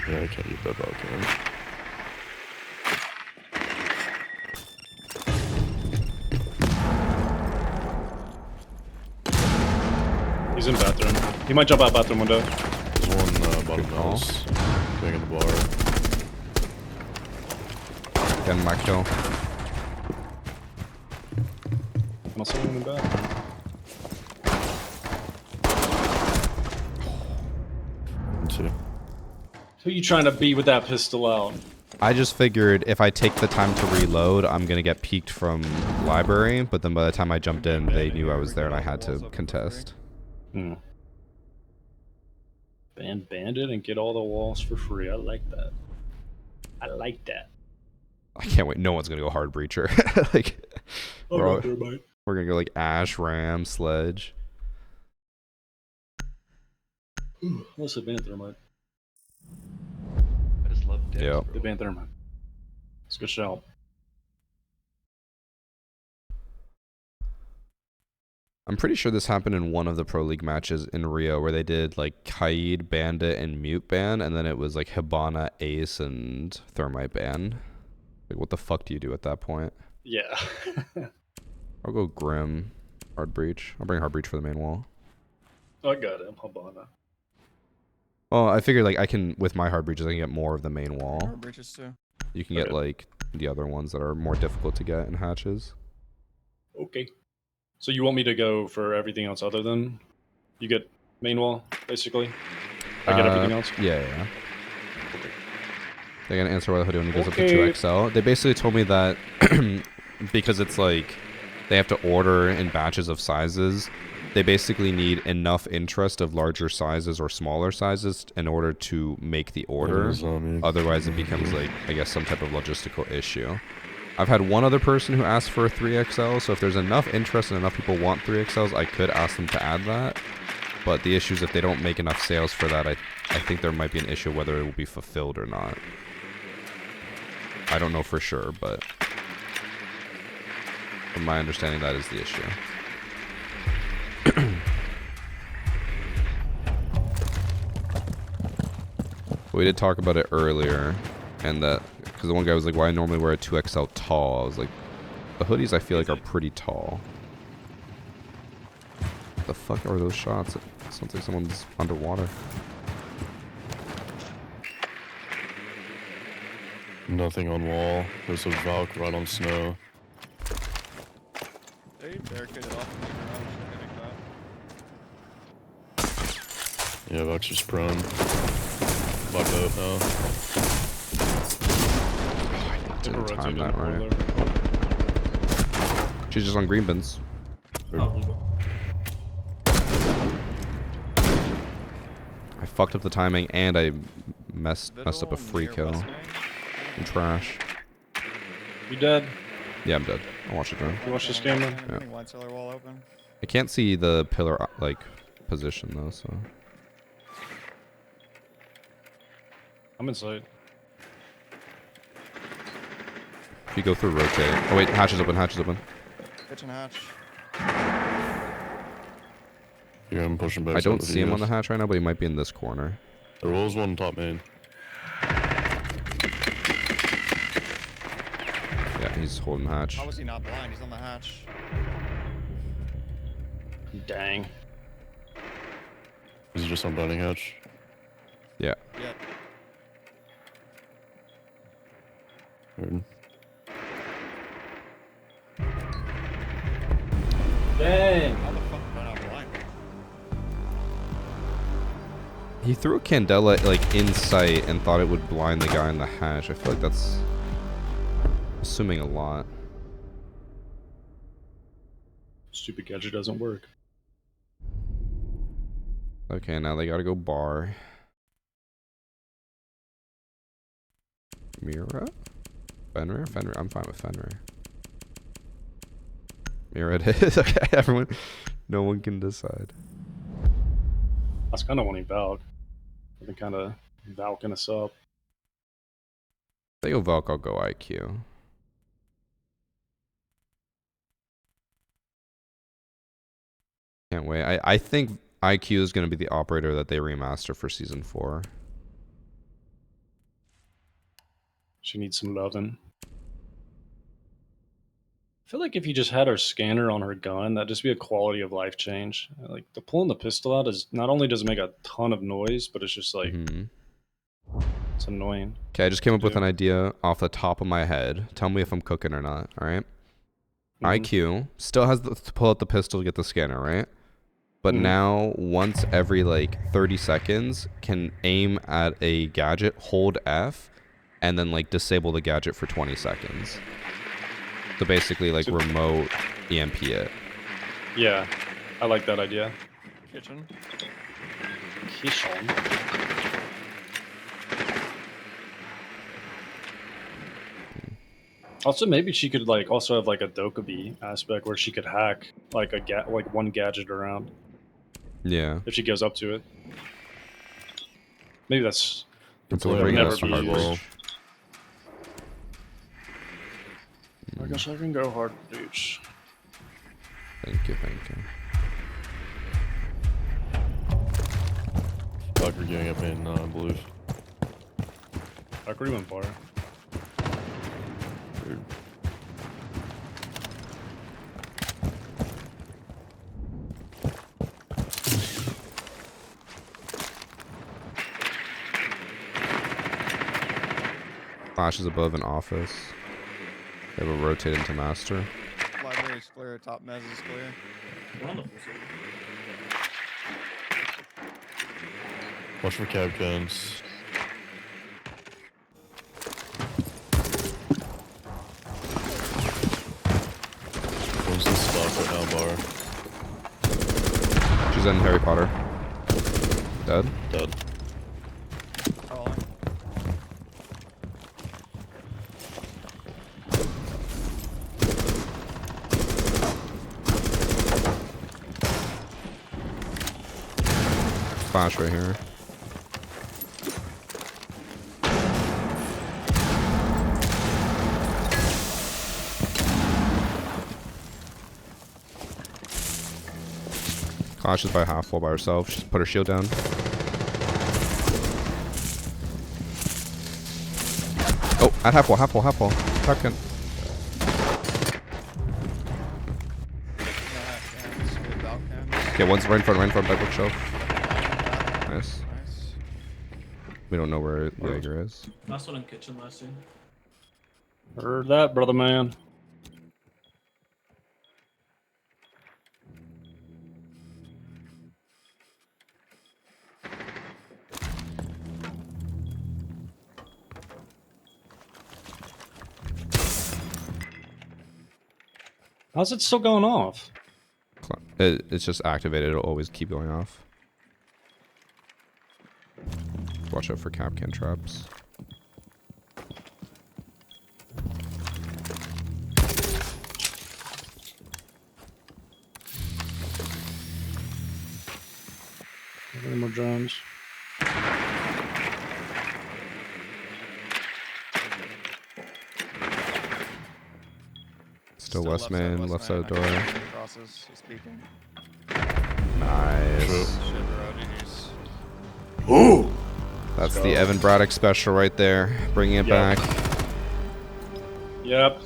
Yeah, I can't get that Valk cam. He's in bathroom. He might jump out bathroom window. There's one bottom house. Being in the bar. Getting my kill. I'm also in the bathroom. Who you trying to beat with that pistol out? I just figured if I take the time to reload, I'm gonna get peeked from library, but then by the time I jumped in, they knew I was there and I had to contest. Hmm. Ban bandit and get all the walls for free. I like that. I like that. I can't wait. No one's gonna go hard breacher. Like, we're gonna go like Ash, Ram, Sledge. What's the ban thermite? I just love dicks, Yep. bro. The ban thermite. It's a good shout. I'm pretty sure this happened in one of the Pro League matches in Rio where they did like Kaid, Bandit, and Mute ban, and then it was like Hibana, Ace, and Thermite ban. Like, what the fuck do you do at that point? Yeah. I'll go Grim, Hard Breach. I'll bring Hard Breach for the main wall. I got him. Habana. Well, I figured like I can, with my Hard Breaches, I can get more of the main wall. Hard breaches too. You can get like the other ones that are more difficult to get in hatches. Okay. So you want me to go for everything else other than you get main wall, basically? I get everything else? Yeah. They're gonna answer why the hoodie only goes up to Okay. 2XL. They basically told me that because it's like they have to order in batches of sizes, they basically need enough interest of larger sizes or smaller sizes in order to make the order. Otherwise it becomes like, I guess, some type of logistical issue. I've had one other person who asked for a 3XL, so if there's enough interest and enough people want 3XLs, I could ask them to add that. But the issue is if they don't make enough sales for that, I think there might be an issue whether it will be fulfilled or not. I don't know for sure, but from my understanding, that is the issue. We did talk about it earlier, and that because the one guy was like, "Why I normally wear a 2XL tall?" I was like, "The hoodies I feel like are pretty tall." What the fuck are those shots? It sounds like someone's underwater. Nothing on wall. There's a Valk right on snow. They barricaded off the garage. Yeah, Valk's just prone. Locked up now. Didn't time that right. She's just on green bins. Oh, I fucked up the timing and I messed up a free kill. I'm trash. You dead? Yeah, I'm dead. I'll watch it drone. You watch this camera? Yeah. White cellar wall open. I can't see the pillar like position though, so. I'm inside. If you go through rotate. Oh wait, hatch is open, hatch is open. Kitchen hatch. Yeah, I'm pushing back. I don't see him on the hatch right now, but he might be in this corner. There was one top main. Yeah, he's holding hatch. How was he not blind? He's on the hatch. Dang. Is he just on dining hatch? Yeah. Yeah. Weird. Dang. How the fuck am I not blind? He threw a candela like in sight and thought it would blind the guy in the hatch. I feel like that's assuming a lot. Stupid gadget doesn't work. Okay, now they gotta go bar. Mira? Fenrir? Fenrir. I'm fine with Fenrir. Mira it is. Okay, everyone. No one can decide. I was kind of wanting Valk. I've been kind of Valking us up. If they go Valk, I'll go IQ. Can't wait. I think IQ is going to be the operator that they remaster for Season 4. She needs some loving. I feel like if you just had her scanner on her gun, that'd just be a quality of life change. Like, the pulling the pistol out is not only does it make a ton of noise, but it's just like, it's annoying. Okay, I just came up with an idea off the top of my head. Tell me if I'm cooking or not, alright? IQ still has to pull out the pistol to get the scanner, right? But now, once every like 30 seconds, can aim at a gadget, hold F, and then like disable the gadget for 20 seconds. So basically like remote EMP it. Yeah, I like that idea. Kitchen. Kitchen. Also, maybe she could like also have like a Dokkaebi aspect where she could hack like like one gadget around. Yeah. If she goes up to it. Maybe that's. Until it'll bring never us to be hard used. roll. I guess I can go hard boots. Thank you, thank you. Tucker getting up in blues. Tucker went bar. Weird. Flash is above an office. They will rotate into master. Library's clear. Top mez is clear. Watch for cab cans. One's in stock right now, bar. She's in Harry Potter. Dead? Dead. Flash right here. Clash is by half wall by herself. She's put her shield down. Oh, at half wall, half wall, half wall. Second. Okay, one's right in front by bookshelf. Nice. We don't know where Jaeger is. Last one in kitchen last year. Heard that, brother man. How's it still going off? It's just activated. It'll always keep going off. Watch out for Capcan traps. Any more drones? Still West Main, left side of the door. Crosses, he's peeking. Nice. Shit, bro, GG's. Ooh! That's the Evan Braddock special right there. Bringing it back. Yep.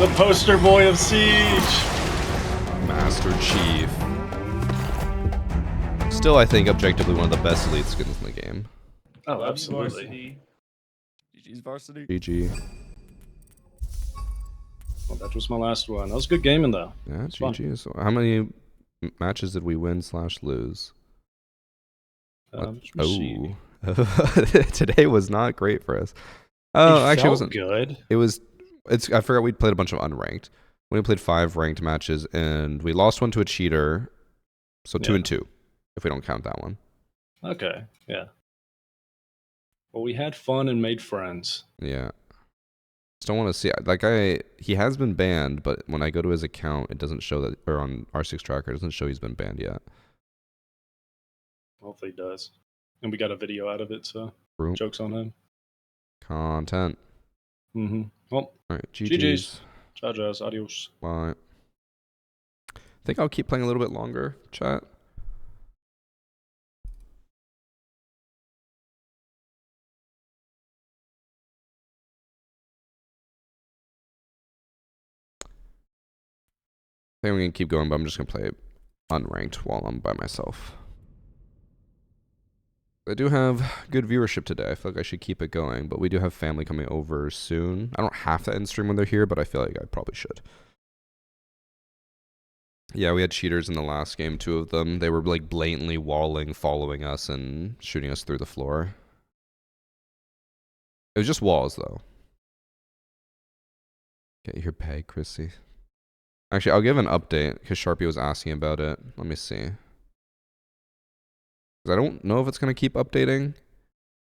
The poster boy of Siege. Master Chief. Still, I think, objectively one of the best elite skins in the game. Oh, absolutely. GG's Varsity. GG. Well, that was my last one. That was good gaming, though. Yeah, GG. So how many matches did we win / lose? Oh. Today was not great for us. Oh, actually, it wasn't good. It was. I forgot we played a bunch of unranked. We played 5 ranked matches, and we lost one to a cheater. So 2 and 2, if we don't count that one. Okay, yeah. Well, we had fun and made friends. Yeah. Just don't want to see. Like he has been banned, but when I go to his account, it doesn't show that, or on R6 Tracker, it doesn't show he's been banned yet. Hopefully he does. And we got a video out of it, so joke's on him. Content. Mm-hmm. Well, all right, GG's. Ciao, Jazz. Adios. Bye. I think I'll keep playing a little bit longer, chat. I think I'm going to keep going, but I'm just going to play unranked while I'm by myself. I do have good viewership today. I feel like I should keep it going, but we do have family coming over soon. I don't have to end stream when they're here, but I feel like I probably should. Yeah, we had cheaters in the last game, 2 of them. They were like blatantly walling, following us, and shooting us through the floor. It was just walls, though. Get your pay, Chrissy. Actually, I'll give an update, because Sharpie was asking about it. Let me see. Because I don't know if it's going to keep updating.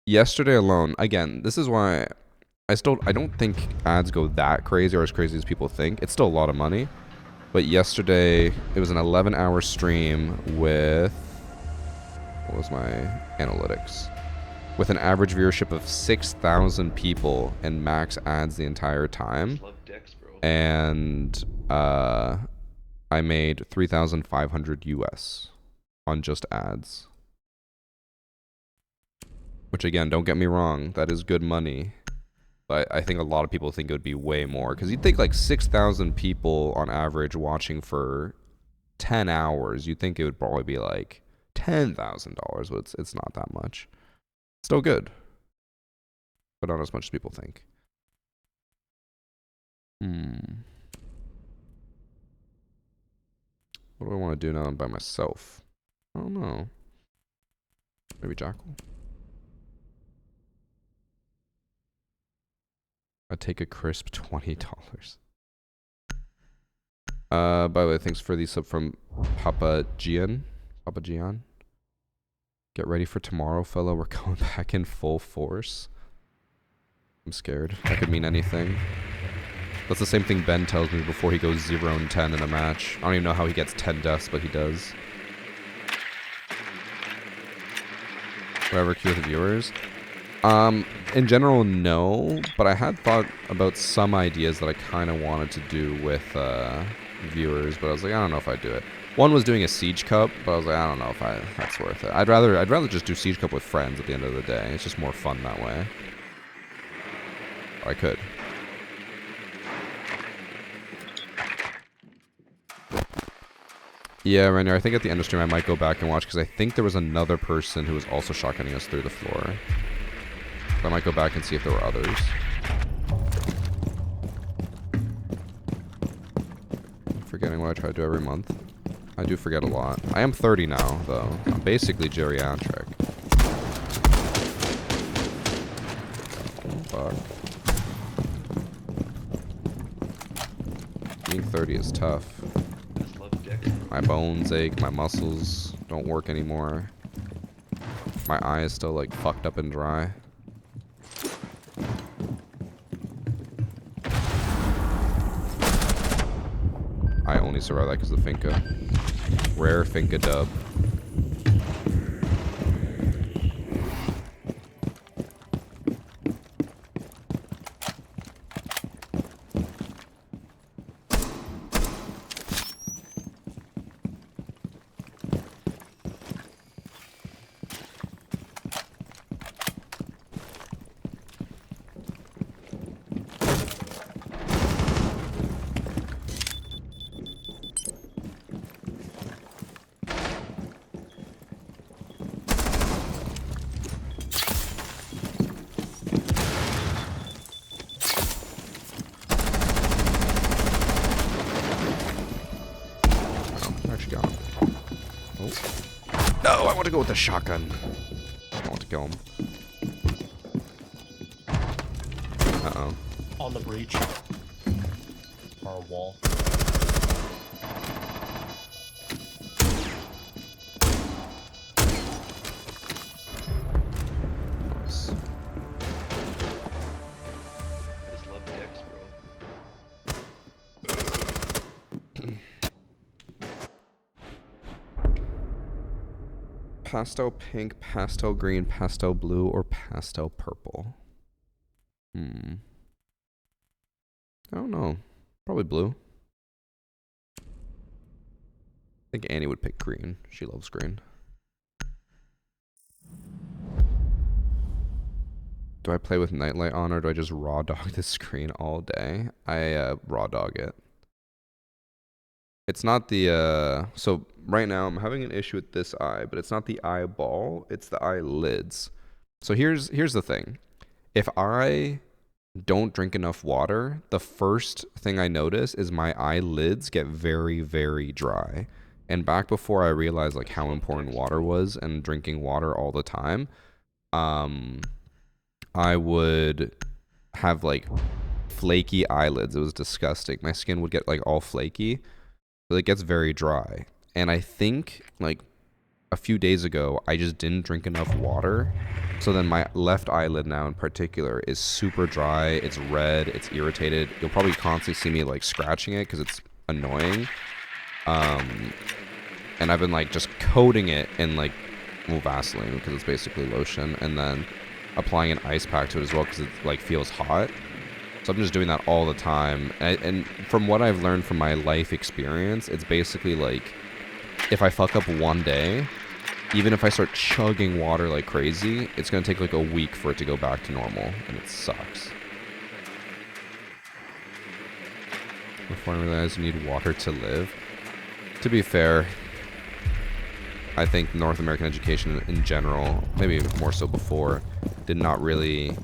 Yesterday alone, again, this is why I don't think ads go that crazy or as crazy as people think. It's still a lot of money. But yesterday, it was an 11-hour stream with... What was my analytics? With an average viewership of 6,000 people and max ads the entire time. And I made 3,500 US on just ads. Which again, don't get me wrong, that is good money. But I think a lot of people think it would be way more. Because you'd think like 6,000 people on average watching for 10 hours, you'd think it would probably be like $10,000, but it's not that much. Still good. But not as much as people think. What do I want to do now I'm by myself? I don't know. Maybe Jackal? I'd take a crisp $20. By the way, thanks for the sub from Papa Gian. Papa Gian. Get ready for tomorrow, fella. We're going back in full force. I'm scared. That could mean anything. That's the same thing Ben tells me before he goes 0-10 in a match. I don't even know how he gets 10 deaths, but he does. Whatever, cue with the viewers. In general, no, but I had thought about some ideas that I kind of wanted to do with viewers, but I was like, I don't know if I'd do it. One was doing a Siege Cup, but I was like, I don't know if that's worth it. I'd rather just do Siege Cup with friends at the end of the day. It's just more fun that way. I could. Yeah, Rainier, I think at the end of stream I might go back and watch, because I think there was another person who was also shotgunning us through the floor. I might go back and see if there were others. I'm forgetting what I try to do every month. I do forget a lot. I am 30 now, though. I'm basically geriatric. fuck? Being 30 is tough. I just love dicks, bro. My bones ache, my muscles don't work anymore. My eye is still like fucked up and dry. I only survived that because of the Finca. Rare Finca dub. No, I want to go with the shotgun. I want to kill him. Uh-oh. On the breach. Or wall. Nice. I just love dicks, bro. Pastel pink, pastel green, pastel blue, or pastel purple? I don't know. Probably blue. I think Annie would pick green. She loves green. Do I play with nightlight on, or do I just raw dog the screen all day? I raw dog it. It's not the, so right now I'm having an issue with this eye, but it's not the eyeball, it's the eyelids. So here's the thing. If I don't drink enough water, the first thing I notice is my eyelids get very, very dry. And back before I realized like how important water was and drinking water all the time, I would have like flaky eyelids. It was disgusting. My skin would get like all flaky. So it gets very dry. And I think like a few days ago, I just didn't drink enough water. So then my left eyelid now in particular is super dry. It's red. It's irritated. You'll probably constantly see me like scratching it because it's annoying. And I've been like just coating it in like Vaseline because it's basically lotion, and then applying an ice pack to it as well because it like feels hot. So I'm just doing that all the time. And from what I've learned from my life experience, it's basically like if I fuck up one day, even if I start chugging water like crazy, it's going to take like a week for it to go back to normal, and it sucks. Before I realized you need water to live. To be fair, I think North American education in general, maybe more so before, did not really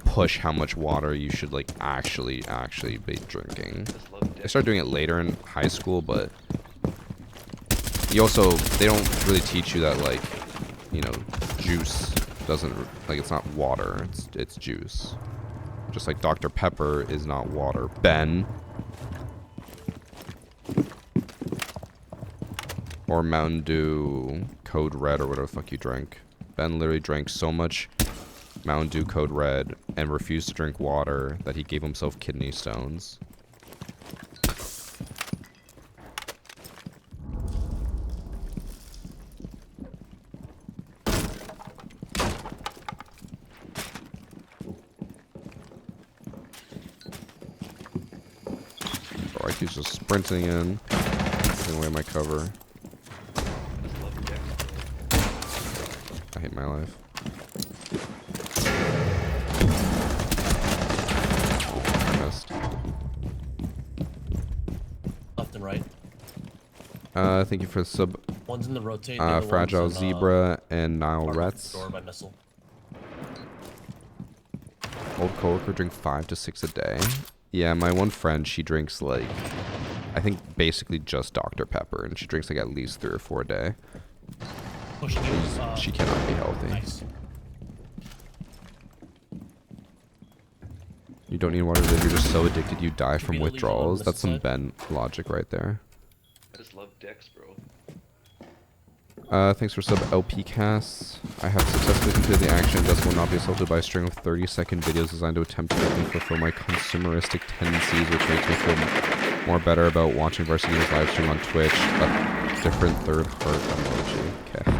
push how much water you should like actually be drinking. I started doing it later in high school, but you also, they don't really teach you that like, you know, juice doesn't, like it's not water, it's juice. Just like Dr. Pepper is not water. Ben. Or Mountain Dew Code Red or whatever the fuck you drink. Ben literally drank so much Mountain Dew Code Red and refused to drink water that he gave himself kidney stones. Bro, he's just sprinting in, taking away my cover. I hate my life. I missed. Left and right. Thank you for the sub. One's in the rotate. Fragile Zebra and Nile Retz. Door by missile. Old coworker drink 5 to 6 a day. Yeah, my one friend, she drinks like, I think basically just Dr. Pepper, and she drinks like at least 3 or 4 a day. She cannot be healthy. Nice. You don't need water to live. You're just so addicted you die from really withdrawals. on That's some this Ben logic right there. I just love dicks, bro. Thanks for sub LP casts. I have successfully completed the action. Thus will not be assaulted by a string of 30-second videos designed to attempt to make me fulfill my consumeristic tendencies, which makes me feel more better about watching VarsityGaming's live stream on Twitch. A different third heart emoji. Okay.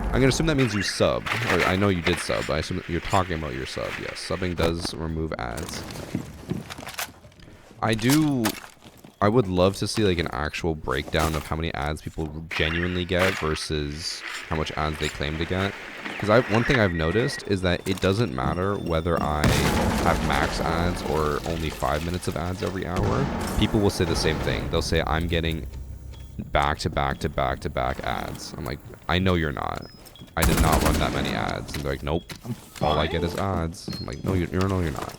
I'm gonna assume that means you sub. Or I know you did sub, but I assume that you're talking about your sub. Yes, subbing does remove ads. I would love to see like an actual breakdown of how many ads people genuinely get versus how much ads they claim to get. Because one thing I've noticed is that it doesn't matter whether I have max ads or only 5 minutes of ads every hour. People will say the same thing. They'll say, I'm getting back to back to back to back ads. I'm like, I know you're not. I did not run that many ads. And they're like, nope. All I get is ads. I'm like, no, you're not.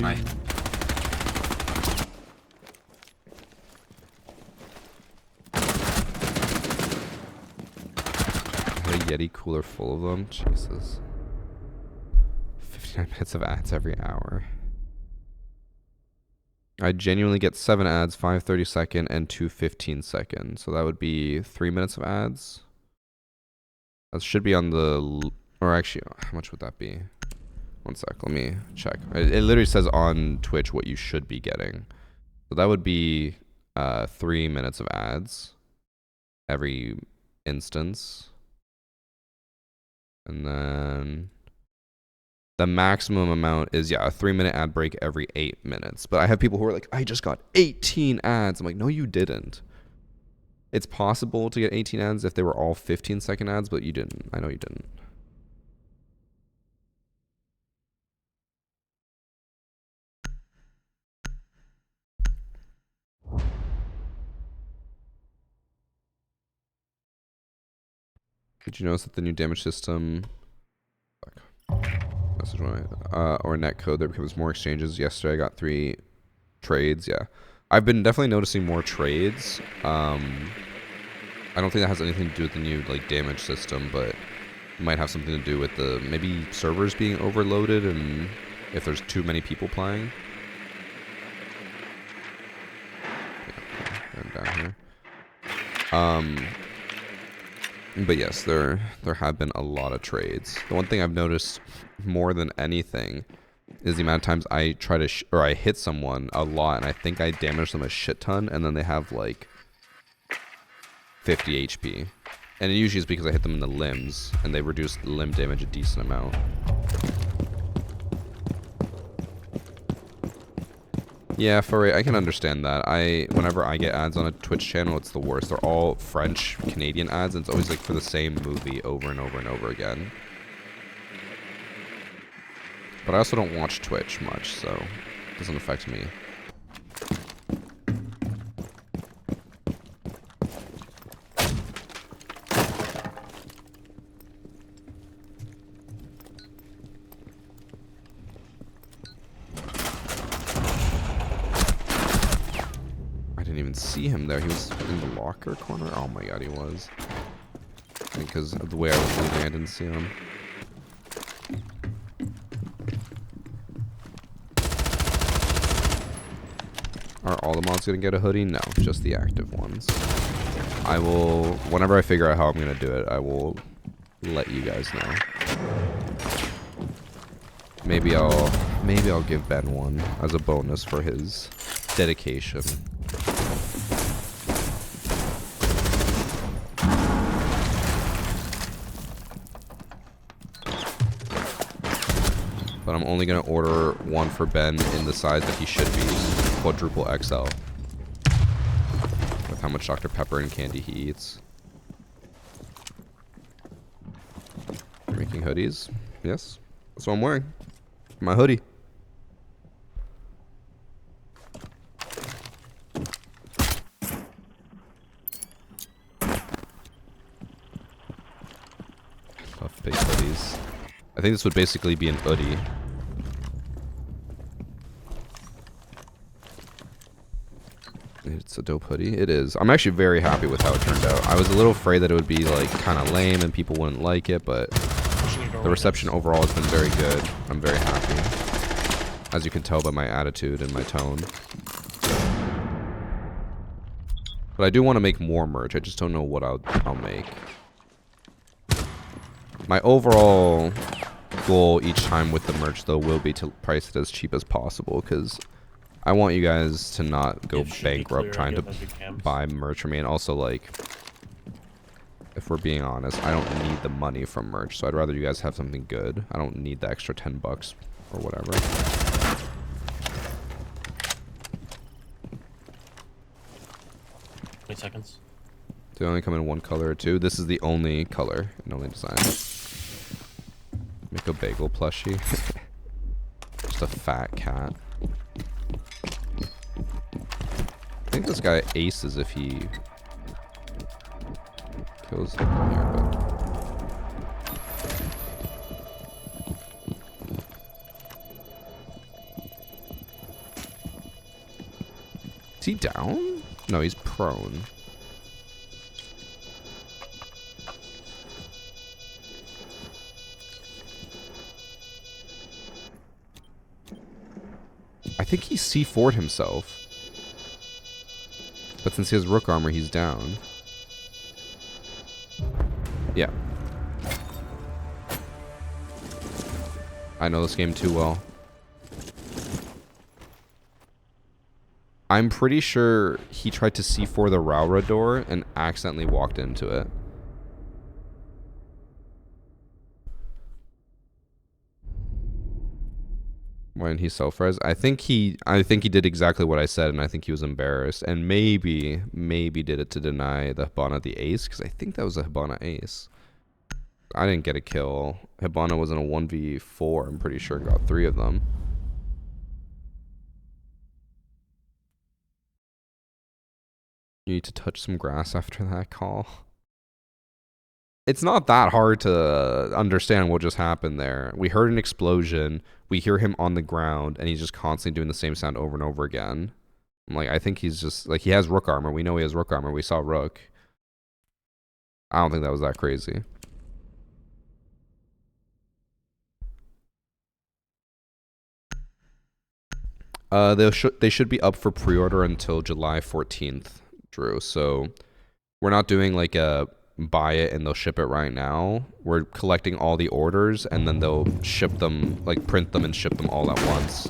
Hi. I had a Yeti cooler full of them. Jesus. 59 minutes of ads every hour. I genuinely get 7 ads, 5 30-second and 2 15-second. So that would be 3 minutes of ads. That should be on the... Or actually, how much would that be? One sec, let me check. It literally says on Twitch what you should be getting. So that would be 3 minutes of ads every instance. And then the maximum amount is, yeah, a 3-minute ad break every 8 minutes. But I have people who are like, I just got 18 ads. I'm like, no, you didn't. It's possible to get 18 ads if they were all 15-second ads, but you didn't. I know you didn't. Did you notice that the new damage system message or net code, there becomes more exchanges? Yesterday I got 3 trades. Yeah, I've been definitely noticing more trades. I don't think that has anything to do with the new like damage system, but it might have something to do with the maybe servers being overloaded and if there's too many people playing. Yeah, down here. But yes, there have been a lot of trades. The one thing I've noticed more than anything is the amount of times I try to or I hit someone a lot and I think I damage them a shit ton and then they have like 50 HP. And it usually is because I hit them in the limbs and they reduce limb damage a decent amount. Yeah, Furry, I can understand that. Whenever I get ads on a Twitch channel, it's the worst. They're all French, Canadian ads, and it's always like for the same movie over and over and over again. But I also don't watch Twitch much, so it doesn't affect me. See him there. He was in the locker corner. Oh my god, he was. Because of the way I was moving, I didn't see him. Are all the mods gonna get a hoodie? No, just the active ones. I will, whenever I figure out how I'm gonna do it, I will let you guys know. Maybe I'll give Ben one as a bonus for his dedication. But I'm only going to order one for Ben in the size that he should be, quadruple XL. With how much Dr. Pepper and candy he eats. You're making hoodies? Yes. That's what I'm wearing. My hoodie. I love big hoodies. I think this would basically be an hoodie. It's a dope hoodie. It is. I'm actually very happy with how it turned out. I was a little afraid that it would be like kind of lame and people wouldn't like it, but the reception overall has been very good. I'm very happy, as you can tell by my attitude and my tone. But I do want to make more merch. I just don't know what I'll make. My overall goal each time with the merch, though, will be to price it as cheap as possible, because I want you guys to not go bankrupt trying to buy merch from me. And also, like, if we're being honest, I don't need the money from merch, so I'd rather you guys have something good. I don't need the extra 10 bucks or whatever. 20 seconds. They only come in one color or two. This is the only color and only design. Make a bagel plushie. Just a fat cat. I think this guy aces if he kills him here, but is he down? No, he's prone. I think he C4'd himself. But since he has rook armor, he's down. Yeah. I know this game too well. I'm pretty sure he tried to C4 the Raura door and accidentally walked into it. When he self-res, I think he did exactly what I said, and I think he was embarrassed, and maybe did it to deny the Hibana the ace, because I think that was a Hibana ace. I didn't get a kill. Hibana was in a 1v4. I'm pretty sure got 3 of them. You need to touch some grass after that call. It's not that hard to understand what just happened there. We heard an explosion. We hear him on the ground, and he's just constantly doing the same sound over and over again. I'm like, I think he's just, like, he has rook armor. We know he has rook armor. We saw rook. I don't think that was that crazy. They should be up for pre-order until July 14th, Drew. So we're not doing like a buy it and they'll ship it right now. We're collecting all the orders and then they'll ship them, like print them and ship them all at once.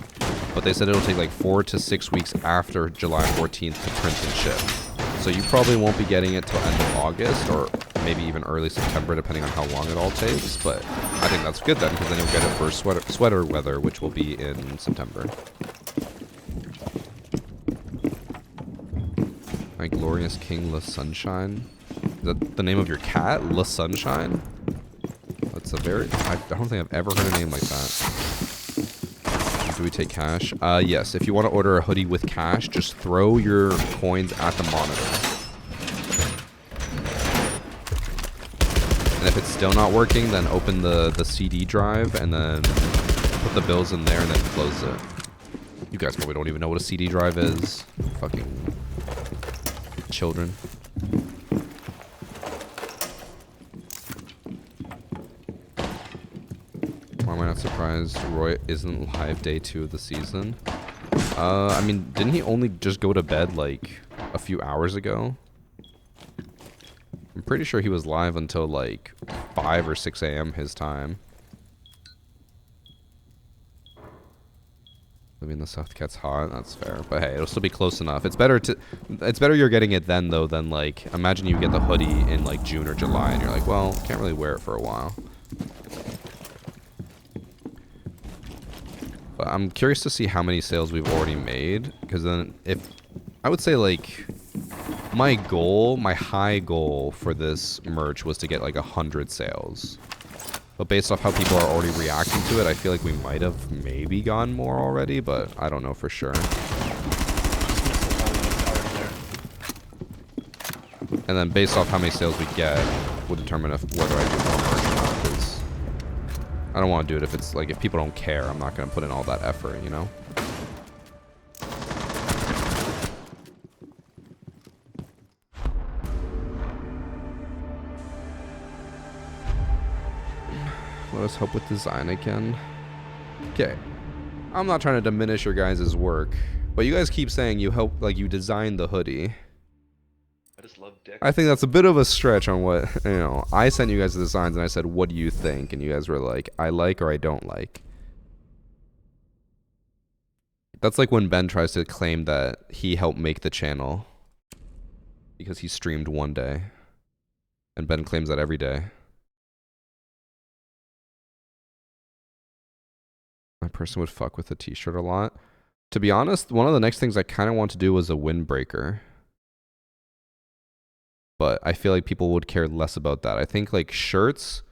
But they said it'll take like 4 to 6 weeks after July 14th to print and ship. So you probably won't be getting it till end of August or maybe even early September, depending on how long it all takes. But I think that's good then, because then you'll get it for sweater weather, which will be in September. My glorious king, La Sunshine. Is that the name of your cat? La Sunshine? That's a very... I don't think I've ever heard a name like that. Do we take cash? Yes. If you want to order a hoodie with cash, just throw your coins at the monitor. And if it's still not working, then open the CD drive and then put the bills in there and then close it. You guys probably don't even know what a CD drive is. Fucking children. Why am I not surprised Roy isn't live day 2 of the season? I mean, didn't he only just go to bed like a few hours ago? I'm pretty sure he was live until like 5 or 6 a.m. his time. I mean, the South Cat's hot. That's fair, but hey, it'll still be close enough. It's better you're getting it then though than like imagine you get the hoodie in like June or July and you're like, well, can't really wear it for a while. But I'm curious to see how many sales we've already made, because then if I would say like my high goal for this merch was to get like 100 sales. But based off how people are already reacting to it, I feel like we might have maybe gone more already, but I don't know for sure. And then based off how many sales we get, will determine if whether I do more merch or not, because I don't want to do it if it's like, if people don't care, I'm not going to put in all that effort, you know? Let us help with design again. Okay. I'm not trying to diminish your guys' work, but you guys keep saying you help, like you designed the hoodie. I just love Dex. I think that's a bit of a stretch on what, you know, I sent you guys the designs and I said, what do you think? And you guys were like, I like or I don't like. That's like when Ben tries to claim that he helped make the channel because he streamed one day. And Ben claims that every day. My person would fuck with a t-shirt a lot. To be honest, one of the next things I kind of want to do was a windbreaker. But I feel like people would care less about that. I think like shirts,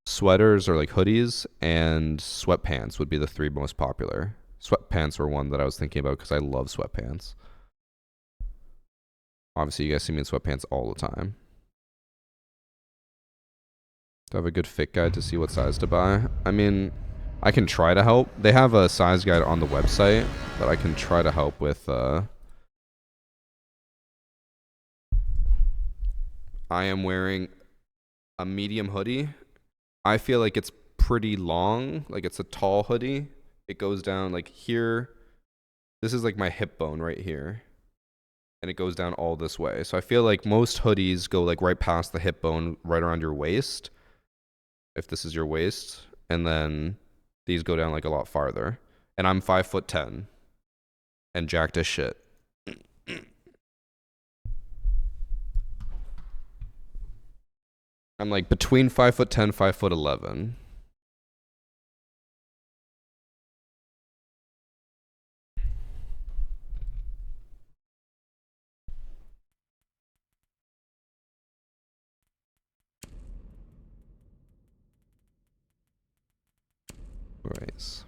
sweaters, or like hoodies, and sweatpants would be the three most popular. Sweatpants were one that I was thinking about because I love sweatpants. Obviously, you guys see me in sweatpants all the time. Do I have a good fit guide to see what size to buy? I mean, I can try to help. They have a size guide on the website, but I can try to help with... I am wearing a medium hoodie. I feel like it's pretty long. Like it's a tall hoodie. It goes down like here. This is like my hip bone right here. And it goes down all this way. So I feel like most hoodies go like right past the hip bone, right around your waist. If this is your waist. And then these go down like a lot farther. And I'm 5'10". And jacked as shit. I'm like between 5'10", 5'11". Right.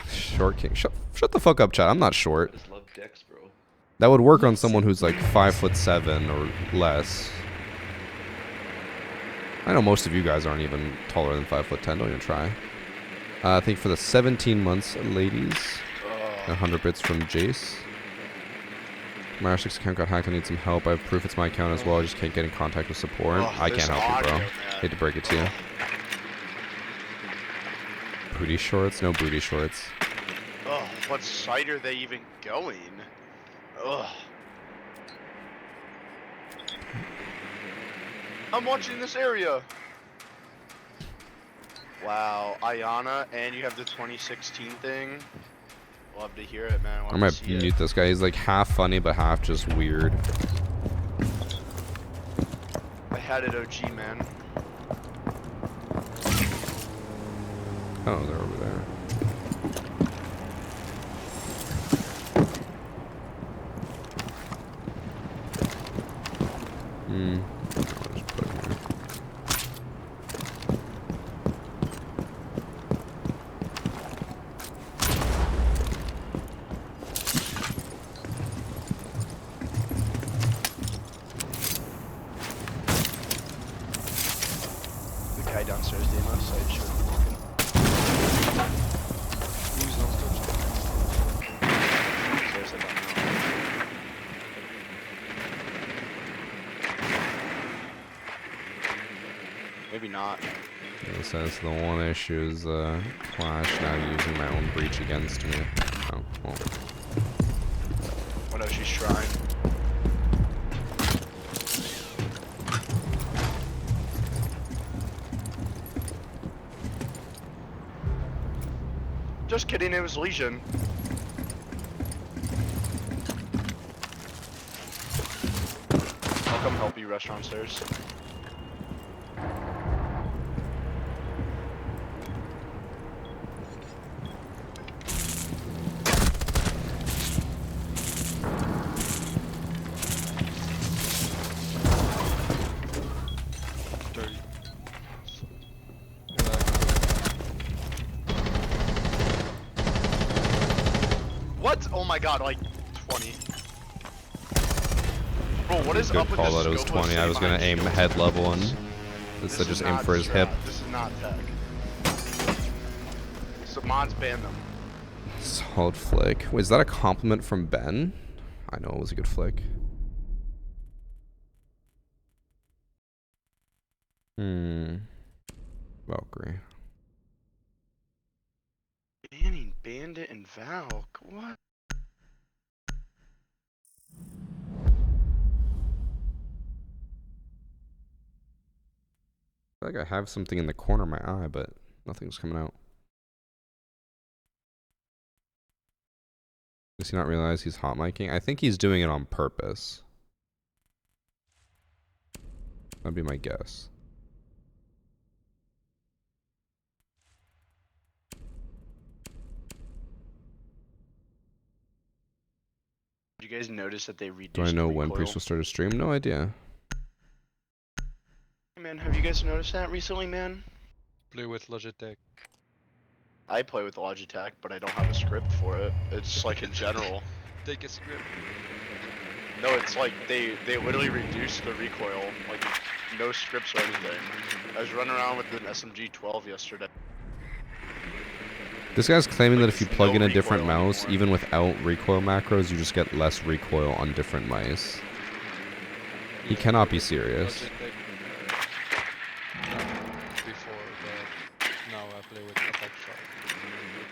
Short king. Shut the fuck up, chat. I'm not short. I just love Dex, bro. That would work on someone who's like 5'7" or less. I know most of you guys aren't even taller than 5'10". Don't even try. I think for the 17 months, ladies, 100 bits from Jace. My R6 account got hacked. I need some help. I have proof it's my account as well. I just can't get in contact with support. I can't help you, bro. Hate to break it to you. Booty shorts? No booty shorts. Oh, what site are they even going? Ugh. I'm watching this area. Wow, Ayana, and you have the 2016 thing. Love to hear it, man. I might mute this guy. He's like half funny, but half just weird. I had it, OG, man. Oh, they're over there. I'll just put it here. The guy downstairs, Demo, so I should be walking. Who's downstairs? I don't know. Maybe not. It says the one issue is Clash now using my own breach against me. Oh, well. Oh no, she's shrine. Just kidding, it was Legion. I'll come help you, restaurant stairs. What? Oh my god, like 20. Bro, what is Good up with call this that it was scope 20. I was gonna aim shields? head level and instead just aim for his hip. This is not tech. So mods ban them. Solid flick. Wait, is that a compliment from Ben? I know it was a good flick. Valkyrie. Banning Bandit and Valk. What? I feel like I have something in the corner of my eye, but nothing's coming out. Does he not realize he's hot micing? I think he's doing it on purpose. That'd be my guess. Did you guys notice that they reduced Do I know the when recoil? Priest will start a stream? No idea. Hey man, have you guys noticed that recently, man? Play with Logitech. I play with Logitech, but I don't have a script for it. It's like in general. Take a script. No, it's like they literally reduced the recoil, like no scripts or anything. I was running around with an SMG 12 yesterday. This guy's claiming that if you There's plug no in a different recoil mouse, anymore. even without recoil macros, you just get less recoil on different mice. He cannot be serious. Logitech. Before the now I play with Attack Shark.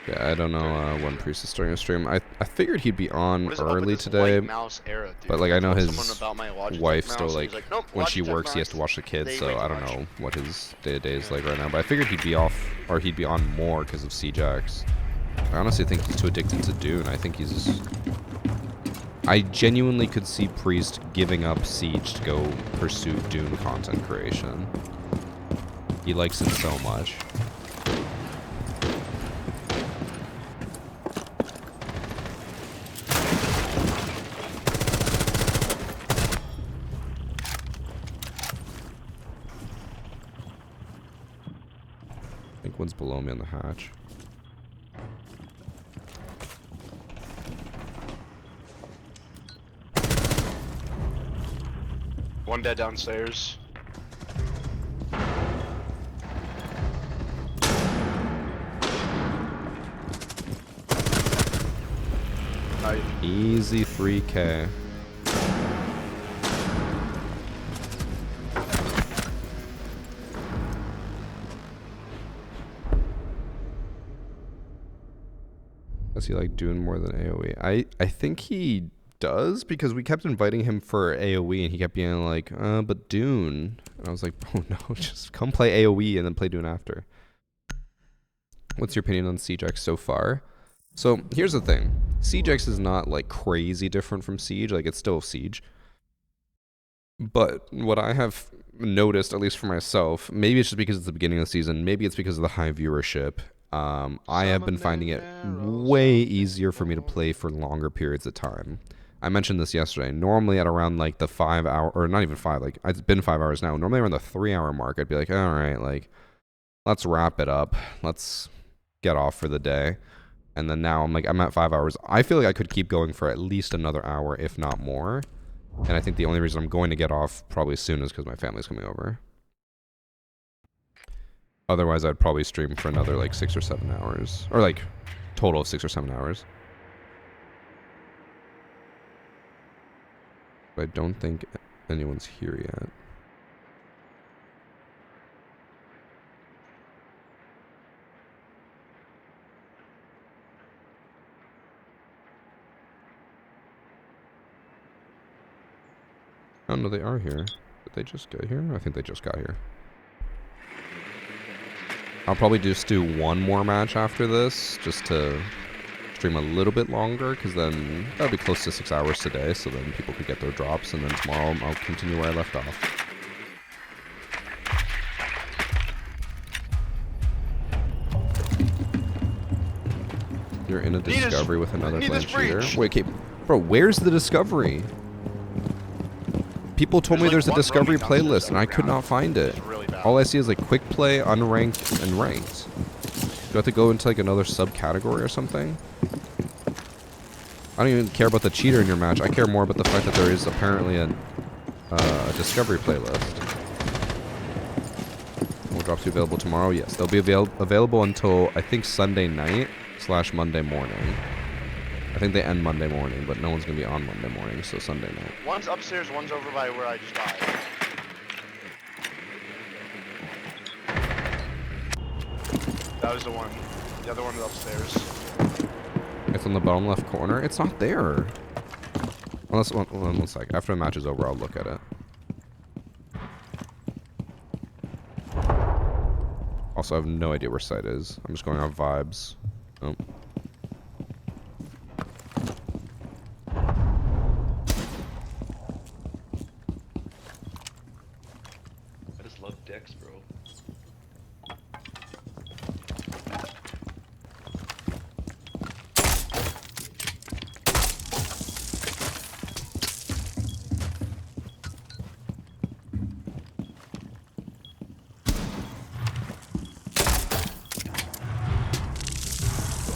Yeah, I don't know when Priest is starting a stream. I figured he'd be on What is up with early this today, white mouse era, dude? but like I know told his someone about my Logitech wife mouse, still and like he's like, "Nope, when she Logitech works he has mouse, to watch the kids, they so weigh I too don't much." know what his day-to-day is like right now. But I figured he'd be off or he'd be on more because of CJax. I honestly think he's too addicted to Dune. I think he's. I genuinely could see Priest giving up Siege to go pursue Dune content creation. He likes it so much. I think one's below me on the hatch. One dead downstairs. Easy 3K. Does he like Dune more than AoE? I think he does, because we kept inviting him for AoE and he kept being like, but Dune. And I was like, oh no, just come play AoE and then play Dune after. What's your opinion on CJax so far? So here's the thing. CJax is not like crazy different from Siege, like it's still Siege. But what I have noticed, at least for myself, maybe it's just because it's the beginning of the season, maybe it's because of the high viewership. I have been finding it way easier for me to play for longer periods of time. I mentioned this yesterday. Normally at around like the 5 hour, or not even 5, like it's been 5 hours now. Normally around the 3 hour mark, I'd be like, all right, like let's wrap it up. Let's get off for the day. And then now I'm like, I'm at 5 hours. I feel like I could keep going for at least another hour, if not more. And I think the only reason I'm going to get off probably soon is because my family's coming over. Otherwise, I'd probably stream for another like 6 or 7 hours. Or like, total of 6 or 7 hours. But I don't think anyone's here yet. Oh no, they are here. Did they just get here? I think they just got here. I'll probably just do one more match after this, just to stream a little bit longer, because then that'll be close to 6 hours today, so then people could get their drops, and then tomorrow I'll continue where I left off. You're in a discovery with another playing cheater? Wait, okay, bro, where's the discovery? People told me there's a discovery playlist, and I could not find it. All I see is like quick play, unranked, and ranked. Do I have to go into like another subcategory or something? I don't even care about the cheater in your match. I care more about the fact that there is apparently a discovery playlist. Will drops be available tomorrow? Yes, they'll be available until I think Sunday night / Monday morning. I think they end Monday morning, but no one's gonna be on Monday morning, so Sunday night. One's upstairs, one's over by where I just died. That was the one. The other one was upstairs. It's on the bottom left corner. It's not there. Unless, one sec. After the match is over, I'll look at it. Also, I have no idea where site is. I'm just going on vibes. Oh. I just love decks, bro.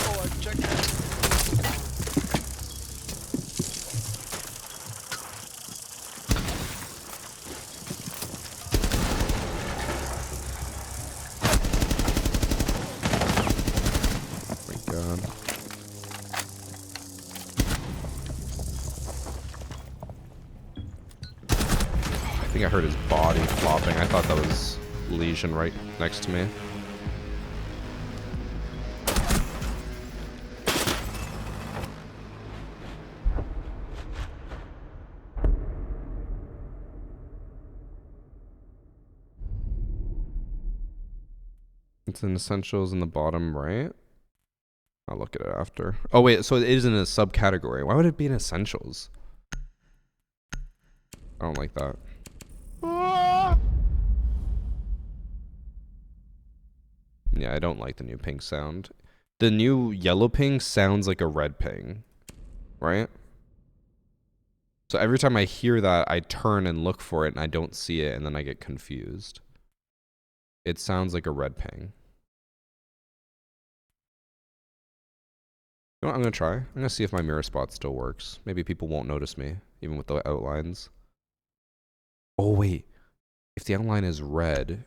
Oh, I checked it. Oh my god. I think I heard his body flopping. I thought that was Legion right next to me. It's in Essentials in the bottom right. I'll look at it after. Oh wait, so it is in a subcategory. Why would it be in Essentials? I don't like that. Yeah, I don't like the new ping sound. The new yellow ping sounds like a red ping, right? So every time I hear that, I turn and look for it and I don't see it and then I get confused. It sounds like a red ping. You know what I'm gonna try? I'm gonna see if my mirror spot still works. Maybe people won't notice me, even with the outlines. Oh wait, if the outline is red,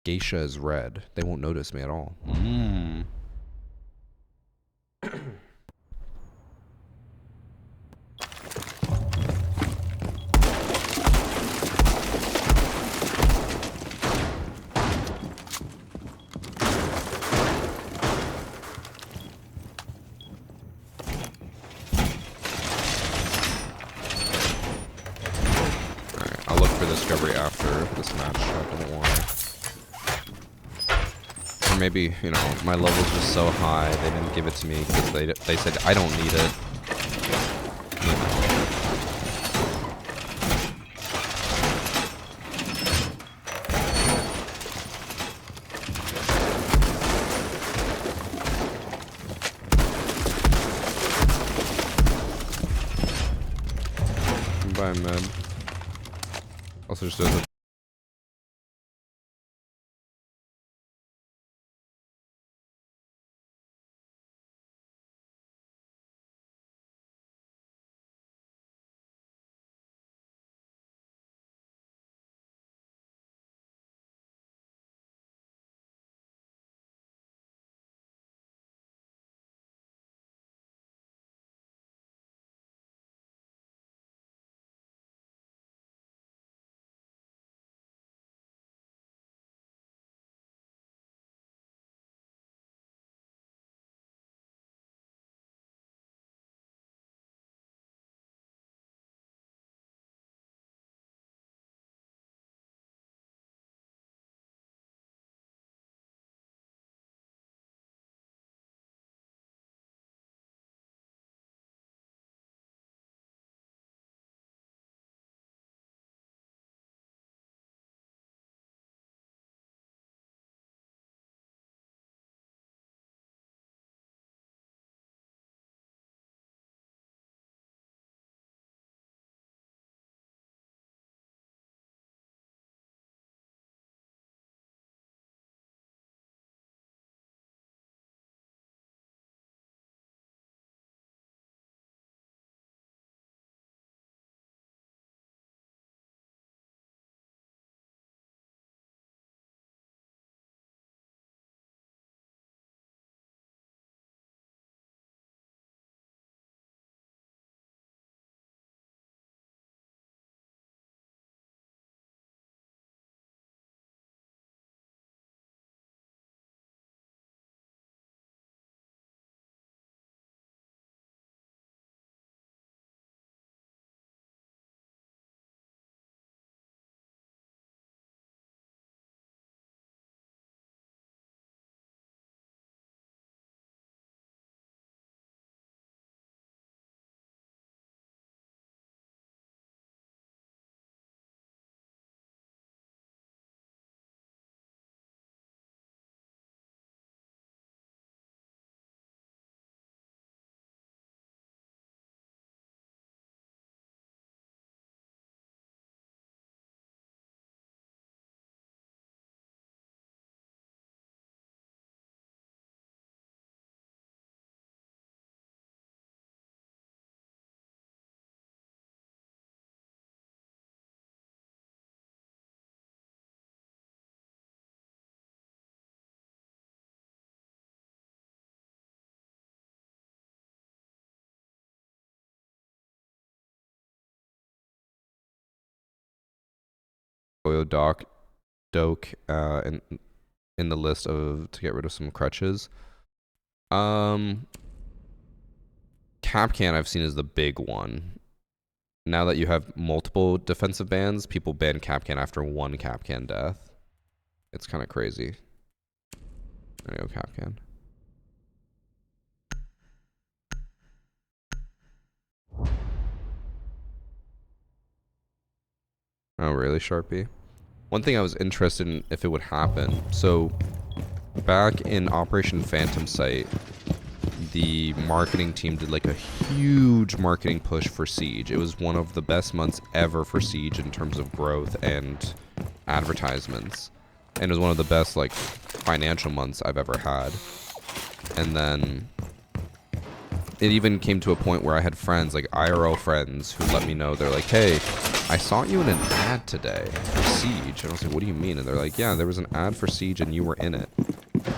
Geisha is red, they won't notice me at all. Mmm. I'll look for discovery after this match. I don't want to. Or maybe, you know, my level's just so high, they didn't give it to me because they said I don't need it. You know. Bye, med. Also just does a Oyo Doke in the list of to get rid of some crutches. Capcan I've seen is the big one. Now that you have multiple defensive bans, people ban Capcan after one Capcan death. It's kind of crazy. There you go, Capcan. Oh, really, Sharpie? One thing I was interested in if it would happen. So, back in Operation Phantom Sight, the marketing team did like a huge marketing push for Siege. It was one of the best months ever for Siege in terms of growth and advertisements. And it was one of the best like financial months I've ever had. And then it even came to a point where I had friends, like IRL friends, who let me know, they're like, hey, I saw you in an ad today for Siege. And I was like, what do you mean? And they're like, yeah, there was an ad for Siege and you were in it.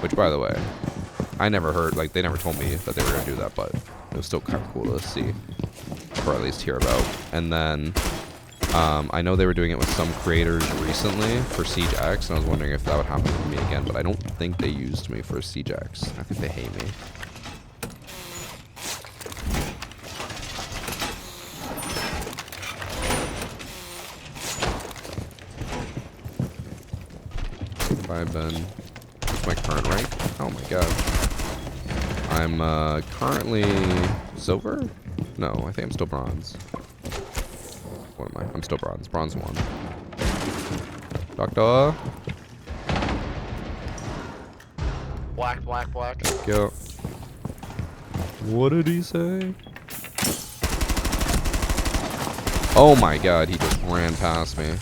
Which, by the way, I never heard, like, they never told me that they were going to do that, but it was still kind of cool to see, or at least hear about. And then, I know they were doing it with some creators recently for Siege X, and I was wondering if that would happen to me again, but I don't think they used me for Siege X. I think they hate me. Bye, Ben. What's my current rank? Oh my god. I'm currently silver? No, I think I'm still bronze. What am I? I'm still bronze. Bronze 1. Doctor. Black. Go. What did he say? Oh my god, he just ran past me.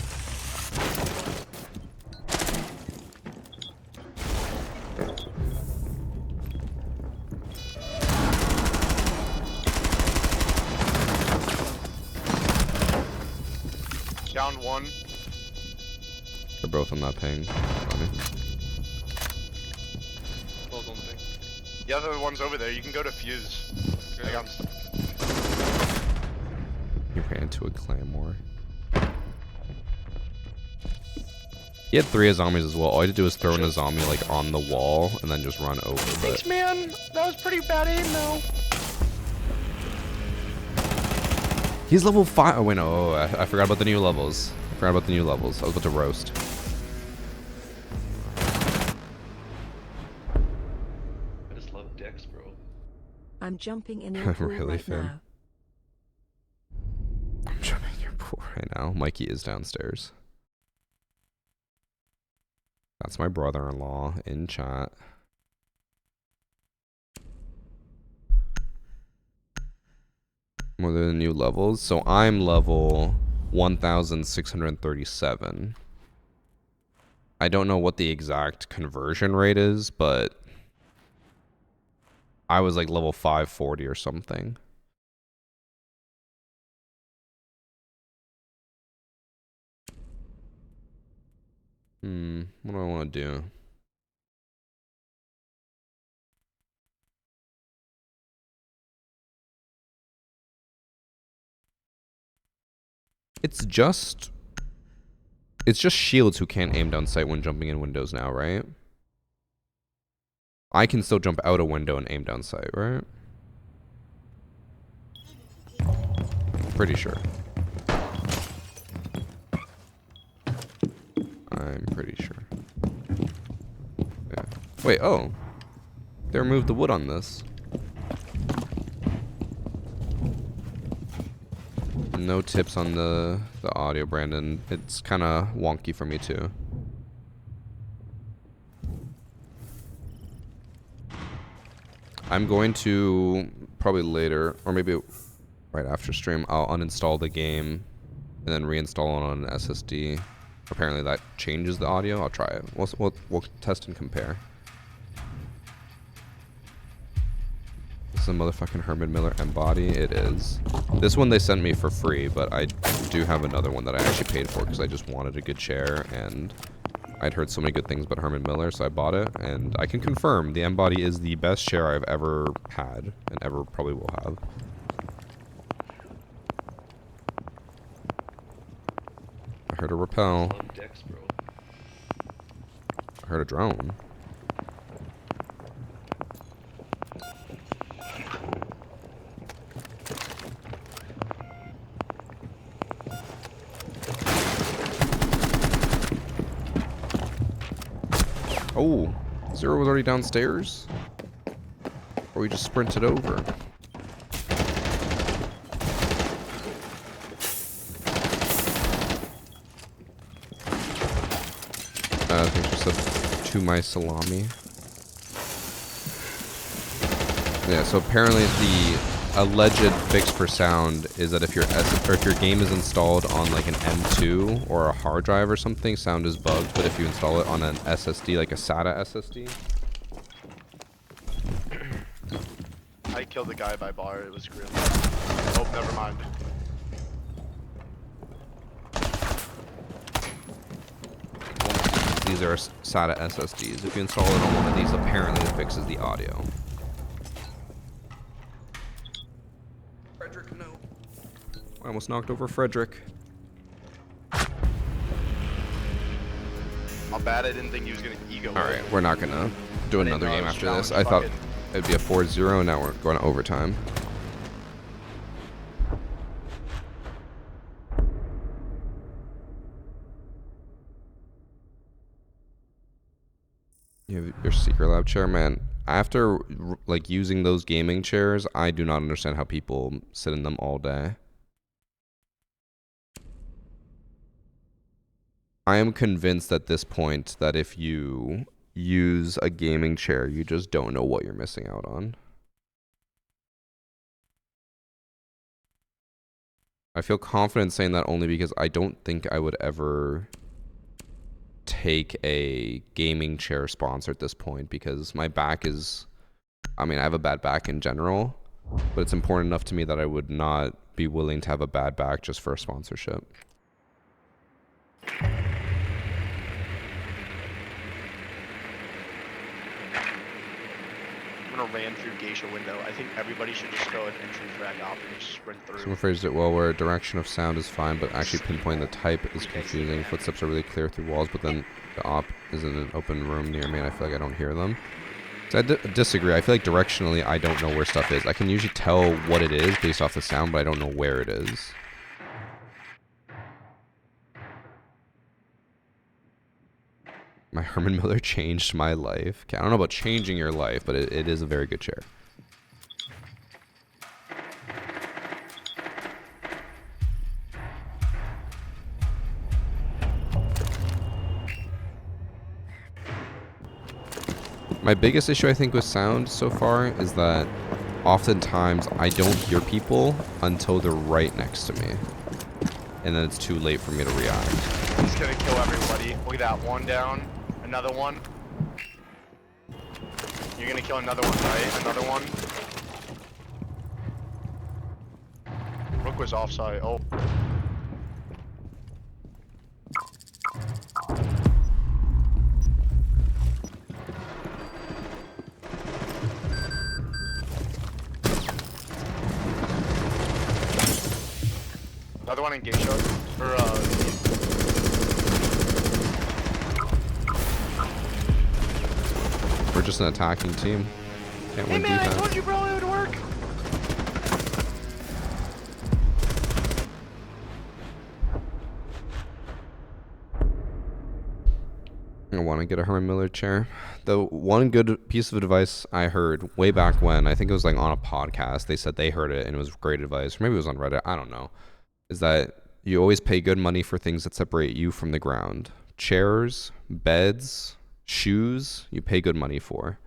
Down 1. They're both on that ping. Both on the ping. The other one's over there. You can go to Fuse. I got him stuck. He ran into a claymore. He had 3 zombies as well. All I had to do was throw in a zombie like on the wall and then just run over. Thanks, man. That was pretty bad aim, though. He's level 5. Oh, wait, no. I forgot about the new levels. I was about to roast. I just love Dex, bro. I'm jumping in your pool Really, right Finn? now. I'm jumping in your pool right now. Mikey is downstairs. That's my brother-in-law in chat. What are the new levels? So I'm level 1,637. I don't know what the exact conversion rate is, but I was like level 540 or something. What do I want to do? It's just shields who can't aim down sight when jumping in windows now, right? I can still jump out a window and aim down sight, right? Pretty sure. I'm pretty sure. Yeah. Wait, oh. They removed the wood on this. No tips on the audio, Brandon. It's kind of wonky for me too. I'm going to probably later, or maybe right after stream, I'll uninstall the game and then reinstall it on an SSD. Apparently that changes the audio. I'll try it. We'll test and compare. This is a motherfucking Herman Miller Embody. It is. This one they sent me for free, but I do have another one that I actually paid for because I just wanted a good chair, and I'd heard so many good things about Herman Miller, so I bought it, and I can confirm the Embody is the best chair I've ever had, and ever probably will have. I heard a rappel. Love decks, bro. I heard a drone. Oh, Zero was already downstairs? Or we just sprinted over? Thanks for sub to my salami. Yeah, so apparently the alleged fix for sound is that if your game is installed on like an M2 or a hard drive or something, sound is bugged. But if you install it on an SSD, like a SATA SSD. I killed the guy by bar. It was grim. Oh, never mind. These are SATA SSDs. If you install it on one of these, apparently it fixes the audio. Frederick, no. I almost knocked over Frederick. How bad I didn't think he was gonna ego. Alright, we're not gonna do another game after this. I thought it'd be a 4-0, and now we're going to overtime. You have your secret lab chair, man. After like using those gaming chairs, I do not understand how people sit in them all day. I am convinced at this point that if you use a gaming chair, you just don't know what you're missing out on. I feel confident saying that only because I don't think I would ever take a gaming chair sponsor at this point, because my back is, I mean, I have a bad back in general, but it's important enough to me that I would not be willing to have a bad back just for a sponsorship. I'm gonna ran through Geisha window. I think everybody should just go an entry frag op and just sprint through. Someone phrased it well, where direction of sound is fine, but actually pinpointing the type is confusing. Footsteps are really clear through walls, but then the op is in an open room near me, and I feel like I don't hear them. So I disagree. I feel like directionally, I don't know where stuff is. I can usually tell what it is based off the sound, but I don't know where it is. My Herman Miller changed my life. Okay, I don't know about changing your life, but it is a very good chair. My biggest issue, I think, with sound so far is that oftentimes I don't hear people until they're right next to me. And then it's too late for me to react. He's gonna kill everybody. Look at that, one down. Another one. You're gonna kill another one, right? Another one. Rook was offside. Oh. Another one in Geisha. Or, We're just an attacking team. Can't win defense. I told you, bro, it would work. I want to get a Herman Miller chair. The one good piece of advice I heard way back when, I think it was like on a podcast, they said they heard it and it was great advice, or maybe it was on Reddit, I don't know, is that you always pay good money for things that separate you from the ground. Chairs, beds, shoes, you pay good money for.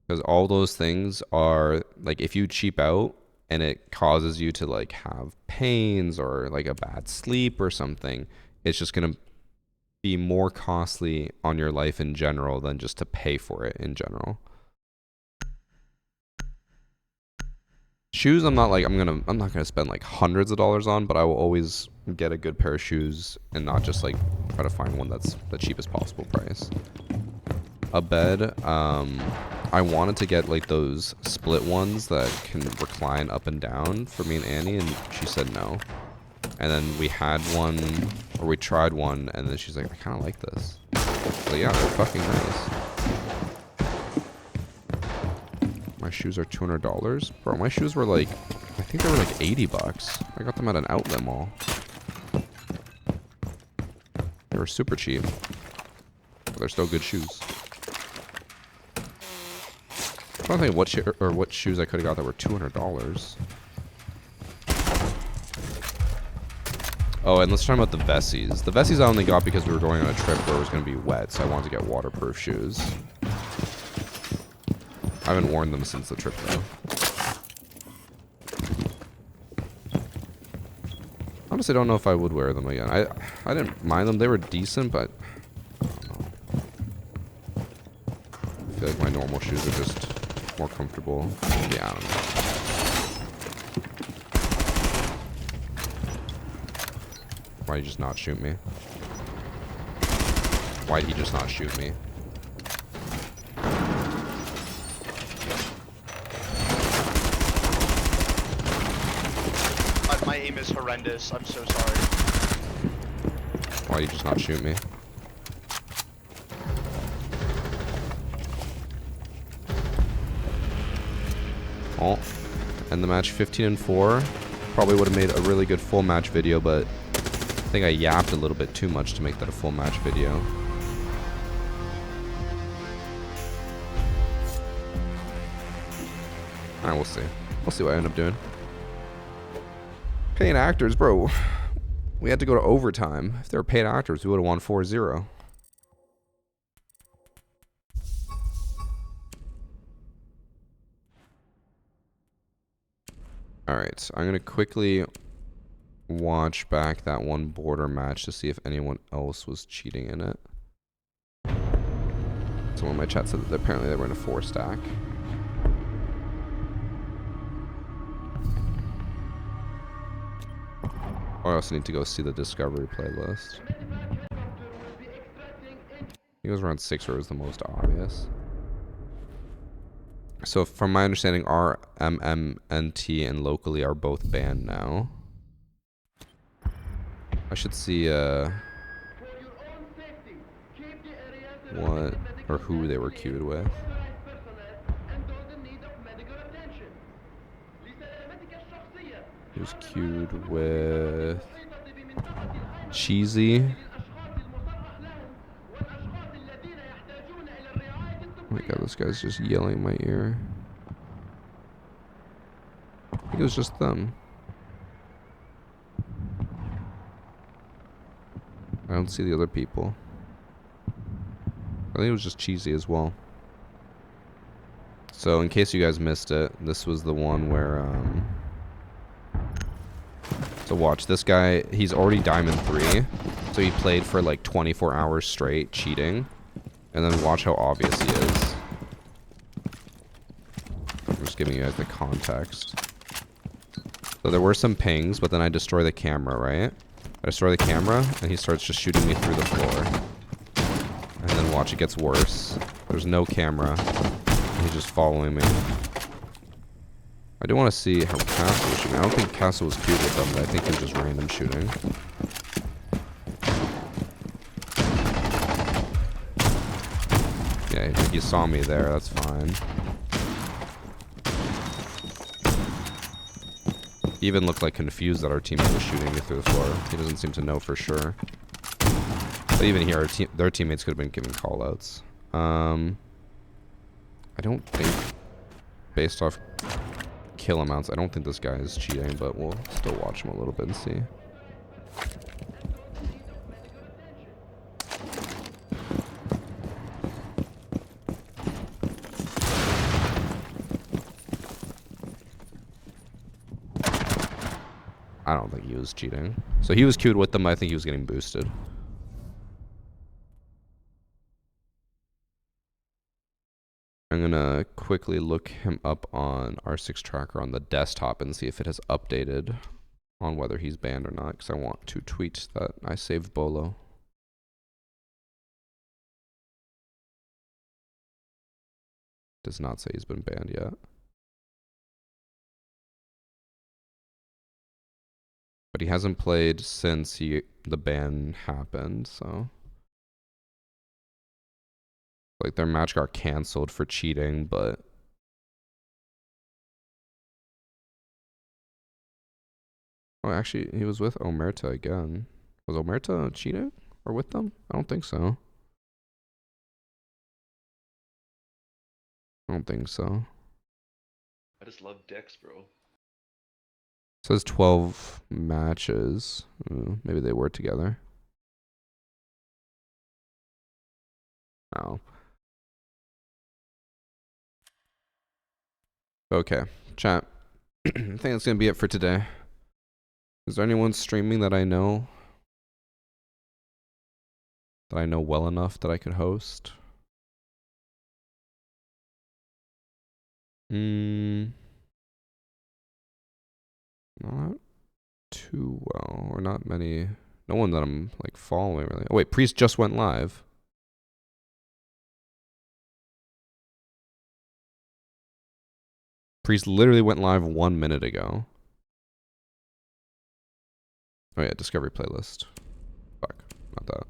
Because all those things are, like, if you cheap out and it causes you to, like, have pains or, like, a bad sleep or something, it's just going to be more costly on your life in general than just to pay for it in general. Shoes, I'm not gonna spend like hundreds of dollars on, but I will always get a good pair of shoes and not just like try to find one that's the cheapest possible price. A bed, I wanted to get like those split ones that can recline up and down for me and Annie, and she said no. And then we had one, or we tried one, and then she's like, I kind of like this. So yeah, they're fucking nice. My shoes are $200. Bro, my shoes were like, I think they were like 80 bucks. I got them at an outlet mall. They were super cheap. But they're still good shoes. I'm trying to think what shoes I could have got that were $200. Oh, and let's talk about the Vessies. The Vessies I only got because we were going on a trip where it was going to be wet, so I wanted to get waterproof shoes. I haven't worn them since the trip, though. Honestly, I don't know if I would wear them again. I didn't mind them. They were decent, but I don't know. I feel like my normal shoes are just more comfortable. Yeah, I don't know. Why'd he just not shoot me? Why'd he just not shoot me? My aim is horrendous. I'm so sorry. Why'd he just not shoot me? Oh, end the match 15-4. Probably would have made a really good full match video, but I think I yapped a little bit too much to make that a full match video. Alright, we'll see. We'll see what I end up doing. Paying actors, bro. We had to go to overtime. If they were paid actors, we would have won 4-0. Alright, I'm going to quickly watch back that one border match to see if anyone else was cheating in it. Someone in my chat said that apparently they were in a 4-stack. I also need to go see the Discovery playlist. He was around 6 where it was the most obvious. So from my understanding, RMMNT and Locally are both banned now. I should see what or who they were queued with. He was queued with Cheesy. Oh my god, this guy's just yelling in my ear. I think it was just them. I don't see the other people. I think it was just Cheesy as well. So in case you guys missed it, this was the one where so watch, this guy, he's already Diamond 3. So he played for like 24 hours straight cheating. And then watch how obvious he is. I'm just giving you guys the context. So there were some pings, but then I destroy the camera, right? I destroy the camera, and he starts just shooting me through the floor. And then watch, it gets worse. There's no camera. And he's just following me. I do want to see how Castle was shooting. I don't think Castle was queued with them, but I think he was just random shooting. Yeah, I think you saw me there, that's fine. He even looked like confused that our teammate was shooting me through the floor. He doesn't seem to know for sure. But even here, their teammates could have been giving callouts. I don't think, based off kill amounts, I don't think this guy is cheating, but we'll still watch him a little bit and see. I don't think he was cheating. So he was queued with them. I think he was getting boosted. I'm going to quickly look him up on R6 Tracker on the desktop and see if it has updated on whether he's banned or not, because I want to tweet that I saved Bolo. Does not say he's been banned yet. But But he hasn't played since the ban happened, so like their match got canceled for cheating, but oh, actually he was with Omerta again. Was Omerta cheating or with them? I don't think so. I don't think so. I just love Dex, bro. It says 12 matches. Maybe they were together. Oh. Okay, chat. I think that's gonna be it for today. Is there anyone streaming that I know? That I know well enough that I could host? Not too well, or not many. No one that I'm like following really. Oh wait, Priest just went live. Priest literally went live 1 minute ago. Oh yeah, Discovery playlist. Fuck, not that.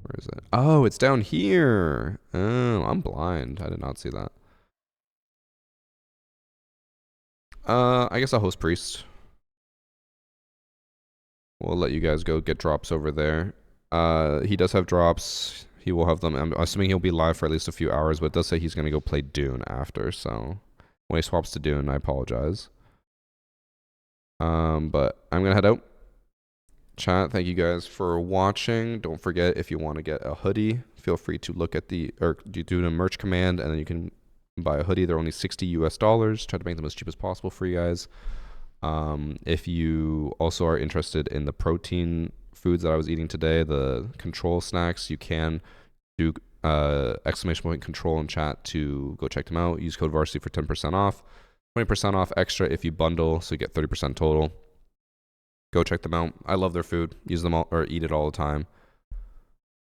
Where is it? Oh, it's down here. Oh, I'm blind. I did not see that. I guess I'll host Priest. We'll let you guys go get drops over there. He does have drops. He will have them. I'm assuming he'll be live for at least a few hours, but it does say he's going to go play Dune after, so when he swaps to Dune, I apologize. But I'm going to head out. Chat, thank you guys for watching. Don't forget, if you want to get a hoodie, feel free to look at the, or do the merch command, and then you can buy a hoodie. They're only $60 US. Try to make them as cheap as possible for you guys. If you also are interested in the protein foods that I was eating today, the control snacks, you can do exclamation point control in chat to go check them out. Use code VARSITY for 10% off, 20% off extra if you bundle, so you get 30% total. Go check them out. I love their food. Use them all, or eat it all the time.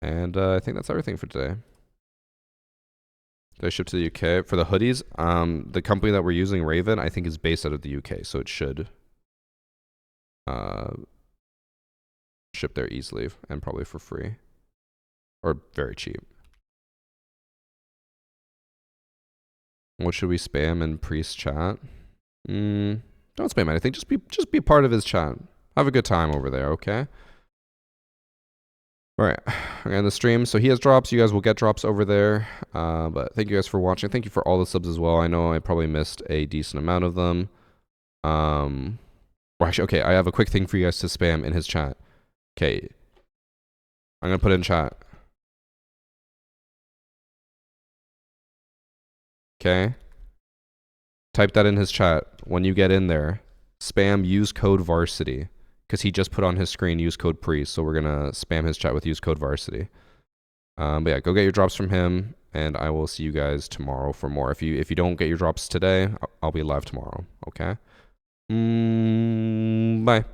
And I think that's everything for today. They ship to the UK for the hoodies. The company that we're using, Raven, I think is based out of the UK, so it should ship there easily and probably for free or very cheap. What should we spam in Priest chat? Don't spam anything. Just be part of his chat. Have a good time over there, okay? Alright, I'm in the stream. So he has drops. You guys will get drops over there. But thank you guys for watching. Thank you for all the subs as well. I know I probably missed a decent amount of them. Well, actually, okay, I have a quick thing for you guys to spam in his chat. Okay. I'm going to put it in chat. Okay. Type that in his chat. When you get in there, spam use code VARSITY. Because he just put on his screen use code PRIEST, so we're gonna spam his chat with use code VARSITY. But yeah, go get your drops from him, and I will see you guys tomorrow for more. If you don't get your drops today, I'll be live tomorrow. Okay. Bye.